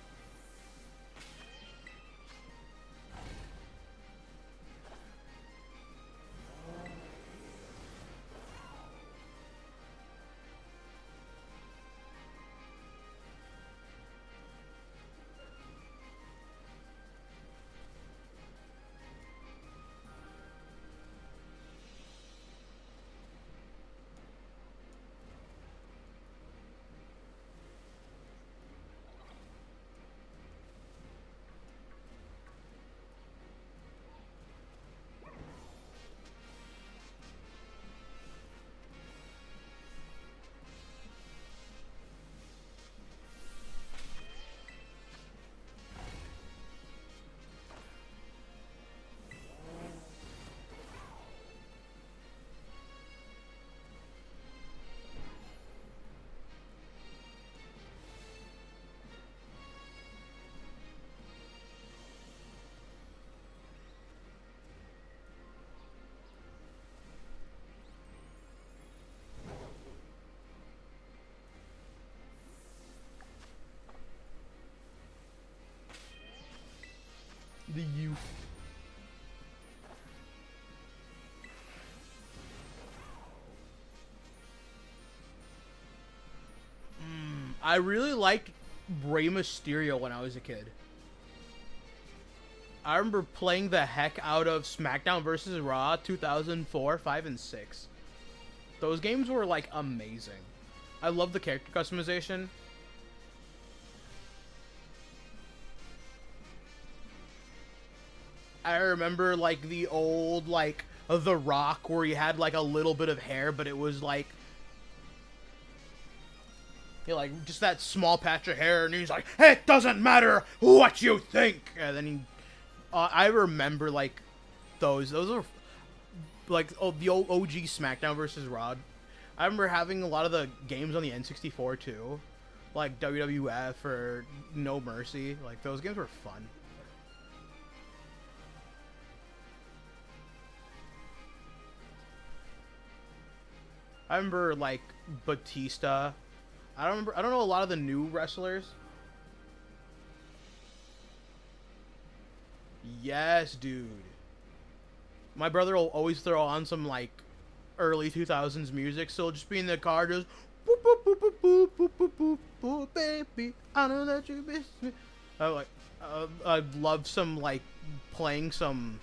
The youth. I really liked Rey Mysterio when I was a kid. I remember playing the heck out of SmackDown vs. Raw 2004, 5, and 6. Those games were, like, amazing. I love the character customization. I remember, like, the old, like, The Rock, where he had, like, a little bit of hair, but it was, like, you know, like, just that small patch of hair, and he's like, it doesn't matter what you think! And then he, I remember, like, those are, like, the old OG SmackDown versus Raw. I remember having a lot of the games on the N64, too. Like, WWF or No Mercy. Like, those games were fun. I remember, like, Batista. I don't know a lot of the new wrestlers. Yes, dude. My brother will always throw on some like early 2000s music, so he'll just be in the car just boop boop boop boop boop boop boop boop boop baby. I know that you miss me. I love some like playing some.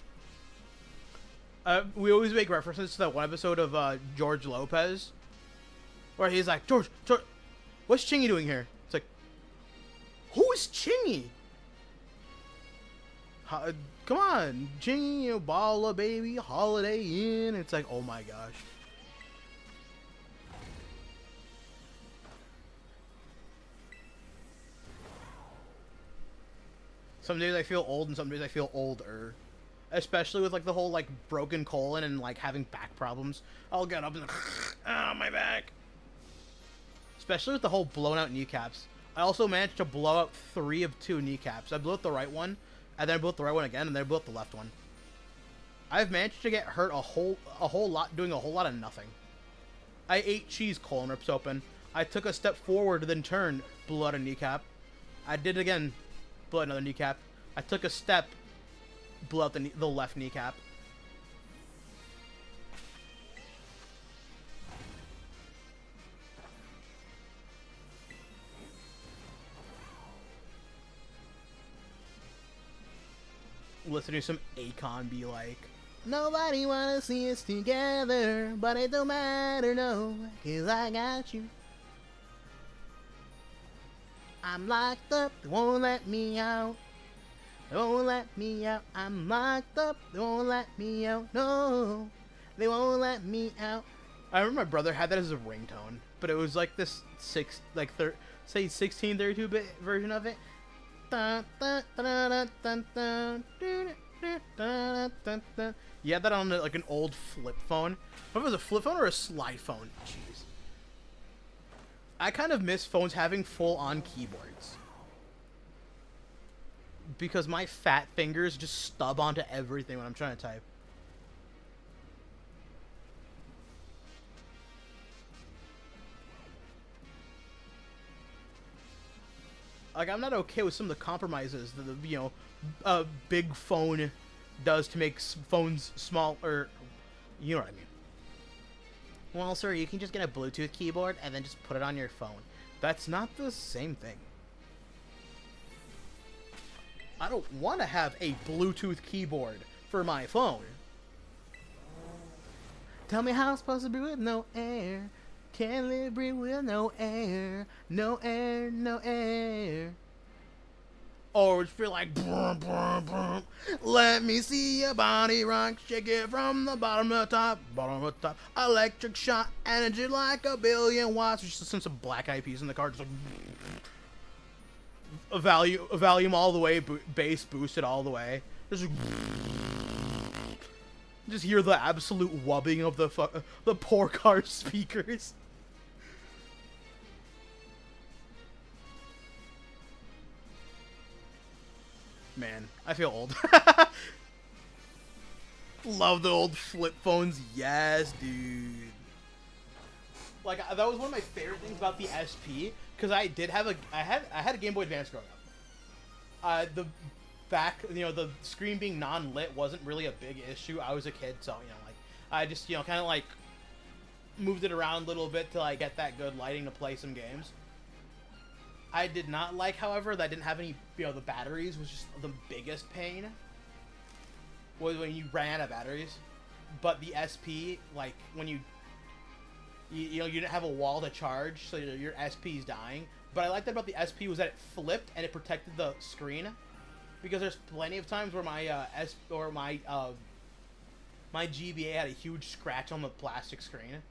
We always make references to that one episode of George Lopez, where he's like, George, what's Chingy doing here? It's like, who is Chingy? Come on, Chingy, you know, Balla baby, Holiday Inn. It's like, oh my gosh. Some days I feel old and some days I feel older. Especially with like the whole like broken colon and like having back problems. I'll get up and oh, my back. Especially with the whole blown out kneecaps. I also managed to blow out 3 of 2 kneecaps. I blew out the right one, and then I blew out the right one again, and then I blew out the left one. I've managed to get hurt a whole lot doing a whole lot of nothing. I ate cheese, colon rips open. I took a step forward, then turned, blew out a kneecap. I did it again, blew out another kneecap. I took a step, blew out the left kneecap. Listen to some Akon be like, nobody wanna see us together, but it don't matter, no, 'cause I got you. I'm locked up, they won't let me out. They won't let me out. I'm locked up, they won't let me out. No, they won't let me out. I remember my brother had that as a ringtone, but it was like this 1632-bit version of it. You had that on like an old flip phone. I don't know if it was a flip phone or a slide phone. Jeez. I kind of miss phones having full-on keyboards. Because my fat fingers just stub onto everything when I'm trying to type. Like, I'm not okay with some of the compromises that the, you know, a big phone does to make phones small, or, you know what I mean. Well, sir, you can just get a Bluetooth keyboard and then just put it on your phone. That's not the same thing. I don't want to have a Bluetooth keyboard for my phone. Tell me how I'm supposed to breathe with no air. Can't live, breathe with no air. No air, no air. Or just feel like, brum, brum, brum. Let me see your body rock. Shake it from the bottom to the top. Bottom to the top. Electric shot. Energy like a billion watts. Just listen to some Black Eyed Peas in the car. Just like, a volume all the way. Bass boosted all the way. Just hear the absolute wubbing of the poor car speakers. Man, I feel old. Love the old flip phones. Yes, dude. Like, that was one of my favorite things about the SP, because I had a Game Boy Advance growing up. The back, you know, the screen being non-lit wasn't really a big issue. I was a kid, so, you know, like, I just, you know, kind of, like, moved it around a little bit to, like, get that good lighting to play some games. I did not like, however, that I didn't have any, you know, the batteries was just the biggest pain. Was when you ran out of batteries. But the SP, like, when you know, you didn't have a wall to charge, so your SP's dying. But I liked that about the SP was that it flipped and it protected the screen. Because there's plenty of times where my my GBA had a huge scratch on the plastic screen.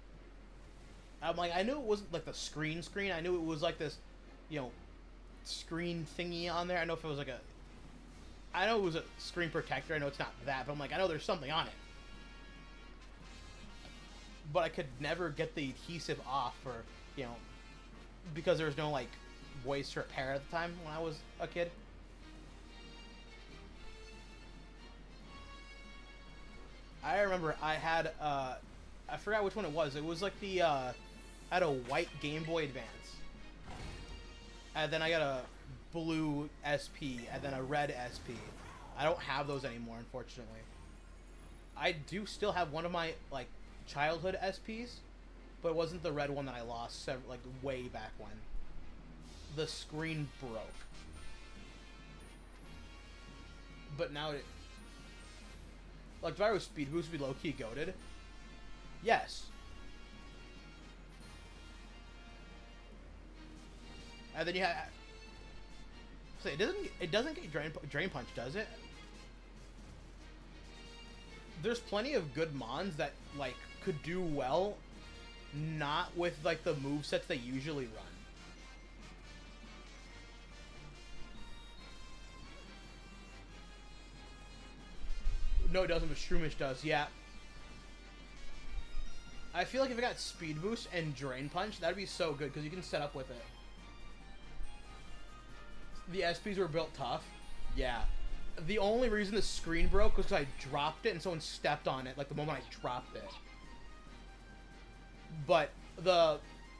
I'm like, I knew it wasn't like the screen. I knew it was like this, you know, screen thingy on there. I know if it was like I know it was a screen protector. I know it's not that, but I'm like, I know there's something on it. But I could never get the adhesive off, or, you know, because there was no, like, ways to repair it at the time when I was a kid. I remember I had, I forgot which one it was. It was like the, I had a white Game Boy Advance. And then I got a blue SP, and then a red SP. I don't have those anymore, unfortunately. I do still have one of my like childhood SPs, but it wasn't the red one that I lost like way back when. The screen broke. But now it, like, Gyro Speed Boost would be low-key goated. Yes. And then you have. So it doesn't get drain punch, does it? There's plenty of good mons that like could do well, not with like the movesets they usually run. No, it doesn't, but Shroomish does. Yeah. I feel like if it got Speed Boost and Drain Punch, that'd be so good because you can set up with it. The SPs were built tough. Yeah. The only reason the screen broke was because I dropped it and someone stepped on it, like the moment I dropped it. But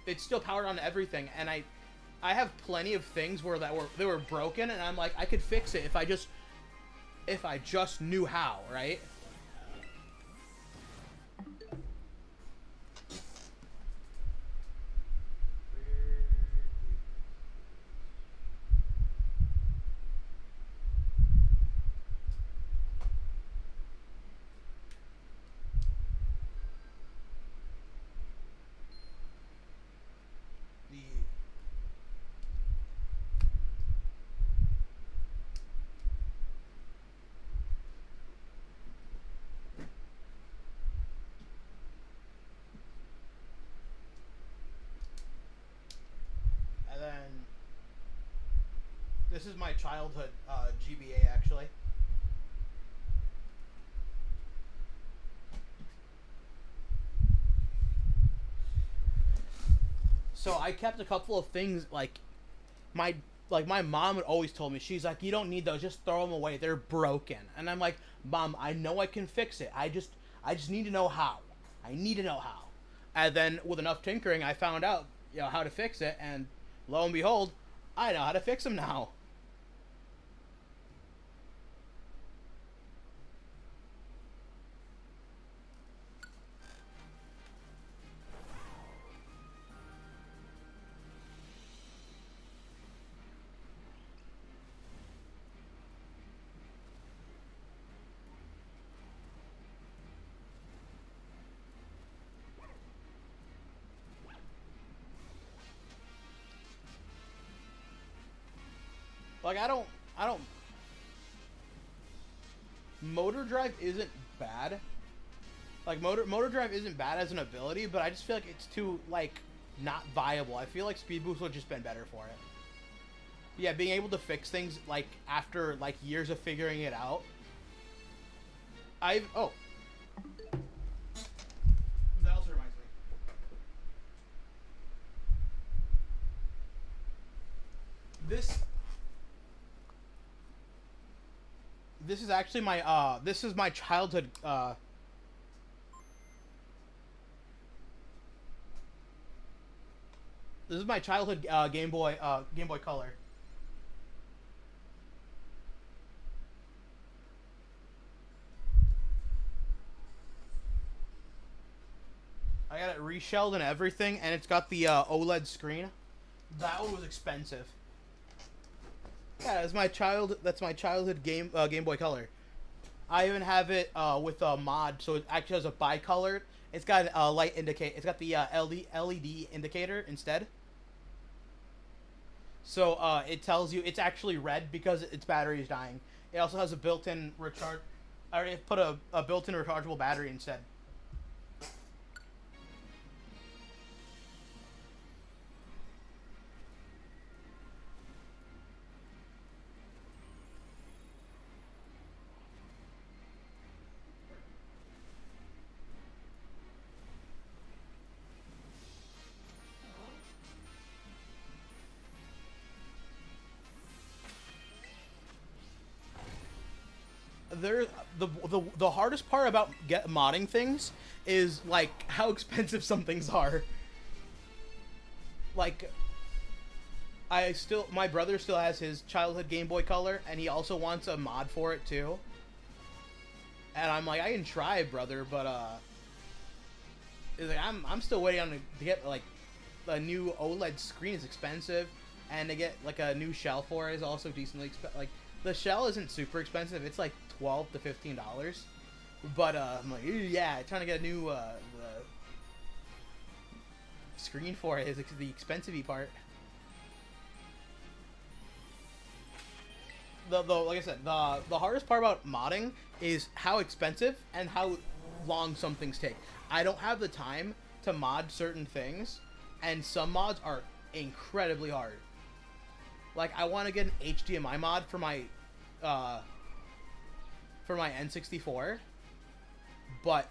it's still powered on everything, and I have plenty of things where they were broken, and I'm like, I could fix it if I just knew how, right? This is my childhood GBA, actually. So I kept a couple of things, like my mom would always told me, she's like, you don't need those, just throw them away, they're broken. And I'm like, Mom, I know I can fix it. I just need to know how. I need to know how. And then with enough tinkering, I found out, how to fix it, and lo and behold, I know how to fix them now. Like, I don't... Motor Drive isn't bad. Like, Motor Drive isn't bad as an ability, but I just feel like it's too, like, not viable. I feel like Speed Boost would have just been better for it. Yeah, being able to fix things, like, after, like, years of figuring it out. Oh. That also reminds me. This is actually my, this is my childhood, this is my childhood, Game Boy Color. I got it reshelled and everything, and it's got the, OLED screen. That one was expensive. Yeah, that's my childhood Game Boy Color. I even have it with a mod, so it actually has a bicolor. It's got a light indicator. It's got the LED indicator instead. So it tells you it's actually red because its battery is dying. It also has a built-in recharge. I already put a built-in rechargeable battery instead. The hardest part about modding things is like how expensive some things are. Like My brother still has his childhood Game Boy Color, and he also wants a mod for it too. And I'm like, I can try, brother, but it's like I'm still waiting on to get like a new OLED screen is expensive, and to get like a new shell for it is also decently expensive. Like the shell isn't super expensive; it's like $12 to $15. But I'm like, yeah, trying to get a new the screen for it is the expensive-y part. Like I said, the hardest part about modding is how expensive and how long some things take. I don't have the time to mod certain things, and some mods are incredibly hard. Like I want to get an HDMI mod for my N64, but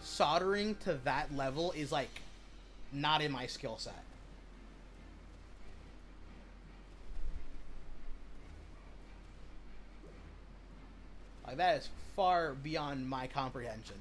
soldering to that level is like not in my skill set. Like that is far beyond my comprehension.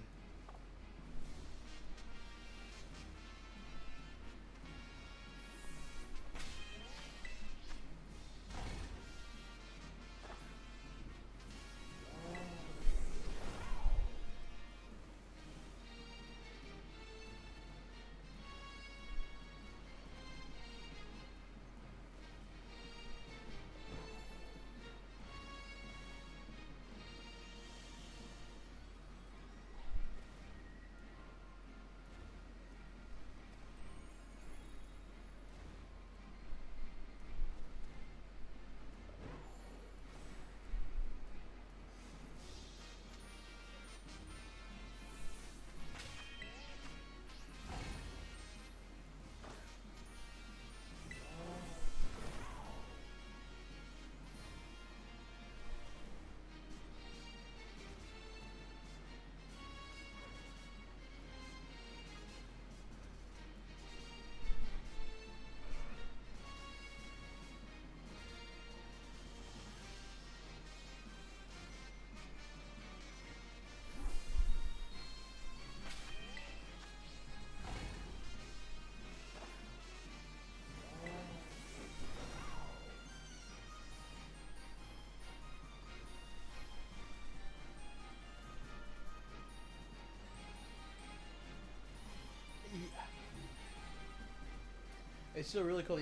It's still really cool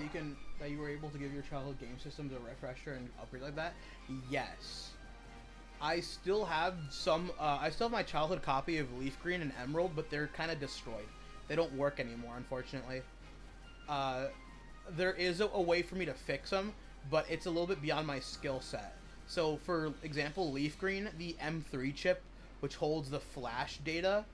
that you were able to give your childhood game systems a refresher and upgrade like that. Yes, I still have some. I still have my childhood copy of Leaf Green and Emerald, but they're kind of destroyed. They don't work anymore, unfortunately. There is a way for me to fix them, but it's a little bit beyond my skill set. So, for example, Leaf Green, the M3 chip, which holds the flash data,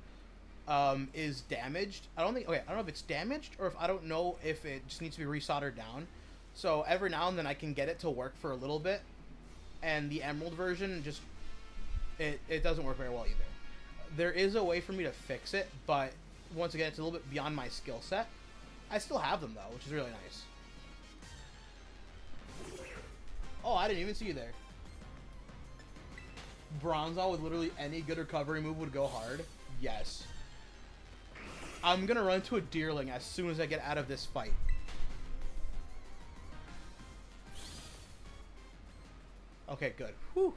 is damaged. I don't know if it's damaged or I don't know if it just needs to be resoldered down. So every now and then I can get it to work for a little bit, and the Emerald version just it doesn't work very well either. There is a way for me to fix it, but once again, it's a little bit beyond my skill set. I still have them though, which is really nice. Oh, I didn't even see you there. Bronzor with literally any good recovery move would go hard. Yes. I'm gonna run into a Deerling as soon as I get out of this fight. Okay, good. Whew.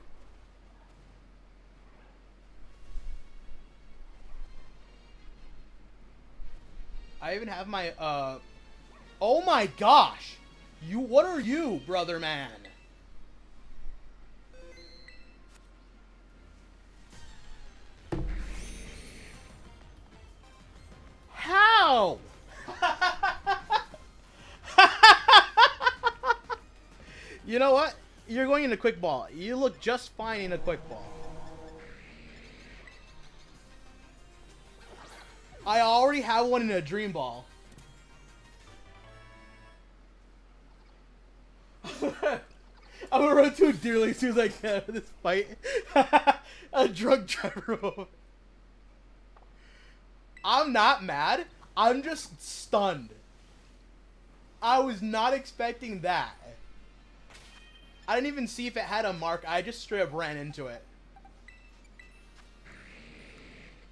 I even have my, oh my gosh! What are you, brother man? How? You know what? You're going into quick ball. You look just fine in a quick ball. I already have one in a dream ball. I'm gonna run to a Deerling as soon as I get out of this fight. A drug driver. I'm not mad. I'm just stunned. I was not expecting that. I didn't even see if it had a mark. I just straight up ran into it.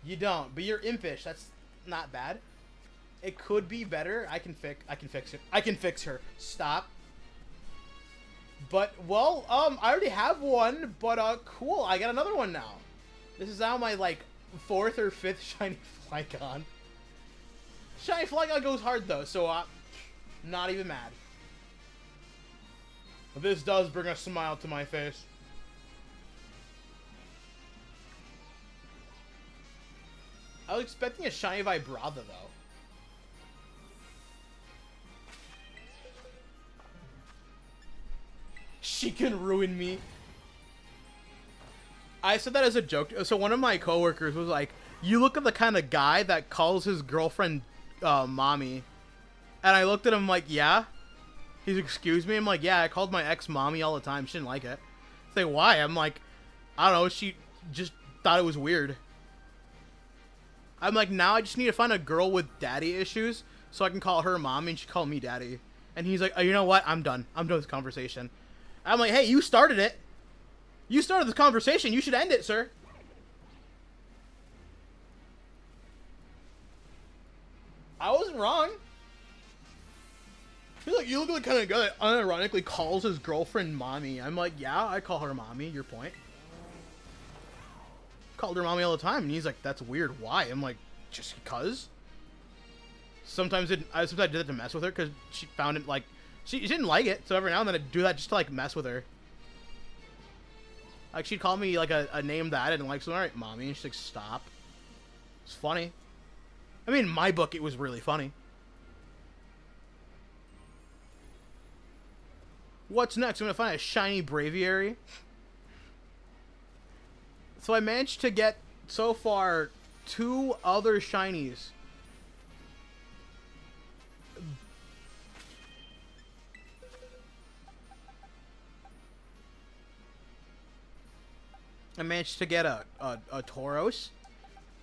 You don't, but you're impish. That's not bad. It could be better. I can fix it. I can fix her. Stop. But, well, I already have one, but, cool. I got another one now. This is now my, like, 4th or 5th shiny Flygon. Shiny Flygon goes hard, though, so, not even mad. But this does bring a smile to my face. I was expecting a shiny Vibrava, though. She can ruin me. I said that as a joke. So one of my coworkers was like, "You look at the kind of guy that calls his girlfriend mommy." And I looked at him like, "Yeah?" He's like, "Excuse me?" I'm like, "Yeah, I called my ex mommy all the time. She didn't like it." Say, "Why?" I'm like, "I don't know. She just thought it was weird." I'm like, now I just need to find a girl with daddy issues so I can call her mommy and she call me daddy. And he's like, "Oh, you know what? I'm done. I'm done with this conversation." I'm like, "Hey, you started it. You started this conversation. You should end it, sir." I wasn't wrong. He's like, "You look like the kind of guy that unironically calls his girlfriend mommy." I'm like, "Yeah, I call her mommy. Your point." Called her mommy all the time, and he's like, "That's weird. Why?" I'm like, "Just because." Sometimes I did that to mess with her because she found it like she didn't like it. So every now and then I'd do that just to like mess with her. Like she'd call me like a name that I didn't like. So all right, mommy, and she's like, "Stop." It's funny. I mean, in my book, it was really funny. What's next? I'm gonna find a shiny Braviary. So I managed to get, so far, 2 other shinies. I managed to get a Tauros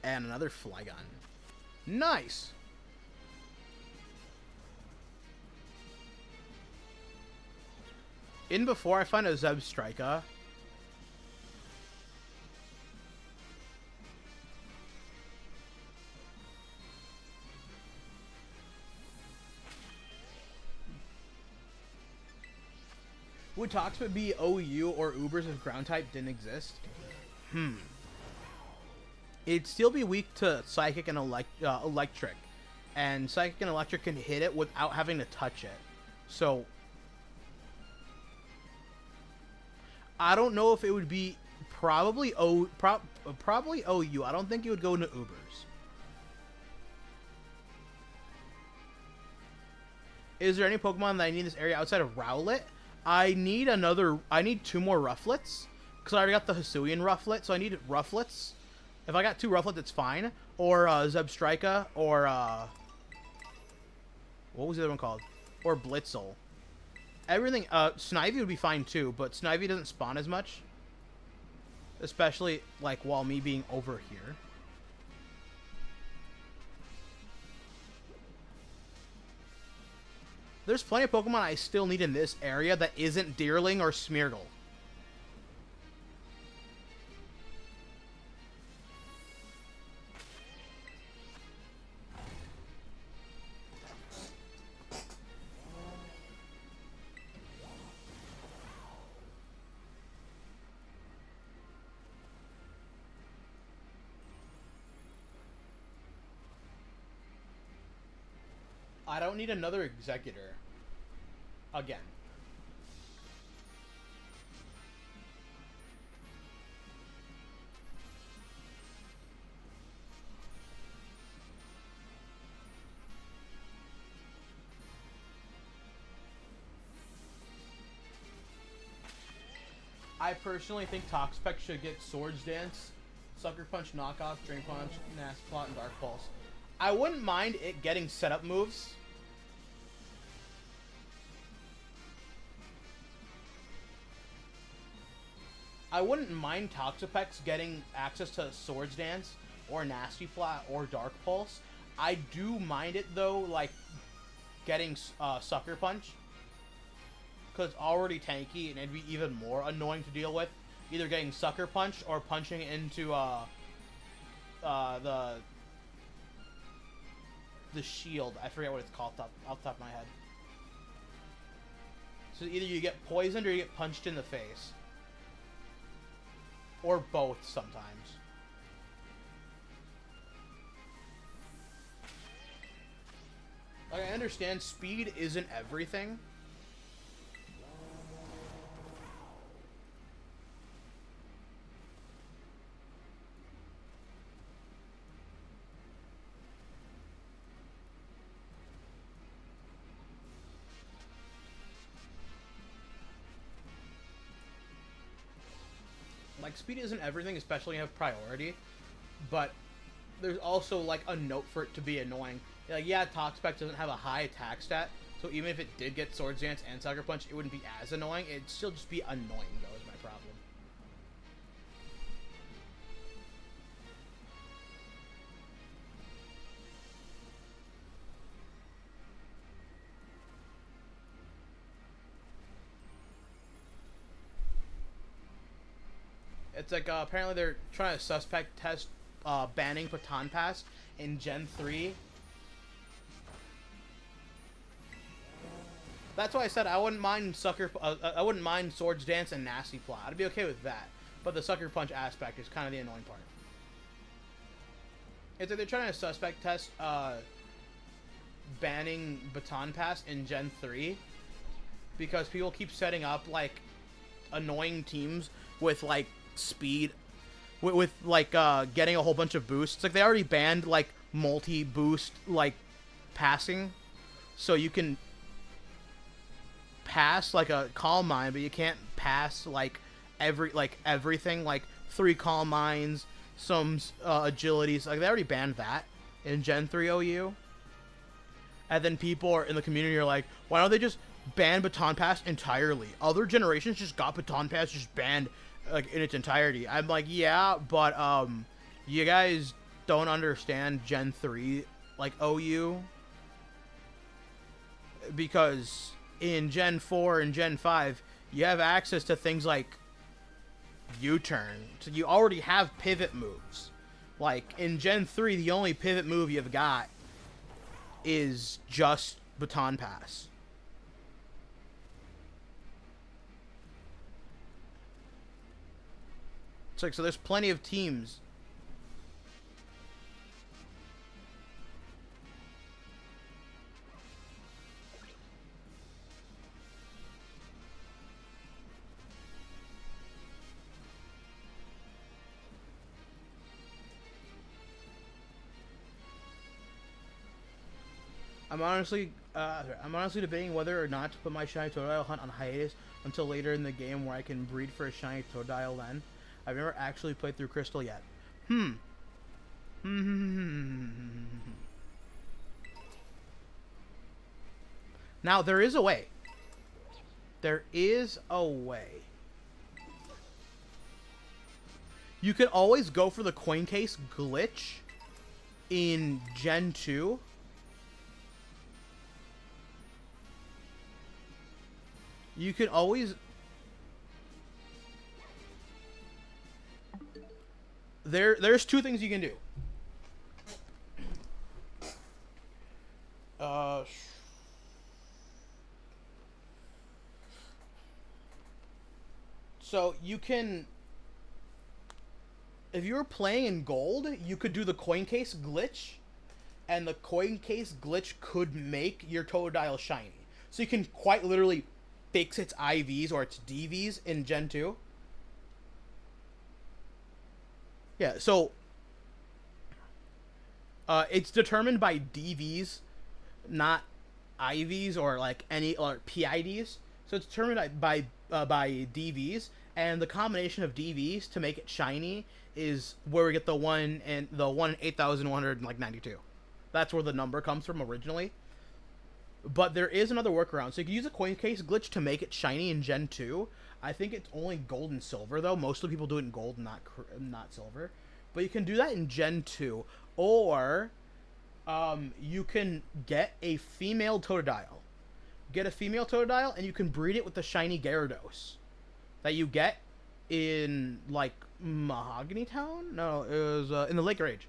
and another Flygon. Nice! In before I find a Zebstrika. Would Toxpa be OU or Ubers if ground type didn't exist? It'd still be weak to Psychic and Electric. And Psychic and Electric can hit it without having to touch it. So, I don't know if it would be probably OU. I don't think it would go into Ubers. Is there any Pokemon that I need in this area outside of Rowlet? I need 2 more Rufflets. Because I already got the Hisuian Rufflet, so I need Rufflets. If I got 2 Rufflets, it's fine. Or Zebstrika, or what was the other one called? Or Blitzel. Everything, Snivy would be fine too, but Snivy doesn't spawn as much. Especially, like, while me being over here. There's plenty of Pokemon I still need in this area that isn't Deerling or Smeargle. I don't need another Executor. Again. I personally think Toxapex should get Swords Dance, Sucker Punch, Knockoff, Drain Punch, Nasty Plot, and Dark Pulse. I wouldn't mind it getting setup moves. I wouldn't mind Toxapex getting access to Swords Dance, or Nasty Plot, or Dark Pulse. I do mind it, though, like, getting Sucker Punch. Because it's already tanky, and it'd be even more annoying to deal with. Either getting Sucker Punch, or punching into, the shield. I forget what it's called off the top of my head. So either you get poisoned or you get punched in the face. Or both sometimes. Like, I understand speed isn't everything. Like, speed isn't everything, especially when you have priority. But there's also, like, a note for it to be annoying. Like, yeah, Toxpack doesn't have a high attack stat, so even if it did get Swords Dance and Sucker Punch, it wouldn't be as annoying. It'd still just be annoying, though, is my problem. It's like, apparently they're trying to suspect test banning Baton Pass in Gen 3. That's why I said I wouldn't mind I wouldn't mind Swords Dance and Nasty Plot. I'd be okay with that. But the Sucker Punch aspect is kind of the annoying part. It's like they're trying to suspect test banning Baton Pass in Gen 3 because people keep setting up like annoying teams with like speed with like getting a whole bunch of boosts. Like they already banned like multi-boost like passing, so you can pass like a Calm Mind, but you can't pass like everything, like 3 Calm Minds, some agilities. Like they already banned that in Gen 3 OU. And then people are in the community are like, why don't they just ban Baton Pass entirely? Other generations just got Baton Pass just banned like in its entirety. I'm like, yeah, but you guys don't understand Gen 3 like OU, because in Gen 4 and Gen 5 you have access to things like U-turn, so you already have pivot moves. Like in Gen 3 the only pivot move you've got is just Baton Pass. It's like, so there's plenty of teams. I'm honestly debating whether or not to put my shiny Totodile hunt on hiatus until later in the game where I can breed for a shiny Totodile then. I've never actually played through Crystal yet. Now, there is a way. There is a way. You could always go for the coin case glitch in Gen 2. You can always... There's 2 things you can do. So you can... If you were playing in gold, you could do the coin case glitch, and the coin case glitch could make your Totodile shiny. So you can quite literally fix its IVs or its DVs in Gen 2. Yeah, so it's determined by DVs, not IVs or like any or PIDs. So it's determined by DVs, and the combination of DVs to make it shiny is where we get the 1 in 8,192. That's where the number comes from originally. But there is another workaround. So you can use a coin case glitch to make it shiny in Gen 2. I think it's only gold and silver, though. Most of the people do it in gold, not silver. But you can do that in Gen 2. Or you can get a female Totodile. Get a female Totodile, and you can breed it with the shiny Gyarados that you get in, like, Mahogany Town? No, it was in the Lake Rage.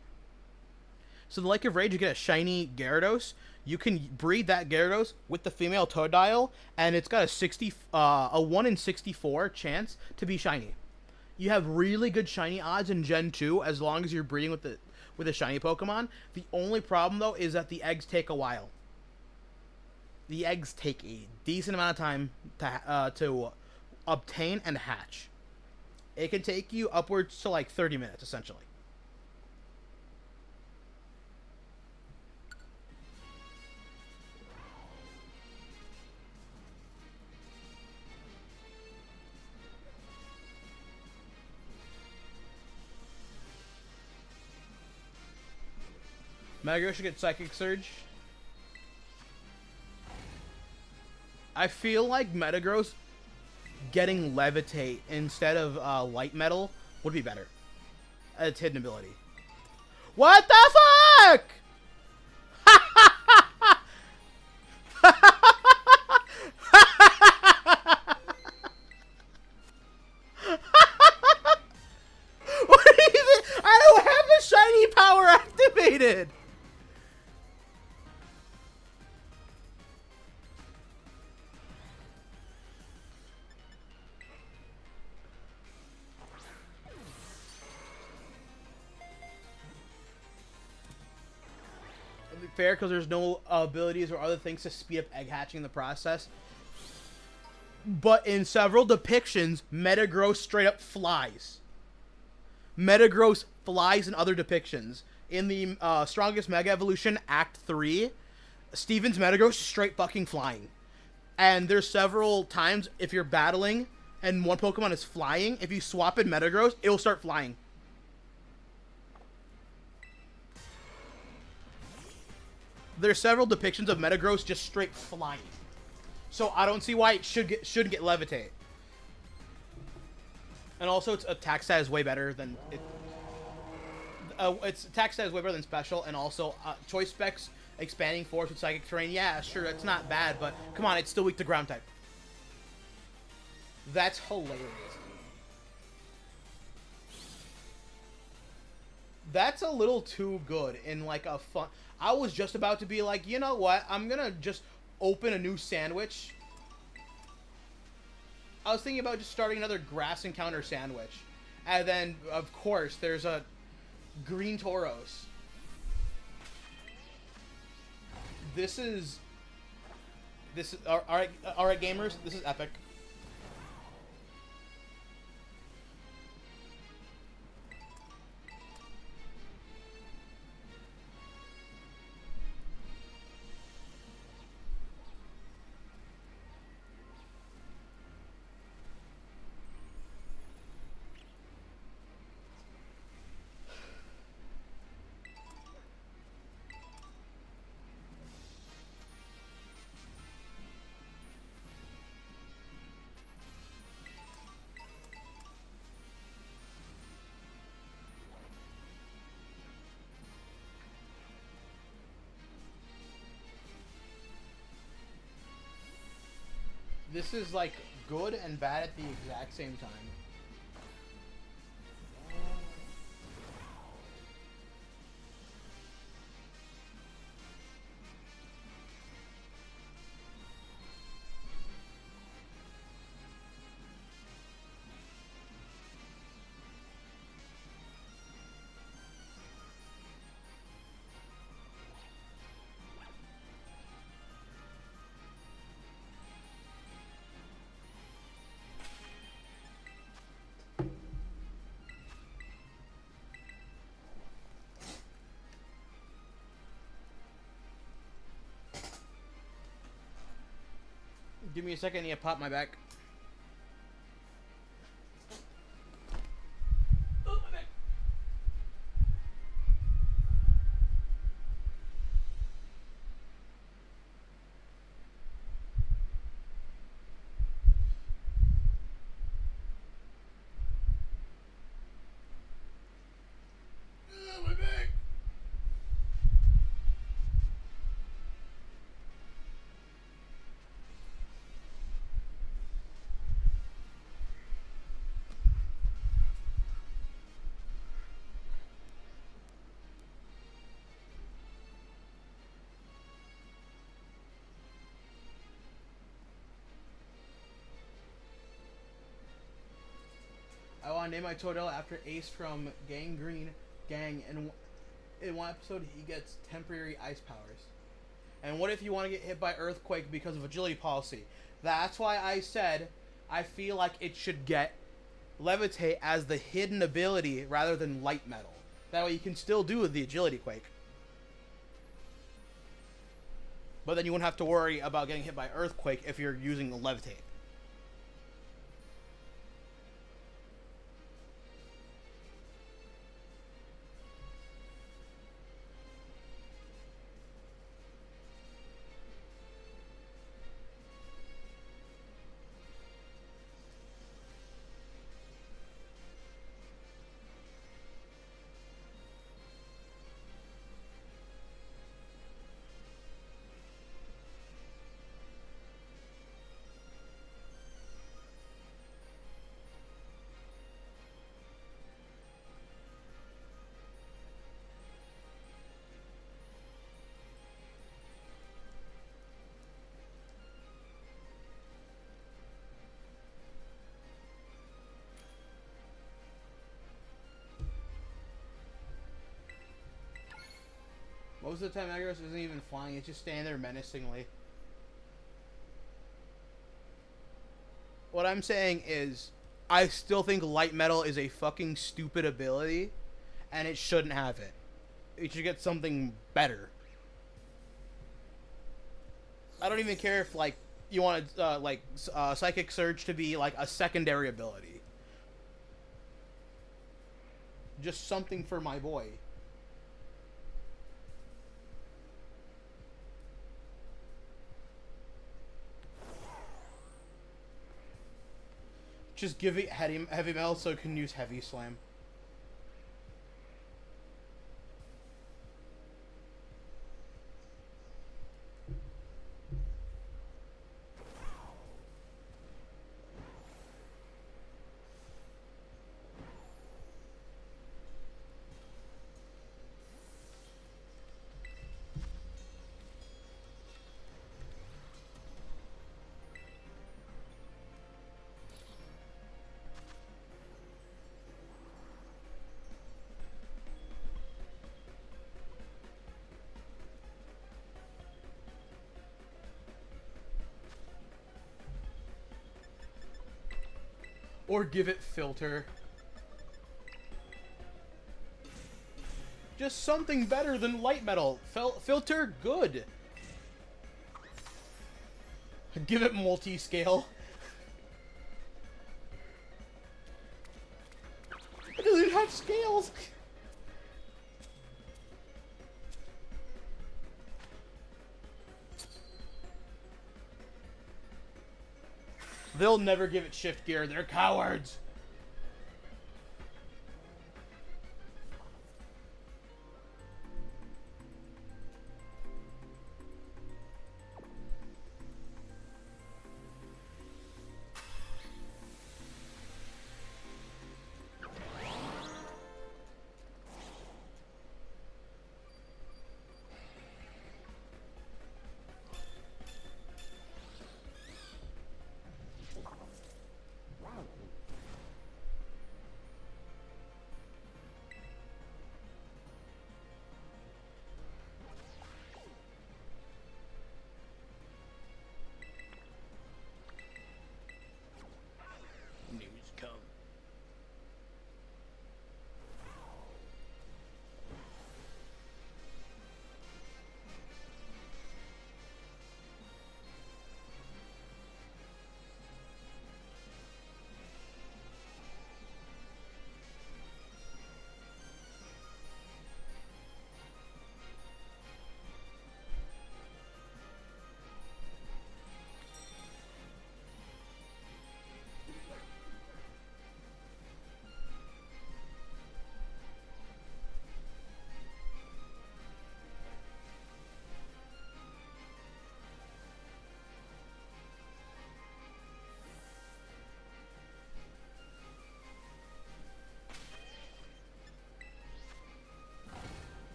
So the Lake of Rage, you get a shiny Gyarados. You can breed that Gyarados with the female Totodile, and it's got a 1 in 64 chance to be shiny. You have really good shiny odds in Gen 2 as long as you're breeding with a shiny Pokemon. The only problem though is that the eggs take a while. The eggs take a decent amount of time to obtain and hatch. It can take you upwards to like 30 minutes essentially. Metagross should get Psychic Surge. I feel like Metagross getting Levitate instead of Light Metal would be better. Its hidden ability. What the fuck?! What do you think? I don't have the shiny power activated! Fair, because there's no abilities or other things to speed up egg hatching in the process. But in several depictions, Metagross straight up flies. Metagross flies in other depictions. In the Strongest Mega Evolution Act 3, Steven's Metagross is straight fucking flying. And there's several times if you're battling and one Pokemon is flying, if you swap in Metagross, it'll start flying. There's several depictions of Metagross just straight flying. So I don't see why it shouldn't get Levitate. And also its attack stat is way better than it. Its attack stat is way better than Special, and also Choice Specs expanding force with Psychic Terrain. Yeah, sure, that's not bad, but come on, it's still weak to Ground type. That's hilarious. That's a little too good in like a fun. I was just about to be like, you know what? I'm gonna just open a new sandwich. I was thinking about just starting another grass encounter sandwich. And then, of course, there's a green Tauros. This is alright, gamers. This is epic. This is like good and bad at the exact same time. Give me a second, I need to pop my back. Oh, my back. Oh, my back. name my Totodile after Ace from Gang Green Gang, and in one episode he gets temporary ice powers. And what if you want to get hit by Earthquake because of agility policy? That's why I said I feel like it should get Levitate as the hidden ability rather than Light Metal. That way you can still do the agility quake. But then you wouldn't have to worry about getting hit by Earthquake if you're using the Levitate. Most of the time, Agros isn't even flying, it's just standing there menacingly. What I'm saying is, I still think Light Metal is a fucking stupid ability, and it shouldn't have it. It should get something better. I don't even care if, like, you want Psychic Surge to be, like, a secondary ability. Just something for my boy. Just give it heavy metal so it can use heavy slam. Or give it filter. Just something better than Light Metal. Filter, good. Give it multi-scale. It doesn't have scales. They'll never give it shift gear. They're cowards.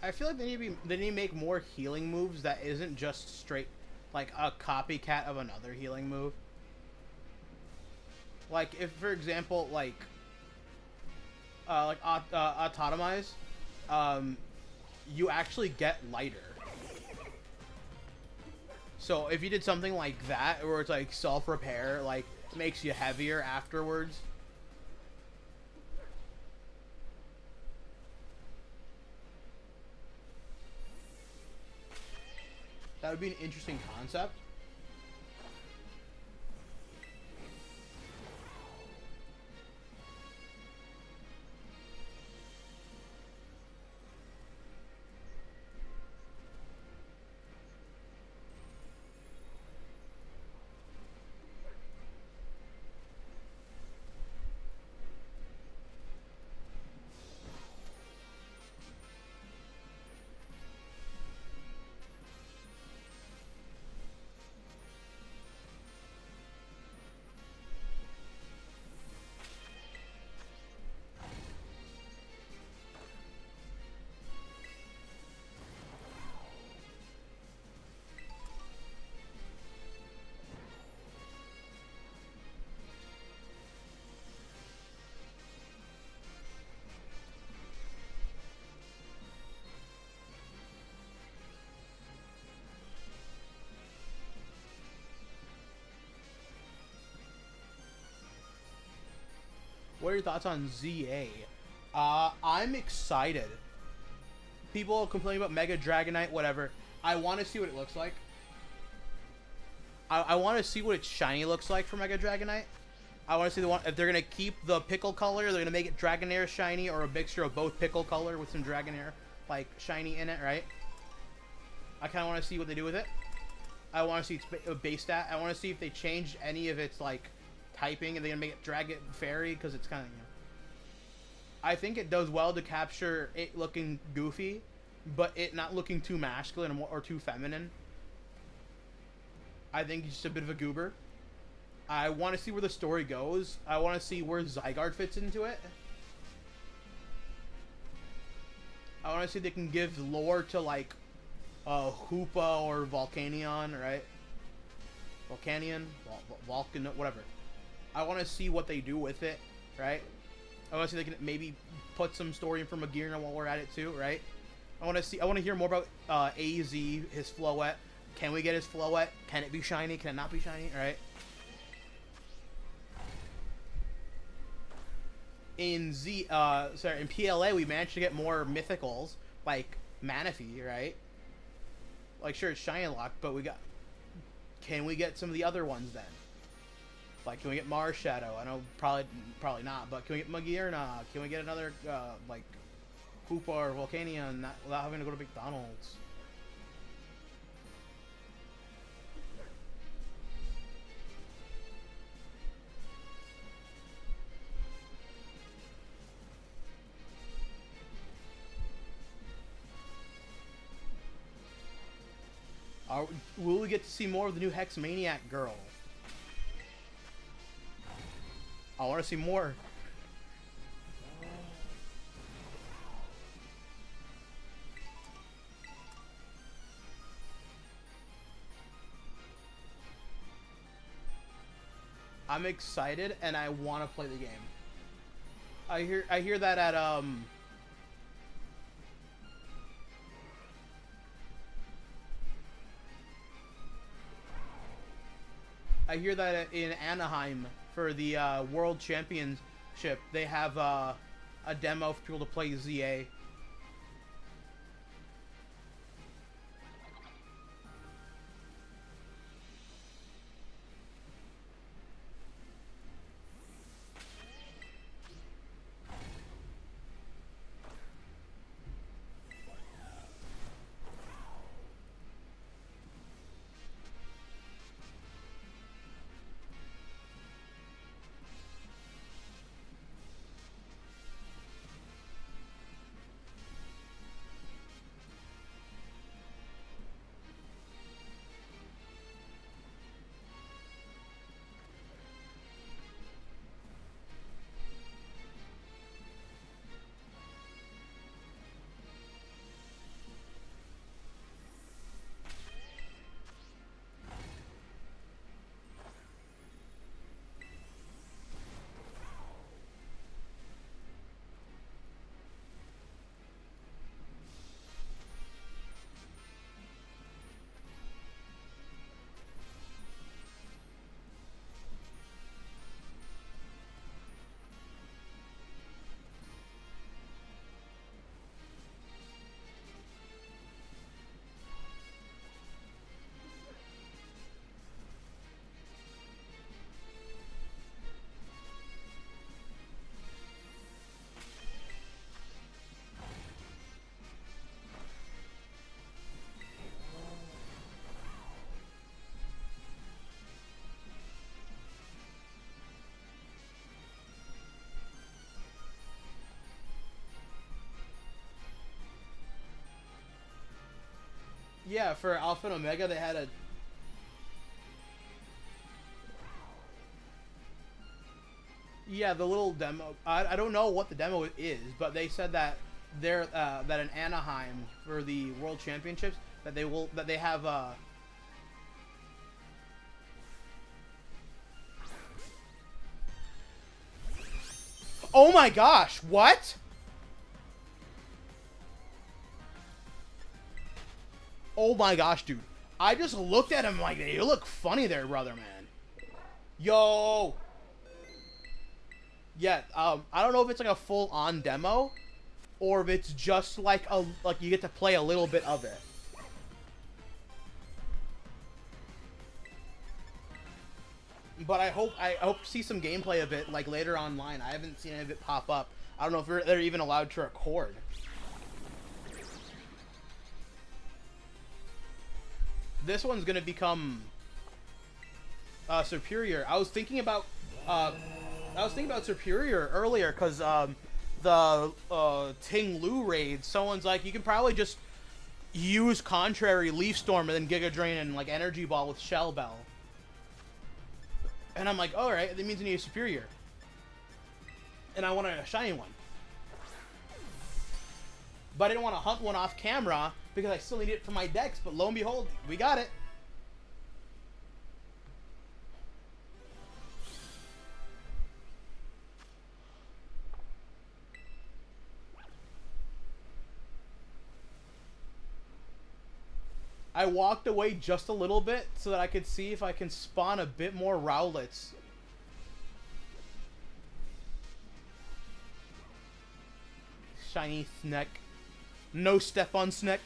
I feel like they need to make more healing moves that isn't just straight like a copycat of another healing move. Like if, for example, autotomize, you actually get lighter. So if you did something like that, where it's like self-repair, like makes you heavier afterwards. That would be an interesting concept. What are your thoughts on ZA? I'm excited. People complain about Mega Dragonite, whatever. I want to see what it looks like. I want to see what its shiny looks like for Mega Dragonite. I want to see the one if they're gonna keep the pickle color, they're gonna make it Dragonair shiny, or a mixture of both pickle color with some Dragonair like shiny in it, right? I kind of want to see what they do with it. I want to see its base stat. I want to see if they changed any of its like typing, and they're gonna make it Dragon Fairy because it's kind of. You know, I think it does well to capture it looking goofy, but it not looking too masculine or too feminine. I think he's just a bit of a goober. I want to see where the story goes. I want to see where Zygarde fits into it. I want to see if they can give lore to, like, Hoopa or Volcanion, right? Volcanion? Vulcan, whatever. I want to see what they do with it, right? I want to see if they can maybe put some story in for Magearna while we're at it, too, right? I want to hear more about AZ, his Floette. Can we get his Floette? Can it be shiny? Can it not be shiny? All right. In in PLA, we managed to get more mythicals, like Manaphy, right? Like, sure, it's shiny locked, but can we get some of the other ones then? Like, can we get Mars Shadow? I know probably not, but can we get Magearna? Can we get another, like, Hoopa or Volcanion without having to go to McDonald's? Will we get to see more of the new Hex Maniac girl? I want to see more. I'm excited and I want to play the game. I hear that at I hear that in Anaheim for the World Championship, they have a demo for people to play ZA. Yeah, for Alpha and Omega, they had a... Yeah, the little demo. I don't know what the demo is, but they said that they're that in Anaheim for the World Championships that they have Oh my gosh! What? Oh my gosh, dude! I just looked at him like, you look funny there, brother, man. Yo. Yeah, I don't know if it's like a full-on demo, or if it's just like you get to play a little bit of it. But I hope to see some gameplay of it like later online. I haven't seen any of it pop up. I don't know if they're even allowed to record. This one's gonna become Superior. I was thinking about Superior earlier because the Ting Lu raid. Someone's like, you can probably just use Contrary, Leaf Storm, and then Giga Drain and like Energy Ball with Shell Bell. And I'm like, all right, that means I need a Superior, and I want a shiny one. But I didn't want to hunt one off camera because I still need it for my decks. But lo and behold, we got it. I walked away just a little bit so that I could see if I can spawn a bit more Rowlets. Shiny Sneck. No step on Sneck.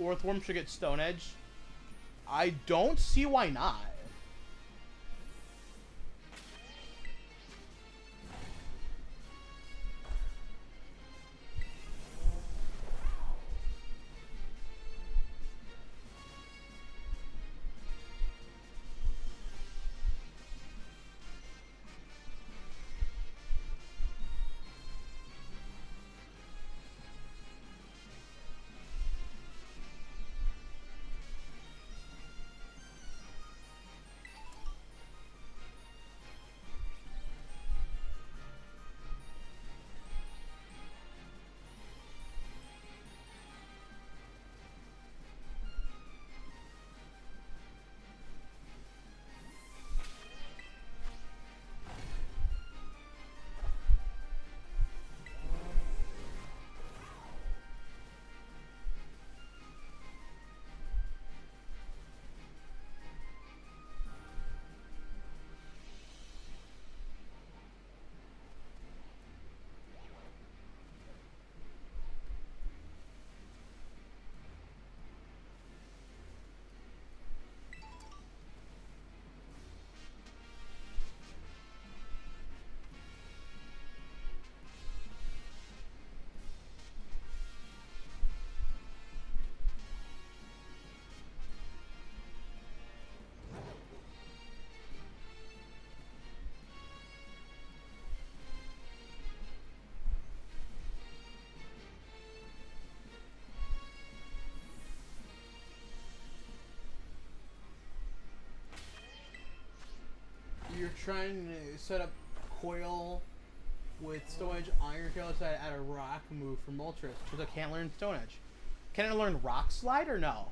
Earthworm should get Stone Edge. I don't see why not. You're trying to set up Coil with Stone Edge Iron Tail to add a rock move for Moltres, because I can't learn Stone Edge. Can I learn Rock Slide or no?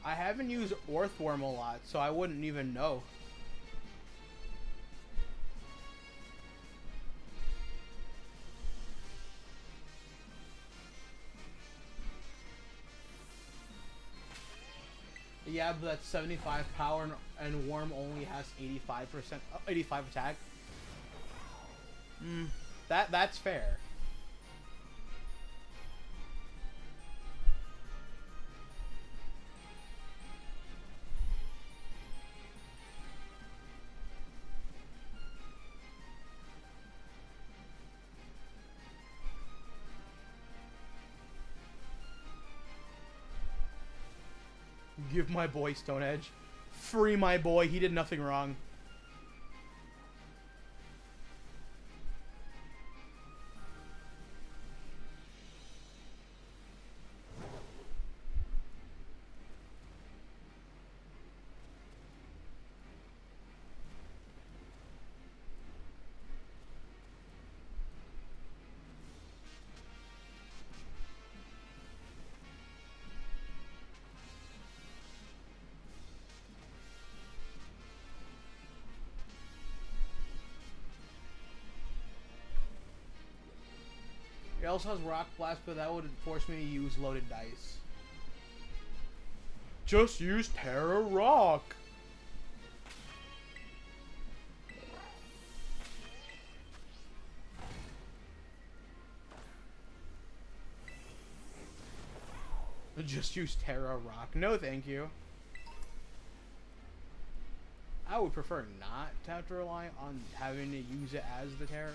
I haven't used Earthworm a lot, so I wouldn't even know. Yeah, but that's 75 power and Worm only has 85%, 85 attack. That's fair. Give my boy Stone Edge. Free my boy. He did nothing wrong. It also has Rock Blast, but that would force me to use loaded dice. Just use Terra Rock! Just use Terra Rock. No, thank you. I would prefer not to have to rely on having to use it as the Terra.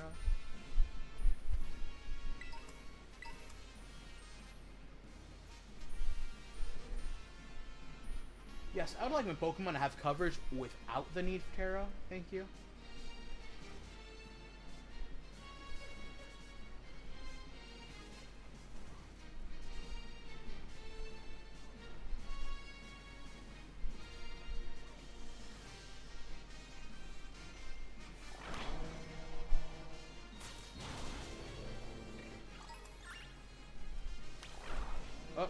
Yes, I would like my Pokemon to have coverage without the need for Terra. Thank you. Oh.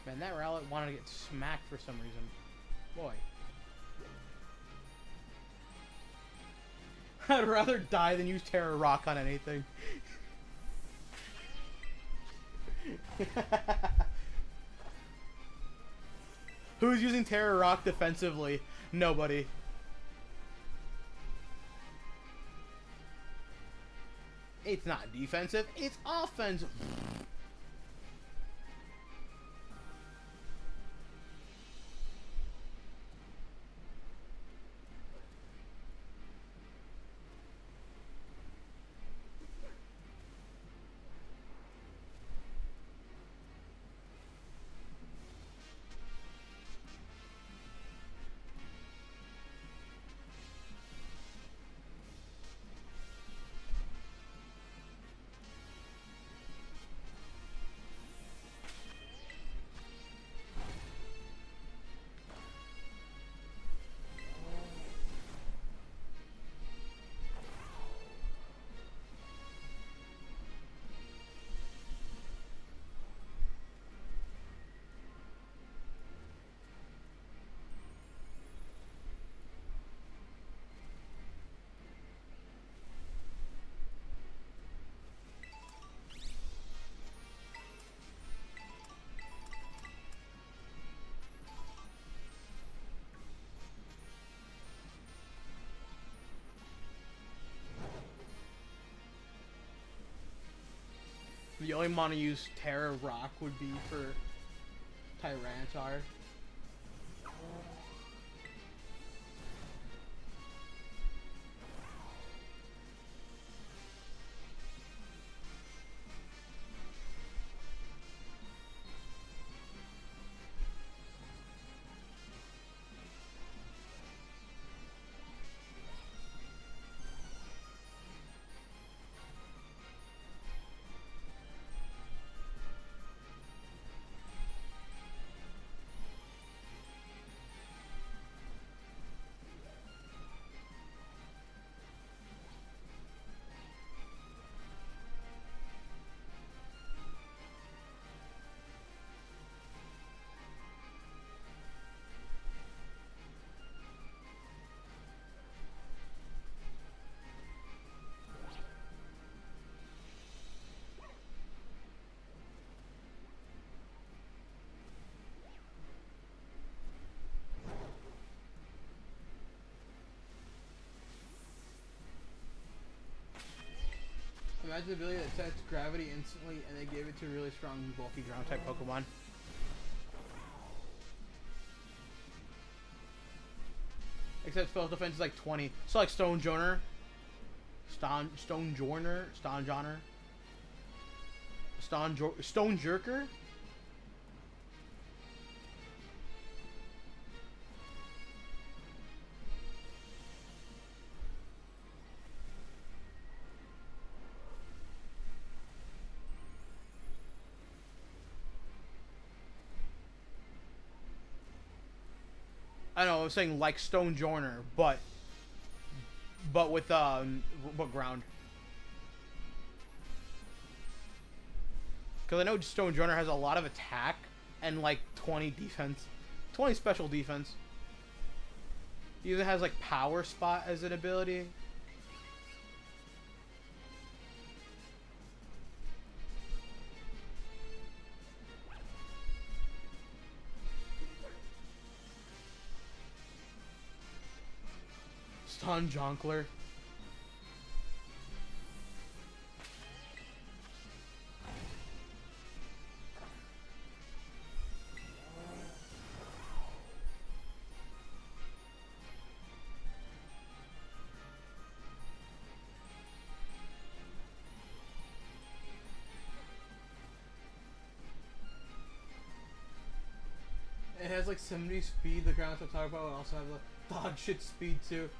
Man, that Rowlet wanted to get smacked for some reason. Boy. I'd rather die than use Terra Rock on anything. Who's using Terra Rock defensively? Nobody. It's not defensive, it's offensive. The only mono use Terra Rock would be for Tyranitar. Imagine the ability that sets gravity instantly, and they gave it to a really strong, bulky ground type Pokemon. Except spell defense is like 20. So like Stone Joner. Stone Joner. Stone Jerker. I know, I was saying like Stone Joiner, but with ground. Because I know Stone Joiner has a lot of attack and like 20 defense, 20 special defense. He either has like Power Spot as an ability. Stun Jonkler. It has like 70 speed, the grounds I'm talking about, and also have the dog shit speed too.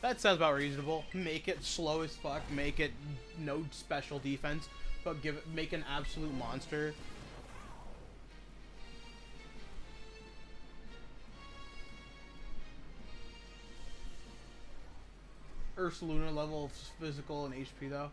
That sounds about reasonable. Make it slow as fuck. Make it no special defense, but make an absolute monster. Ursaluna level of physical and HP though.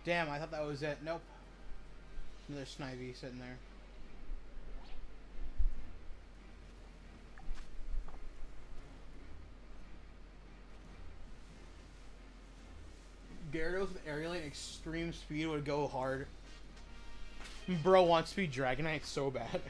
Damn, I thought that was it. Nope. Another Snivy sitting there. Gyarados with Aerial and Extreme Speed would go hard. Bro wants to be Dragonite so bad.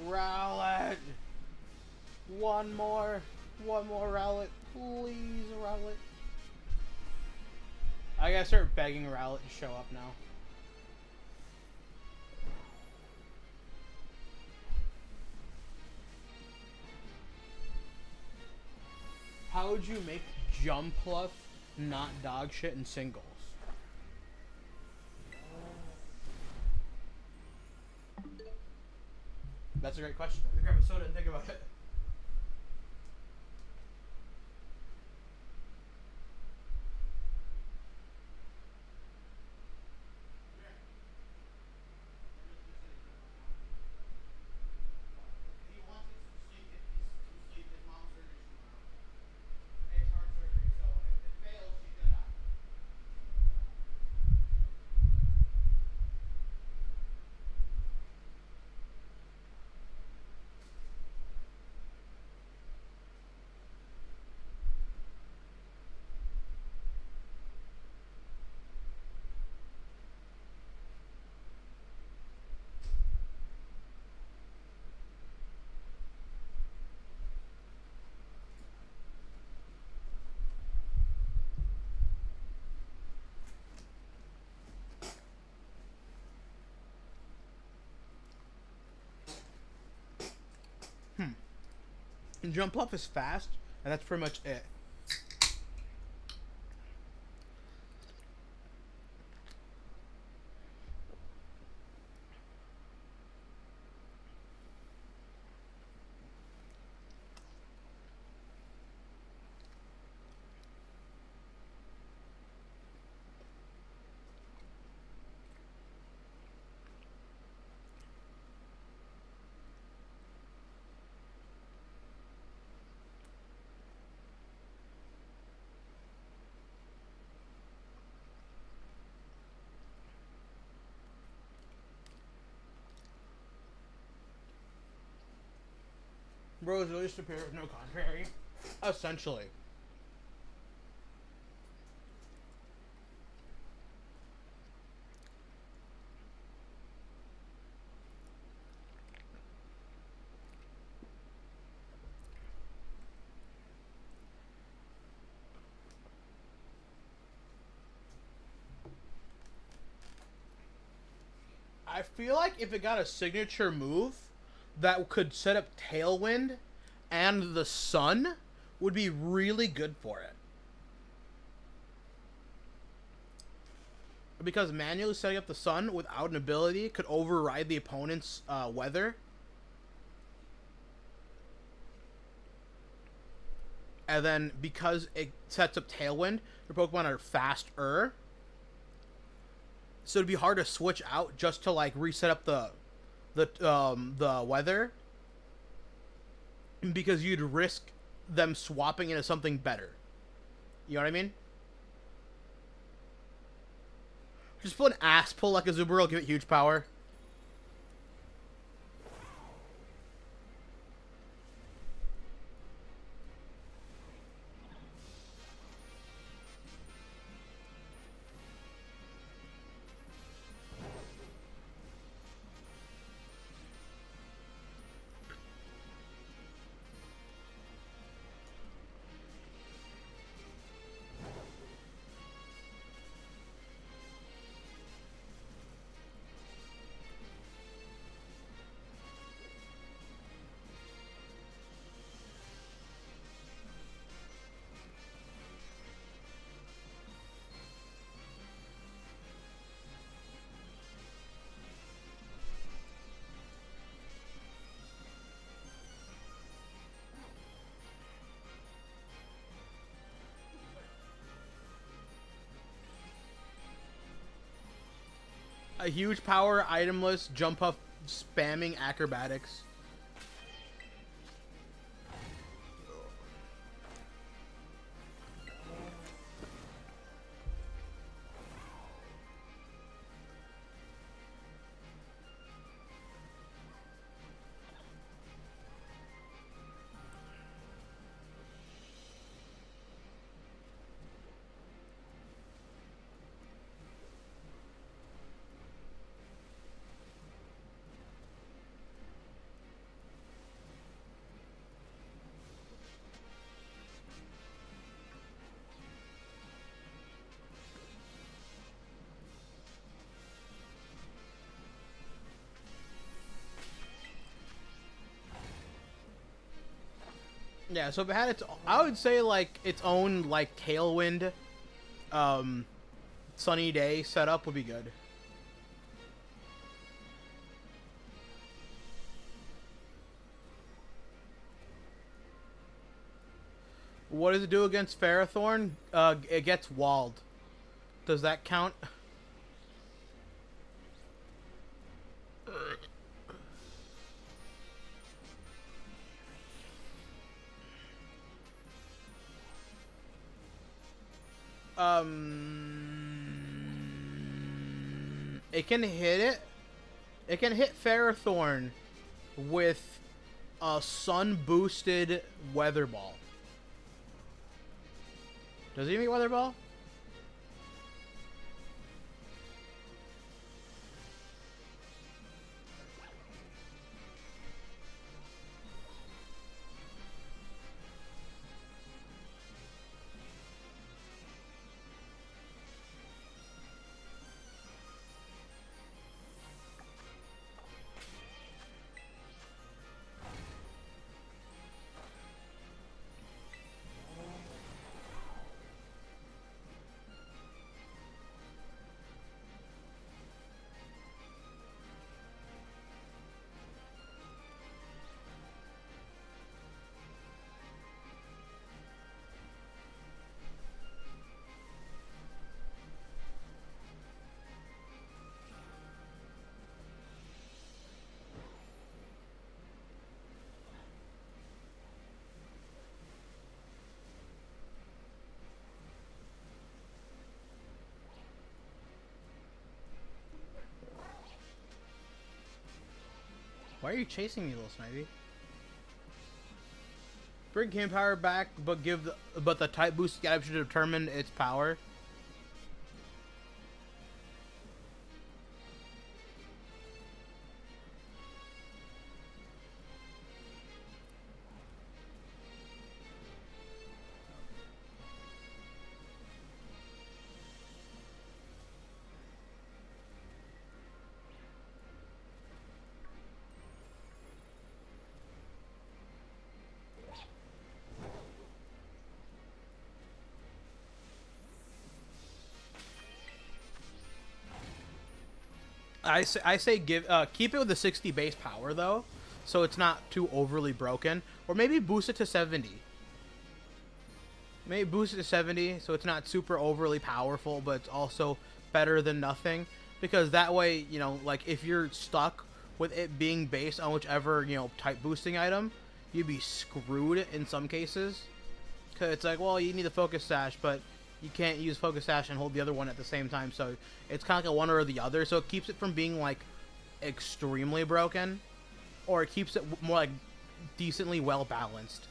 Rowlet! One more Rowlet. Please, Rowlet. I gotta start begging Rowlet to show up now. How would you make Jumpluff not dog shit in singles? That's a great question. Let me grab a soda and think about it. Jumpluff is fast, and that's pretty much it. Bro is really superior with no contrary. Essentially. I feel like if it got a signature move that could set up Tailwind and the Sun, would be really good for it. Because manually setting up the Sun without an ability could override the opponent's weather. And then because it sets up Tailwind, your Pokemon are faster. So it'd be hard to switch out just to like reset up the weather. Because you'd risk them swapping into something better. You know what I mean? Just put an ass pull like a Zuberil, give it huge power. A huge power, itemless, jump up, spamming acrobatics. Yeah, so if it had its, I would say like its own like Tailwind, sunny day setup would be good. What does it do against Ferrothorn? It gets walled. Does that count? It can hit it. It can hit Ferrothorn with a sun boosted Weather Ball. Does he meet Weather Ball? Why are you chasing me, little Snivy? Bring game power back, but the type boost gap should determine its power. I say give keep it with the 60 base power though, so it's not too overly broken, or maybe boost it to 70. Maybe boost it to 70 so it's not super overly powerful, but it's also better than nothing. Because that way, you know, like if you're stuck with it being based on whichever, you know, type boosting item, you'd be screwed in some cases. Cause it's like, well, you need a focus sash, but you can't use focus sash and hold the other one at the same time. So it's kind of like a one or the other. So it keeps it from being like extremely broken, or it keeps it more like decently well balanced.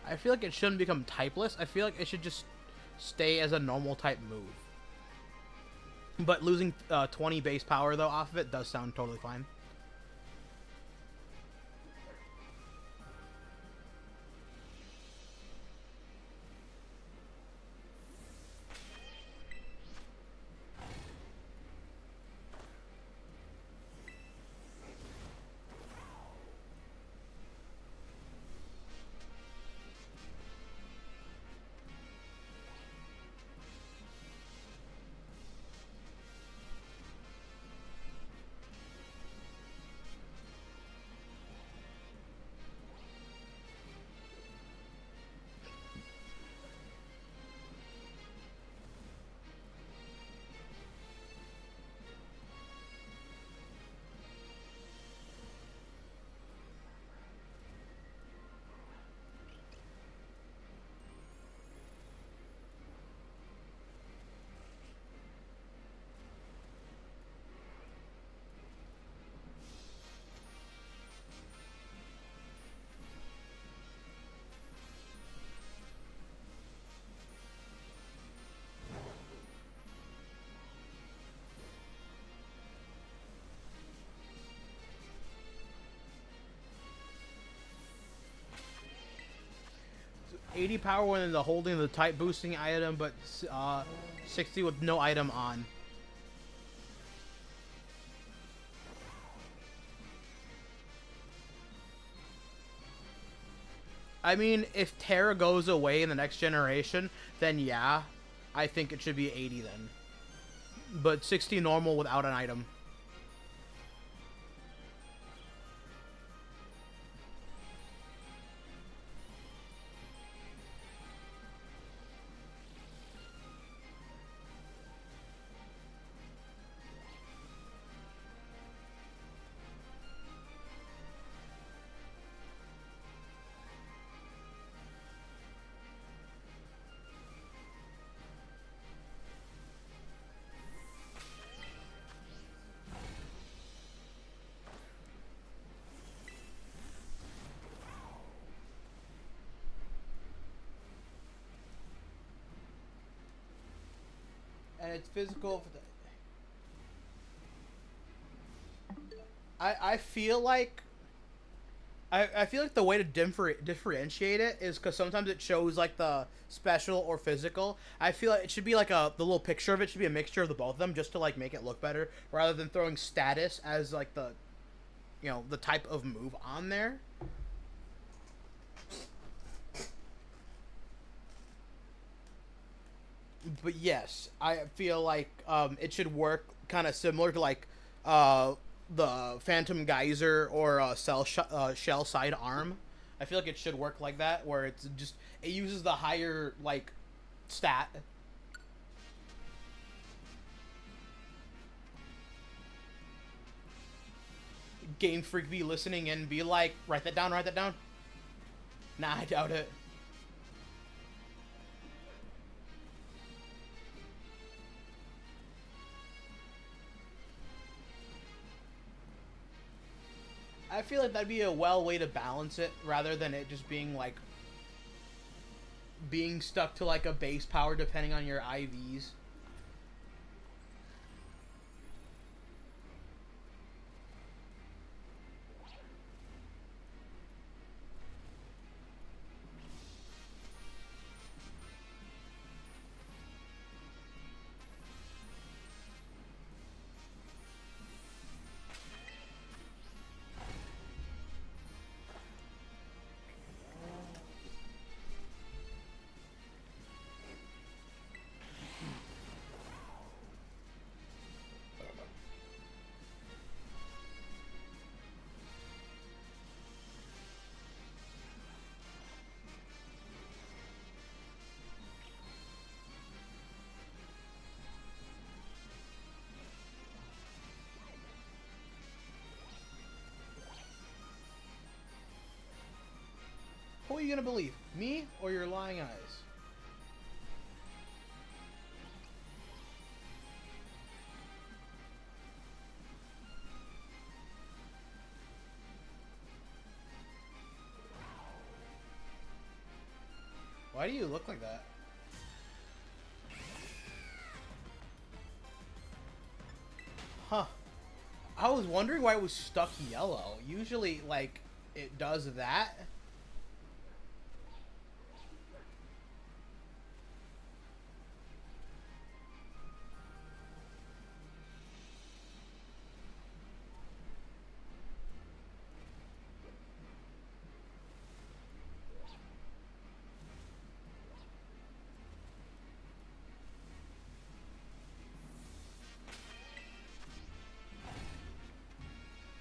I feel like it shouldn't become typeless. I feel like it should just stay as a normal type move. But losing 20 base power, though, off of it does sound totally fine. 80 power when the holding the type boosting item, but 60 with no item on. I mean, if Terra goes away in the next generation, then yeah, I think it should be 80 then. But 60 normal without an item. And it's physical. I feel like I feel like the way to differentiate it is because sometimes it shows like the special or physical. I feel like it should be like the little picture of it should be a mixture of the both of them just to like make it look better, rather than throwing status as like the, you know, the type of move on there. But yes, I feel like it should work kind of similar to like the Phantom Geyser or Shell Side Arm. I feel like it should work like that, where it's just it uses the higher like stat. Game Freak be listening and be like, write that down, write that down. Nah, I doubt it. I feel like that'd be a well way to balance it, rather than it just being like being stuck to like a base power depending on your IVs. you gonna believe? Me or your lying eyes? Why do you look like that? Huh. I was wondering why it was stuck yellow. Usually, like, it does that.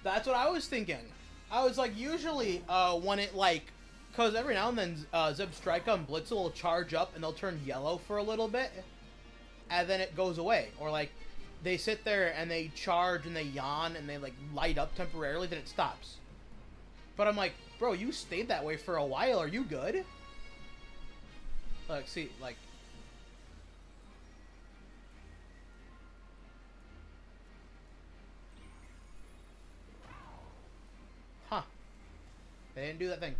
That's what I was thinking. I was like, usually, when it, like, because every now and then, Zebstrika and Blitzel will charge up and they'll turn yellow for a little bit, and then it goes away. Or, like, they sit there and they charge and they yawn and they, like, light up temporarily, then it stops. But I'm like, bro, you stayed that way for a while. Are you good? Like, see, like... Huh. They didn't do that thing.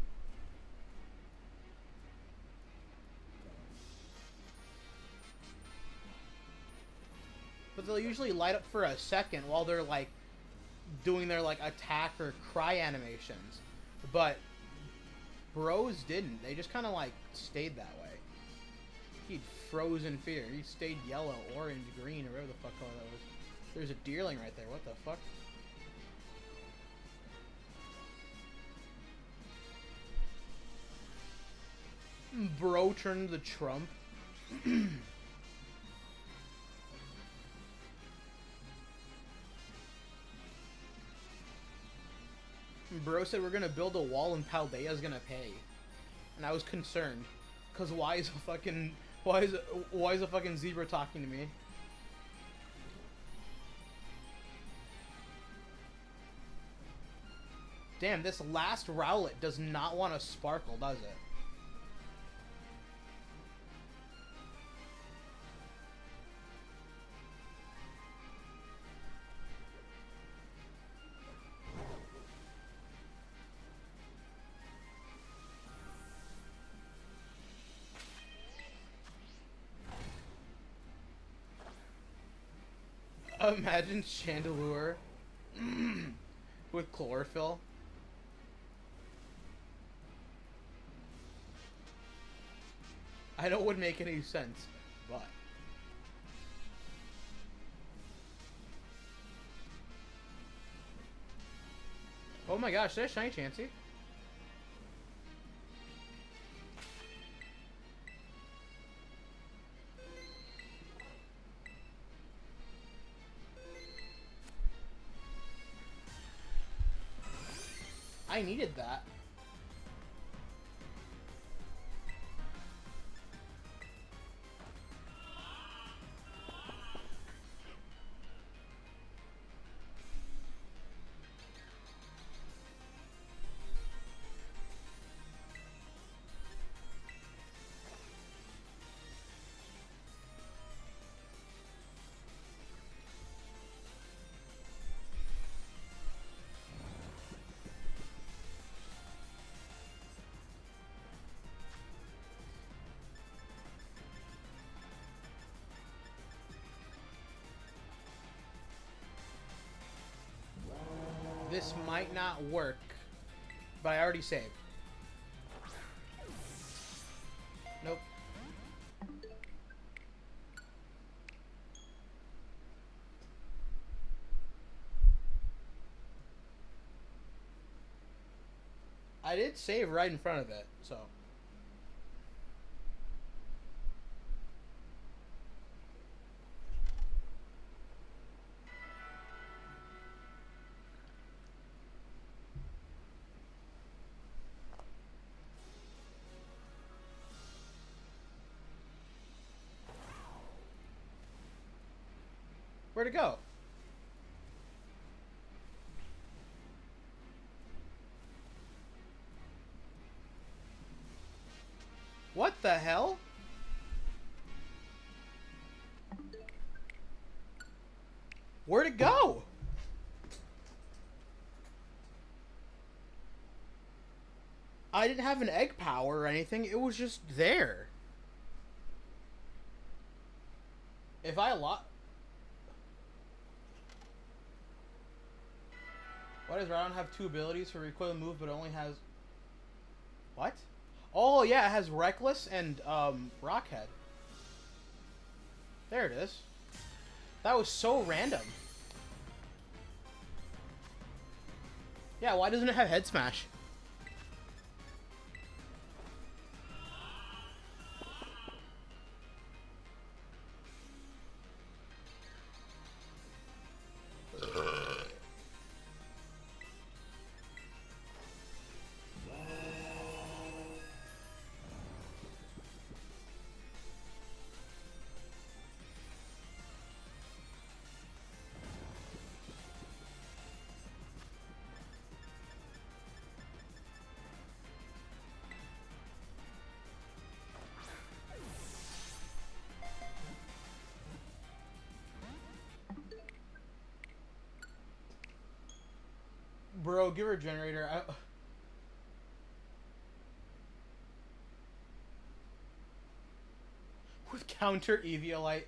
But they'll usually light up for a second while they're, like, doing their, like, attack or cry animations. But Bros didn't. They just kind of, like, stayed that way. He'd froze in fear. He stayed yellow, orange, green, or whatever the fuck color that was. There's a deerling right there. What the fuck? Bro turned the Trump. Bro said we're gonna build a wall and Paldea's gonna pay. And I was concerned. Cause why is a fucking zebra talking to me? Damn, this last Rowlet does not want to sparkle, does it? Imagine Chandelure with chlorophyll. I know it wouldn't make any sense, but... Oh my gosh, there's Shiny Chansey. I needed that. This might not work, but I already saved. Nope. I did save right in front of it, so... Where'd it go? the hell? Where'd it go? I didn't have an egg power or anything. It was just there. If I lot. Why does Rhydon have two abilities for recoil and move, but only has... What? Oh, yeah, it has Reckless and, Rockhead. There it is. That was so random. Yeah, why doesn't it have Head Smash? Bro, give her a generator. With counter Eviolite.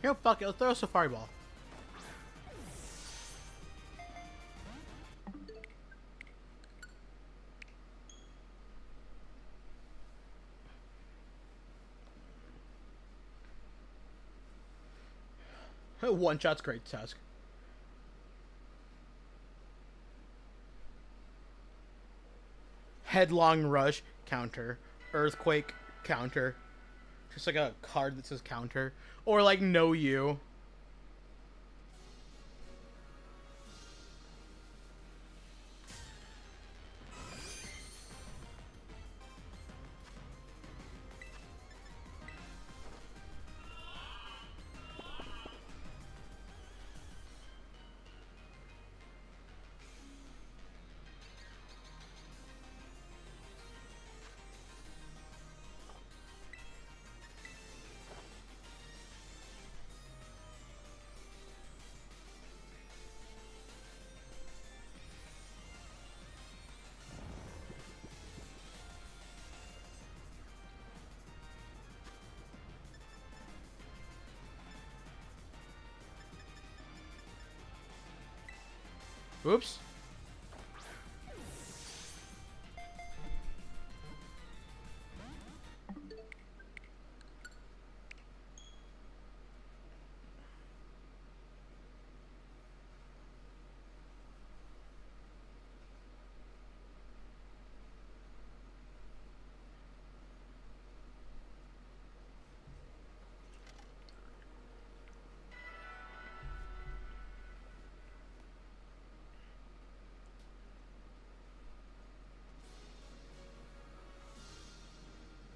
You know, fuck it, let's throw a Safari Ball. One shot's great, Tusk. Headlong Rush, counter. Earthquake, counter. Just like a card that says counter. Or like No You. Oops.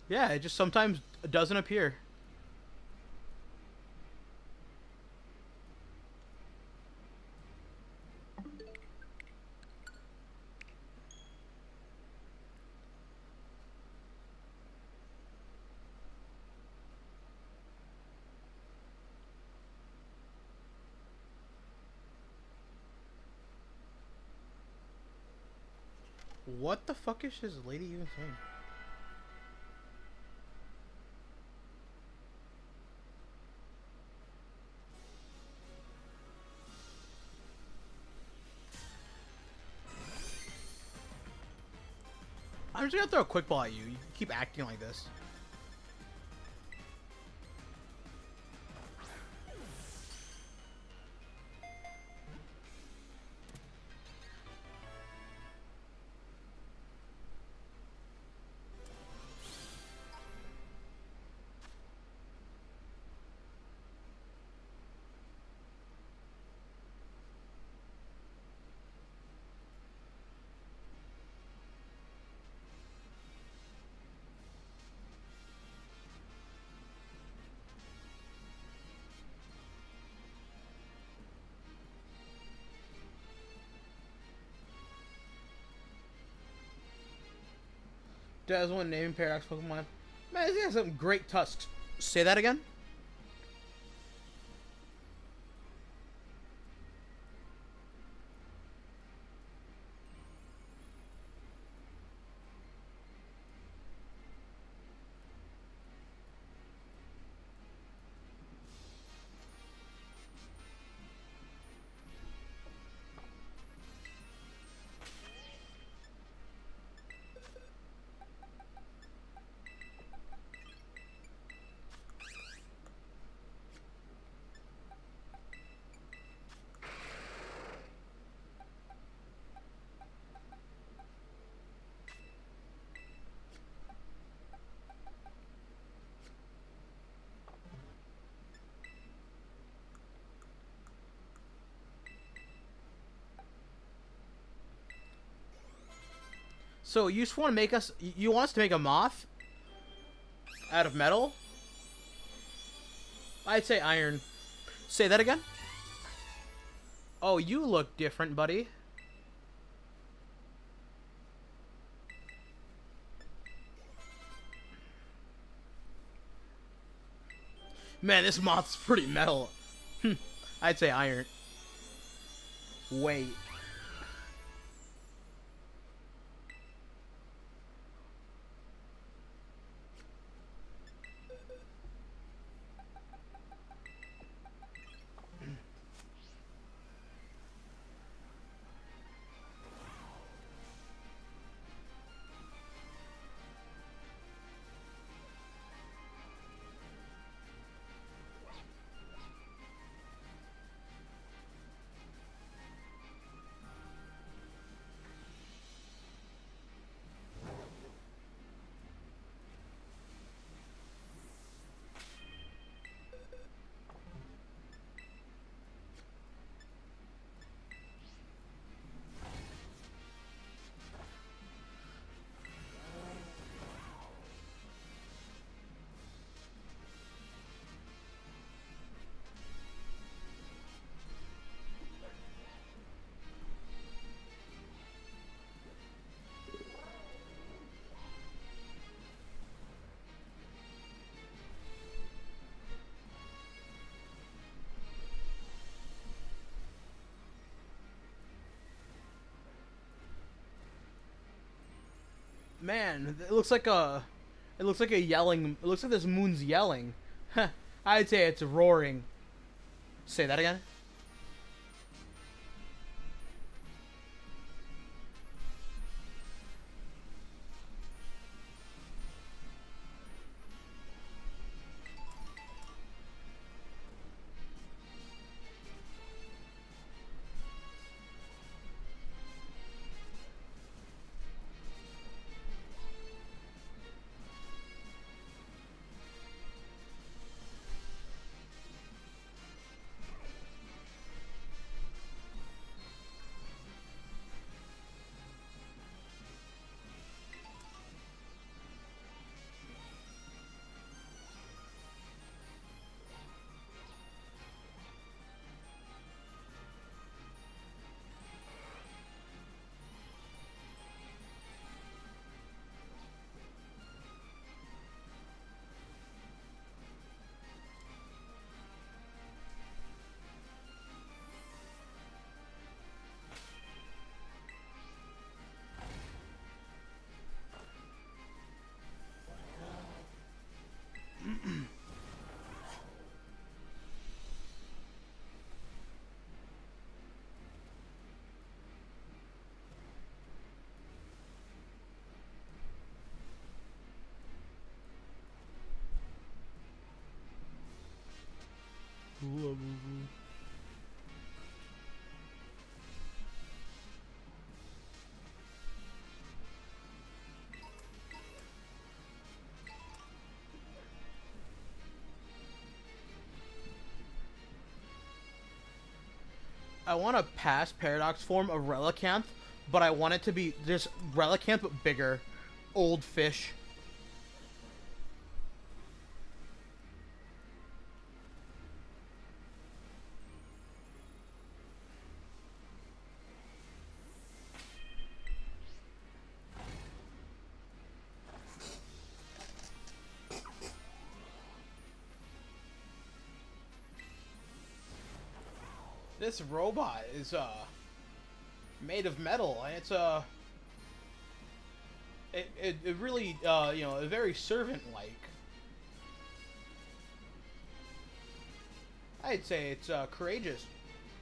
Yeah, it just sometimes doesn't appear. What the fuck is this lady even saying? I'm just gonna throw a quick ball at you. You keep acting like this. Does one name Paradox Pokemon? Man, he has some great tusks. Say that again? So you just want to make us... You want us to make a moth? Out of metal? I'd say iron. Say that again? Oh, you look different, buddy. Man, this moth's pretty metal. I'd say iron. Wait. Man, it looks like a... It looks like a yelling... It looks like this moon's yelling. I'd say it's roaring. Say that again? I want a past paradox form of Relicanth, but I want it to be just Relicanth but bigger. Old fish. This robot is made of metal, and it's it really you know, very servant-like. I'd say it's courageous.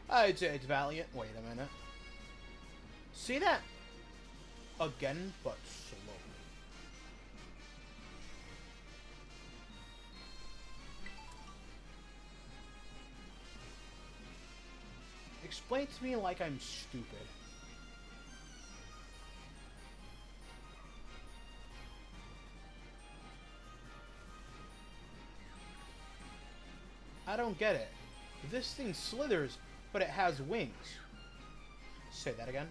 I'd say it's valiant. Wait a minute. See that again, but slowly. Explain to me like I'm stupid. I don't get it. This thing slithers, but it has wings. Say that again.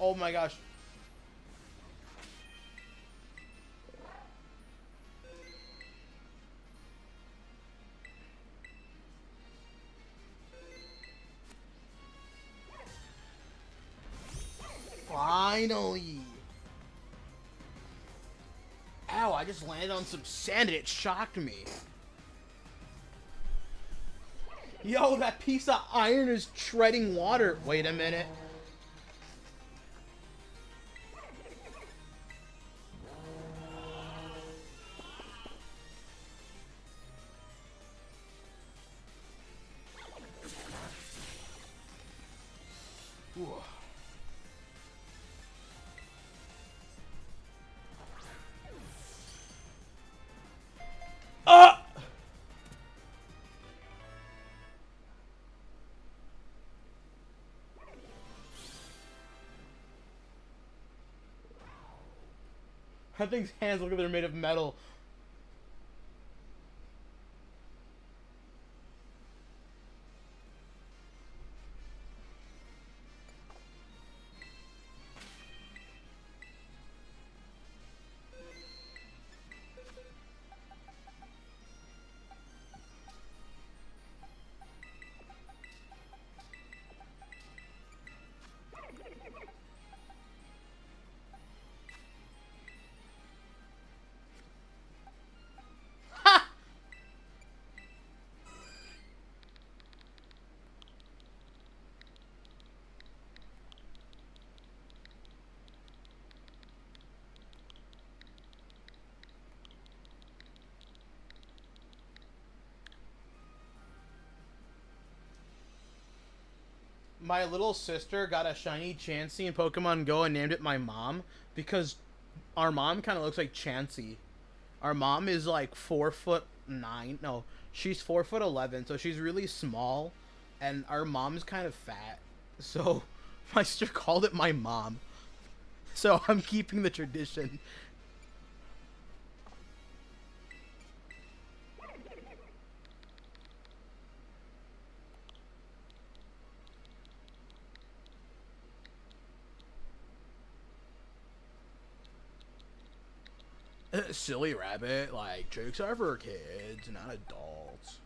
Oh my gosh. Finally. Ow, I just landed on some sand and it shocked me. Yo, that piece of iron is treading water. Wait a minute. Ooh. That thing's hands look like they're made of metal. My little sister got a shiny Chansey in Pokemon Go and named it my mom because our mom kind of looks like Chansey. Our mom is like 4'9". No, she's 4'11", so she's really small, and our mom's kind of fat. So my sister called it my mom. So I'm keeping the tradition. Silly rabbit, like, jokes are for kids, not adults.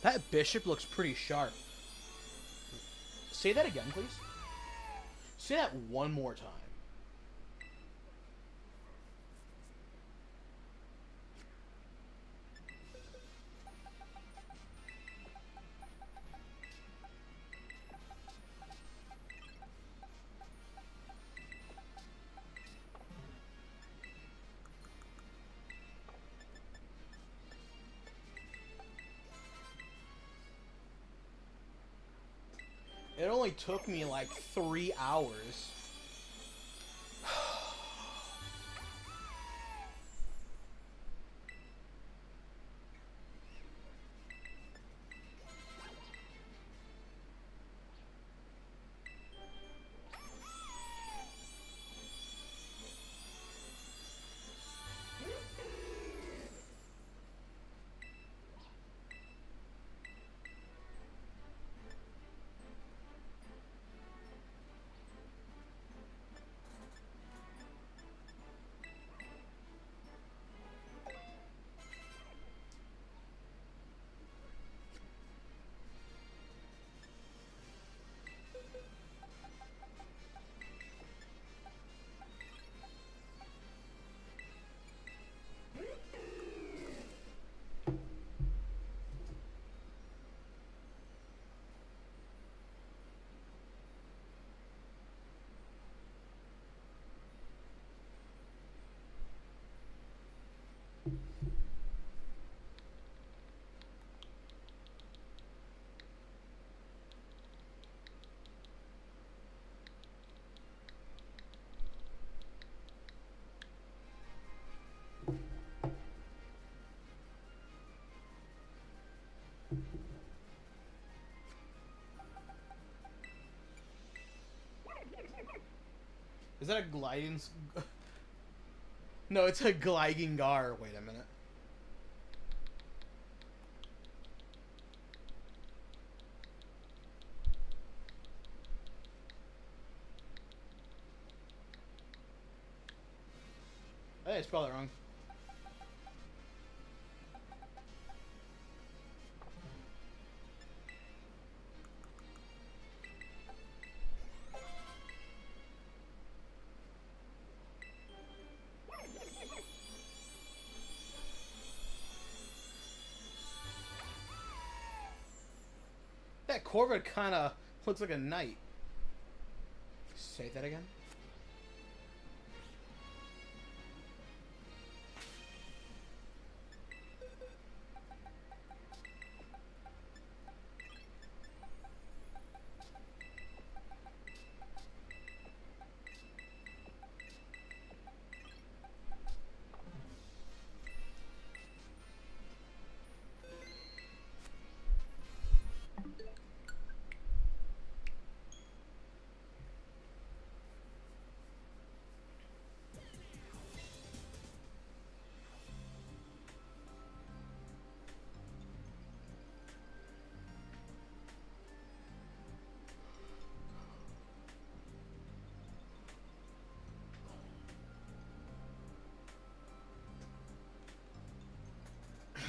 That bishop looks pretty sharp. Say that again, please. Say that one more time. It only took me like 3 hours. Is that a gliding... No, it's a Gligingar. Wait a minute. I spelled it wrong. That Corvid kind of looks like a knight. Say that again.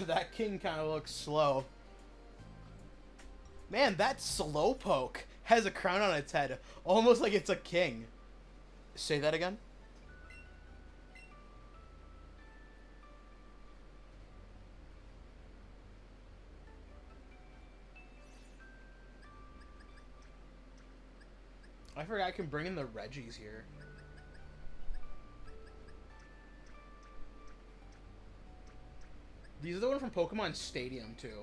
That king kind of looks slow. Man, that Slowpoke has a crown on its head, almost like it's a king. Say that again. I forgot I can bring in the Reggies here. These are the one from Pokemon Stadium, too.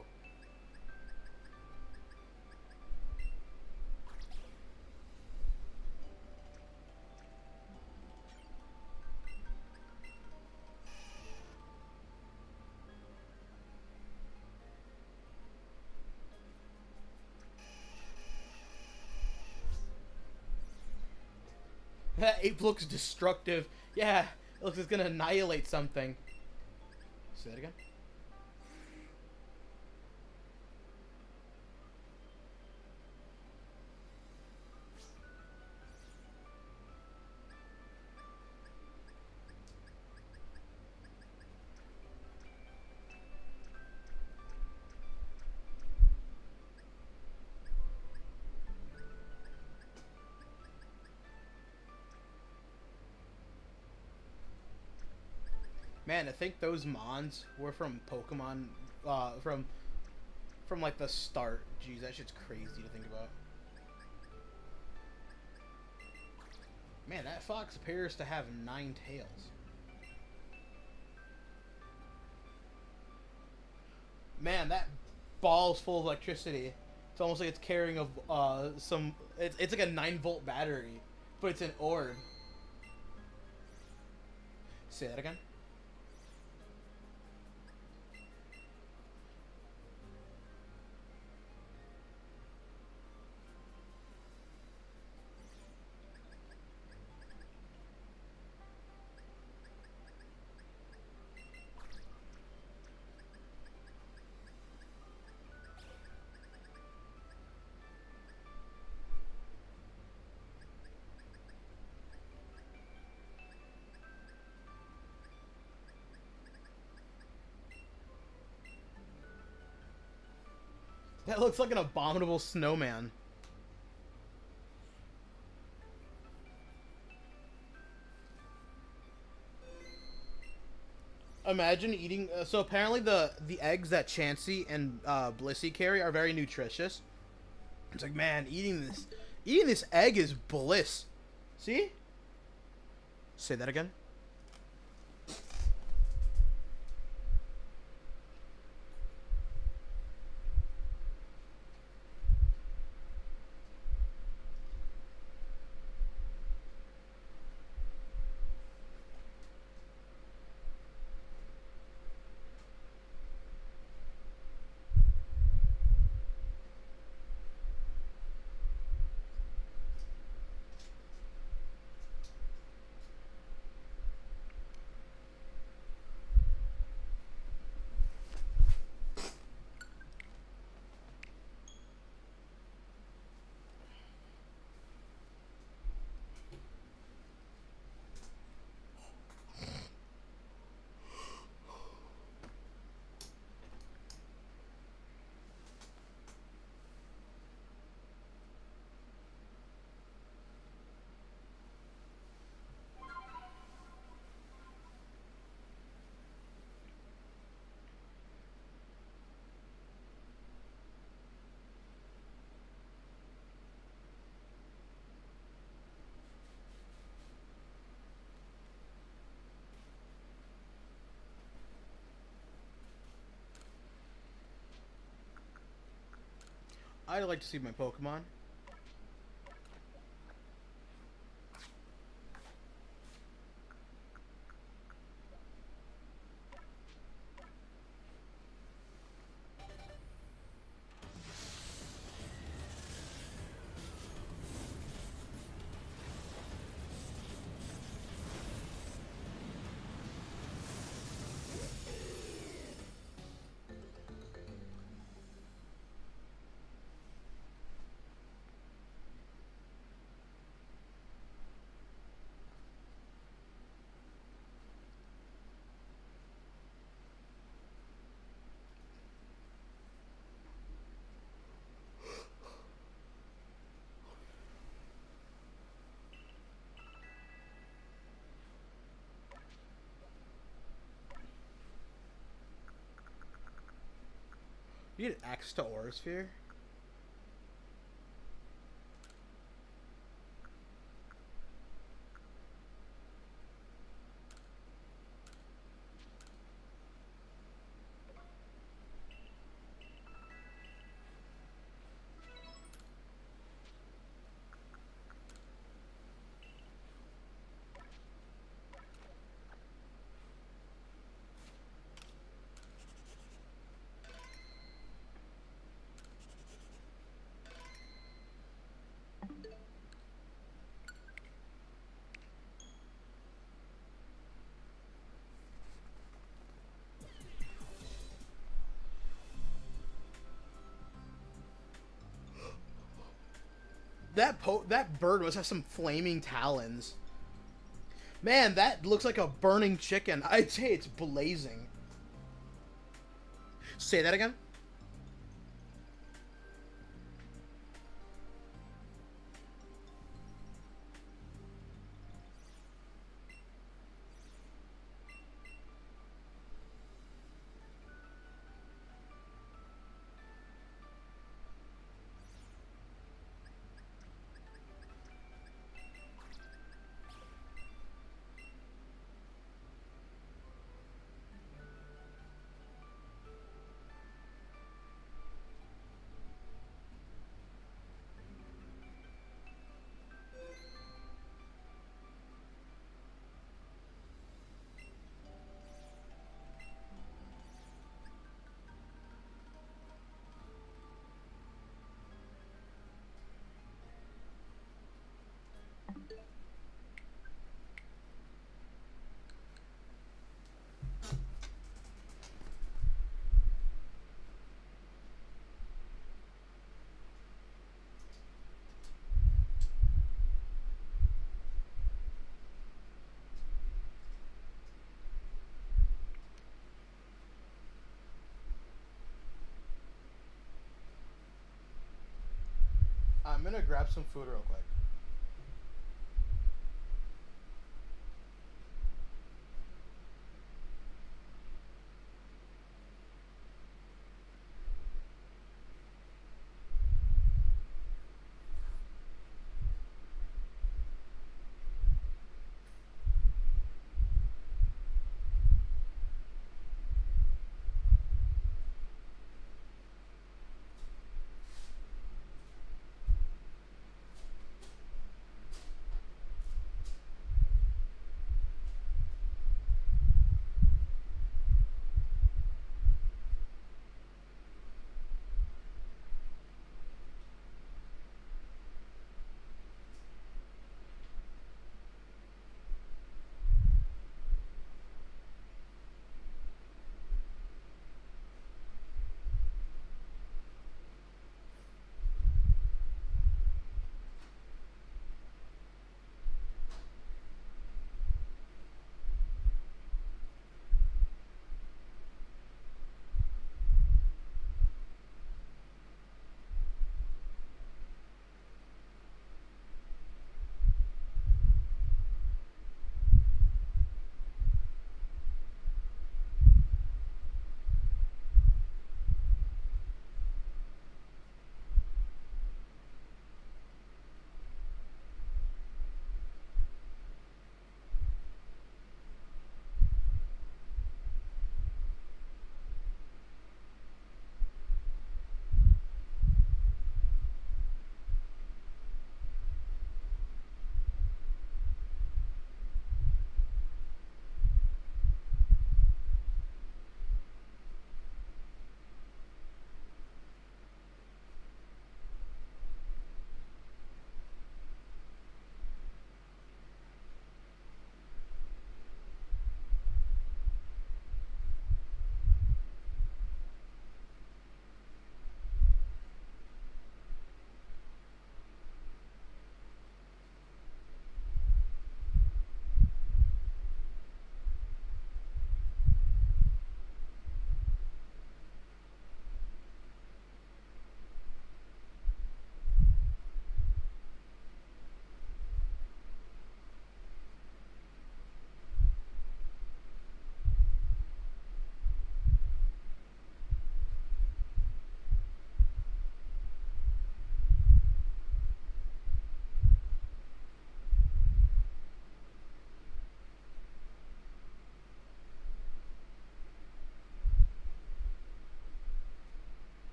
That ape looks destructive. Yeah, it looks like it's gonna annihilate something. Say that again. Man, I think those Mons were from Pokemon, from like the start. Jeez, that shit's crazy to think about. Man, that fox appears to have 9 tails. Man, that ball's full of electricity. It's almost like it's carrying a some. It's like a 9-volt battery, but it's an orb. Say that again. That looks like an abominable snowman. Imagine eating. So apparently the eggs that Chansey and Blissey carry are very nutritious. It's like, man, eating this egg is bliss. See? Say that again. I'd like to see my Pokemon. You get access to Aura Sphere? That bird must have some flaming talons. Man, that looks like a burning chicken. I'd say it's blazing. Say that again. I'm gonna grab some food real quick.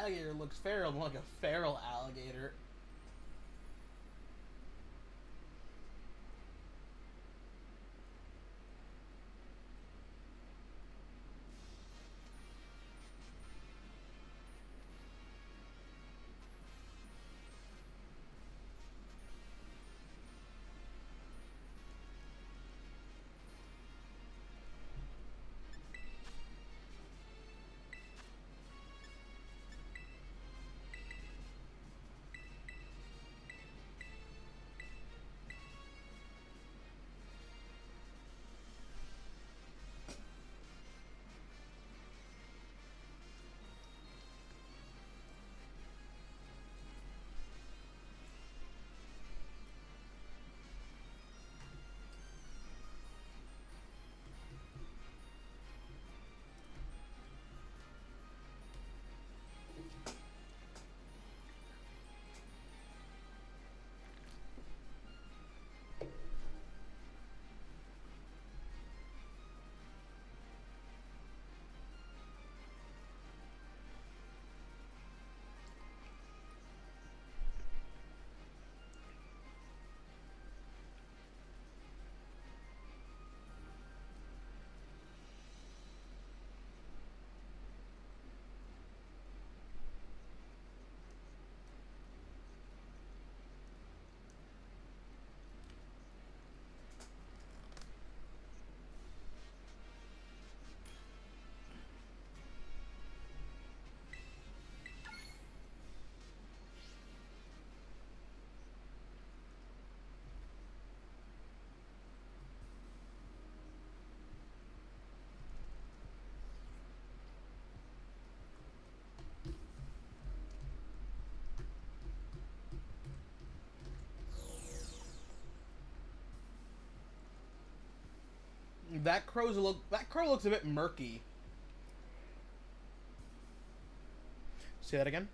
alligator looks feral, more like a feral alligator. That crow looks a bit murky. Say that again.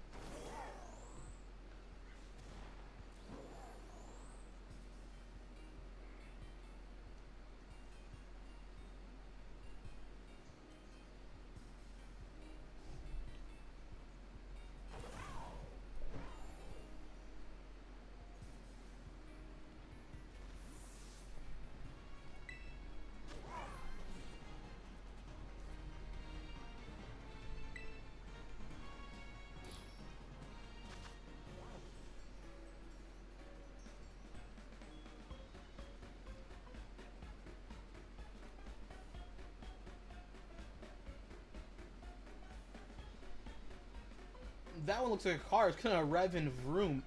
That one looks like a car. It's kind of rev and vroom.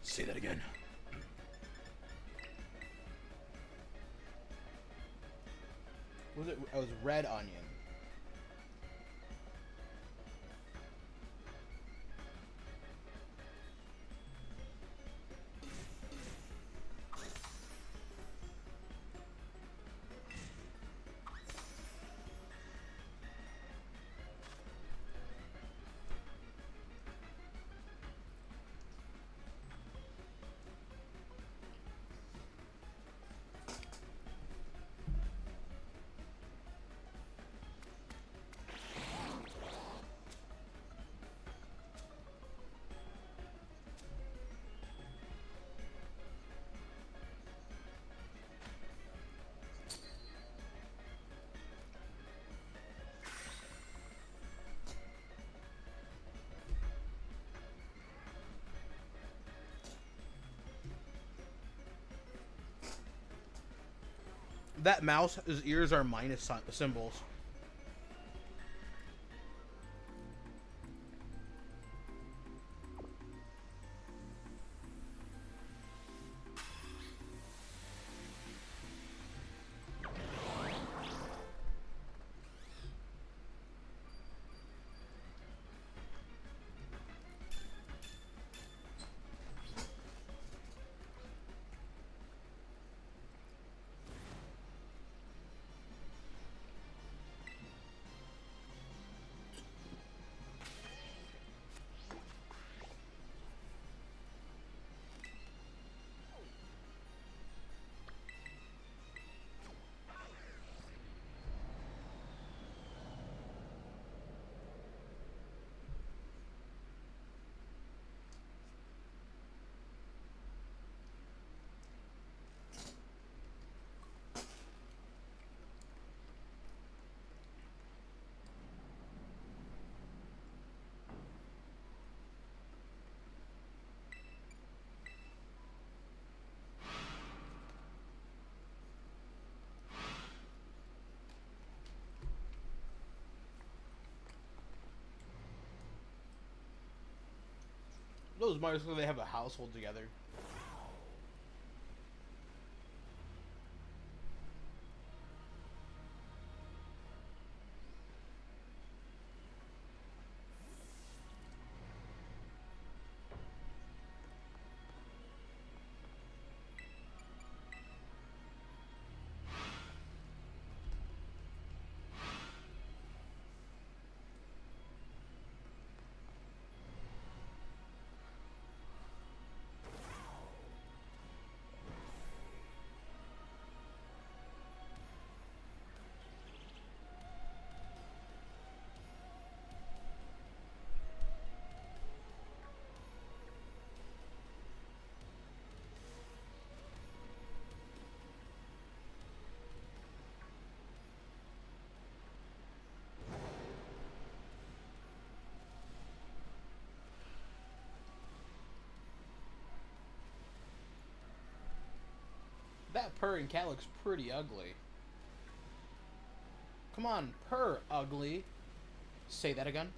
Say that again. Was it? It was red onion. That mouse, his ears are minus symbols. is more so they have a household together. That purring cat looks pretty ugly. Come on, purr, ugly. Say that again.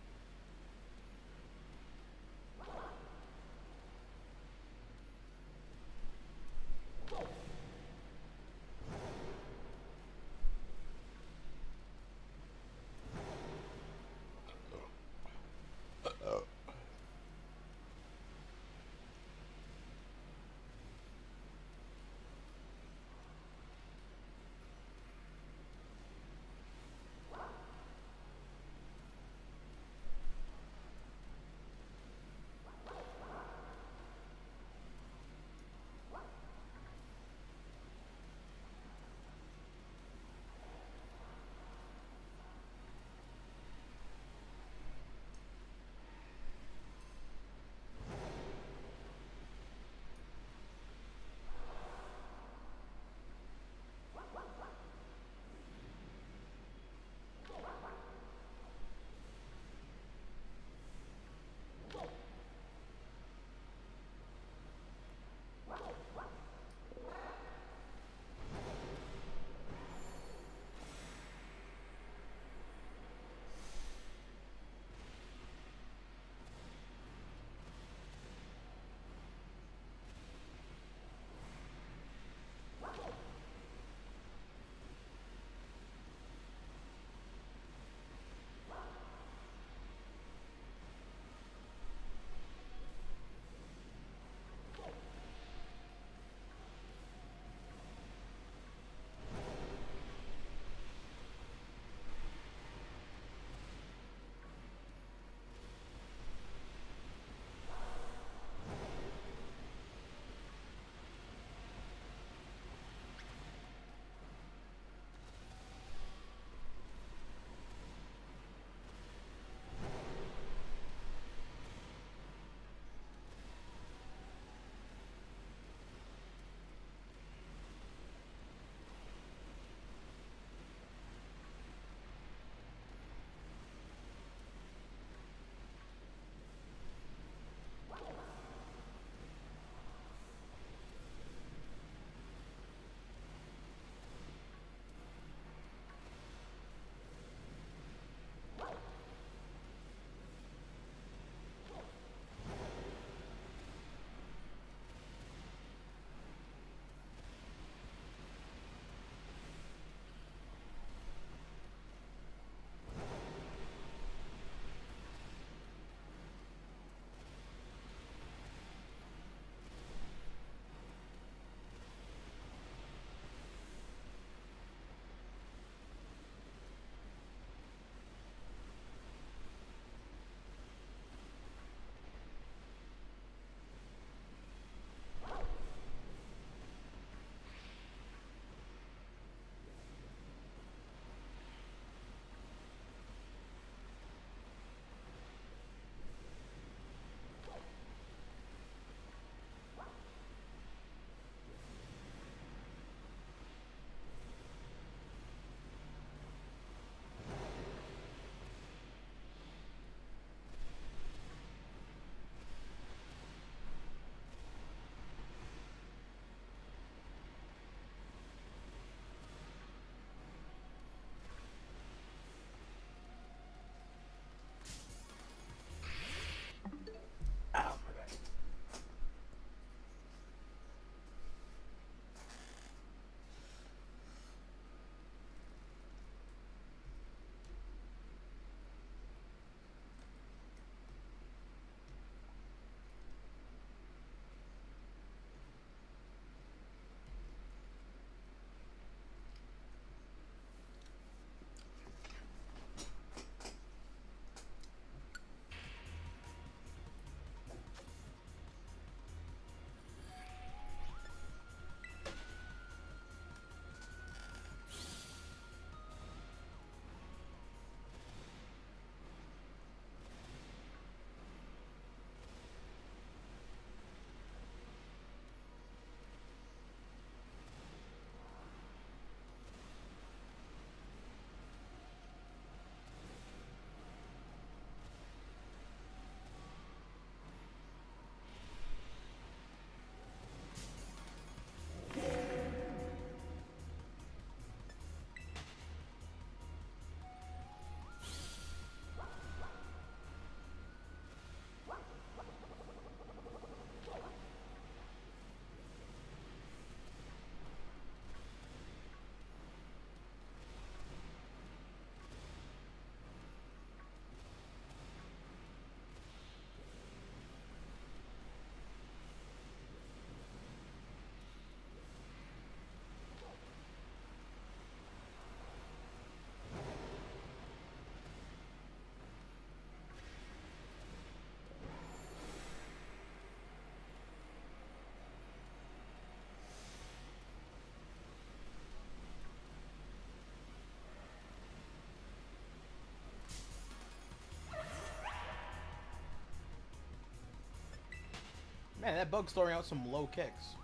Man, that bug's throwing out some low kicks.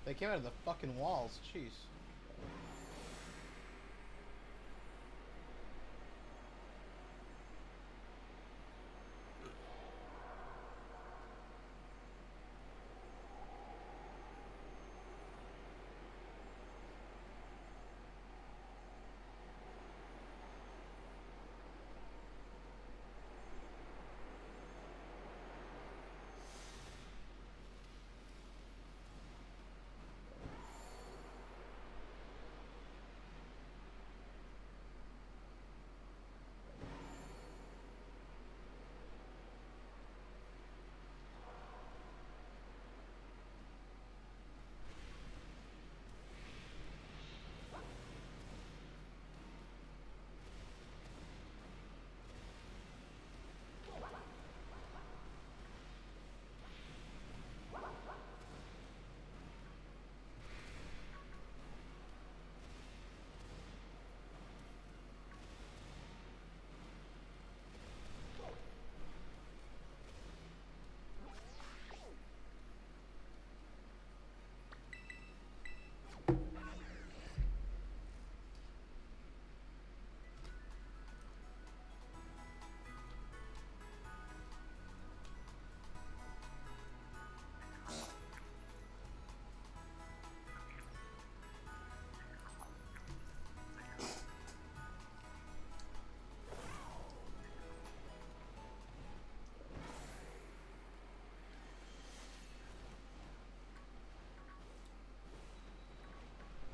They came out of the fucking walls. Jeez.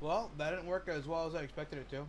Well, that didn't work as well as I expected it to.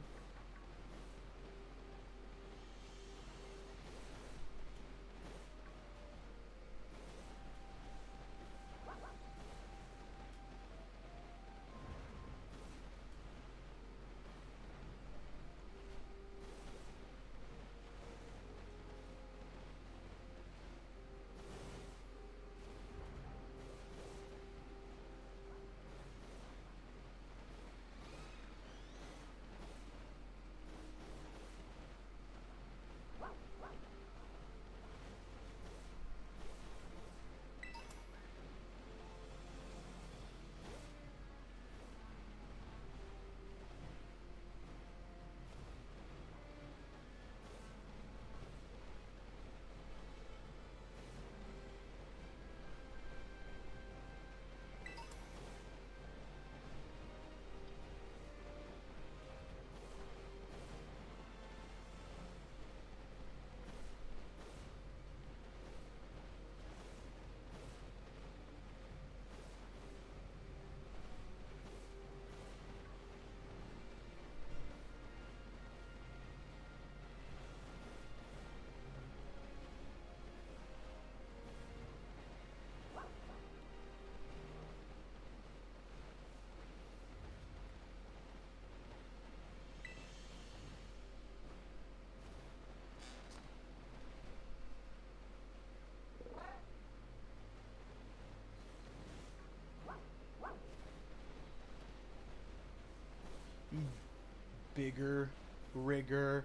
Bigger, rigor.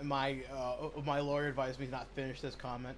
My lawyer advised me to not finish this comment.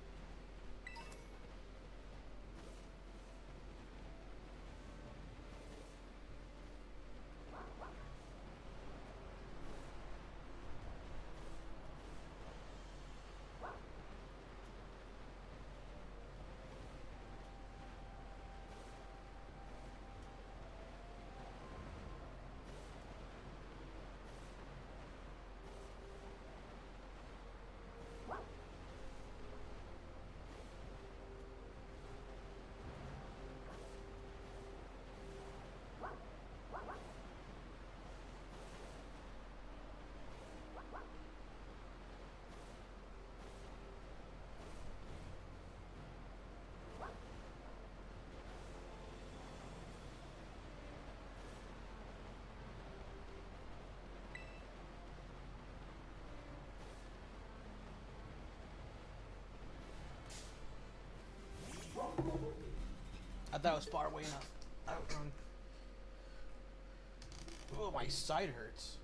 thought it was far away enough. Outrun. Oh, my side hurts.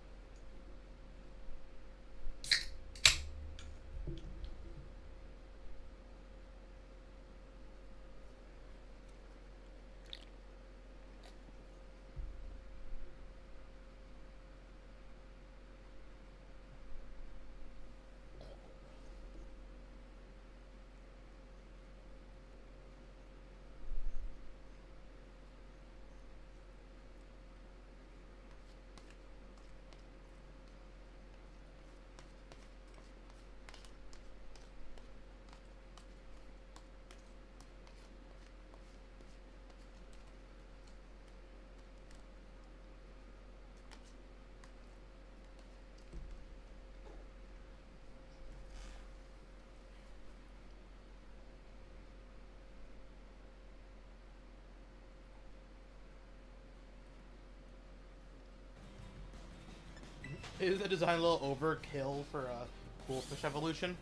Is the design a little overkill for a cool fish evolution?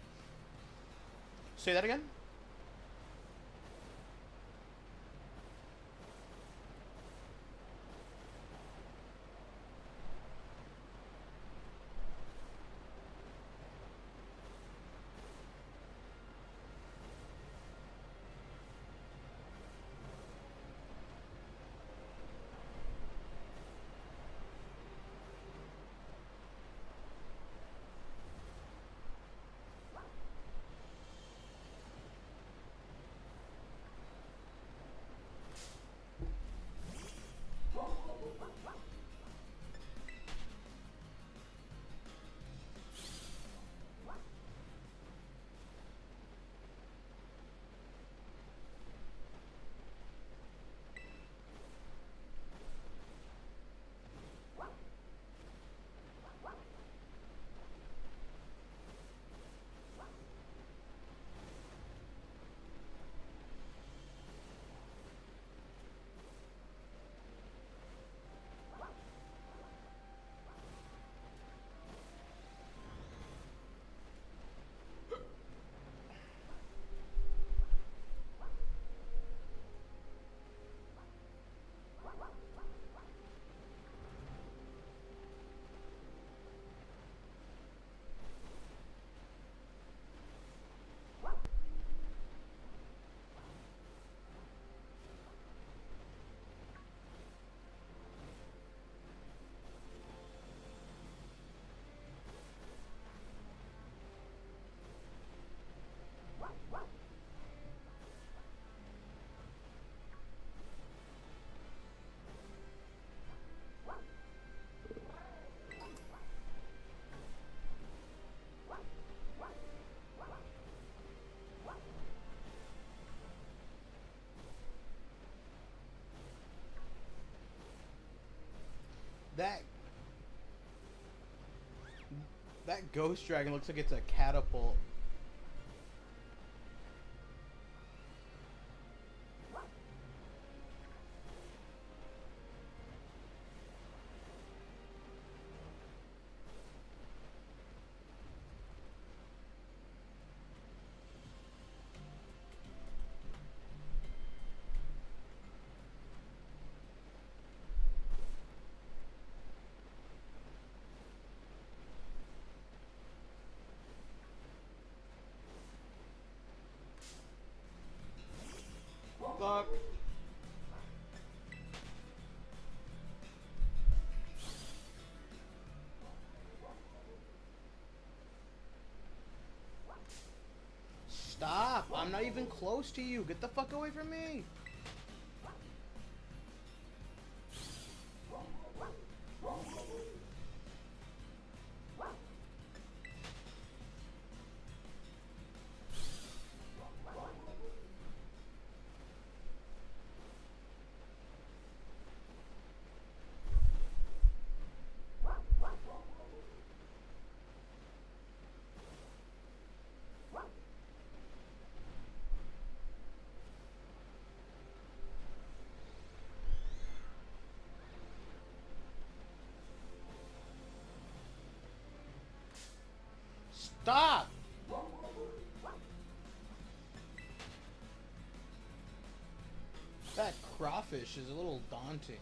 Say that again? That ghost dragon looks like it's a catapult. Fuck. Stop! I'm not even close to you. Get the fuck away from me. Stop! That crawfish is a little daunting.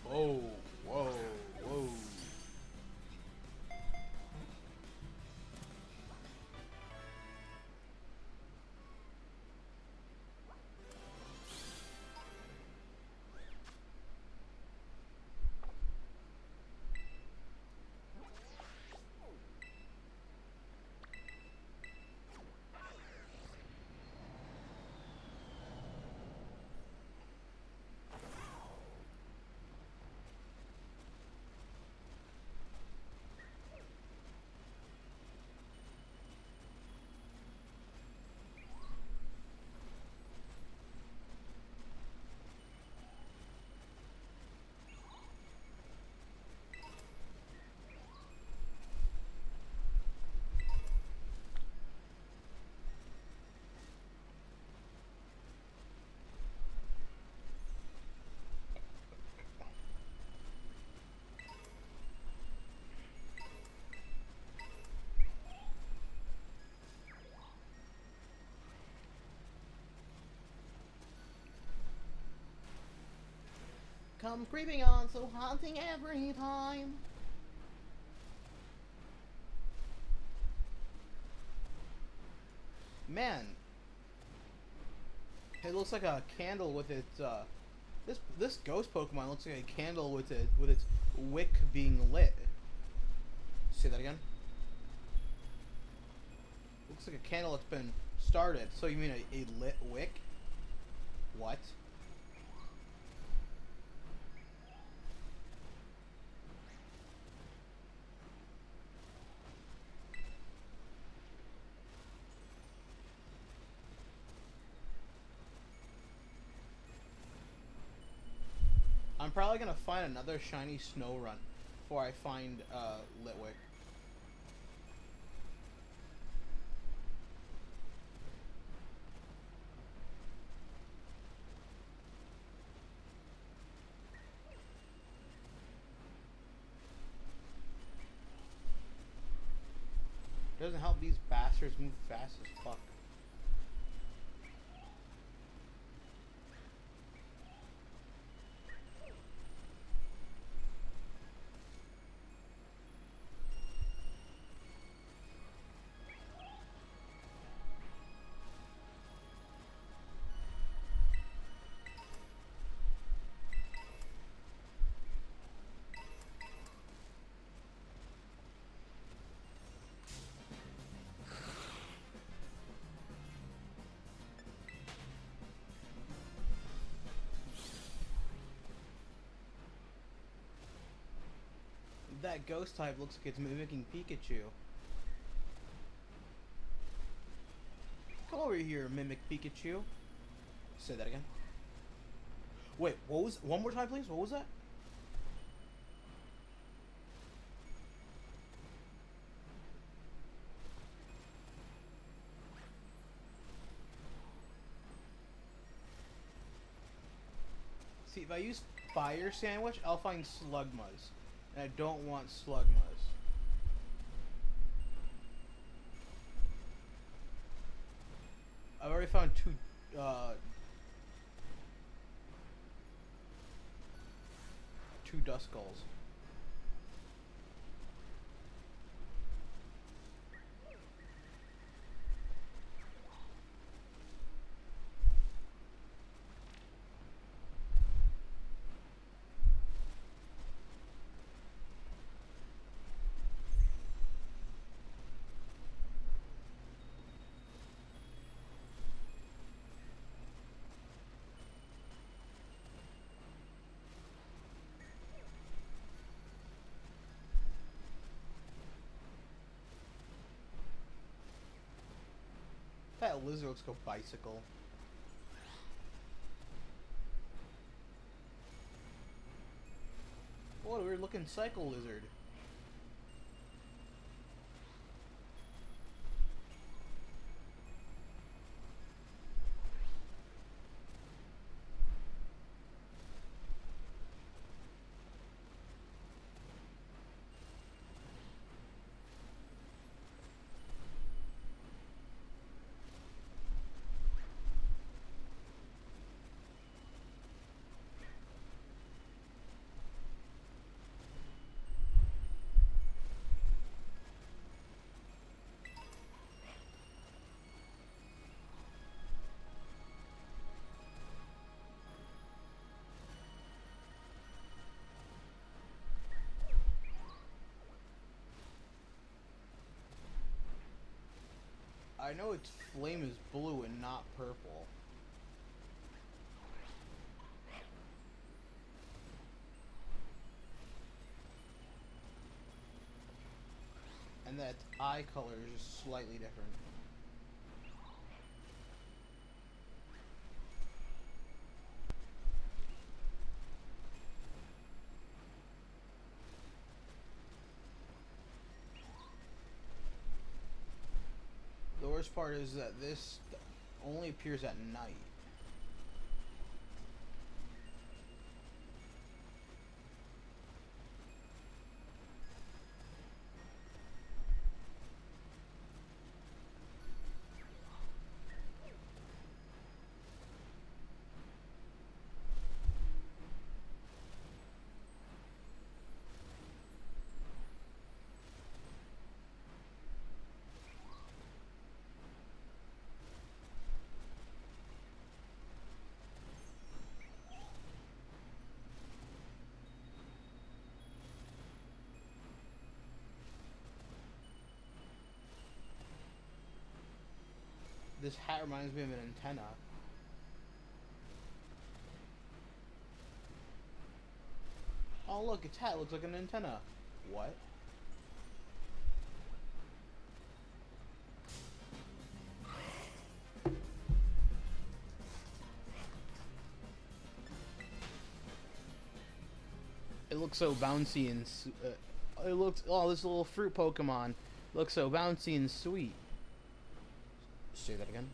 Whoa, whoa, whoa. Come creeping on, so haunting every time. Man, it looks like a candle with its this ghost Pokemon looks like a candle with its wick being lit. Say that again. Looks like a candle that's been started. So you mean a lit wick? What? I'm probably gonna find another shiny snow run before I find Litwick. Doesn't help these bastards move fast as fuck. That ghost type looks like it's mimicking Pikachu. Come over here, mimic Pikachu. Say that again. Wait, what was... One more time, please? What was that? See, if I use Fire Sandwich, I'll find Slugmas. And I don't want Slugmas. I've already found two Duskulls. That lizard looks like a bicycle. What a weird looking cycle lizard. I know its flame is blue and not purple. And that eye color is just slightly different. The worst part is that this only appears at night. This hat reminds me of an antenna. Oh look, its hat looks like an antenna. What? It looks so bouncy and it looks, oh, this little fruit Pokemon looks so bouncy and sweet. Say that again.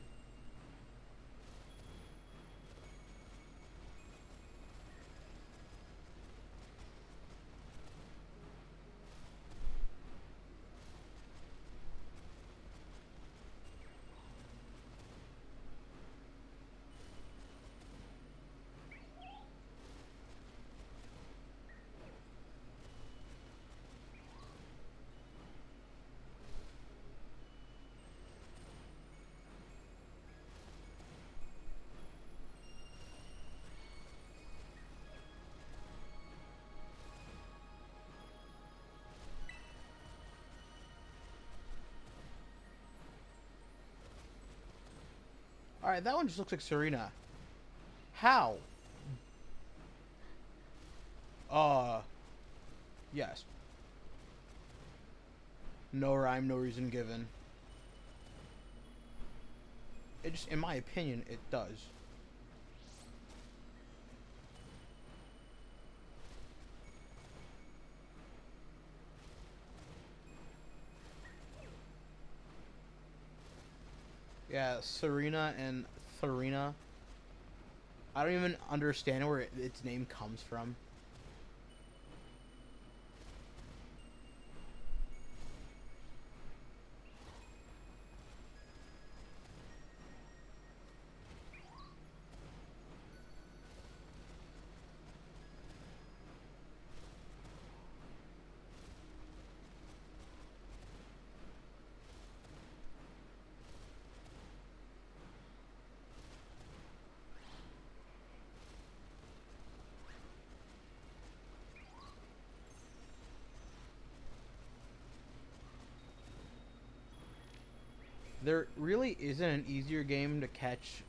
Alright, that one just looks like Serena. How? Yes. No rhyme, no reason given. It just, in my opinion, it does. Yeah, Serena and Tharina. I don't even understand where its name comes from. There really isn't an easier game to catch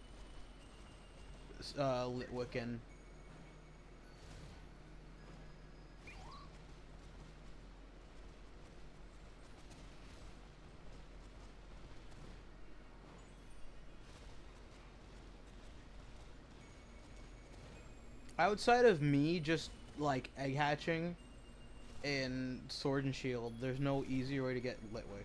Litwick in. Outside of me just like egg hatching in Sword and Shield, there's no easier way to get Litwick.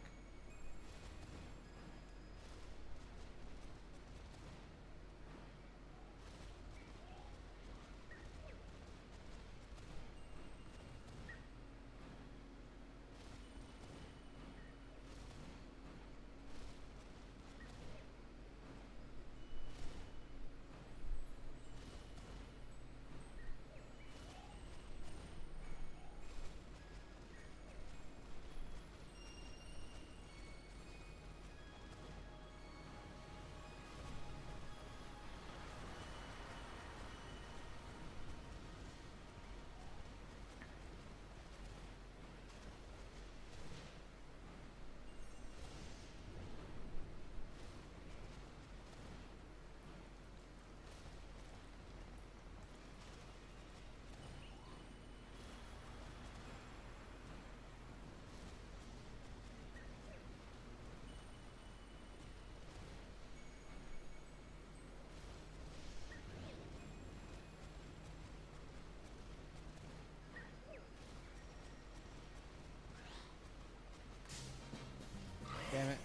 Damn it.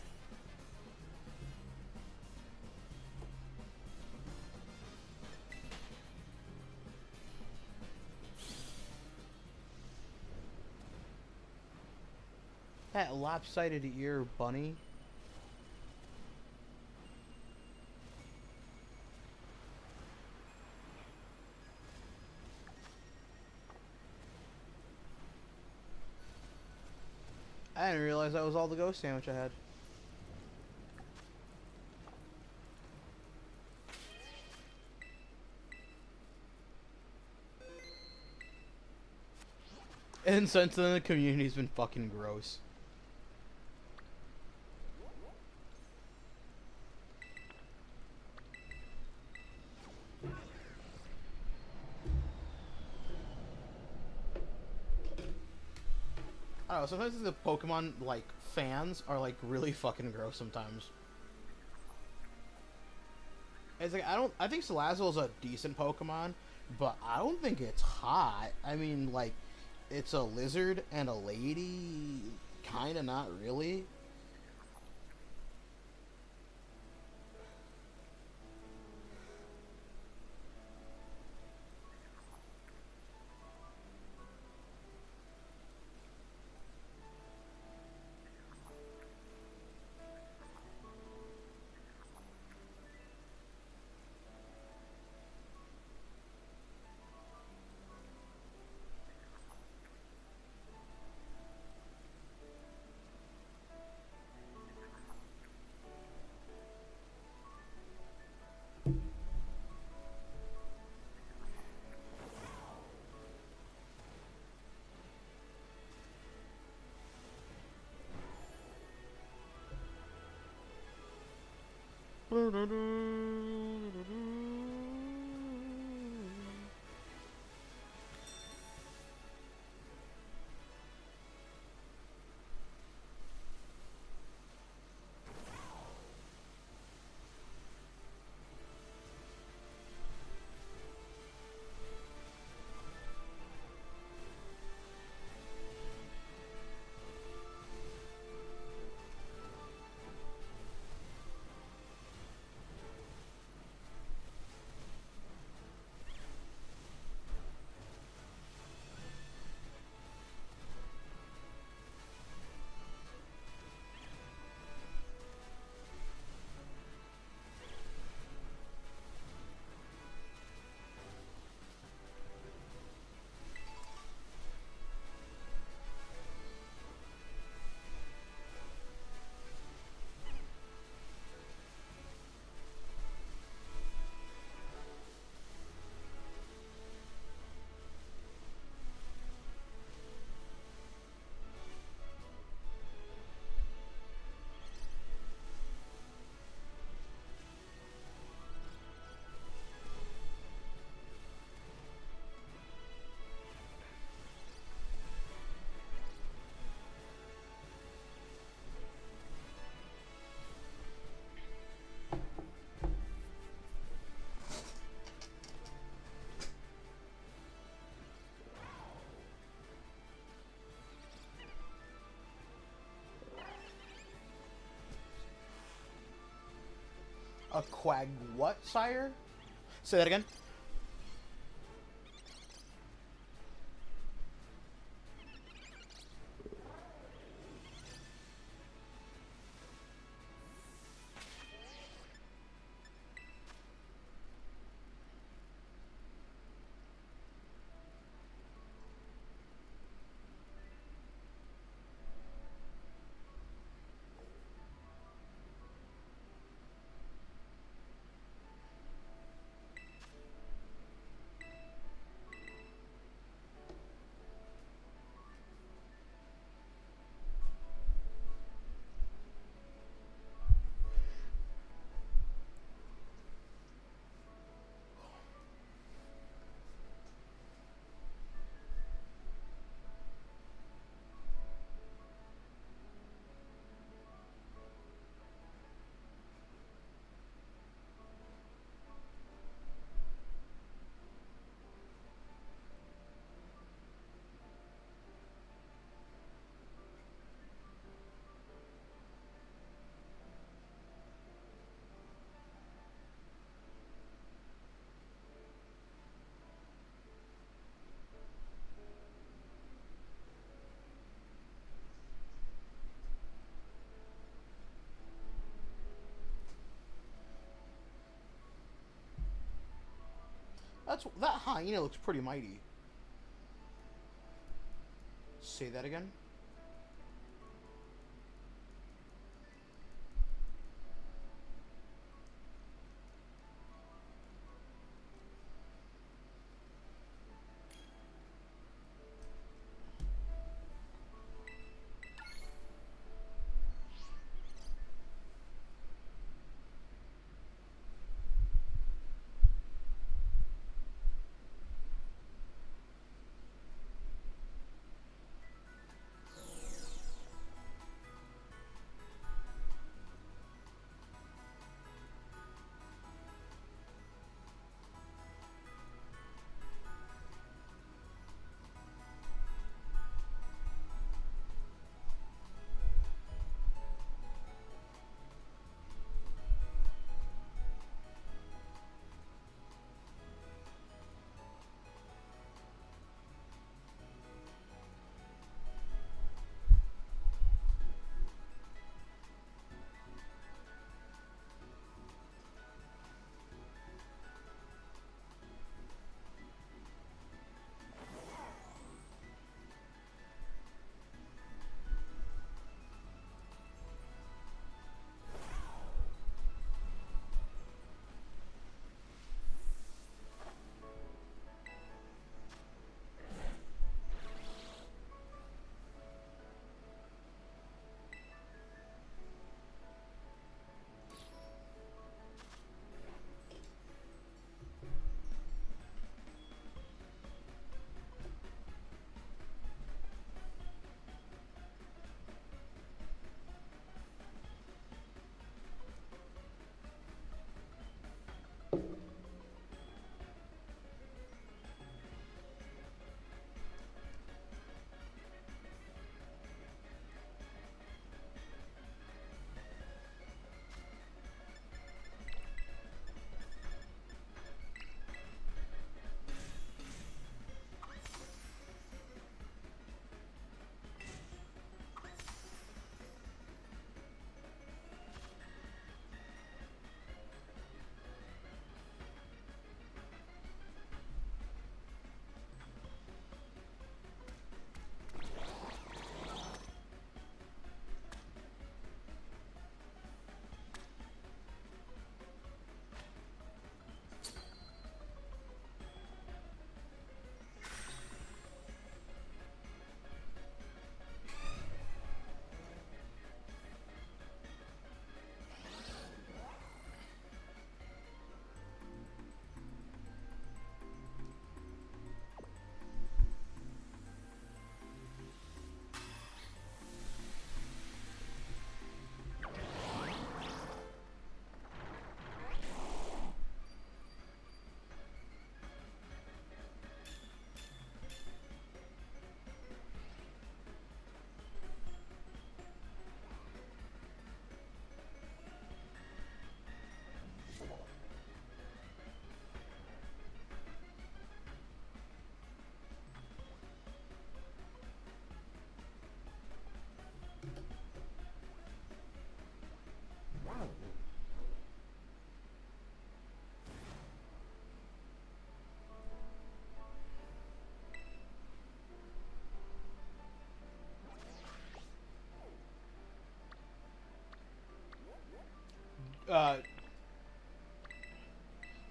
That lopsided ear, bunny. I didn't realize that was all the ghost sandwich I had. And since then, the community's been fucking gross. I don't know, sometimes the Pokemon, like, fans are, like, really fucking gross sometimes. It's like, I think Salazzle's a decent Pokemon, but I don't think it's hot. I mean, like, it's a lizard and a lady, kinda not really. A quag what, sire? Say that again. That hyena looks pretty mighty. Say that again.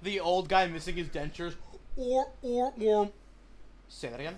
the old guy missing his dentures. Or. Say that again.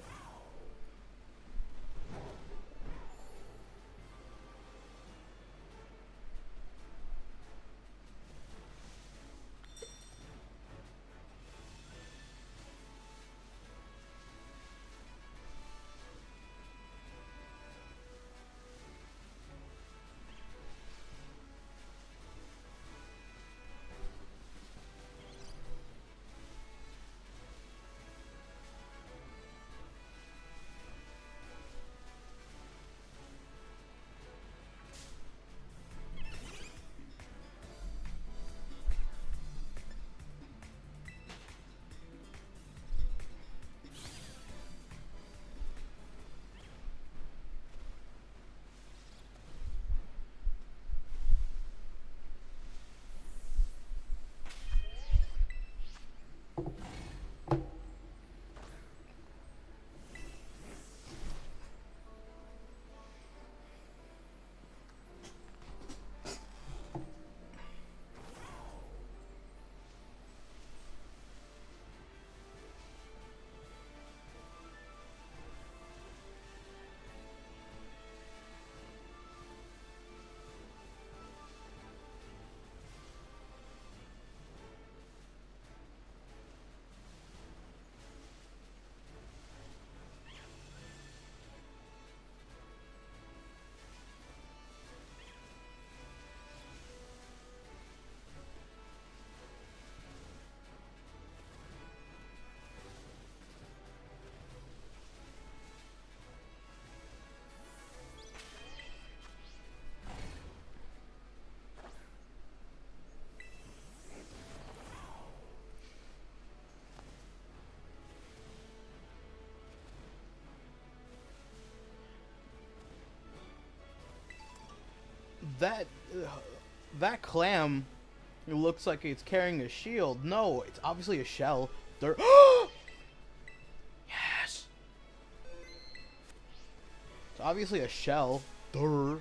That that clam looks like it's carrying a shield. No, it's obviously a shell. They're yes. It's obviously a shell. Durr.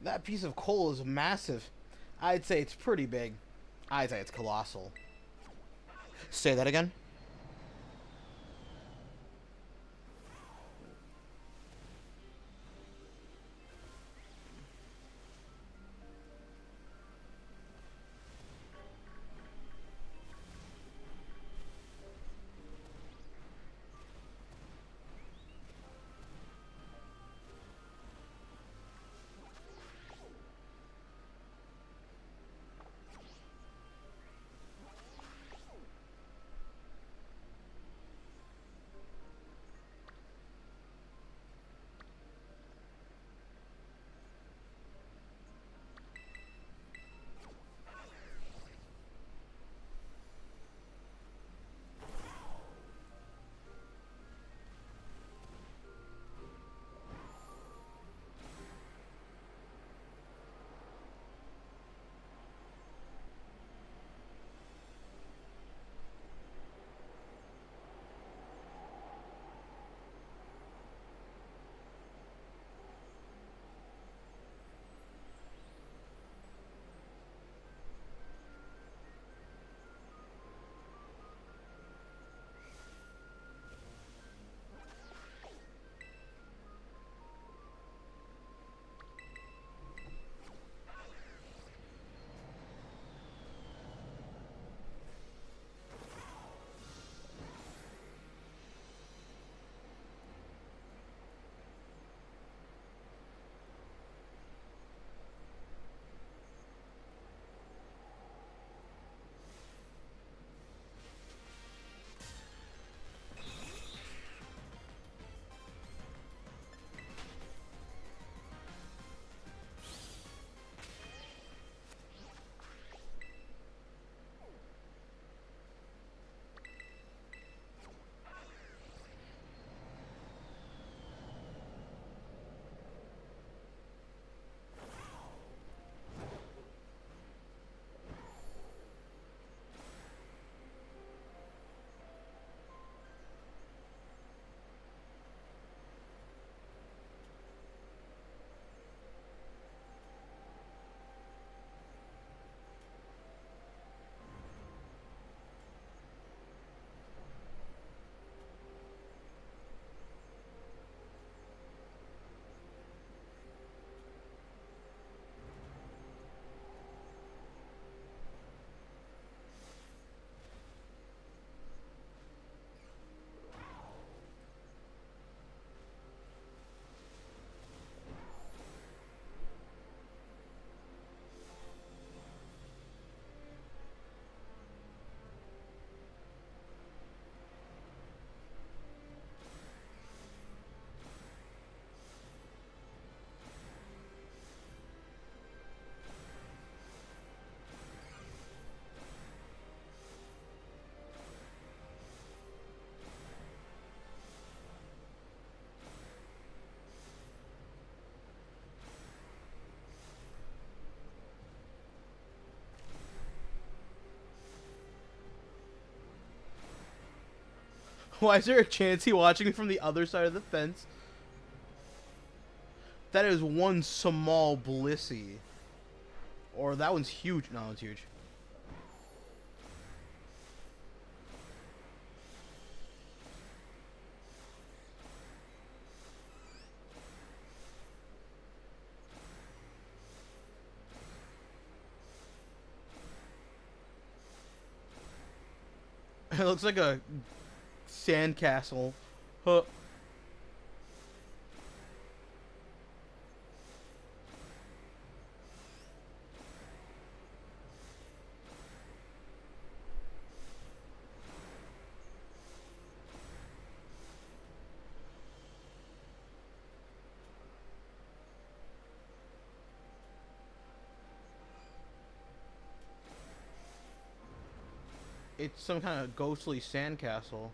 That piece of coal is massive. I'd say it's pretty big. I'd say it's colossal. Say that again? Why is there a chance he watching me from the other side of the fence? That is one small Blissey. Or that one's huge. No, it's huge. It looks like a sandcastle. Huh. It's some kind of ghostly sandcastle.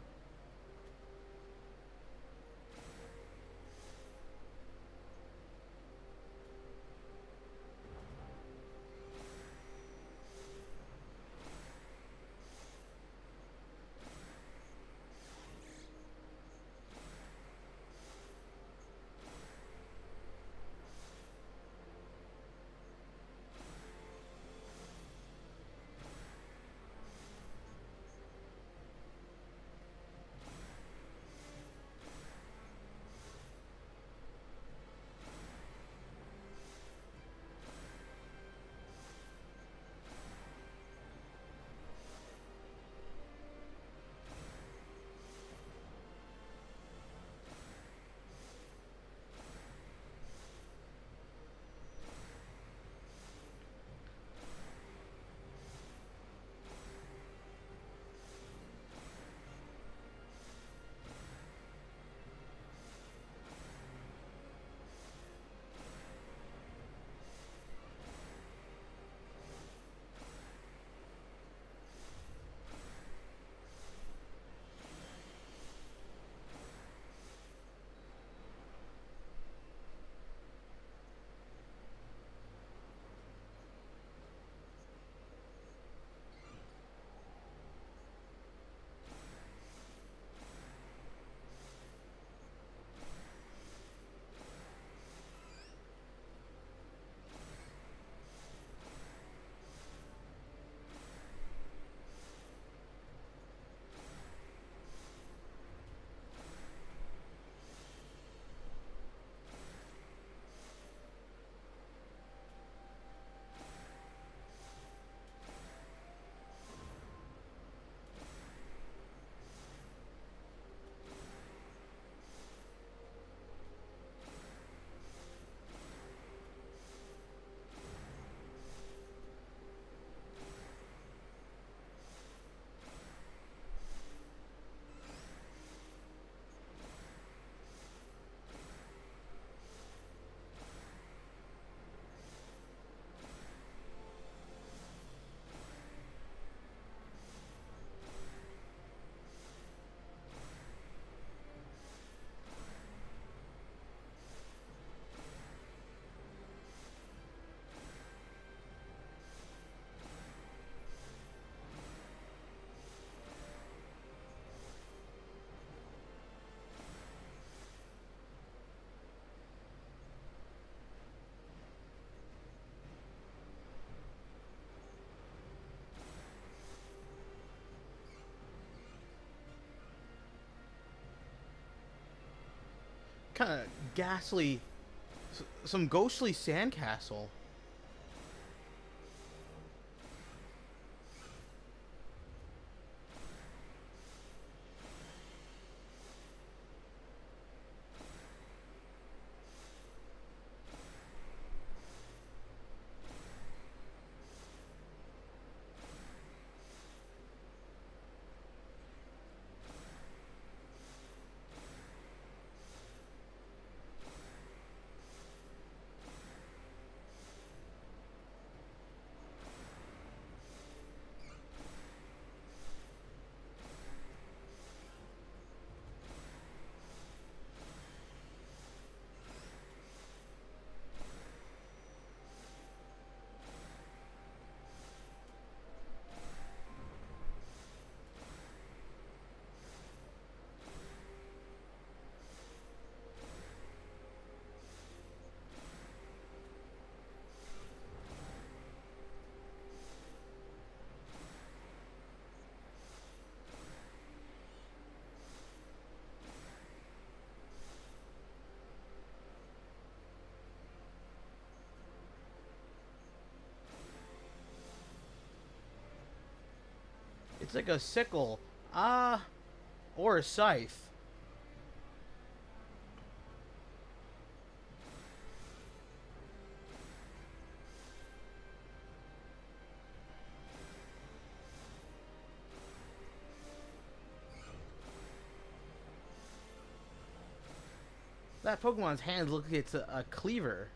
Kind of ghastly. Some ghostly sandcastle. Looks like a sickle. Or a scythe. That Pokemon's hands look like it's a cleaver.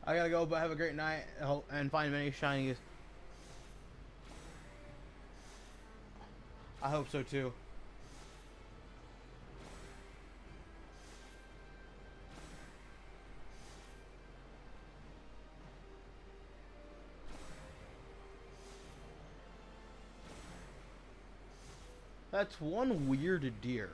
I gotta go, but have a great night and find many shinies. I hope so too. That's one weird deer.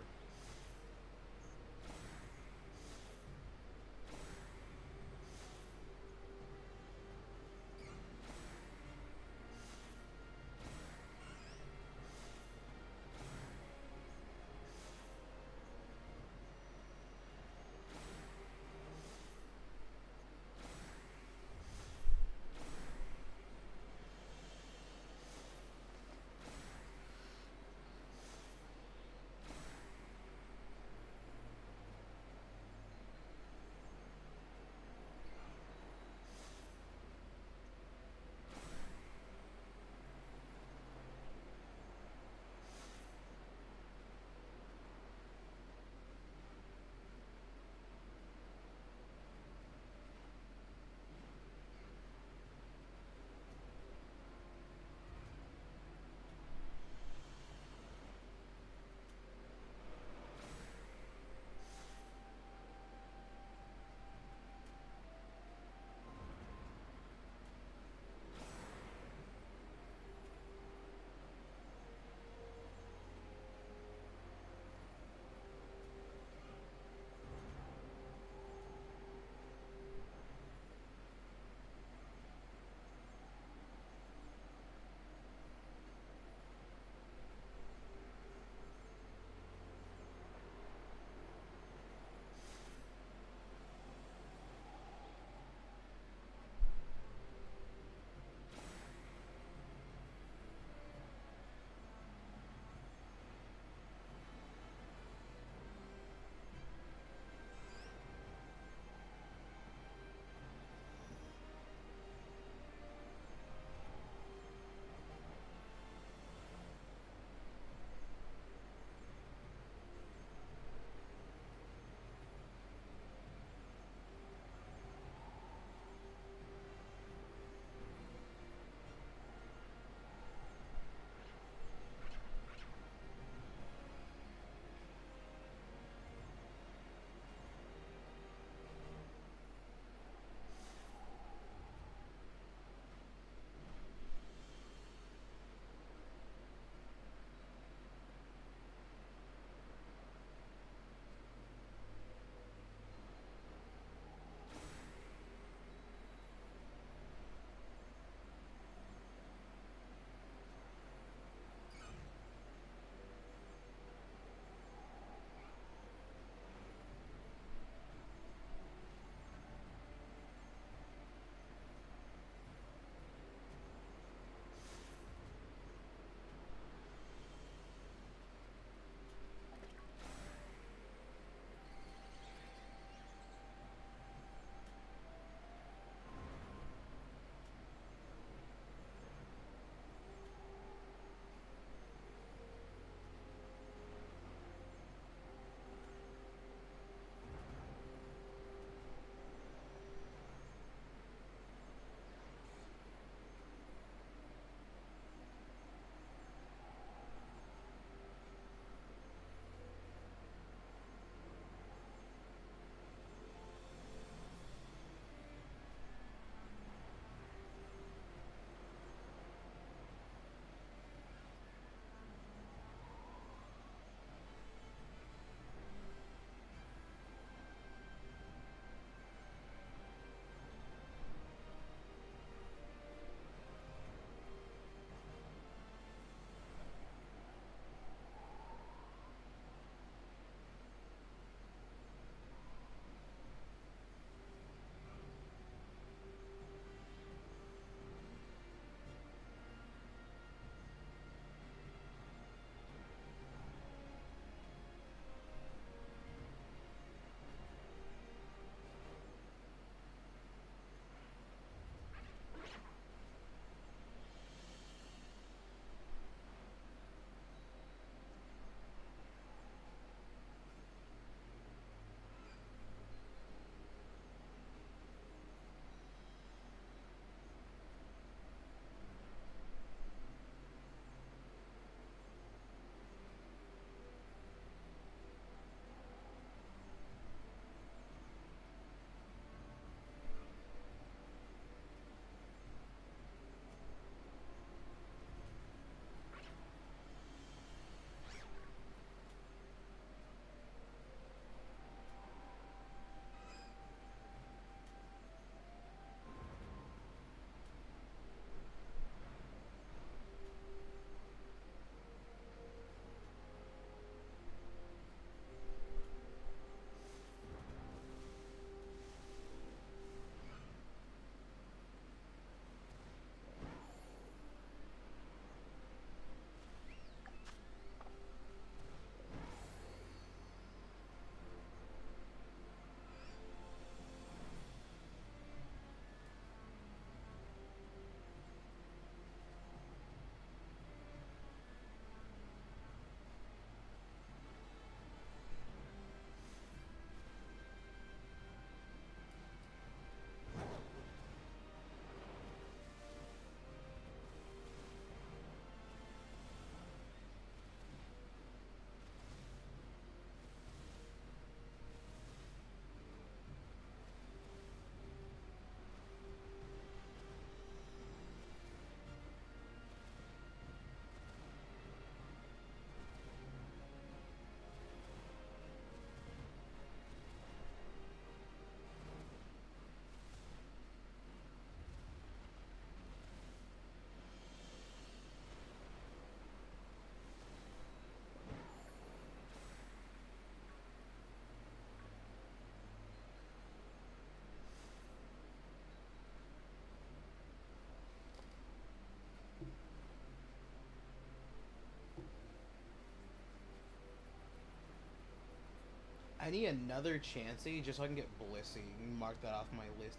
I need another Chansey just so I can get Blissey. Mark that off my list.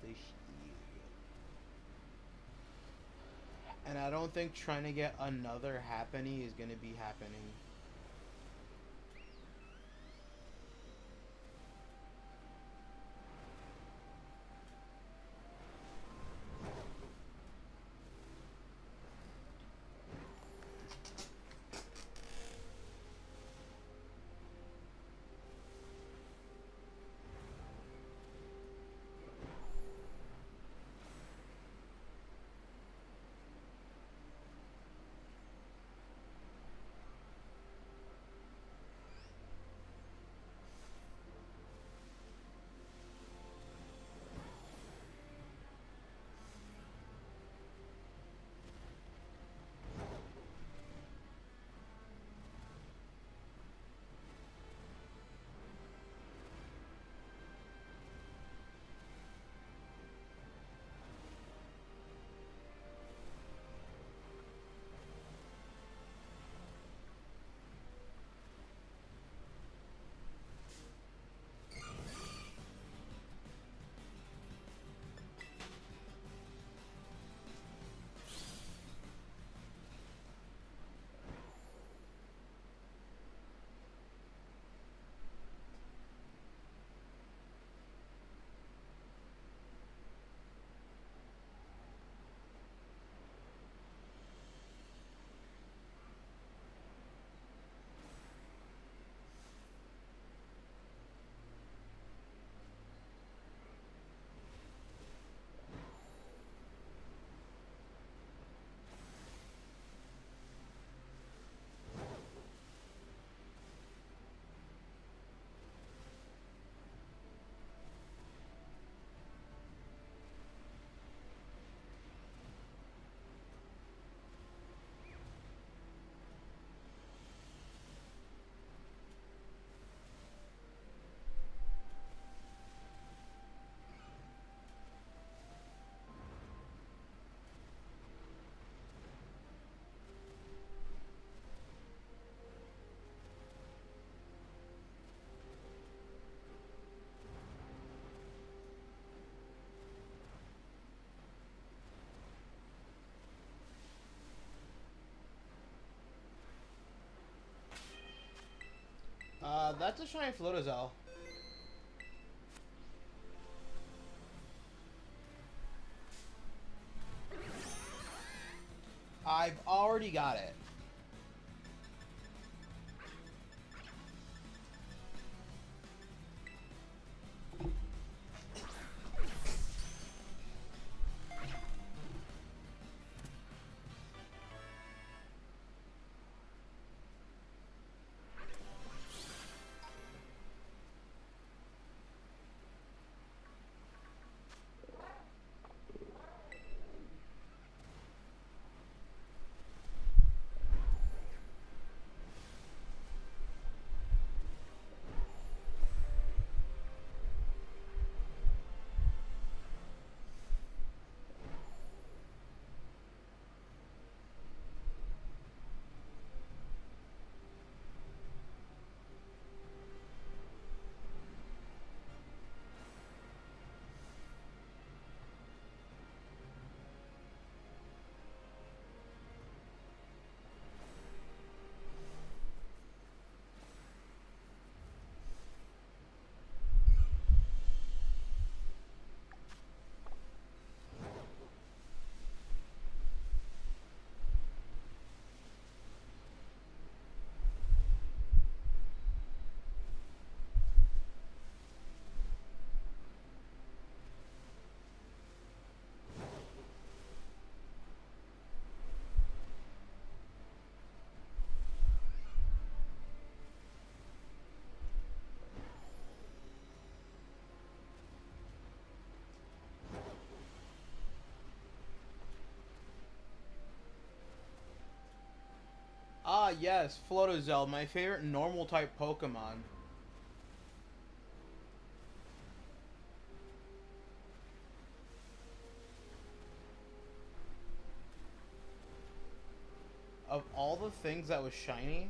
And I don't think trying to get another Happiny is going to be happening. That's a shiny Floatazelle. I've already got it. Ah, yes, Floatazelle, my favorite normal type Pokemon. Of all the things that was shiny,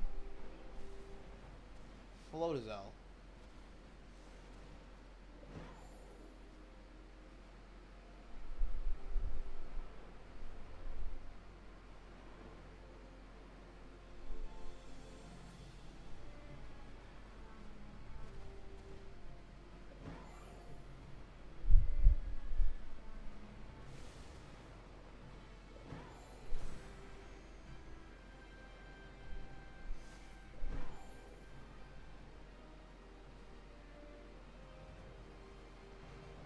Floatazelle.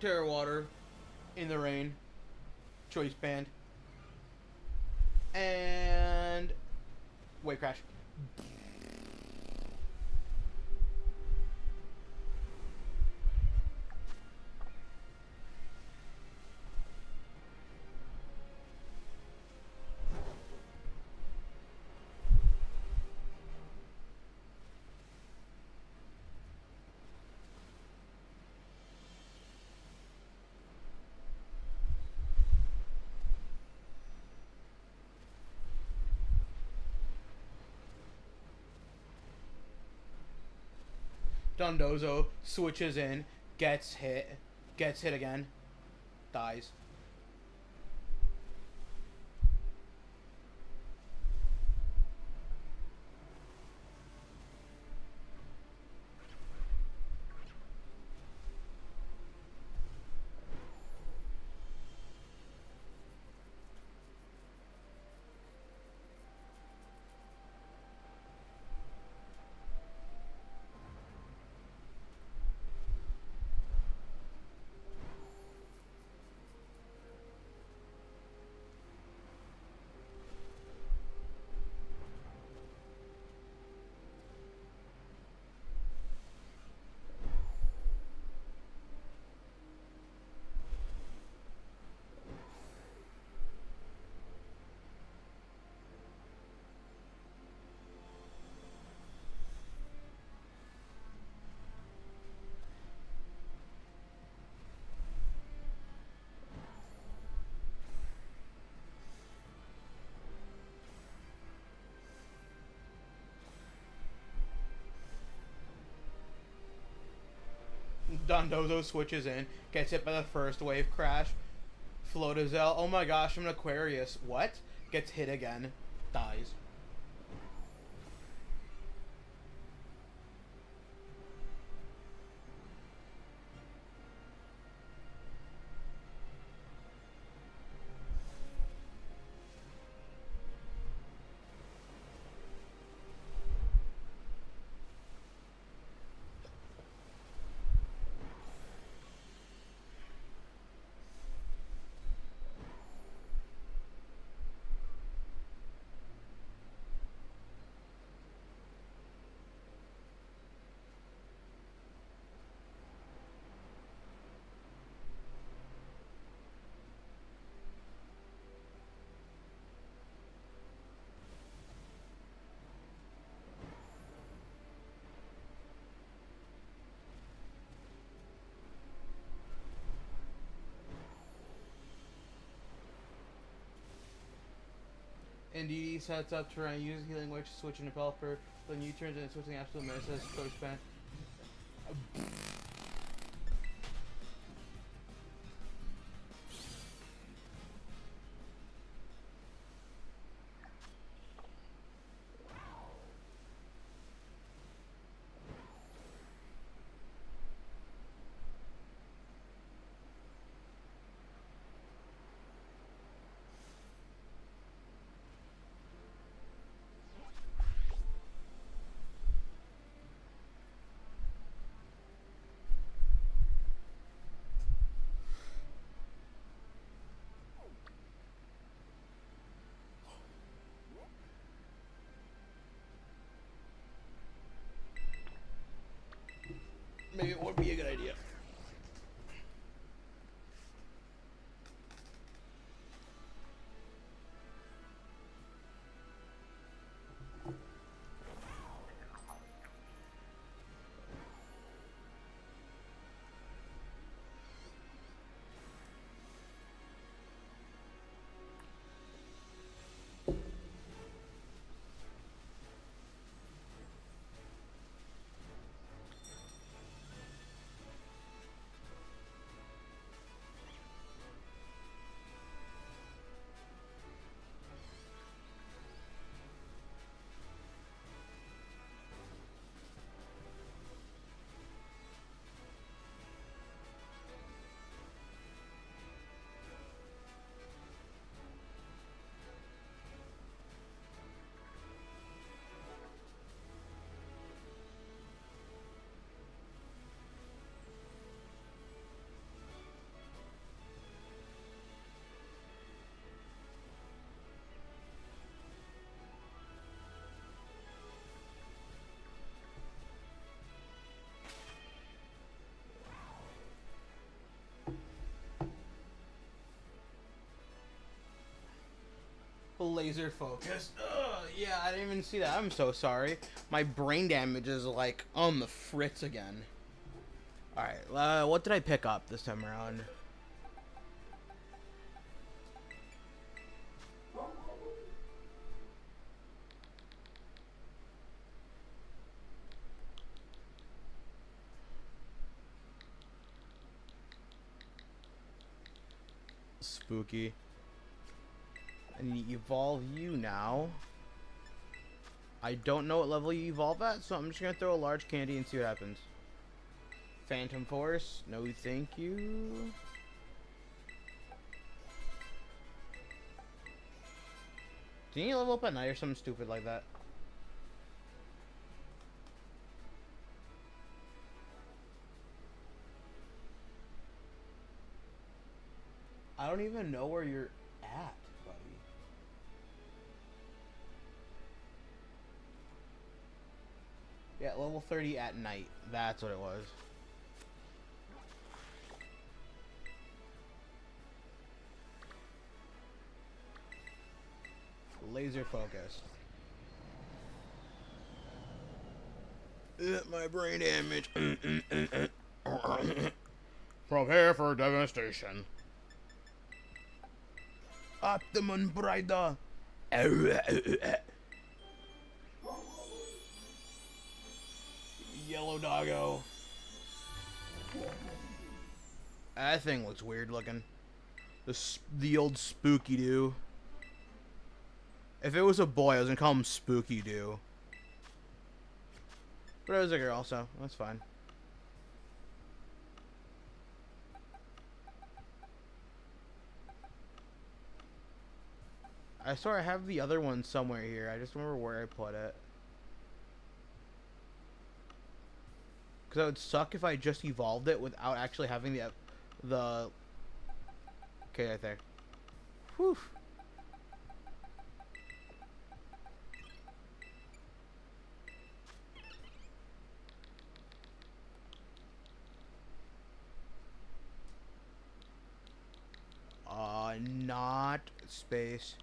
Terror Water, In the Rain, Choice Band, and Wave Crash. Dondozo switches in, gets hit again, dies. Dondozo switches in, gets hit by the first wave crash. Floatazelle, oh my gosh, I'm an Aquarius. What? Gets hit again, dies. NDD sets up terrain, uses healing witch, switching developer, then U-turns and switching absolute menace as coach ban. Maybe it would be a good idea. Laser focus. Ugh, yeah, I didn't even see that. I'm so sorry. My brain damage is like on the fritz again. Alright, what did I pick up this time around? Spooky. I need to evolve you now. I don't know what level you evolve at, so I'm just gonna throw a large candy and see what happens. Phantom Force, no thank you. Didn't you level up at night or something stupid like that? I don't even know where you're at, buddy. Yeah, level 30 at night. That's what it was. Laser focus. My brain damage. Prepare for devastation. Optimum Brider. Yellow doggo. That thing looks weird looking. The old Spooky Doo. If it was a boy, I was gonna call him Spooky Doo. But it was a girl, so that's fine. I swear I have the other one somewhere here. I just remember where I put it. Because it would suck if I just evolved it without actually having the... Okay, right there. Whew. Not space.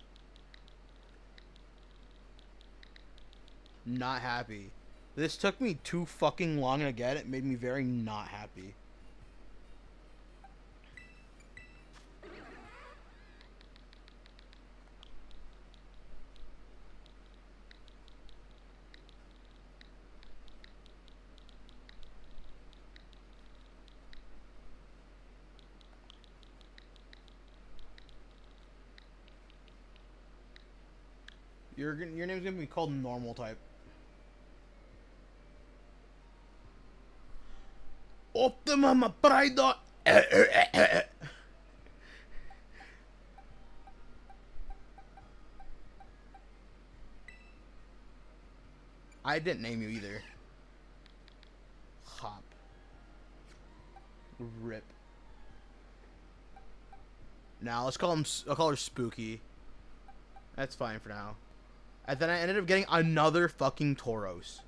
Not happy. This took me too fucking long to get. It made me very not happy. Your name's gonna be called normal type. Optimum Pride. I didn't name you either. Hop. Rip. Now let's call him. I'll call her Spooky. That's fine for now. And then I ended up getting another fucking Tauros.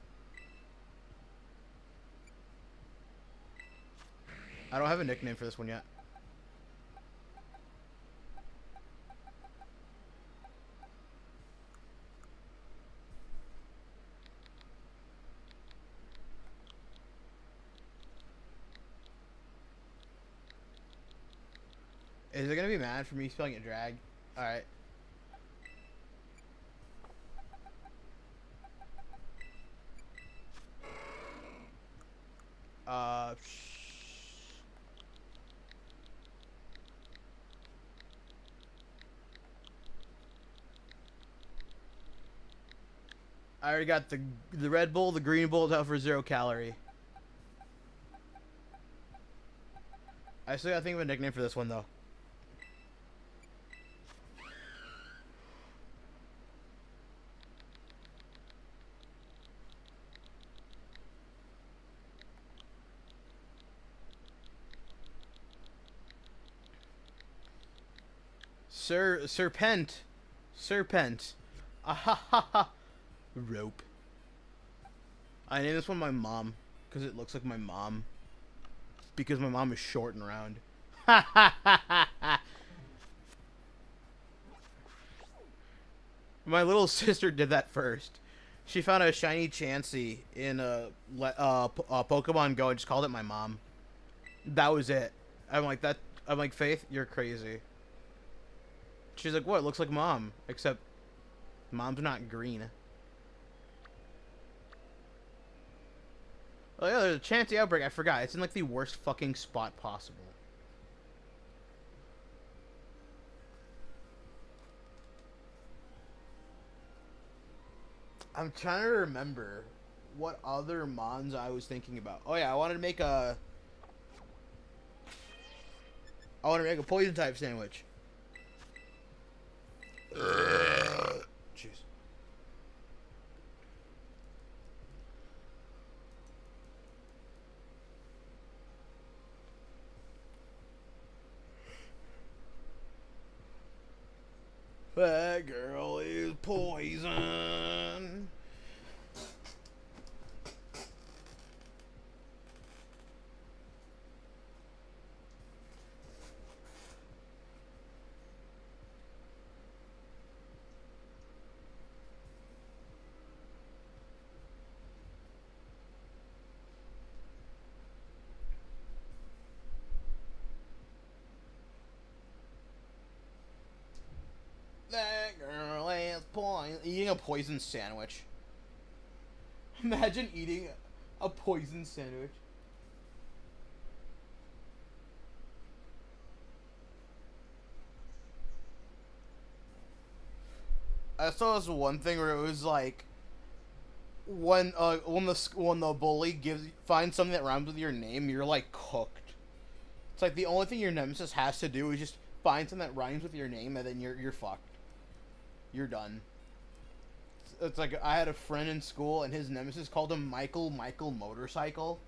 I don't have a nickname for this one yet. Is it gonna be mad for me spelling it drag? Alright. I already got the Red Bull, the Green Bull out for 0 calorie. I still gotta think of a nickname for this one though. Serpent. Ahahaha. Rope. I named this one my mom because it looks like my mom. Because my mom is short and round. My little sister did that first. She found a shiny Chansey in Pokemon Go and just called it my mom. That was it. I'm like that. I'm like, Faith, you're crazy. She's like, what? It looks like mom, except mom's not green. Oh yeah, there's a Chansey outbreak. I forgot. It's in like the worst fucking spot possible. I'm trying to remember what other mons I was thinking about. Oh yeah, I wanted to make a poison type sandwich. Jeez. That girl is poison. That girl is poison. Eating a poison sandwich. Imagine eating a poison sandwich. I saw this one thing where it was like when the bully finds something that rhymes with your name, you're like cooked. It's like the only thing your nemesis has to do is just find something that rhymes with your name, and then you're fucked. You're done. It's like I had a friend in school, and his nemesis called him Michael Motorcycle.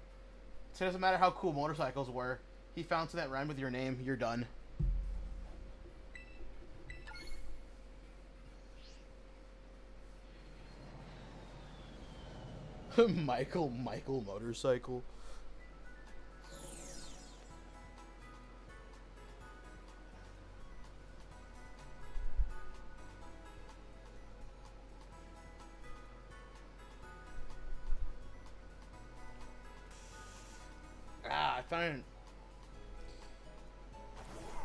So it doesn't matter how cool motorcycles were. He found something that rhymed with your name, you're done. Michael Motorcycle.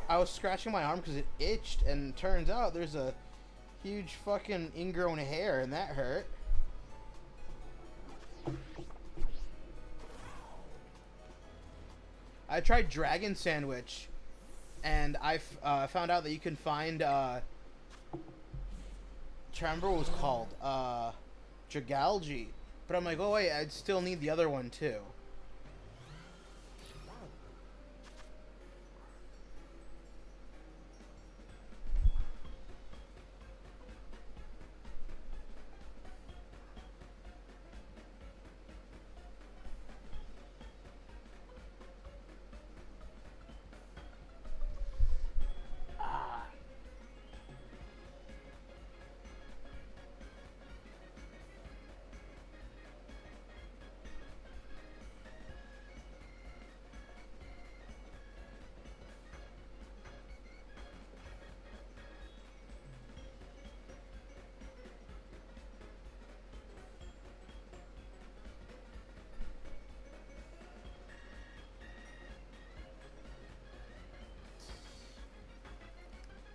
I was scratching my arm because it itched, and turns out there's a huge fucking ingrown hair, and that hurt. I tried Dragon Sandwich, and I found out that you can find, trying to remember what it was called, Dragalge. But I'm like, oh wait, I'd still need the other one too.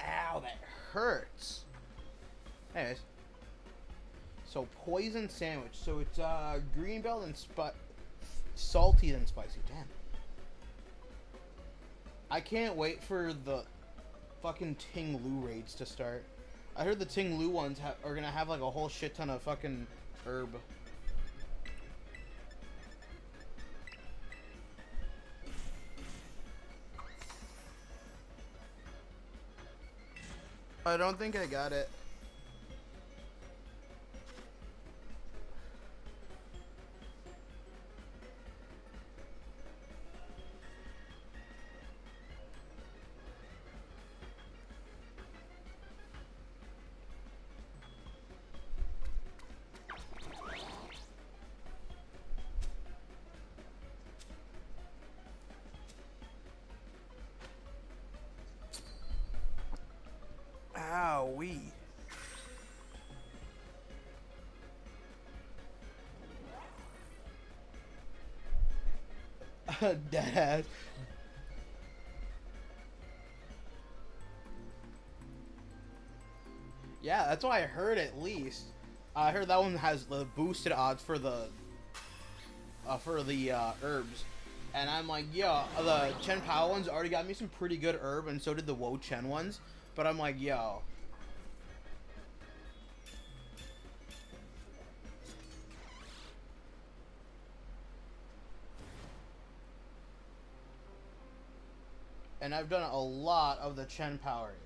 Ow, that hurts. Anyways. So, poison sandwich. So, it's green belt and salty and spicy. Damn. I can't wait for the fucking Ting Lu raids to start. I heard the Ting Lu ones are gonna have like a whole shit ton of fucking herb. I don't think I got it. Owie. Deadass. Yeah, that's what I heard at least. I heard that one has the boosted odds for the herbs. And I'm like, yo, the Chen Pao ones already got me some pretty good herb, and so did the Wo Chen ones. But I'm like, yo. And I've done a lot of the Chen Power raids.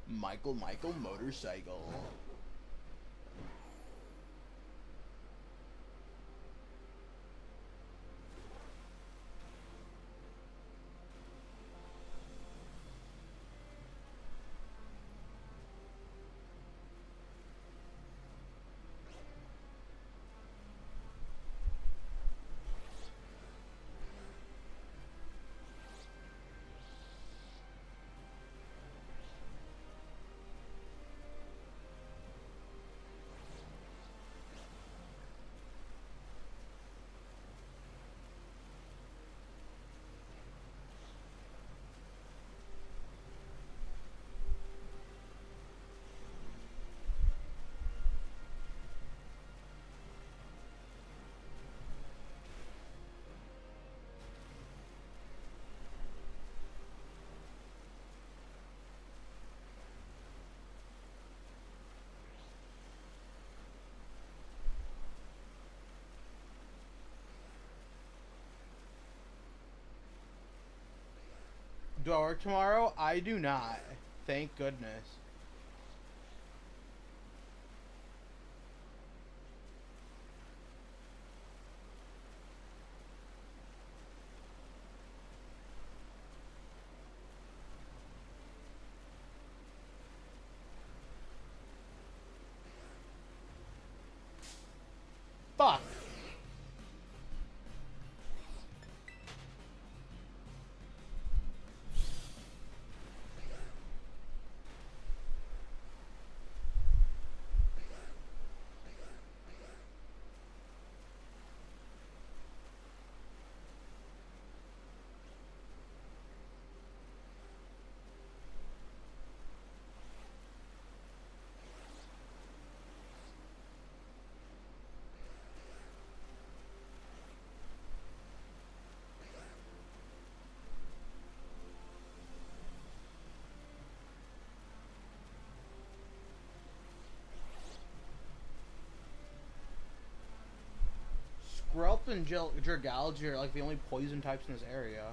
Michael motorcycle. Do I work tomorrow? I do not. Thank goodness. Fuck. Skrelp and Dragalge are like the only poison types in this area.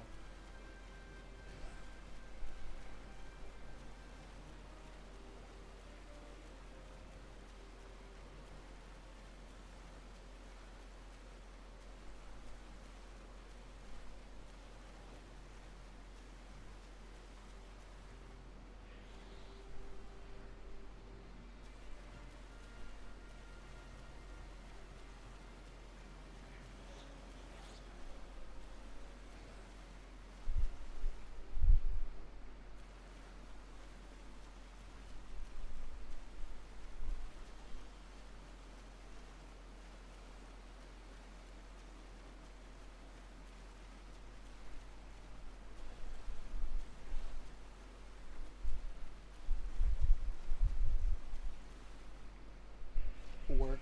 Work.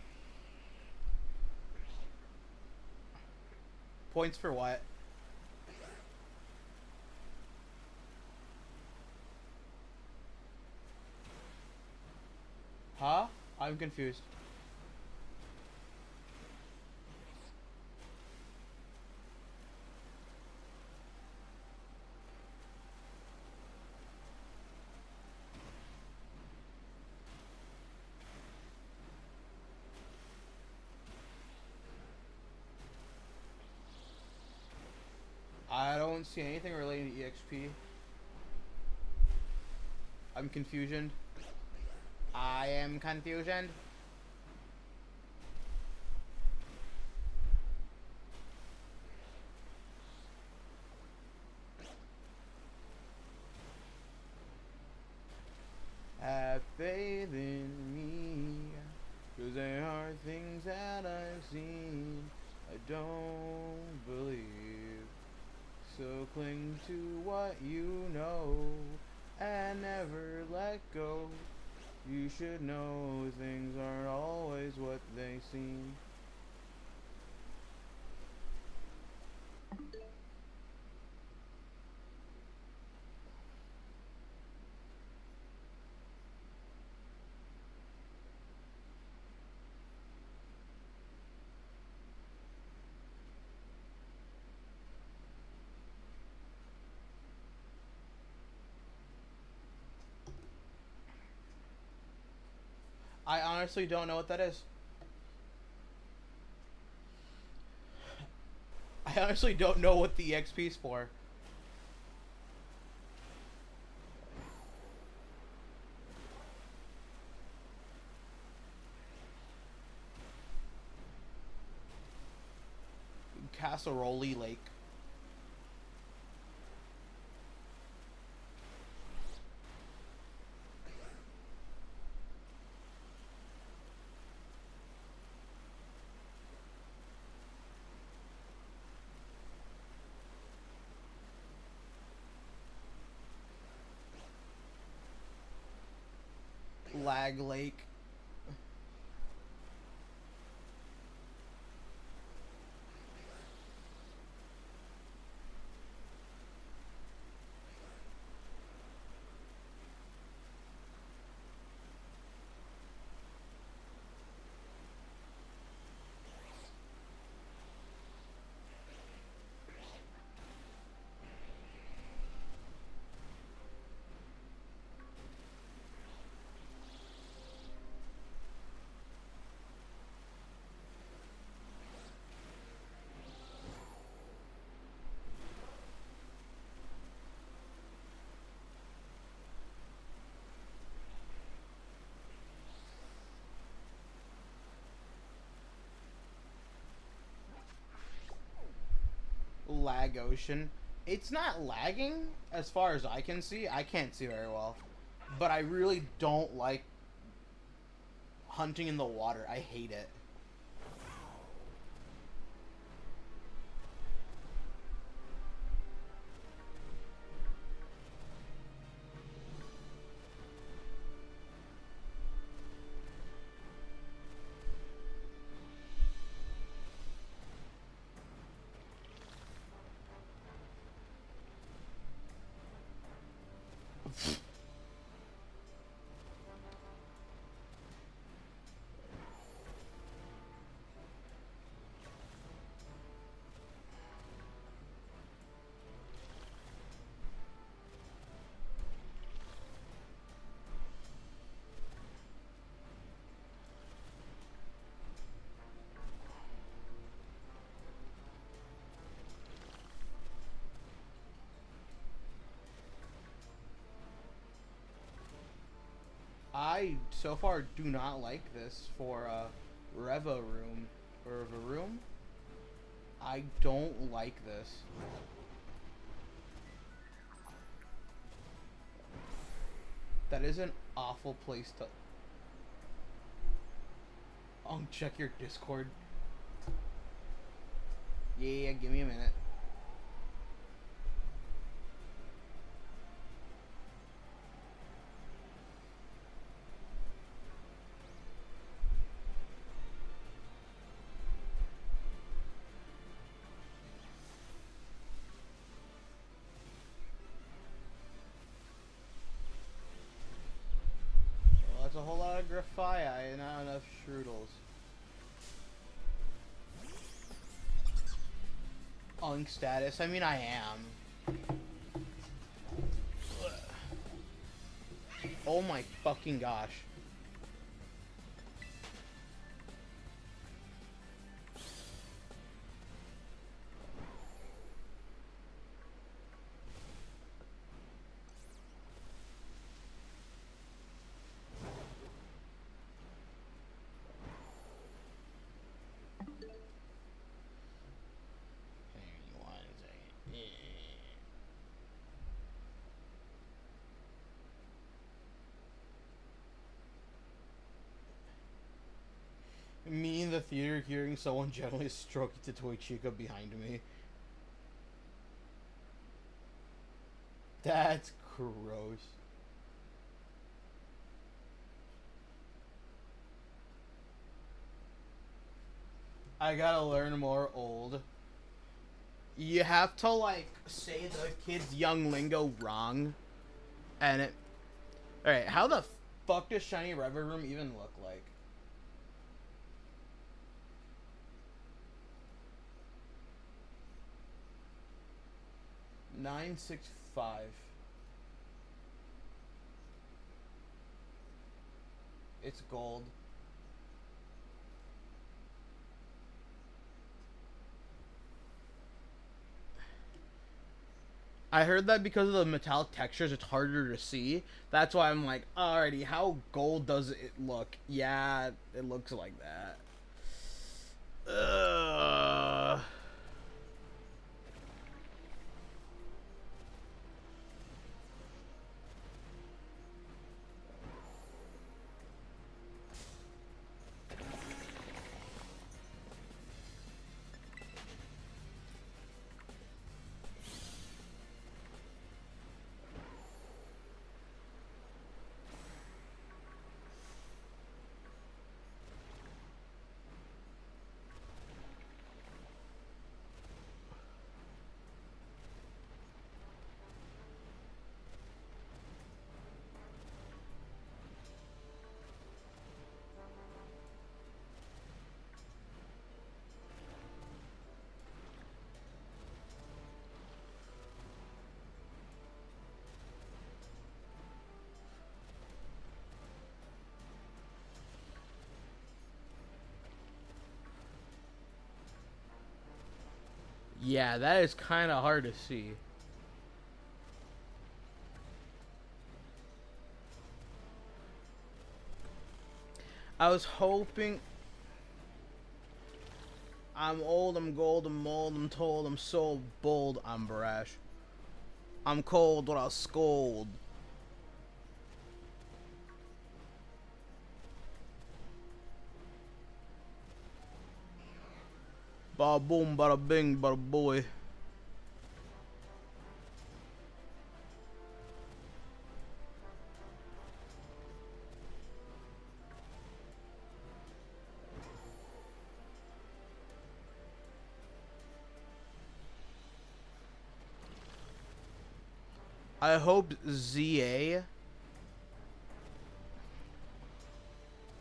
Points for what? Huh? I'm confused. I don't see anything relating to EXP. I'm confusioned. I am confusioned. things that I've seen, I don't believe. So cling to what you know and never let go. You should know things aren't always what they seem. I honestly don't know what that is. I honestly don't know what the EXP is for. Casserole Lake. Lag Lake. Lag Ocean. It's not lagging as far as I can see. I can't see very well. But I really don't like hunting in the water. I hate it. I so far do not like this for Reva room or Varoom. I don't like this. That is an awful place to. Oh, check your Discord. Yeah, give me a minute. Well, that's a whole lot of Graphii and not enough Strudels. Unk status. I mean, I am. Oh my fucking gosh. Hang on one second. Yeah. the theater hearing someone gently stroking the toy Chica behind me. That's gross. I gotta learn more old. You have to, like, say the kid's young lingo wrong. And it... Alright, how the fuck does Shiny Rever Room even look like? $9.65. It's gold. I heard that because of the metallic textures, it's harder to see. That's why I'm like, alrighty, how gold does it look? Yeah, it looks like that. Yeah, that is kind of hard to see. I was hoping... I'm old, I'm gold, I'm mold, I'm told, I'm so bold, I'm brash. I'm cold, but I'll scold. Bada boom, bada bing, bada boy. I hope ZA...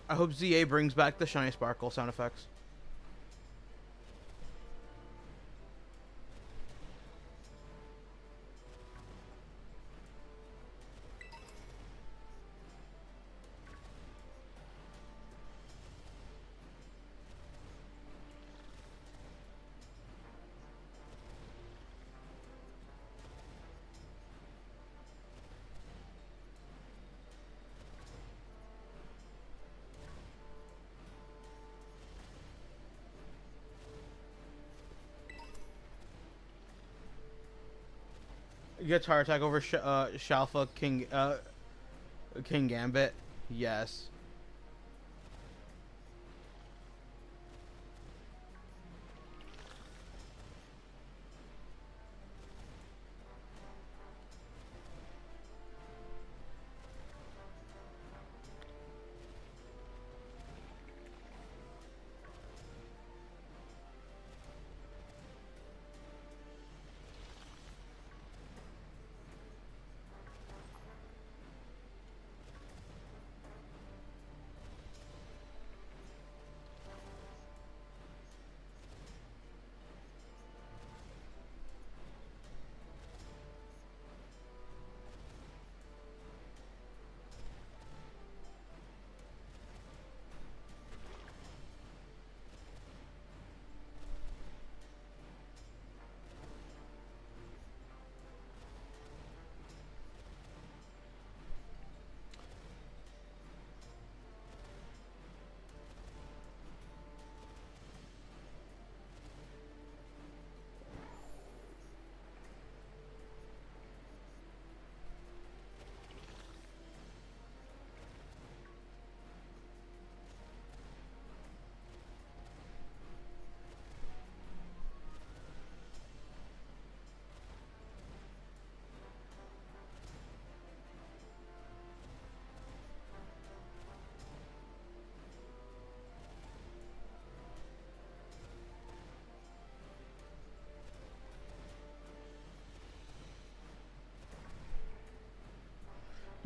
I hope ZA brings back the Shiny Sparkle sound effects. Guitar attack over Shalfa King Gambit. Yes.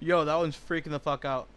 Yo, that one's freaking the fuck out.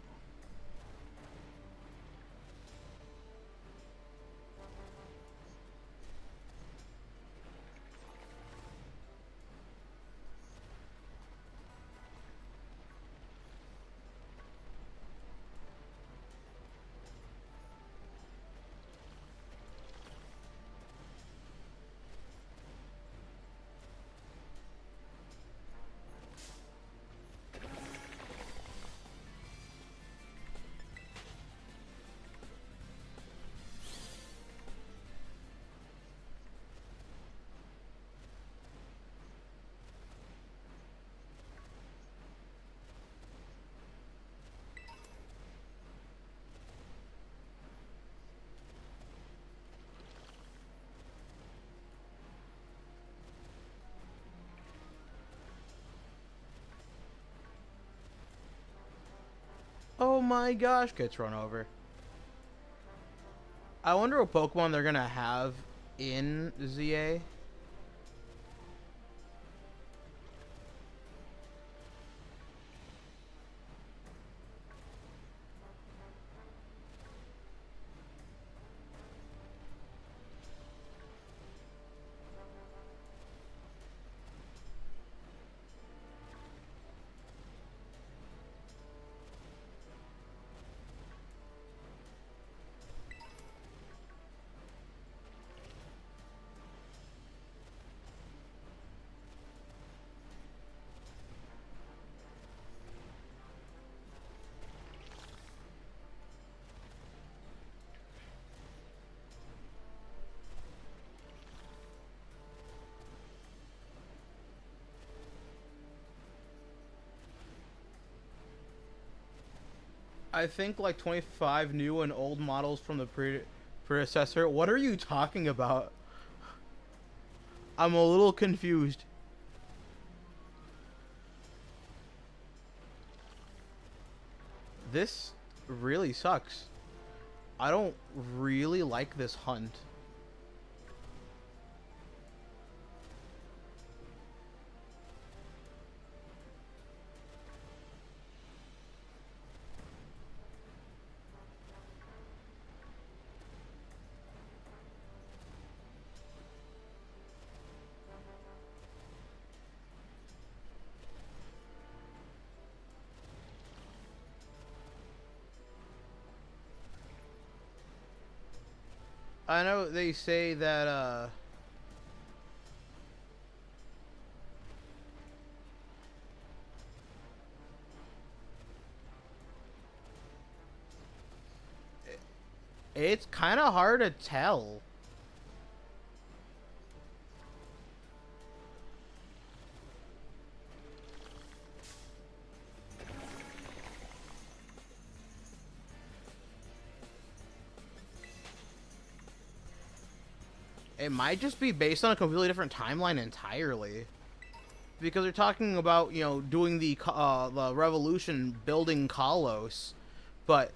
Oh my gosh, gets run over. I wonder what Pokemon they're gonna have in ZA. I think like 25 new and old models from the predecessor. What are you talking about? I'm a little confused. This really sucks. I don't really like this hunt. I know they say that it's kind of hard to tell. It might just be based on a completely different timeline entirely. Because they're talking about, you know, doing the revolution, building Kalos, but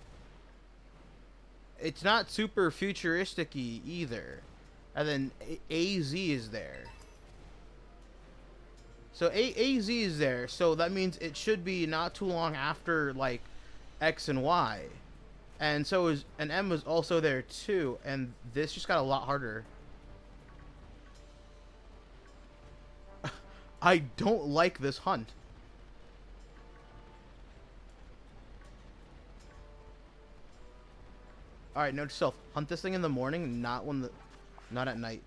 it's not super futuristic-y either. And then AZ is there. So AZ is there, so that means it should be not too long after, like, X and Y. And so is, and M was also there too, and this just got a lot harder. I don't like this hunt. Alright, note to self. Hunt this thing in the morning, not at night.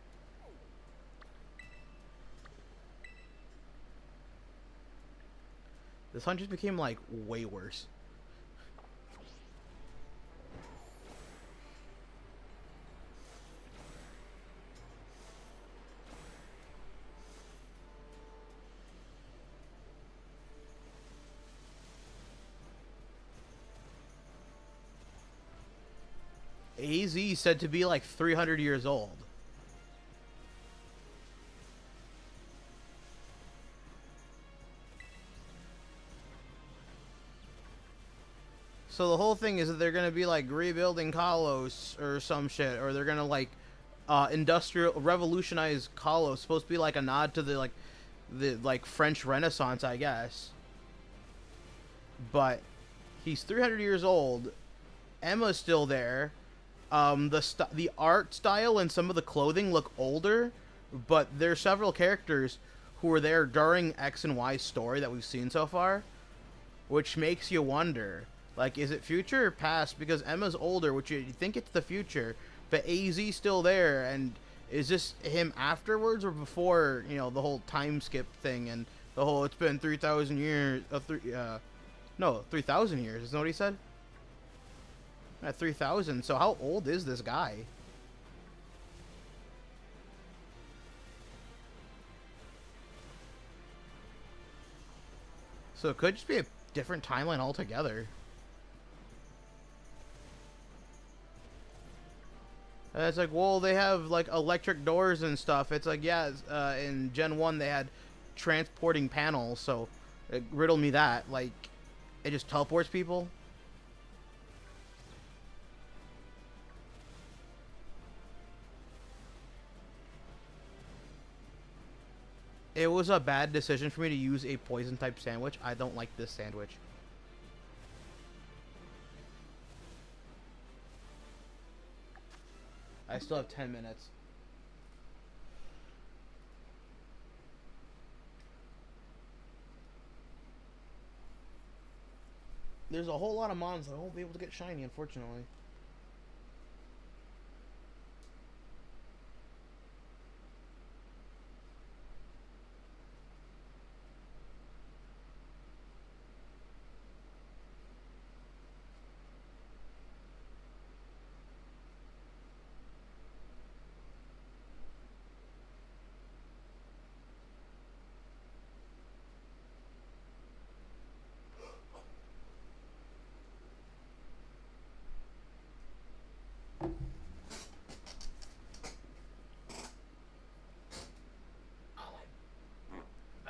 This hunt just became, like, way worse. AZ said to be like 300 years old. So the whole thing is that they're gonna be like rebuilding Kalos or some shit, or they're gonna like industrial revolutionize Kalos. Supposed to be like a nod to the French Renaissance, I guess. but he's 300 years old. Emma's still there. The art style and some of the clothing look older, but there's several characters who were there during X and Y's story that we've seen so far, which makes you wonder, like, is it future or past? Because Emma's older, which you think it's the future, but AZ's still there, and is this him afterwards or before, you know, the whole time skip thing and the whole it's been 3,000 years, no, 3,000 years, isn't that what he said? At 3,000, so how old is this guy? So it could just be a different timeline altogether. And it's like, well, they have like electric doors and stuff. It's like, yeah, in Gen 1 they had transporting panels, so riddle me that. Like, it just teleports people? It was a bad decision for me to use a poison type sandwich. I don't like this sandwich. I still have 10 minutes. There's a whole lot of mons that I won't be able to get shiny, unfortunately.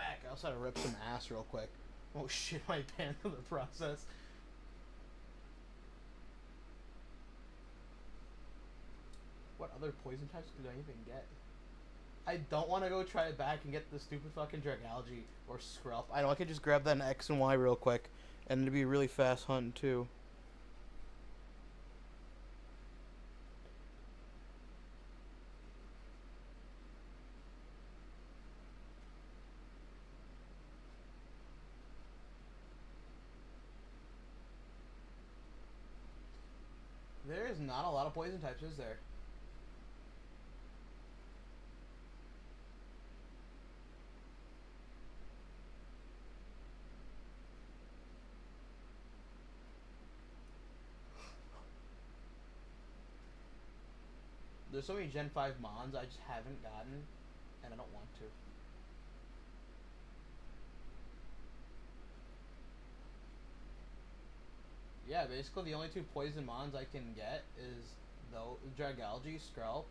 I also had to rip some ass real quick. Oh shit, my pants in the process. What other poison types could I even get? I don't want to go try it back and get the stupid fucking Dragalge or Skrelp. I know I could just grab that in X and Y real quick, and it'd be a really fast hunt too. There is not a lot of poison types, is there? There's so many Gen 5 Mons I just haven't gotten, and I don't want to. Yeah, basically the only two poison Mons I can get is though Dragalge, Skrelp,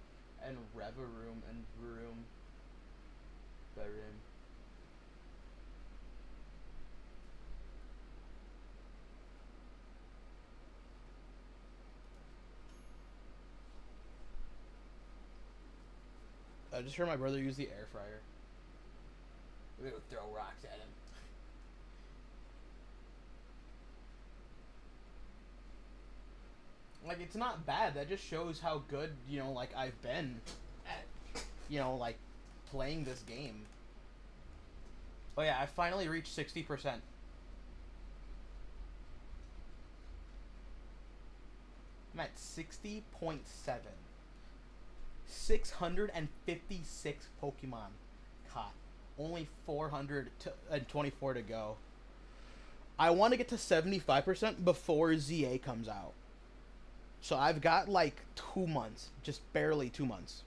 and Revaroom and Vroom. Barim. I just heard my brother use the air fryer. We would throw rocks at him. Like, it's not bad. That just shows how good, you know, like, I've been at, you know, like, playing this game. Oh yeah, I finally reached 60%. I'm at 60.7. 656 Pokemon caught. Only 424 to go. I want to get to 75% before ZA comes out. So I've got like 2 months. Just barely 2 months.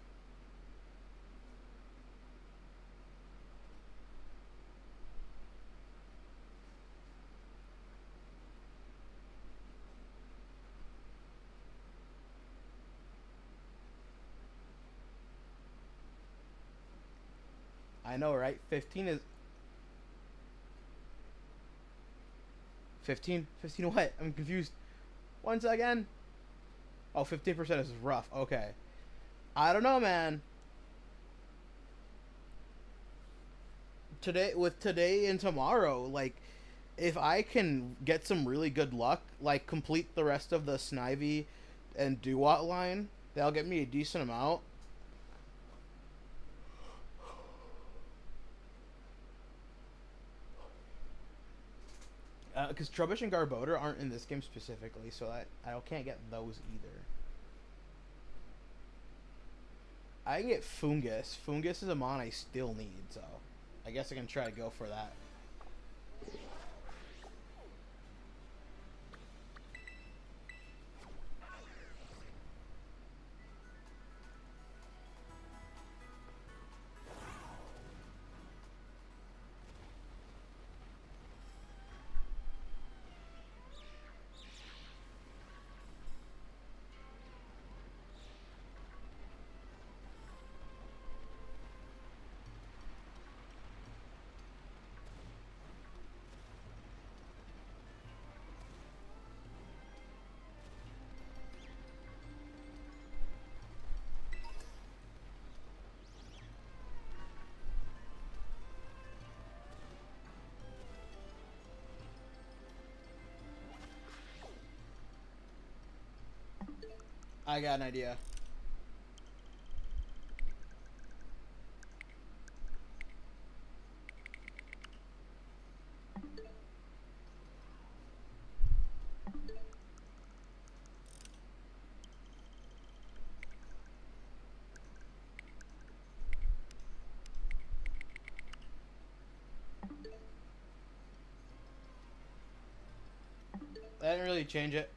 I know, right? 15 is... 15? 15 what? I'm confused. Once again. Oh, 15% is rough. Okay. I don't know, man. Today and tomorrow, like, If I can get some really good luck, like complete the rest of the Snivy and Duat line, that'll get me a decent amount. Because Trubbish and Garbodor aren't in this game specifically, so I can't get those either. I can get Fungus. Fungus is a mon I still need, so I guess I can try to go for that. I got an idea. That didn't really change it.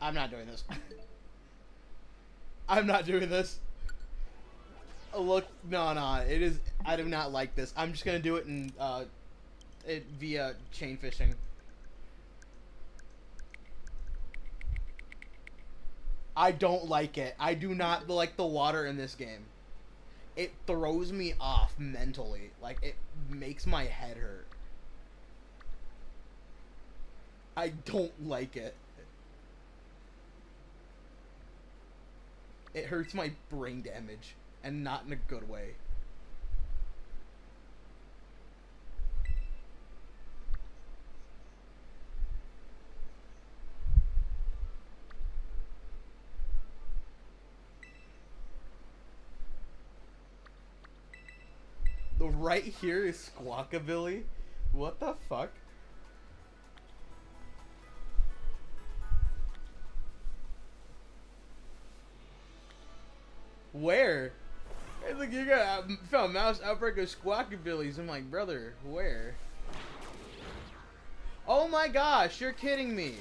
I'm not doing this. I'm not doing this. Look, no, it is. I do not like this. I'm just gonna do it in via chain fishing. I don't like it. I do not like the water in this game. It throws me off mentally. Like, it makes my head hurt. I don't like it. It hurts my brain damage, and not in a good way. right here is Squawkabilly. What the fuck? Where? It's like you got found mouse outbreak of Squawkabillies. I'm like, brother, where? Oh my gosh, you're kidding me.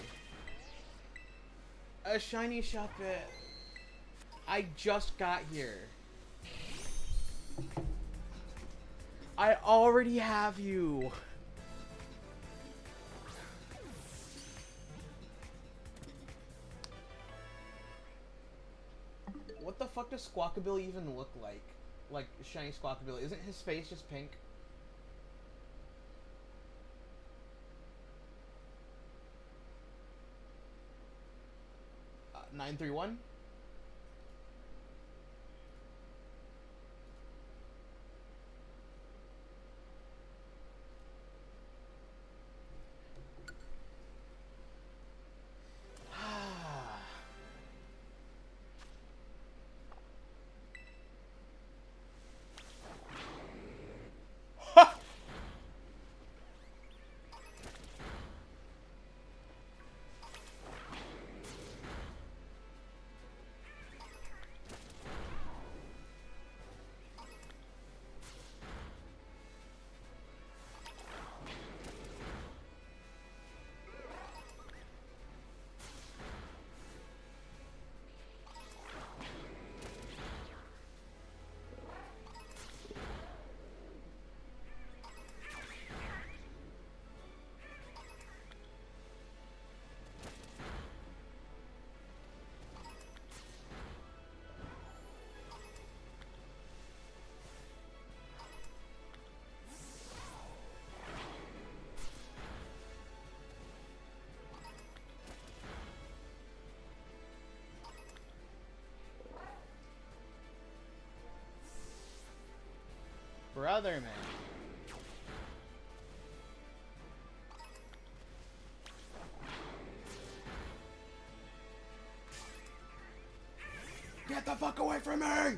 A shiny Shuppet. I just got here. I already have you. What the fuck does Squawkabilly even look like? Like shiny Squawkabilly. Isn't his face just pink? Uh, 931? Brother, man. Get the fuck away from me!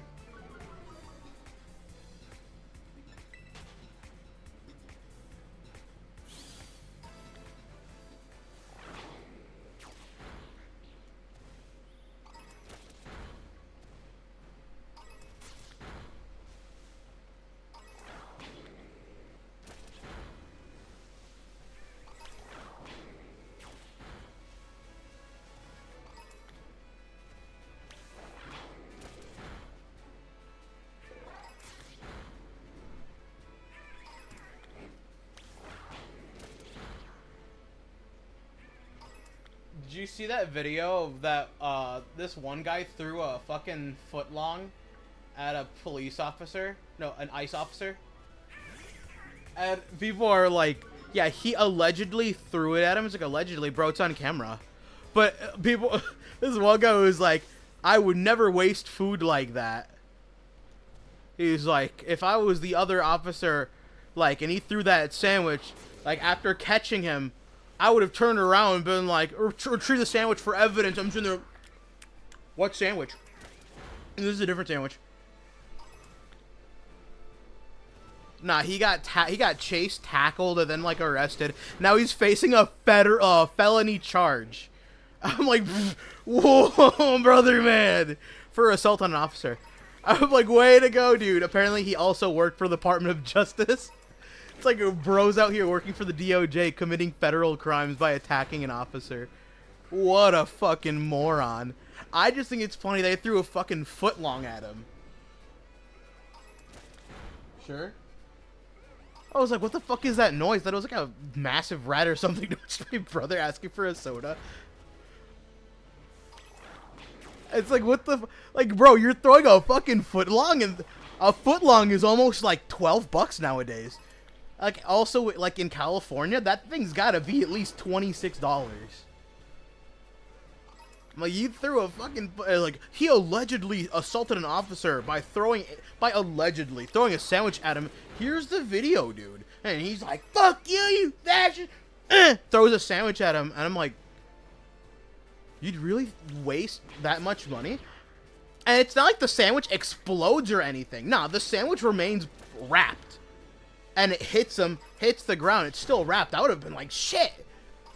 Did you see that video of that, this one guy threw a fucking footlong at a police officer? No, an ICE officer? And people are like, yeah, he allegedly threw it at him. It's like, allegedly, bro, it's on camera. But people, this one guy was like, I would never waste food like that. He's like, if I was the other officer, like, and he threw that sandwich, like, after catching him, I would have turned around and been like, retrieve the sandwich for evidence. I'm sitting there, what sandwich? And this is a different sandwich. Nah, he got chased, tackled, and then like arrested. Now he's facing a felony charge. I'm like, whoa, brother, man, for assault on an officer. I'm like, way to go, dude. Apparently, he also worked for the Department of Justice. It's like bros out here working for the DOJ committing federal crimes by attacking an officer. What a fucking moron. I just think it's funny they threw a fucking footlong at him. Sure. I was like, what the fuck is that noise? That was like a massive rat or something. To my brother asking for a soda. It's like, what the... Like, bro, you're throwing a fucking footlong, and a footlong is almost like $12 nowadays. Like, also, like, in California, that thing's gotta be at least $26. Like, you threw a fucking... Like, he allegedly assaulted an officer by allegedly throwing a sandwich at him. Here's the video, dude. And he's like, fuck you, you fascist! Throws a sandwich at him, and I'm like... You'd really waste that much money? And it's not like the sandwich explodes or anything. Nah, the sandwich remains wrapped. and it hits him, hits the ground, it's still wrapped, I would have been like, shit,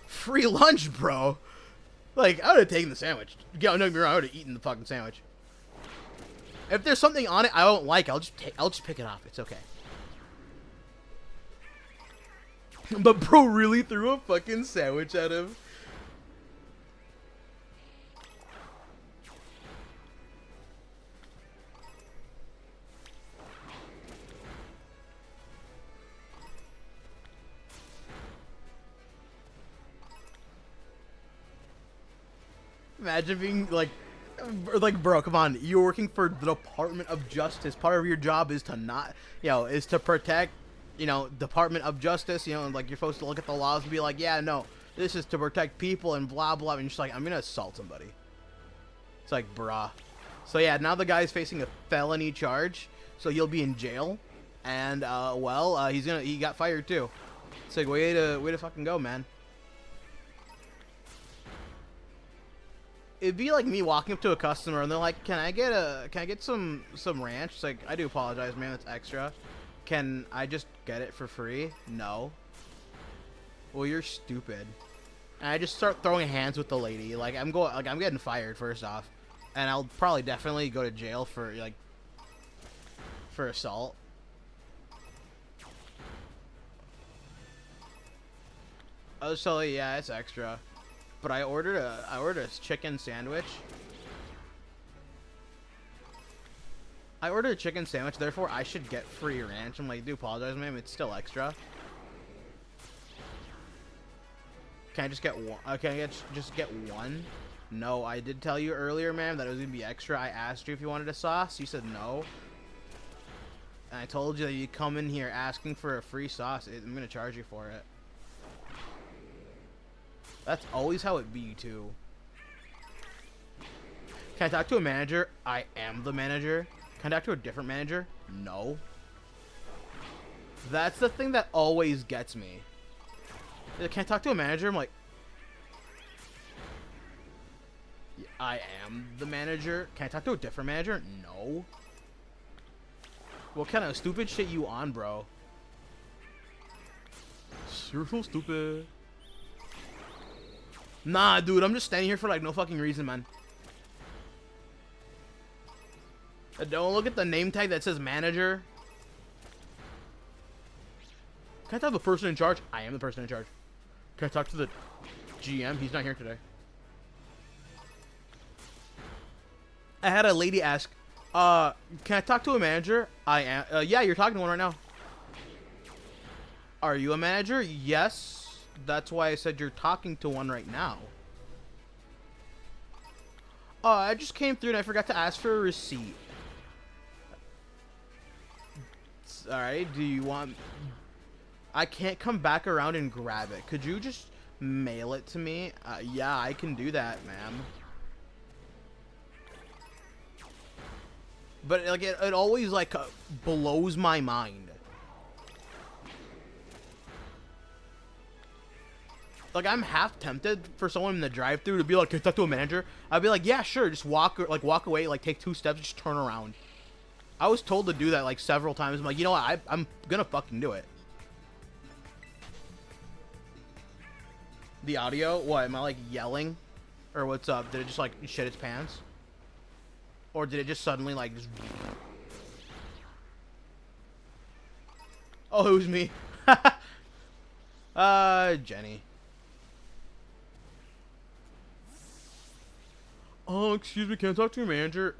free lunch, bro. Like, I would have taken the sandwich. Don't get me wrong, I would have eaten the fucking sandwich. If there's something on it I don't like, I'll just pick it off. It's okay. But bro really threw a fucking sandwich at him. Imagine being like, bro, come on. You're working for the Department of Justice. Part of your job is to not, is to protect, Department of Justice. Like, you're supposed to look at the laws and be like, yeah, no, this is to protect people and blah, blah. And you're just like, I'm going to assault somebody. It's like, bruh. So, yeah, now the guy's facing a felony charge. So he'll be in jail. And, he got fired too. It's like, way to fucking go, man. It'd be like me walking up to a customer and they're like, can I get some ranch? It's like, I do apologize, man, that's extra. Can I just get it for free? No. Well, you're stupid. And I just start throwing hands with the lady. Like, I'm getting fired first off. And I'll probably definitely go to jail for assault. I was telling you, yeah, it's extra. But I ordered a chicken sandwich. I ordered a chicken sandwich, therefore I should get free ranch. I'm like, I do apologize, ma'am, it's still extra. Can I just get one? Can I just get one? No, I did tell you earlier, ma'am, that it was gonna be extra. I asked you if you wanted a sauce. You said no. And I told you that you come in here asking for a free sauce. I'm gonna charge you for it. That's always how it be, too. Can I talk to a manager? I am the manager. Can I talk to a different manager? No. That's the thing that always gets me. Can I talk to a manager? I'm like, I am the manager. Can I talk to a different manager? No. What kind of stupid shit you on, bro? You're so stupid. Nah, dude, I'm just standing here for, like, no fucking reason, man. Don't look at the name tag that says manager. Can I talk to the person in charge? I am the person in charge. Can I talk to the GM? He's not here today. I had a lady ask, can I talk to a manager? I am. Yeah, you're talking to one right now. Are you a manager? Yes. That's why I said you're talking to one right now. Oh, I just came through and I forgot to ask for a receipt. Alright, do you want... I can't come back around and grab it. Could you just mail it to me? Yeah, I can do that, ma'am. But, like, it always, like, blows my mind. Like, I'm half tempted for someone in the drive-thru to be like, can I talk to a manager? I'd be like, yeah, sure. Just walk away, like, take 2 steps, just turn around. I was told to do that, like, several times. I'm like, you know what? I'm gonna fucking do it. The audio? What? Am I, like, yelling? Or what's up? Did it just, like, shit its pants? Or did it just suddenly, like, just... Oh, it was me. Jenny. Oh, excuse me, can I talk to your manager?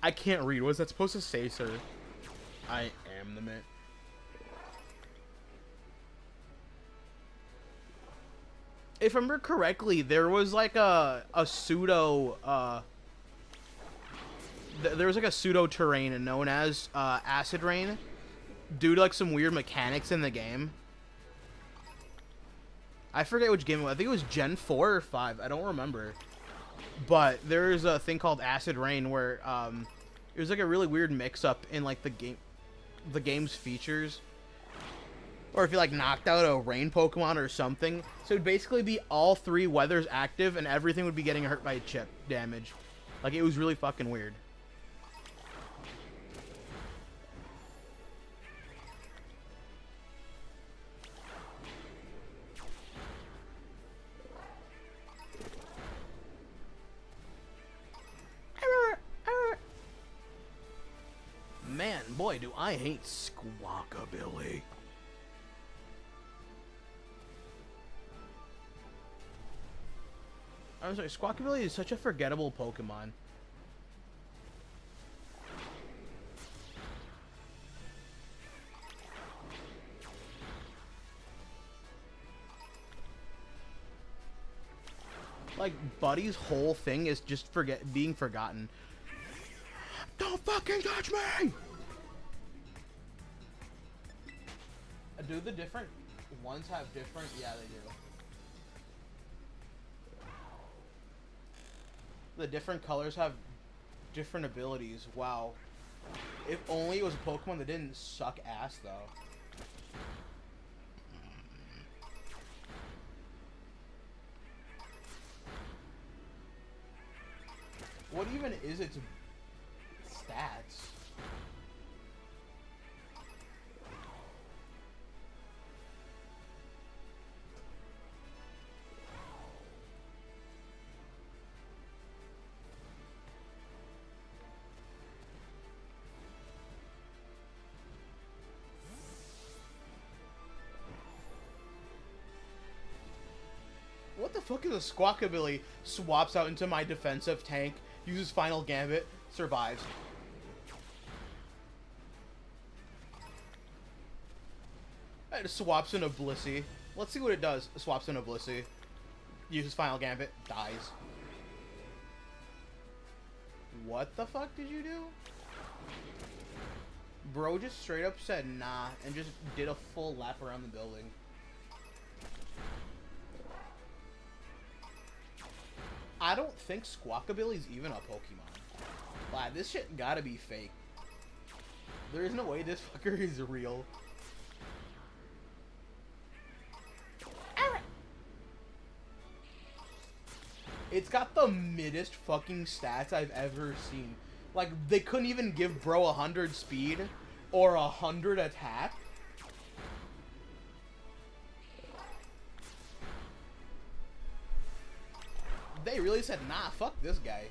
I can't read. What is that supposed to say, sir? I am the man. If I remember correctly, there was like a pseudo, there was like a pseudo terrain known as acid rain due to like some weird mechanics in the game. I forget which game it was. I think it was Gen 4 or 5. I don't remember. But there's a thing called Acid Rain where it was like a really weird mix-up in like the game's features. Or if you like knocked out a rain Pokemon or something. So it'd basically be all 3 weathers active and everything would be getting hurt by chip damage. Like, it was really fucking weird. Boy, do I hate Squawkabilly. I'm sorry, Squawkabilly is such a forgettable Pokemon. Like, Buddy's whole thing is just being forgotten. Don't fucking touch me! Do the different ones have different? Yeah, they do. The different colors have different abilities. Wow. If only it was a Pokemon that didn't suck ass, though. What even is its stats? What the fuck is a Squawkabilly? Swaps out into my defensive tank, uses Final Gambit, survives. It swaps into Blissey. Let's see what it does. Swaps into Blissey. Uses Final Gambit, dies. What the fuck did you do? Bro just straight up said nah and just did a full lap around the building. I don't think Squawkabilly's even a Pokemon. Wow, this shit gotta be fake. There is no way this fucker is real. It's got the middest fucking stats I've ever seen. Like, they couldn't even give bro 100 speed or 100 attack. They really said, nah, fuck this guy.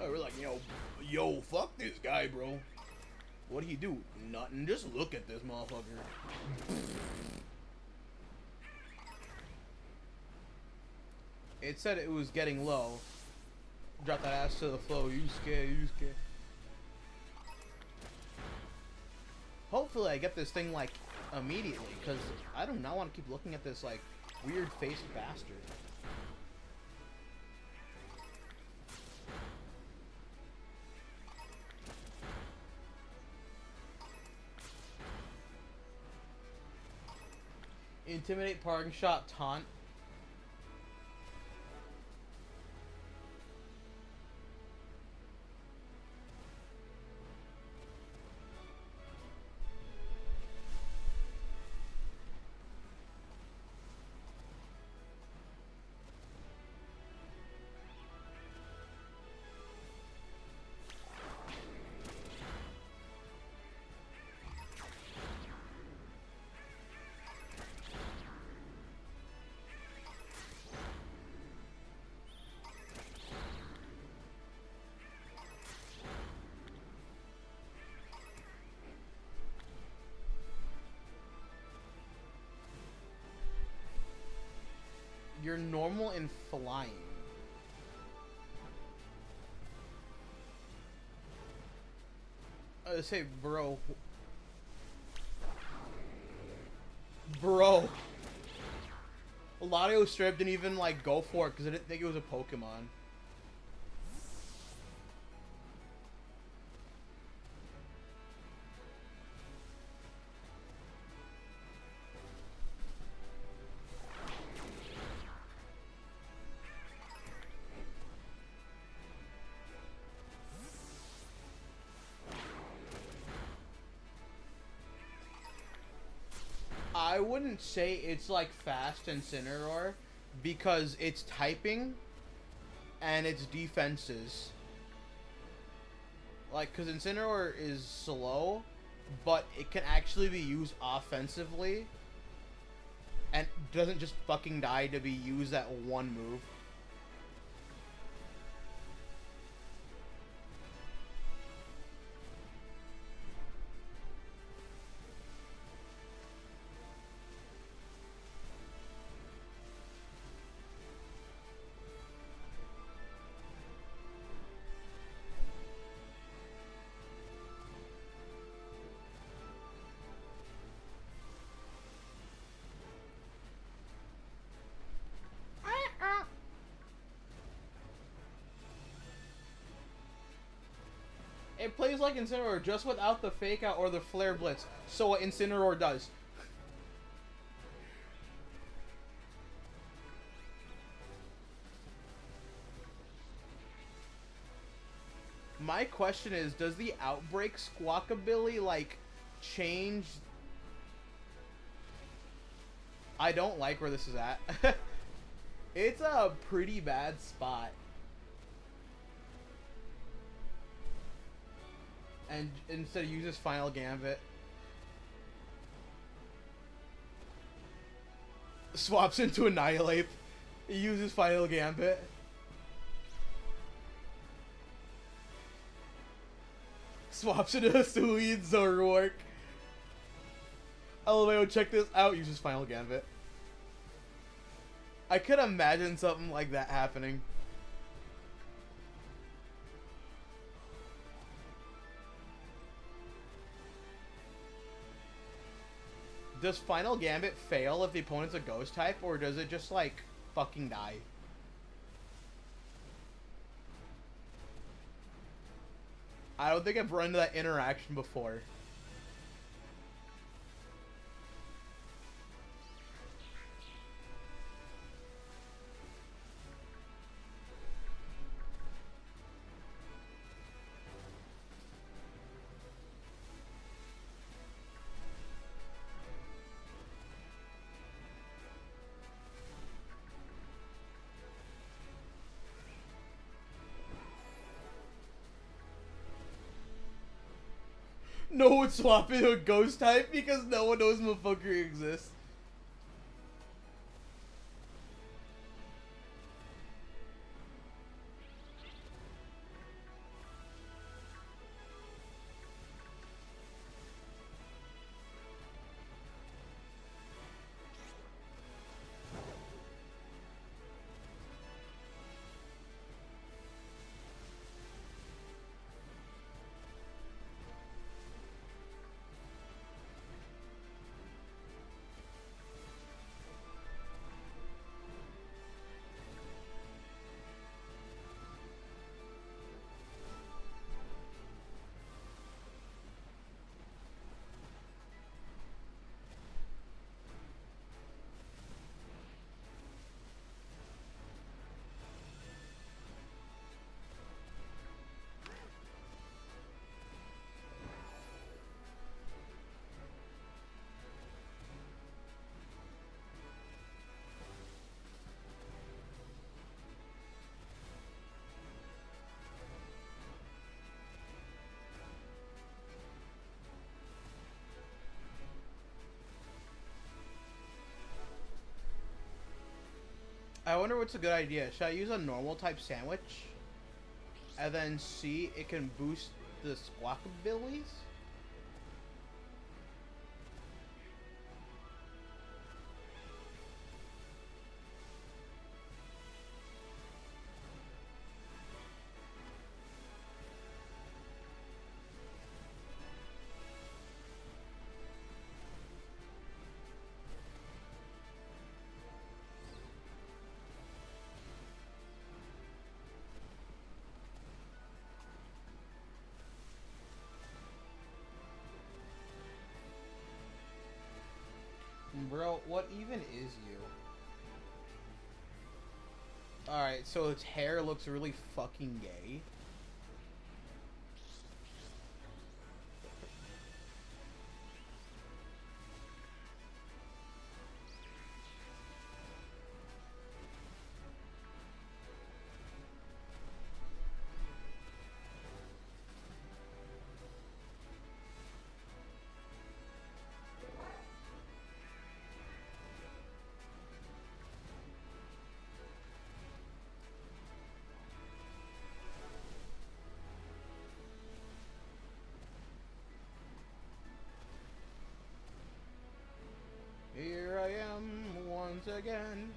Oh, we're like, yo, fuck this guy, bro. What do you do? Nothing. Just look at this motherfucker. It said it was getting low. Drop that ass to the floor. You scared, you scared. Hopefully I get this thing, like, immediately, because I do not want to keep looking at this, like, weird-faced bastard. Intimidate, parting shot, taunt. You're normal in flying. I say, bro. Bro. Lotto Strip didn't even, like, go for it because I didn't think it was a Pokemon. I wouldn't say it's like fast Incineroar because it's typing and its defenses. Like, because Incineroar is slow, but it can actually be used offensively. and doesn't just fucking die to be used that one move. It plays like Incineroar, just without the Fake Out or the Flare Blitz. So what Incineroar does. My question is, does the Outbreak Squawkabilly, like, change... I don't like where this is at. It's a pretty bad spot. And instead uses Final Gambit. Swaps into Annihilate. He uses Final Gambit. Swaps into Hisui and Zoroark. LMAO, check this out, uses Final Gambit. I could imagine something like that happening. Does Final Gambit fail if the opponent's a ghost type, or does it just, like, fucking die? I don't think I've run into that interaction before. No one swap into a ghost type because no one knows motherfucker exists. I wonder what's a good idea. Should I use a normal type sandwich? And then see it can boost the Squawkabillies? Bro, what even is you? Alright, so its hair looks really fucking gay. again.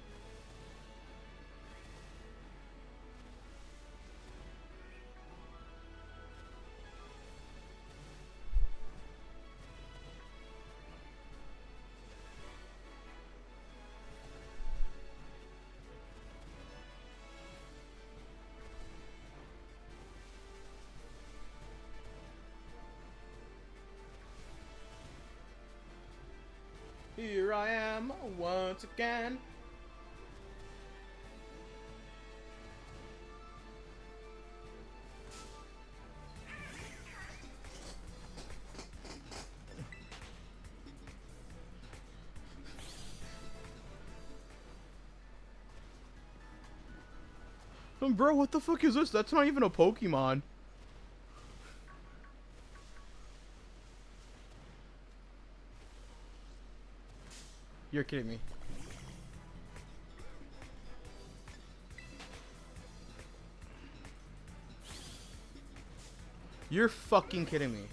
Here I am once again. Bro, what the fuck is this? That's not even a Pokemon. You're kidding me. You're fucking kidding me.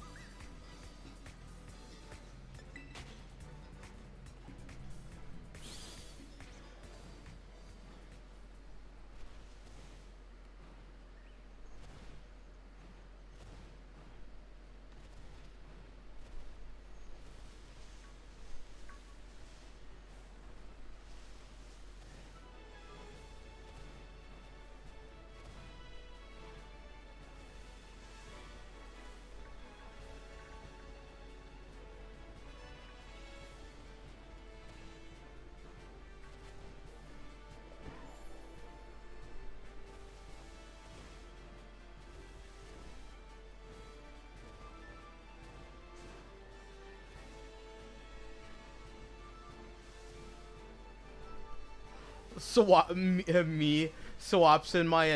Me swaps in my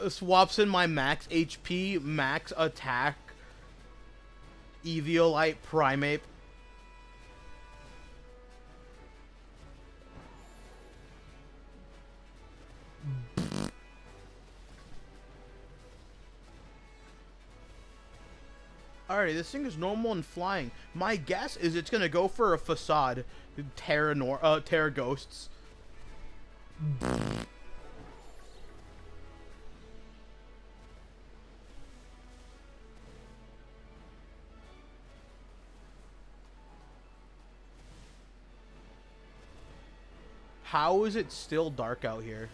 swaps in my max HP, max attack, Eviolite Primeape. Alrighty, this thing is normal and flying. My guess is it's gonna go for a facade. Terra Ghosts. How is it still dark out here?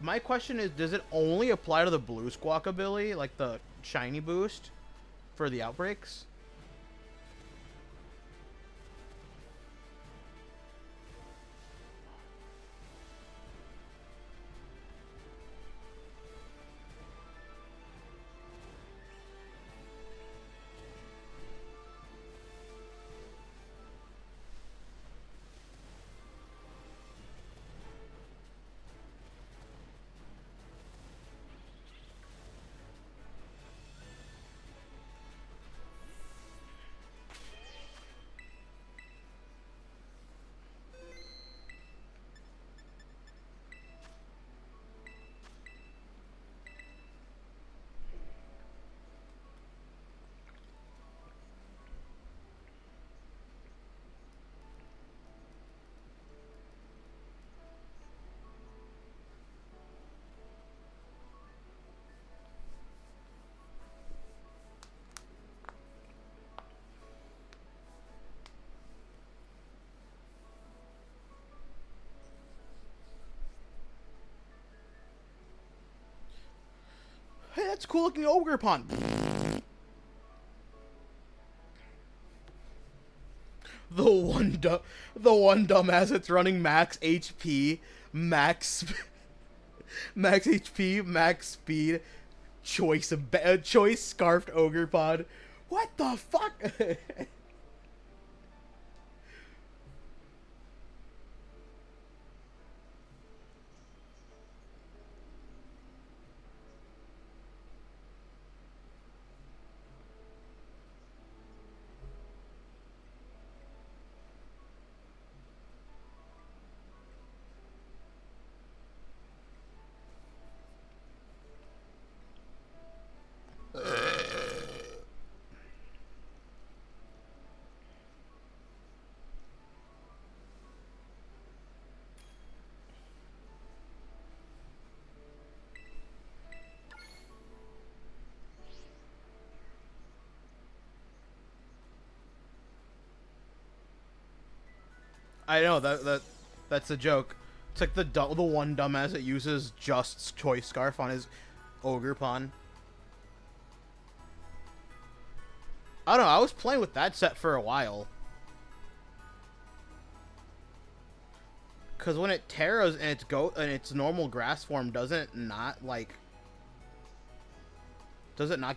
My question is, does it only apply to the Blue Squawk ability, like the shiny boost for the outbreaks? Hey, that's cool looking ogre pond. The one dumbass that's running max HP, max HP, max speed, choice scarfed ogre pod. What the fuck? I know that's the joke. It's like the one dumbass that uses Just's choice scarf on his ogre pawn. I don't know. I was playing with that set for a while. Cause when it terras and its normal grass form, does it not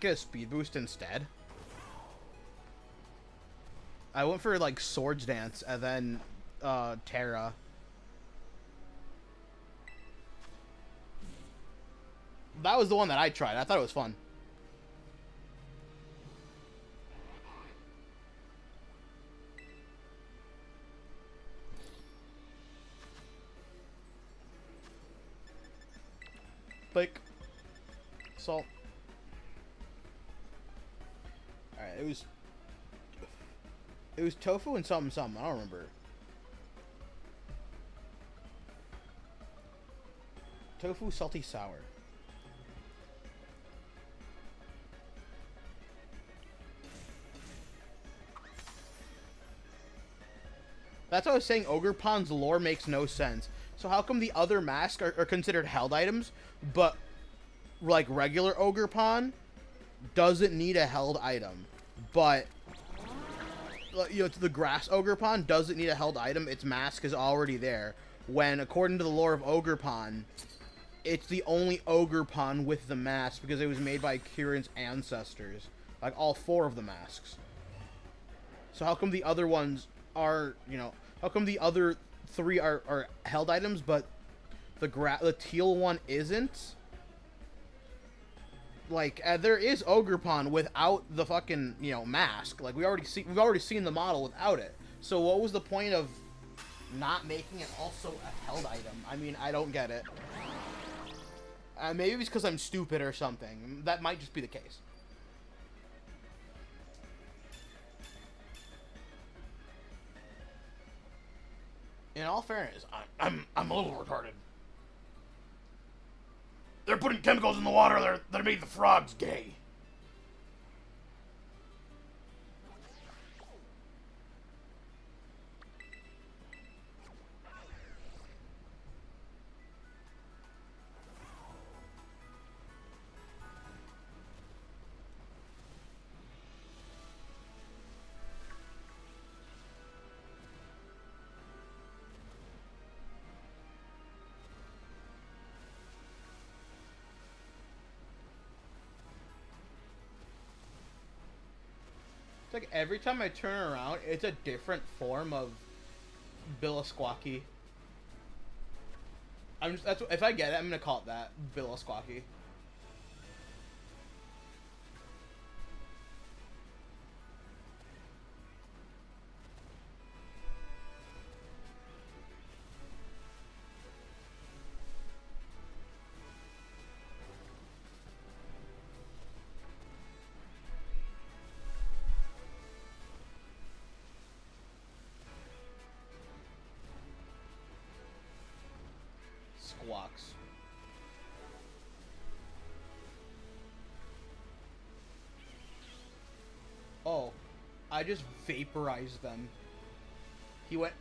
get a speed boost instead? I went for like Swords Dance and then Terra. That was the one that I tried. I thought it was fun. Like salt. Alright, it was tofu and something. I don't remember. Tofu, salty, sour. That's what I was saying. Ogre Pawn's lore makes no sense. So how come the other masks are considered held items, but like regular Ogre Pawn doesn't need a held item, but the grass Ogre Pawn doesn't need a held item. Its mask is already there. When according to the lore of Ogre Pawn, it's the only Ogre Pawn with the mask because it was made by Kieran's ancestors, like all 4 of the masks. So how come the other ones are, how come the other 3 are held items, but the teal one isn't? Like, there is Ogre Pawn without the fucking, mask. Like, we've already seen the model without it. So what was the point of not making it also a held item? I mean, I don't get it. Maybe it's because I'm stupid or something. That might just be the case. In all fairness, I'm a little retarded. They're putting chemicals in the water that made the frogs gay. It's like every time I turn around, it's a different form of Billisquacky. If I get it, I'm gonna call it that, Billisquacky. Squawks. Oh, I just vaporized them. He went,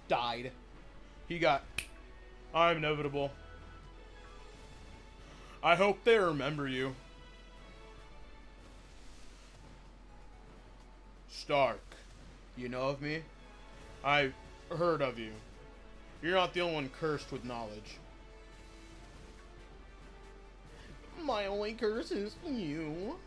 died. He got, I'm inevitable. I hope they remember you. Stark, you know of me? I've heard of you. You're not the only one cursed with knowledge. My only curse is you.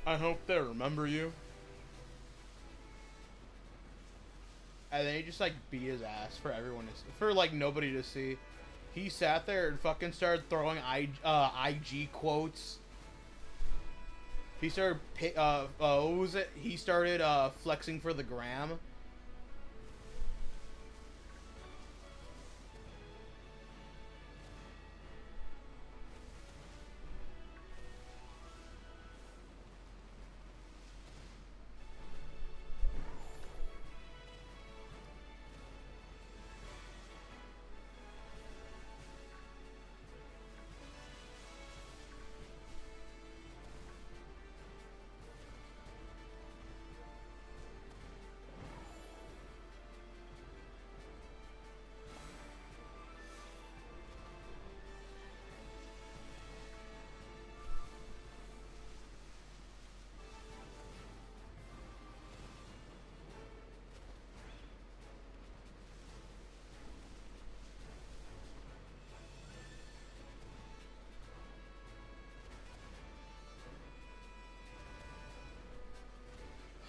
I hope they remember you. And then he just like beat his ass for everyone to see, for like nobody to see. He sat there and fucking started throwing IG quotes. He started, what was it? He started, flexing for the gram.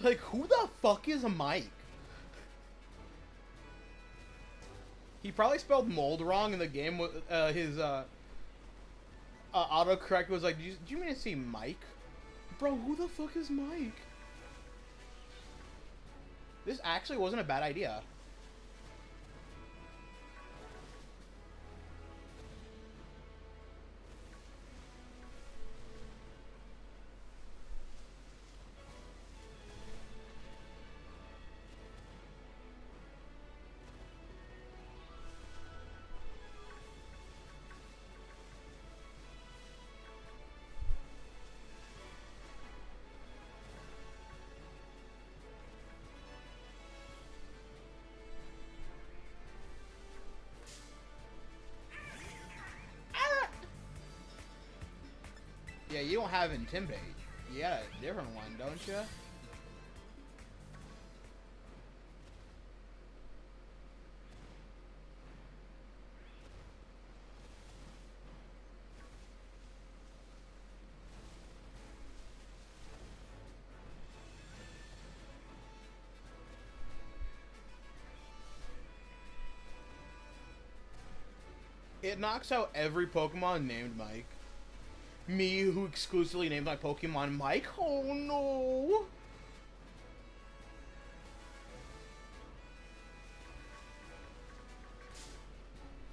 Like, who the fuck is Mike? He probably spelled mold wrong in the game. His autocorrect was like, "Do you mean to say Mike?" Bro, who the fuck is Mike? This actually wasn't a bad idea. Yeah, you don't have Intimidate. You got a different one, don't you? It knocks out every Pokemon named Mike. Me, who exclusively named my Pokemon Mike? Oh no!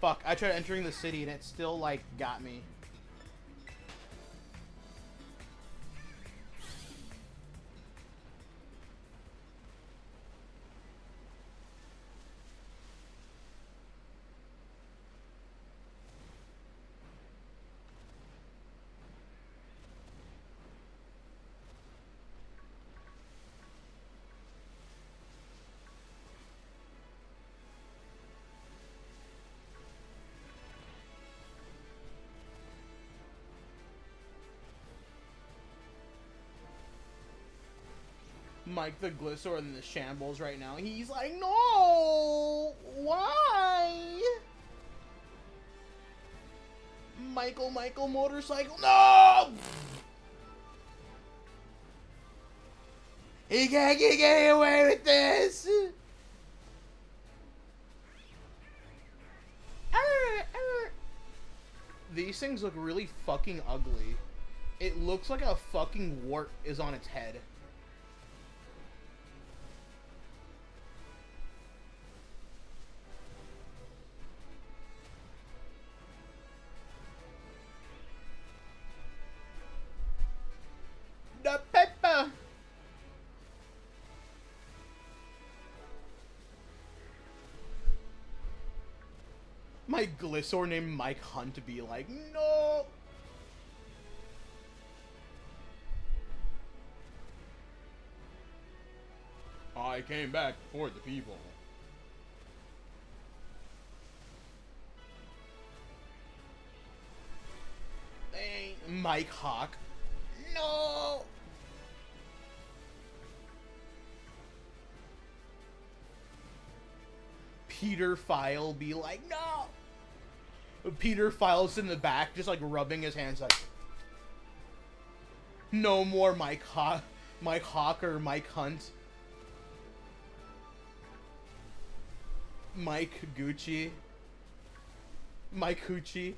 Fuck, I tried entering the city and it still, like, got me. Mike the Glissaur in the shambles right now. He's like, no! Why? Michael motorcycle. No! He can't get away with this! These things look really fucking ugly. It looks like a fucking wart is on its head. The pepper! My Glissaur named Mike Hunt to be like, no! I came back for the people. Dang, Mike Hawk. No! Peter File be like, no! Peter File's in the back, just like rubbing his hands like, no more Mike Hawk or Mike Hunt. Mike Gucci. Mike Hoochie.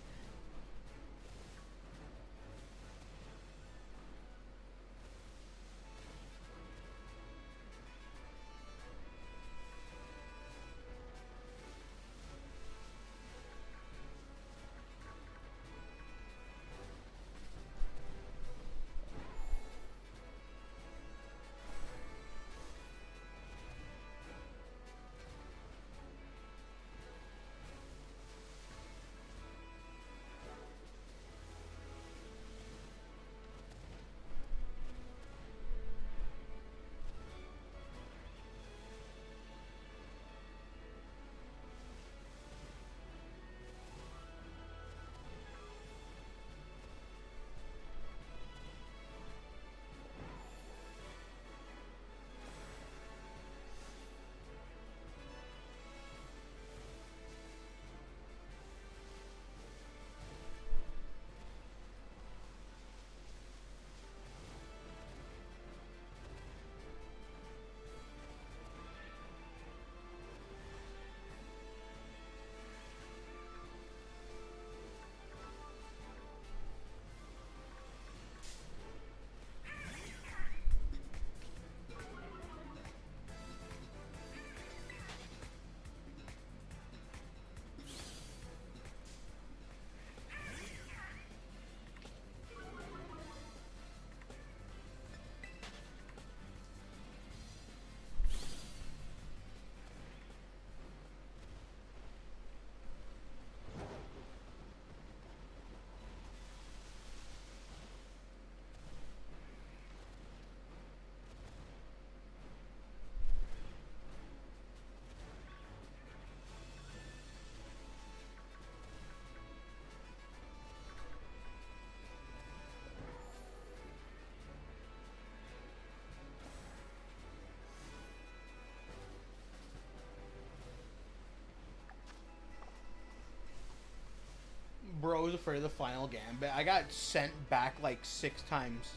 afraid of the final gambit. I got sent back like 6 times.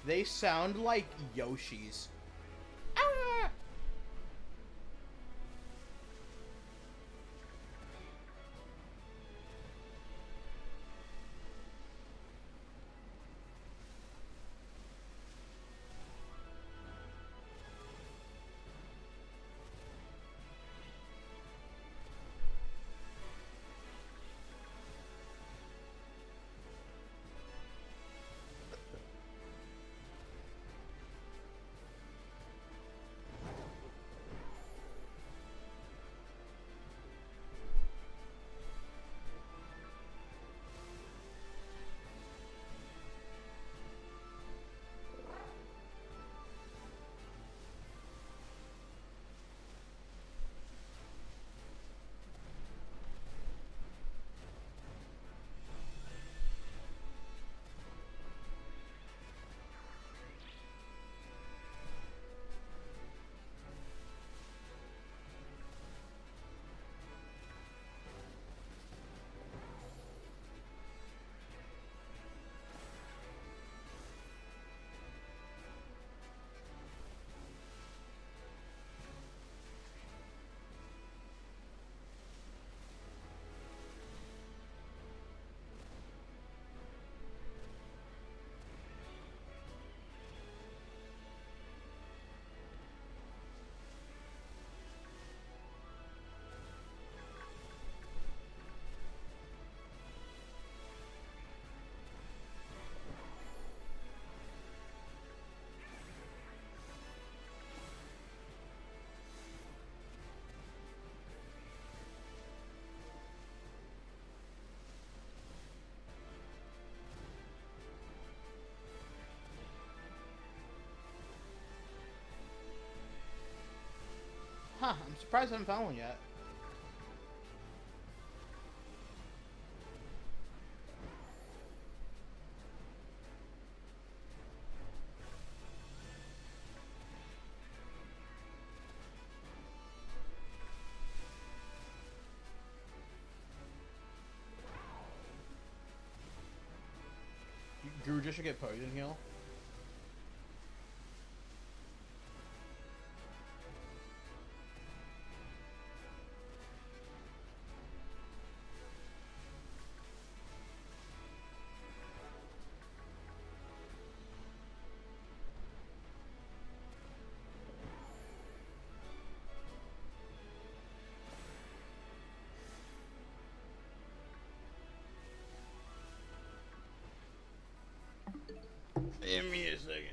They sound like Yoshis. Ah! Huh, I'm surprised I haven't found one yet. Gruja should get poison heal. Give me a second.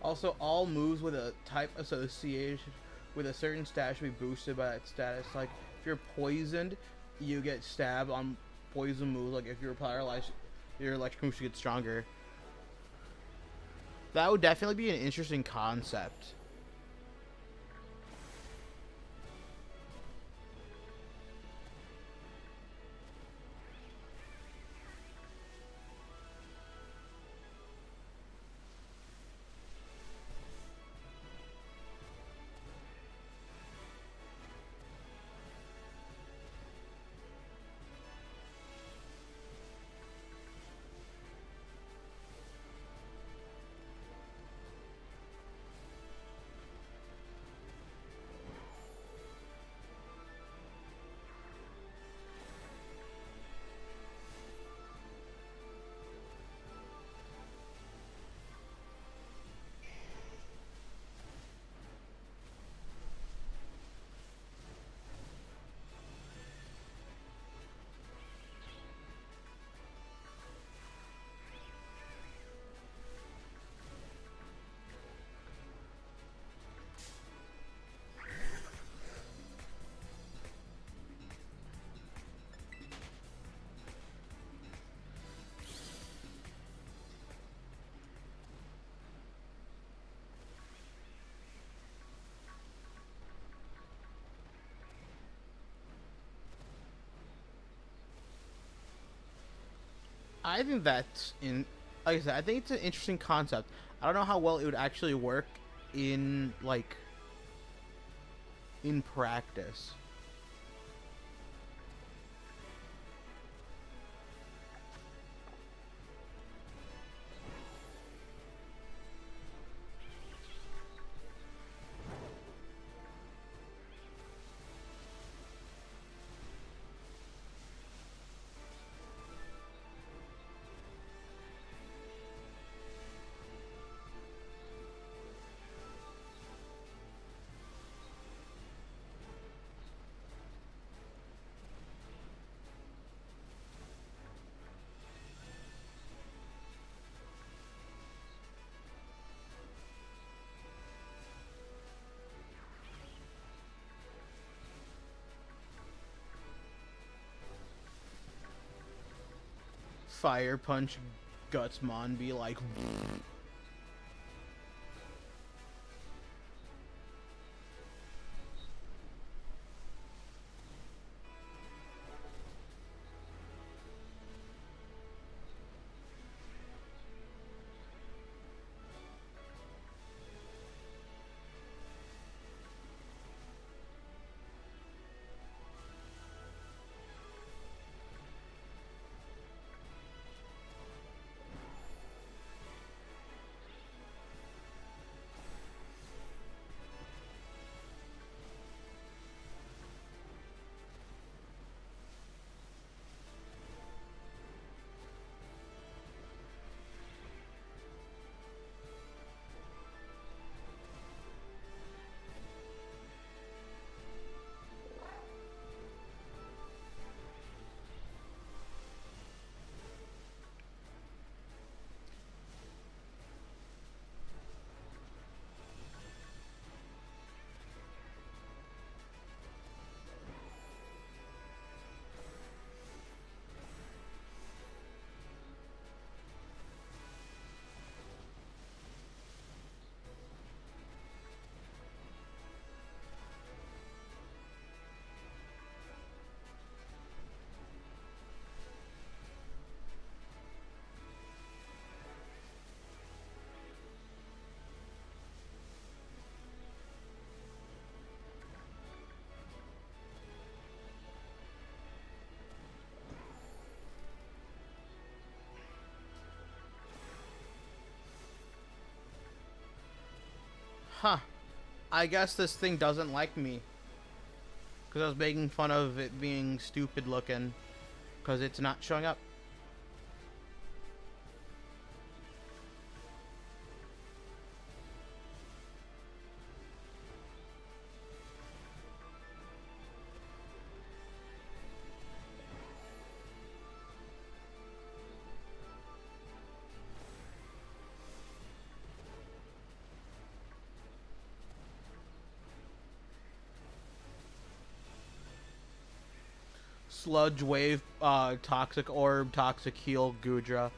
Also, all moves with a type associated with a certain stat should be boosted by that status. Like, if you're poisoned, you get stabbed on poison moves. Like, if you're paralyzed, your electric move should get stronger. That would definitely be an interesting concept. I think that's like I said, I think it's an interesting concept. I don't know how well it would actually work in like in practice. Fire punch Gutsmon be like huh. I guess this thing doesn't like me. Because I was making fun of it being stupid looking. Because it's not showing up. Sludge Wave, Toxic Orb, Toxic Heal, Gudra.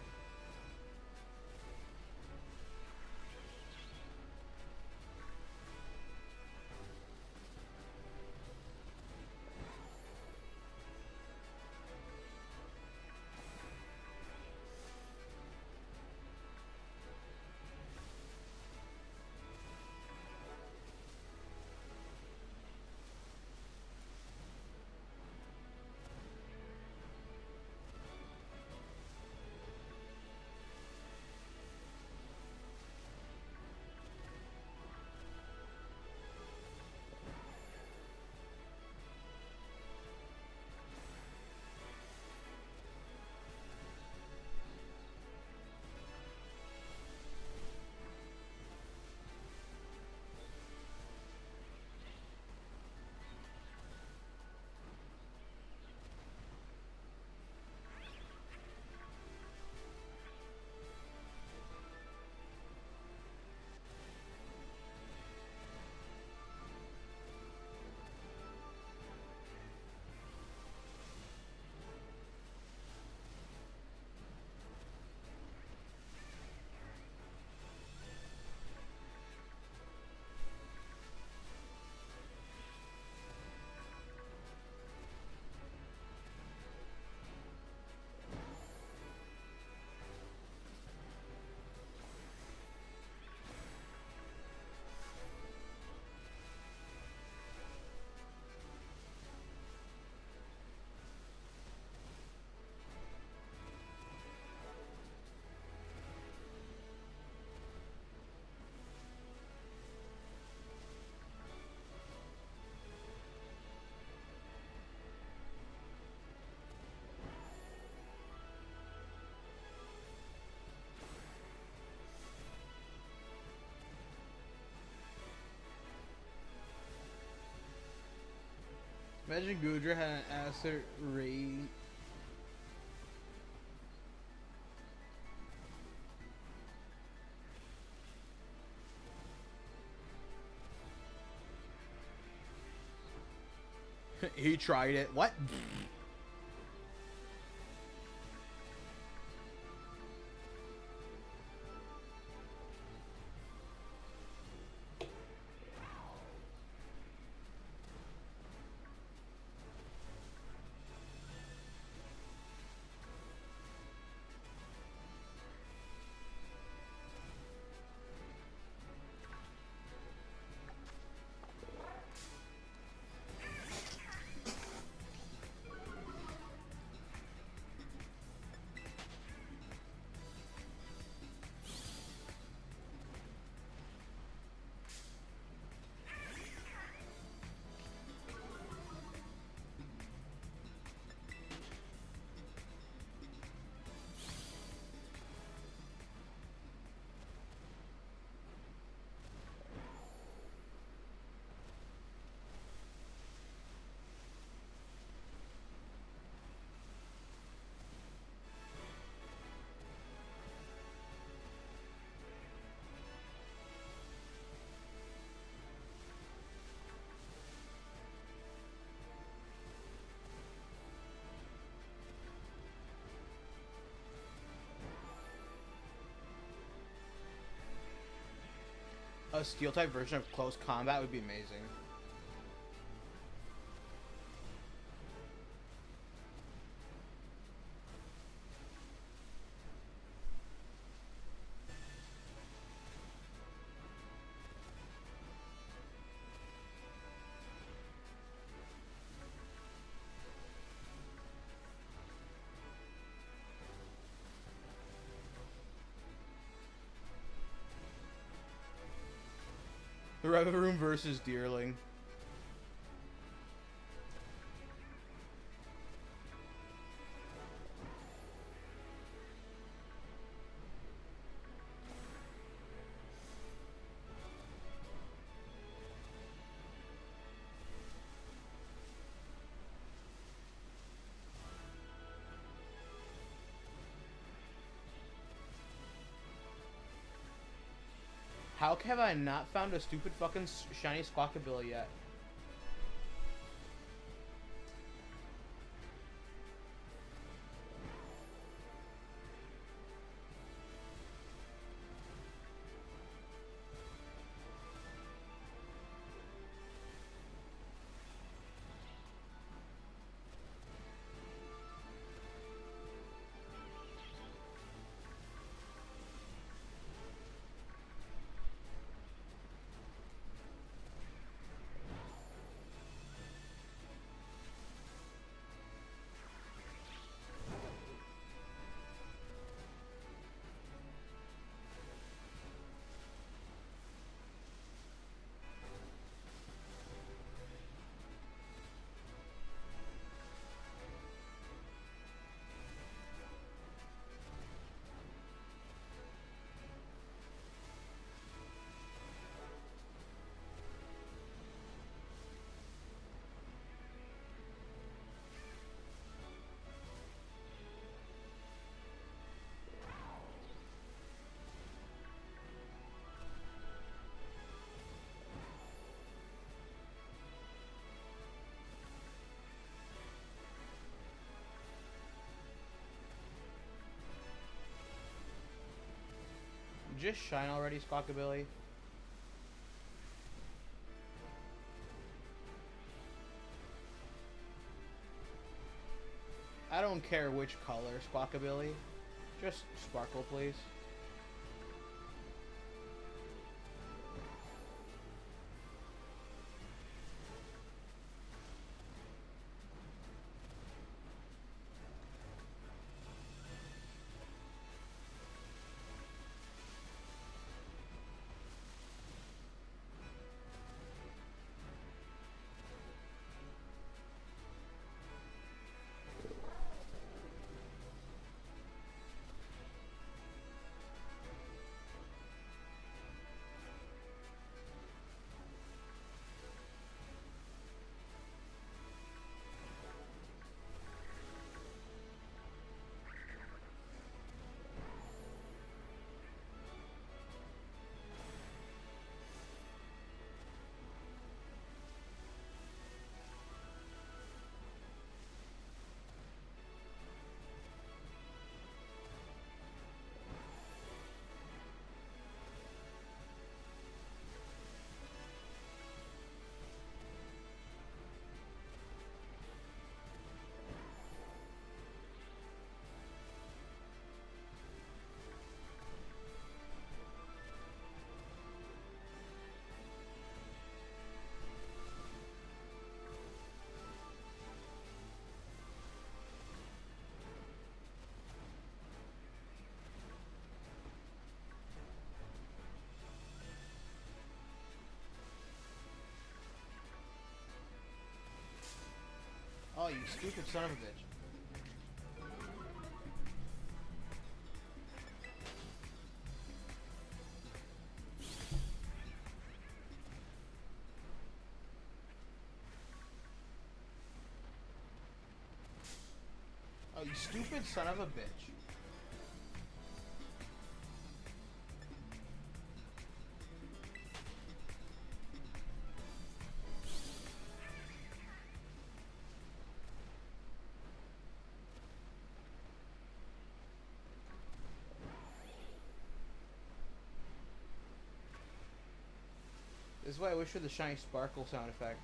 Imagine Goodra had an acid rain. He tried it. What? A steel type version of close combat would be amazing. The Reverum versus Deerling. How have I not found a stupid fucking shiny Squawkabilly yet? Just shine already, Squawkabilly. I don't care which color, Squawkabilly. Just sparkle, please. you stupid son of a bitch. Oh, you stupid son of a bitch. This is why I wish for the shiny sparkle sound effect.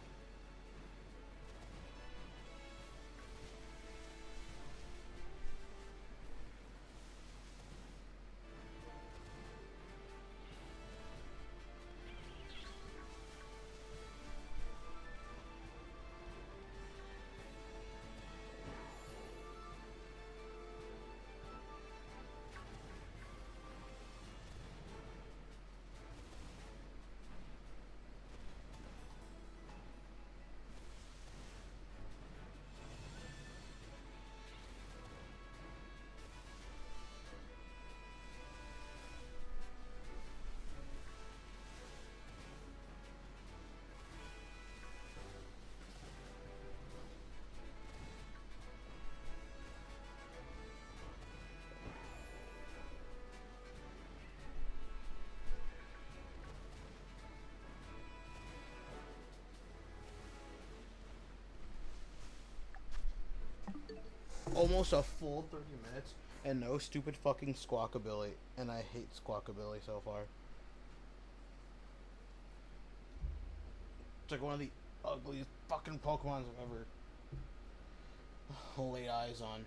Almost a full 30 minutes and no stupid fucking squawkabilly. And I hate squawkabilly so far. It's like one of the ugliest fucking Pokemons I've ever laid eyes on.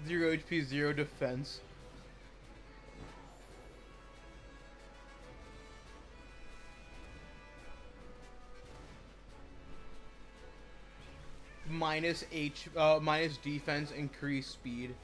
0 HP, 0 defense. Minus defense, increase speed.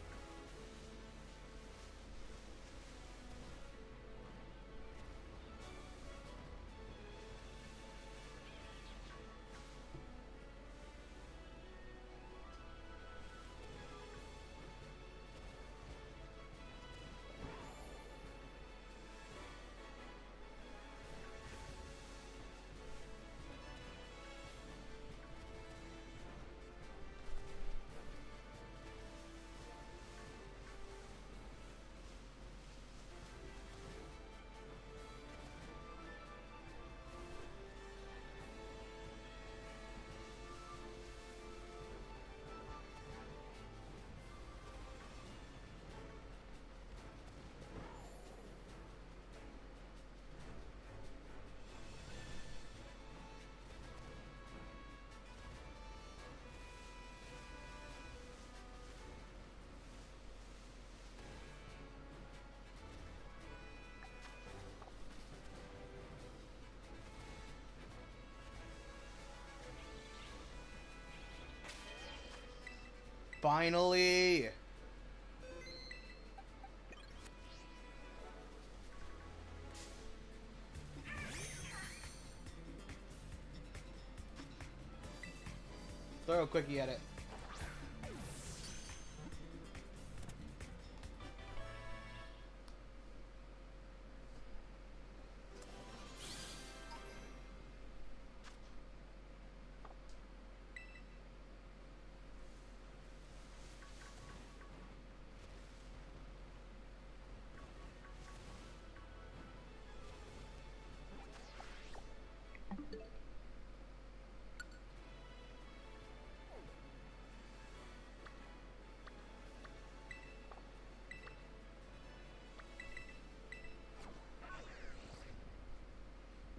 Finally! Throw a quickie at it.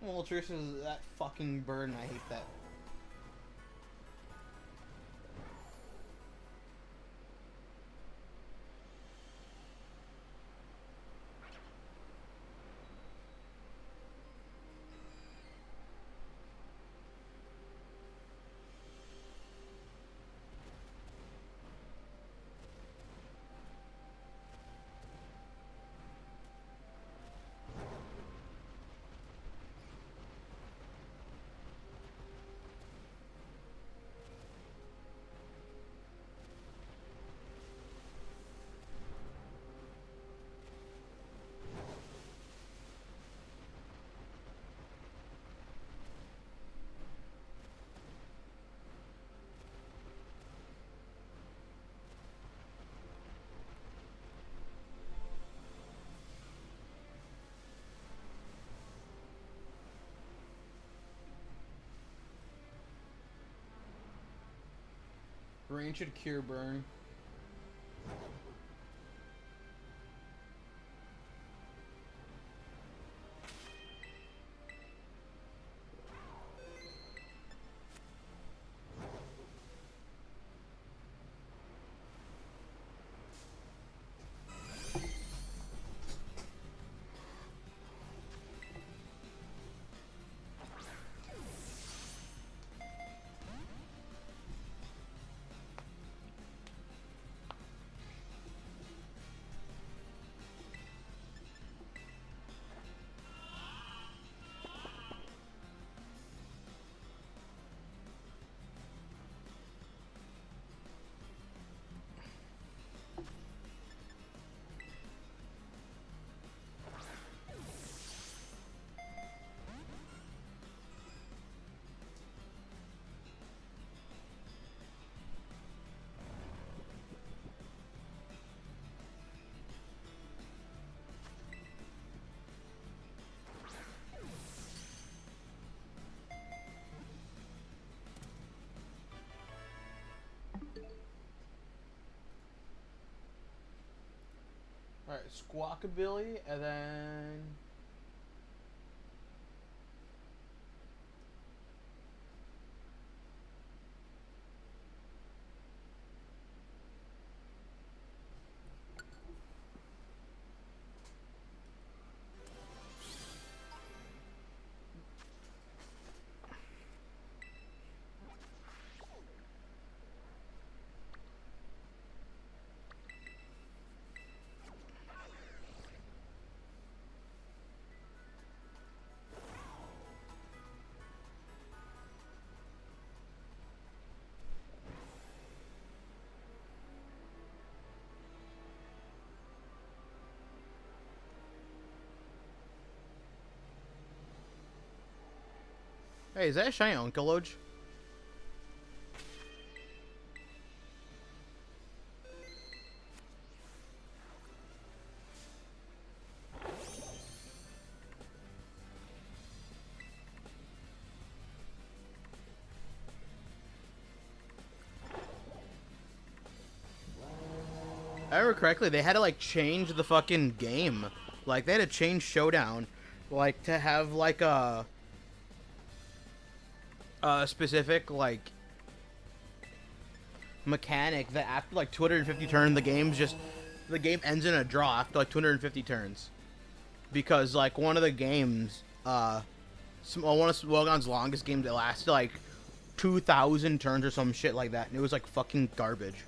Well, Trish is that fucking bird, and I hate that. Rain should cure burn. Alright, Squawkabilly, and then... Hey, is that a shiny Uncle? If I remember correctly, they had to like change the fucking game. Like they had to change Showdown, like to have like a specific like mechanic that after like 250 turns, the game ends in a draw after like 250 turns, because like one of the games, one of Smogon's longest games, it lasted like 2,000 turns or some shit like that, and it was like fucking garbage.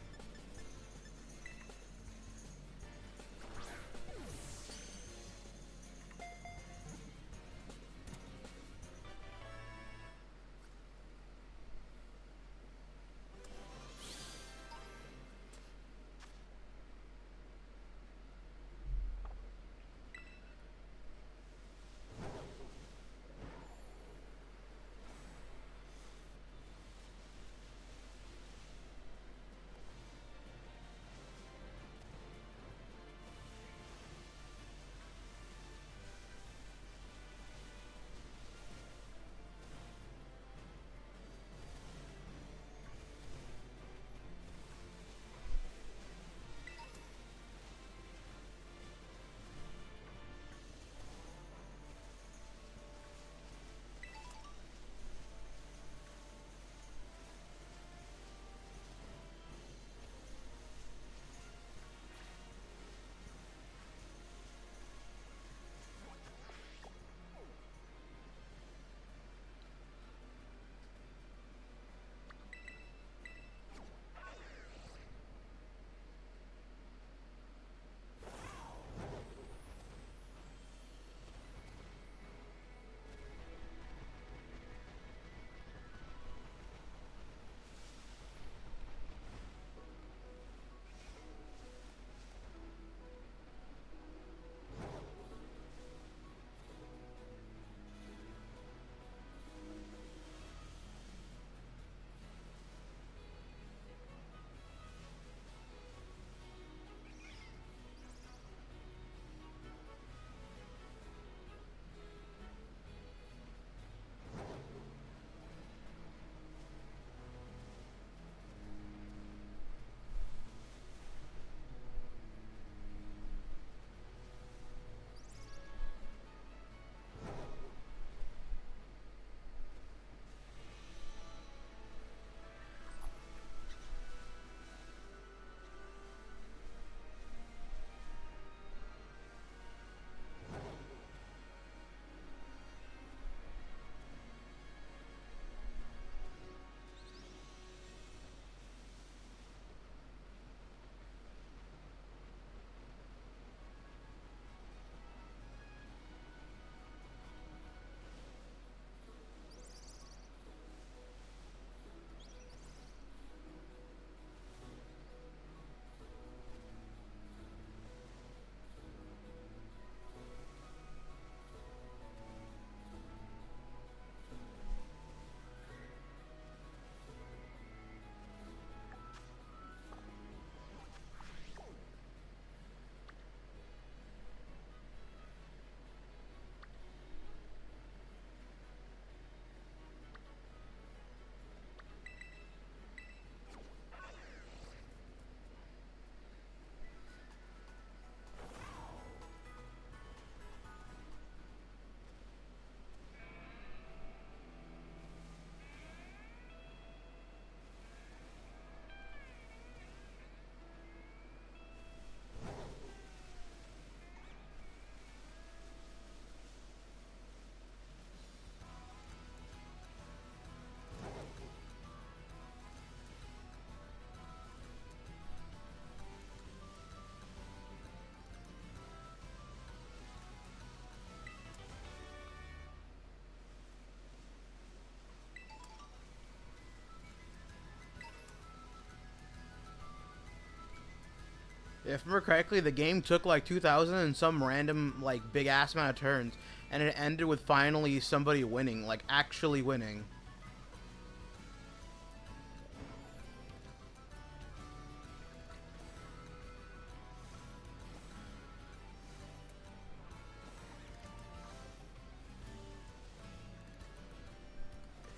If I remember correctly, the game took like 2,000 and some random like big ass amount of turns, and it ended with finally somebody winning, like actually winning.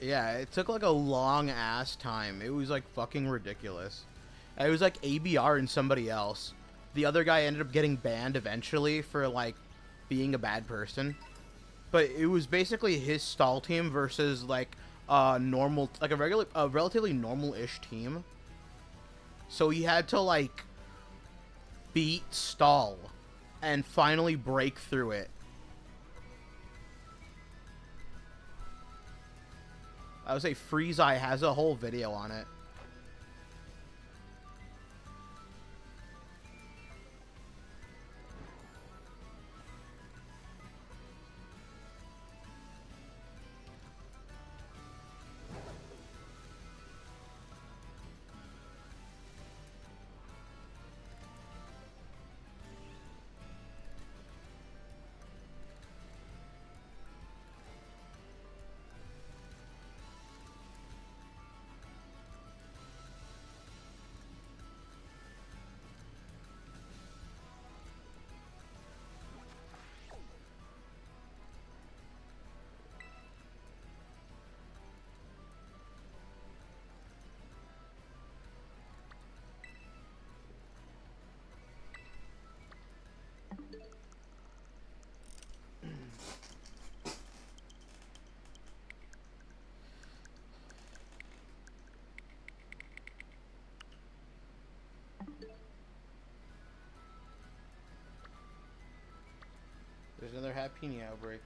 Yeah, it took like a long ass time. It was like fucking ridiculous. It was like ABR and somebody else. The other guy ended up getting banned eventually for like being a bad person. But it was basically his stall team versus like a normal, like a relatively normal-ish team. So he had to like beat stall and finally break through it. I would say Freeze Eye has a whole video on it. There's another Happini outbreak.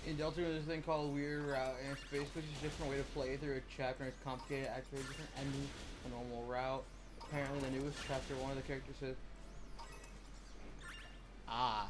In Delta, there's a thing called Weird Route, and it's basically just a different way to play through a chapter, and it's complicated, activate different endings, a normal route. Apparently, the newest chapter, one of the characters said, "Ah."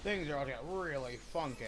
Things are all get really funky.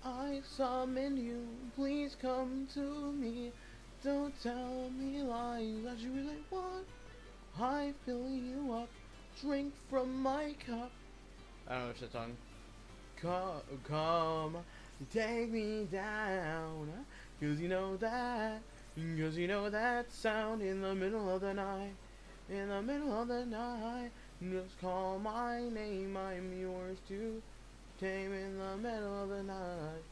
I summon you, please come to me. Don't tell me lies that you really want. I fill you up, drink from my cup. I don't know which song. Come, take me down. Cause you know that sound in the middle of the night. In the middle of the night. Just call my name, I'm yours too. Came in the middle of the night.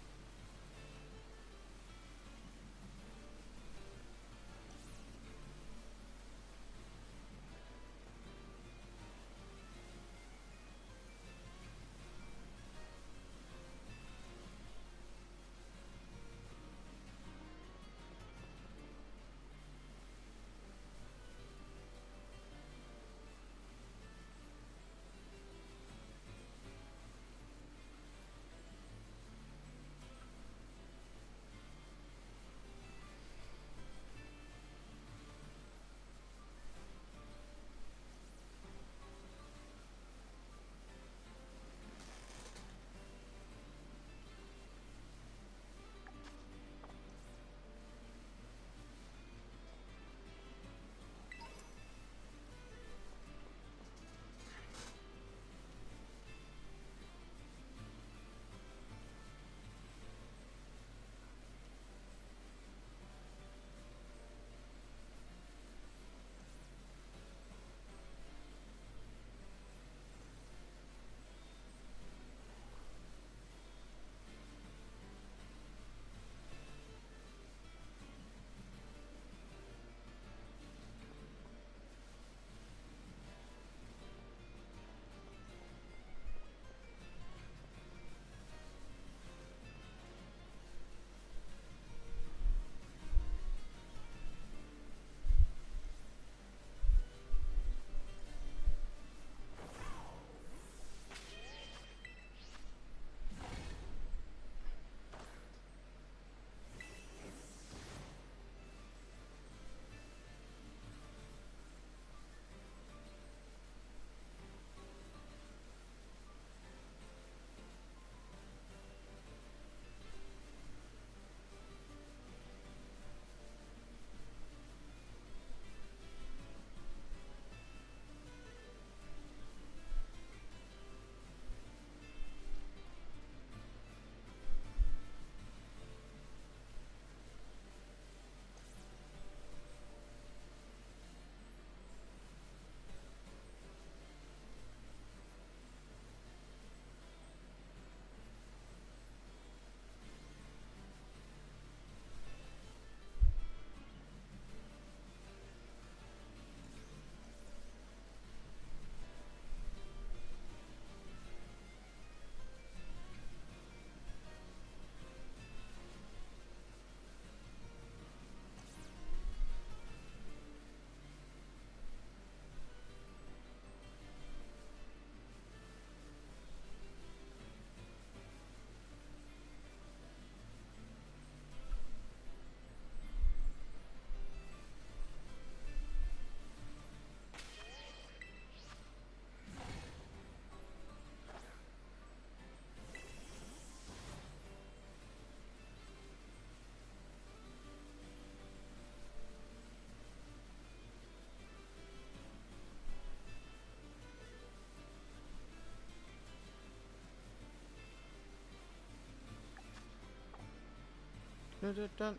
Dun, dun, dun.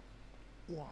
Wah.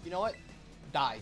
You know what? Die.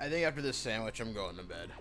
I think after this sandwich, I'm going to bed.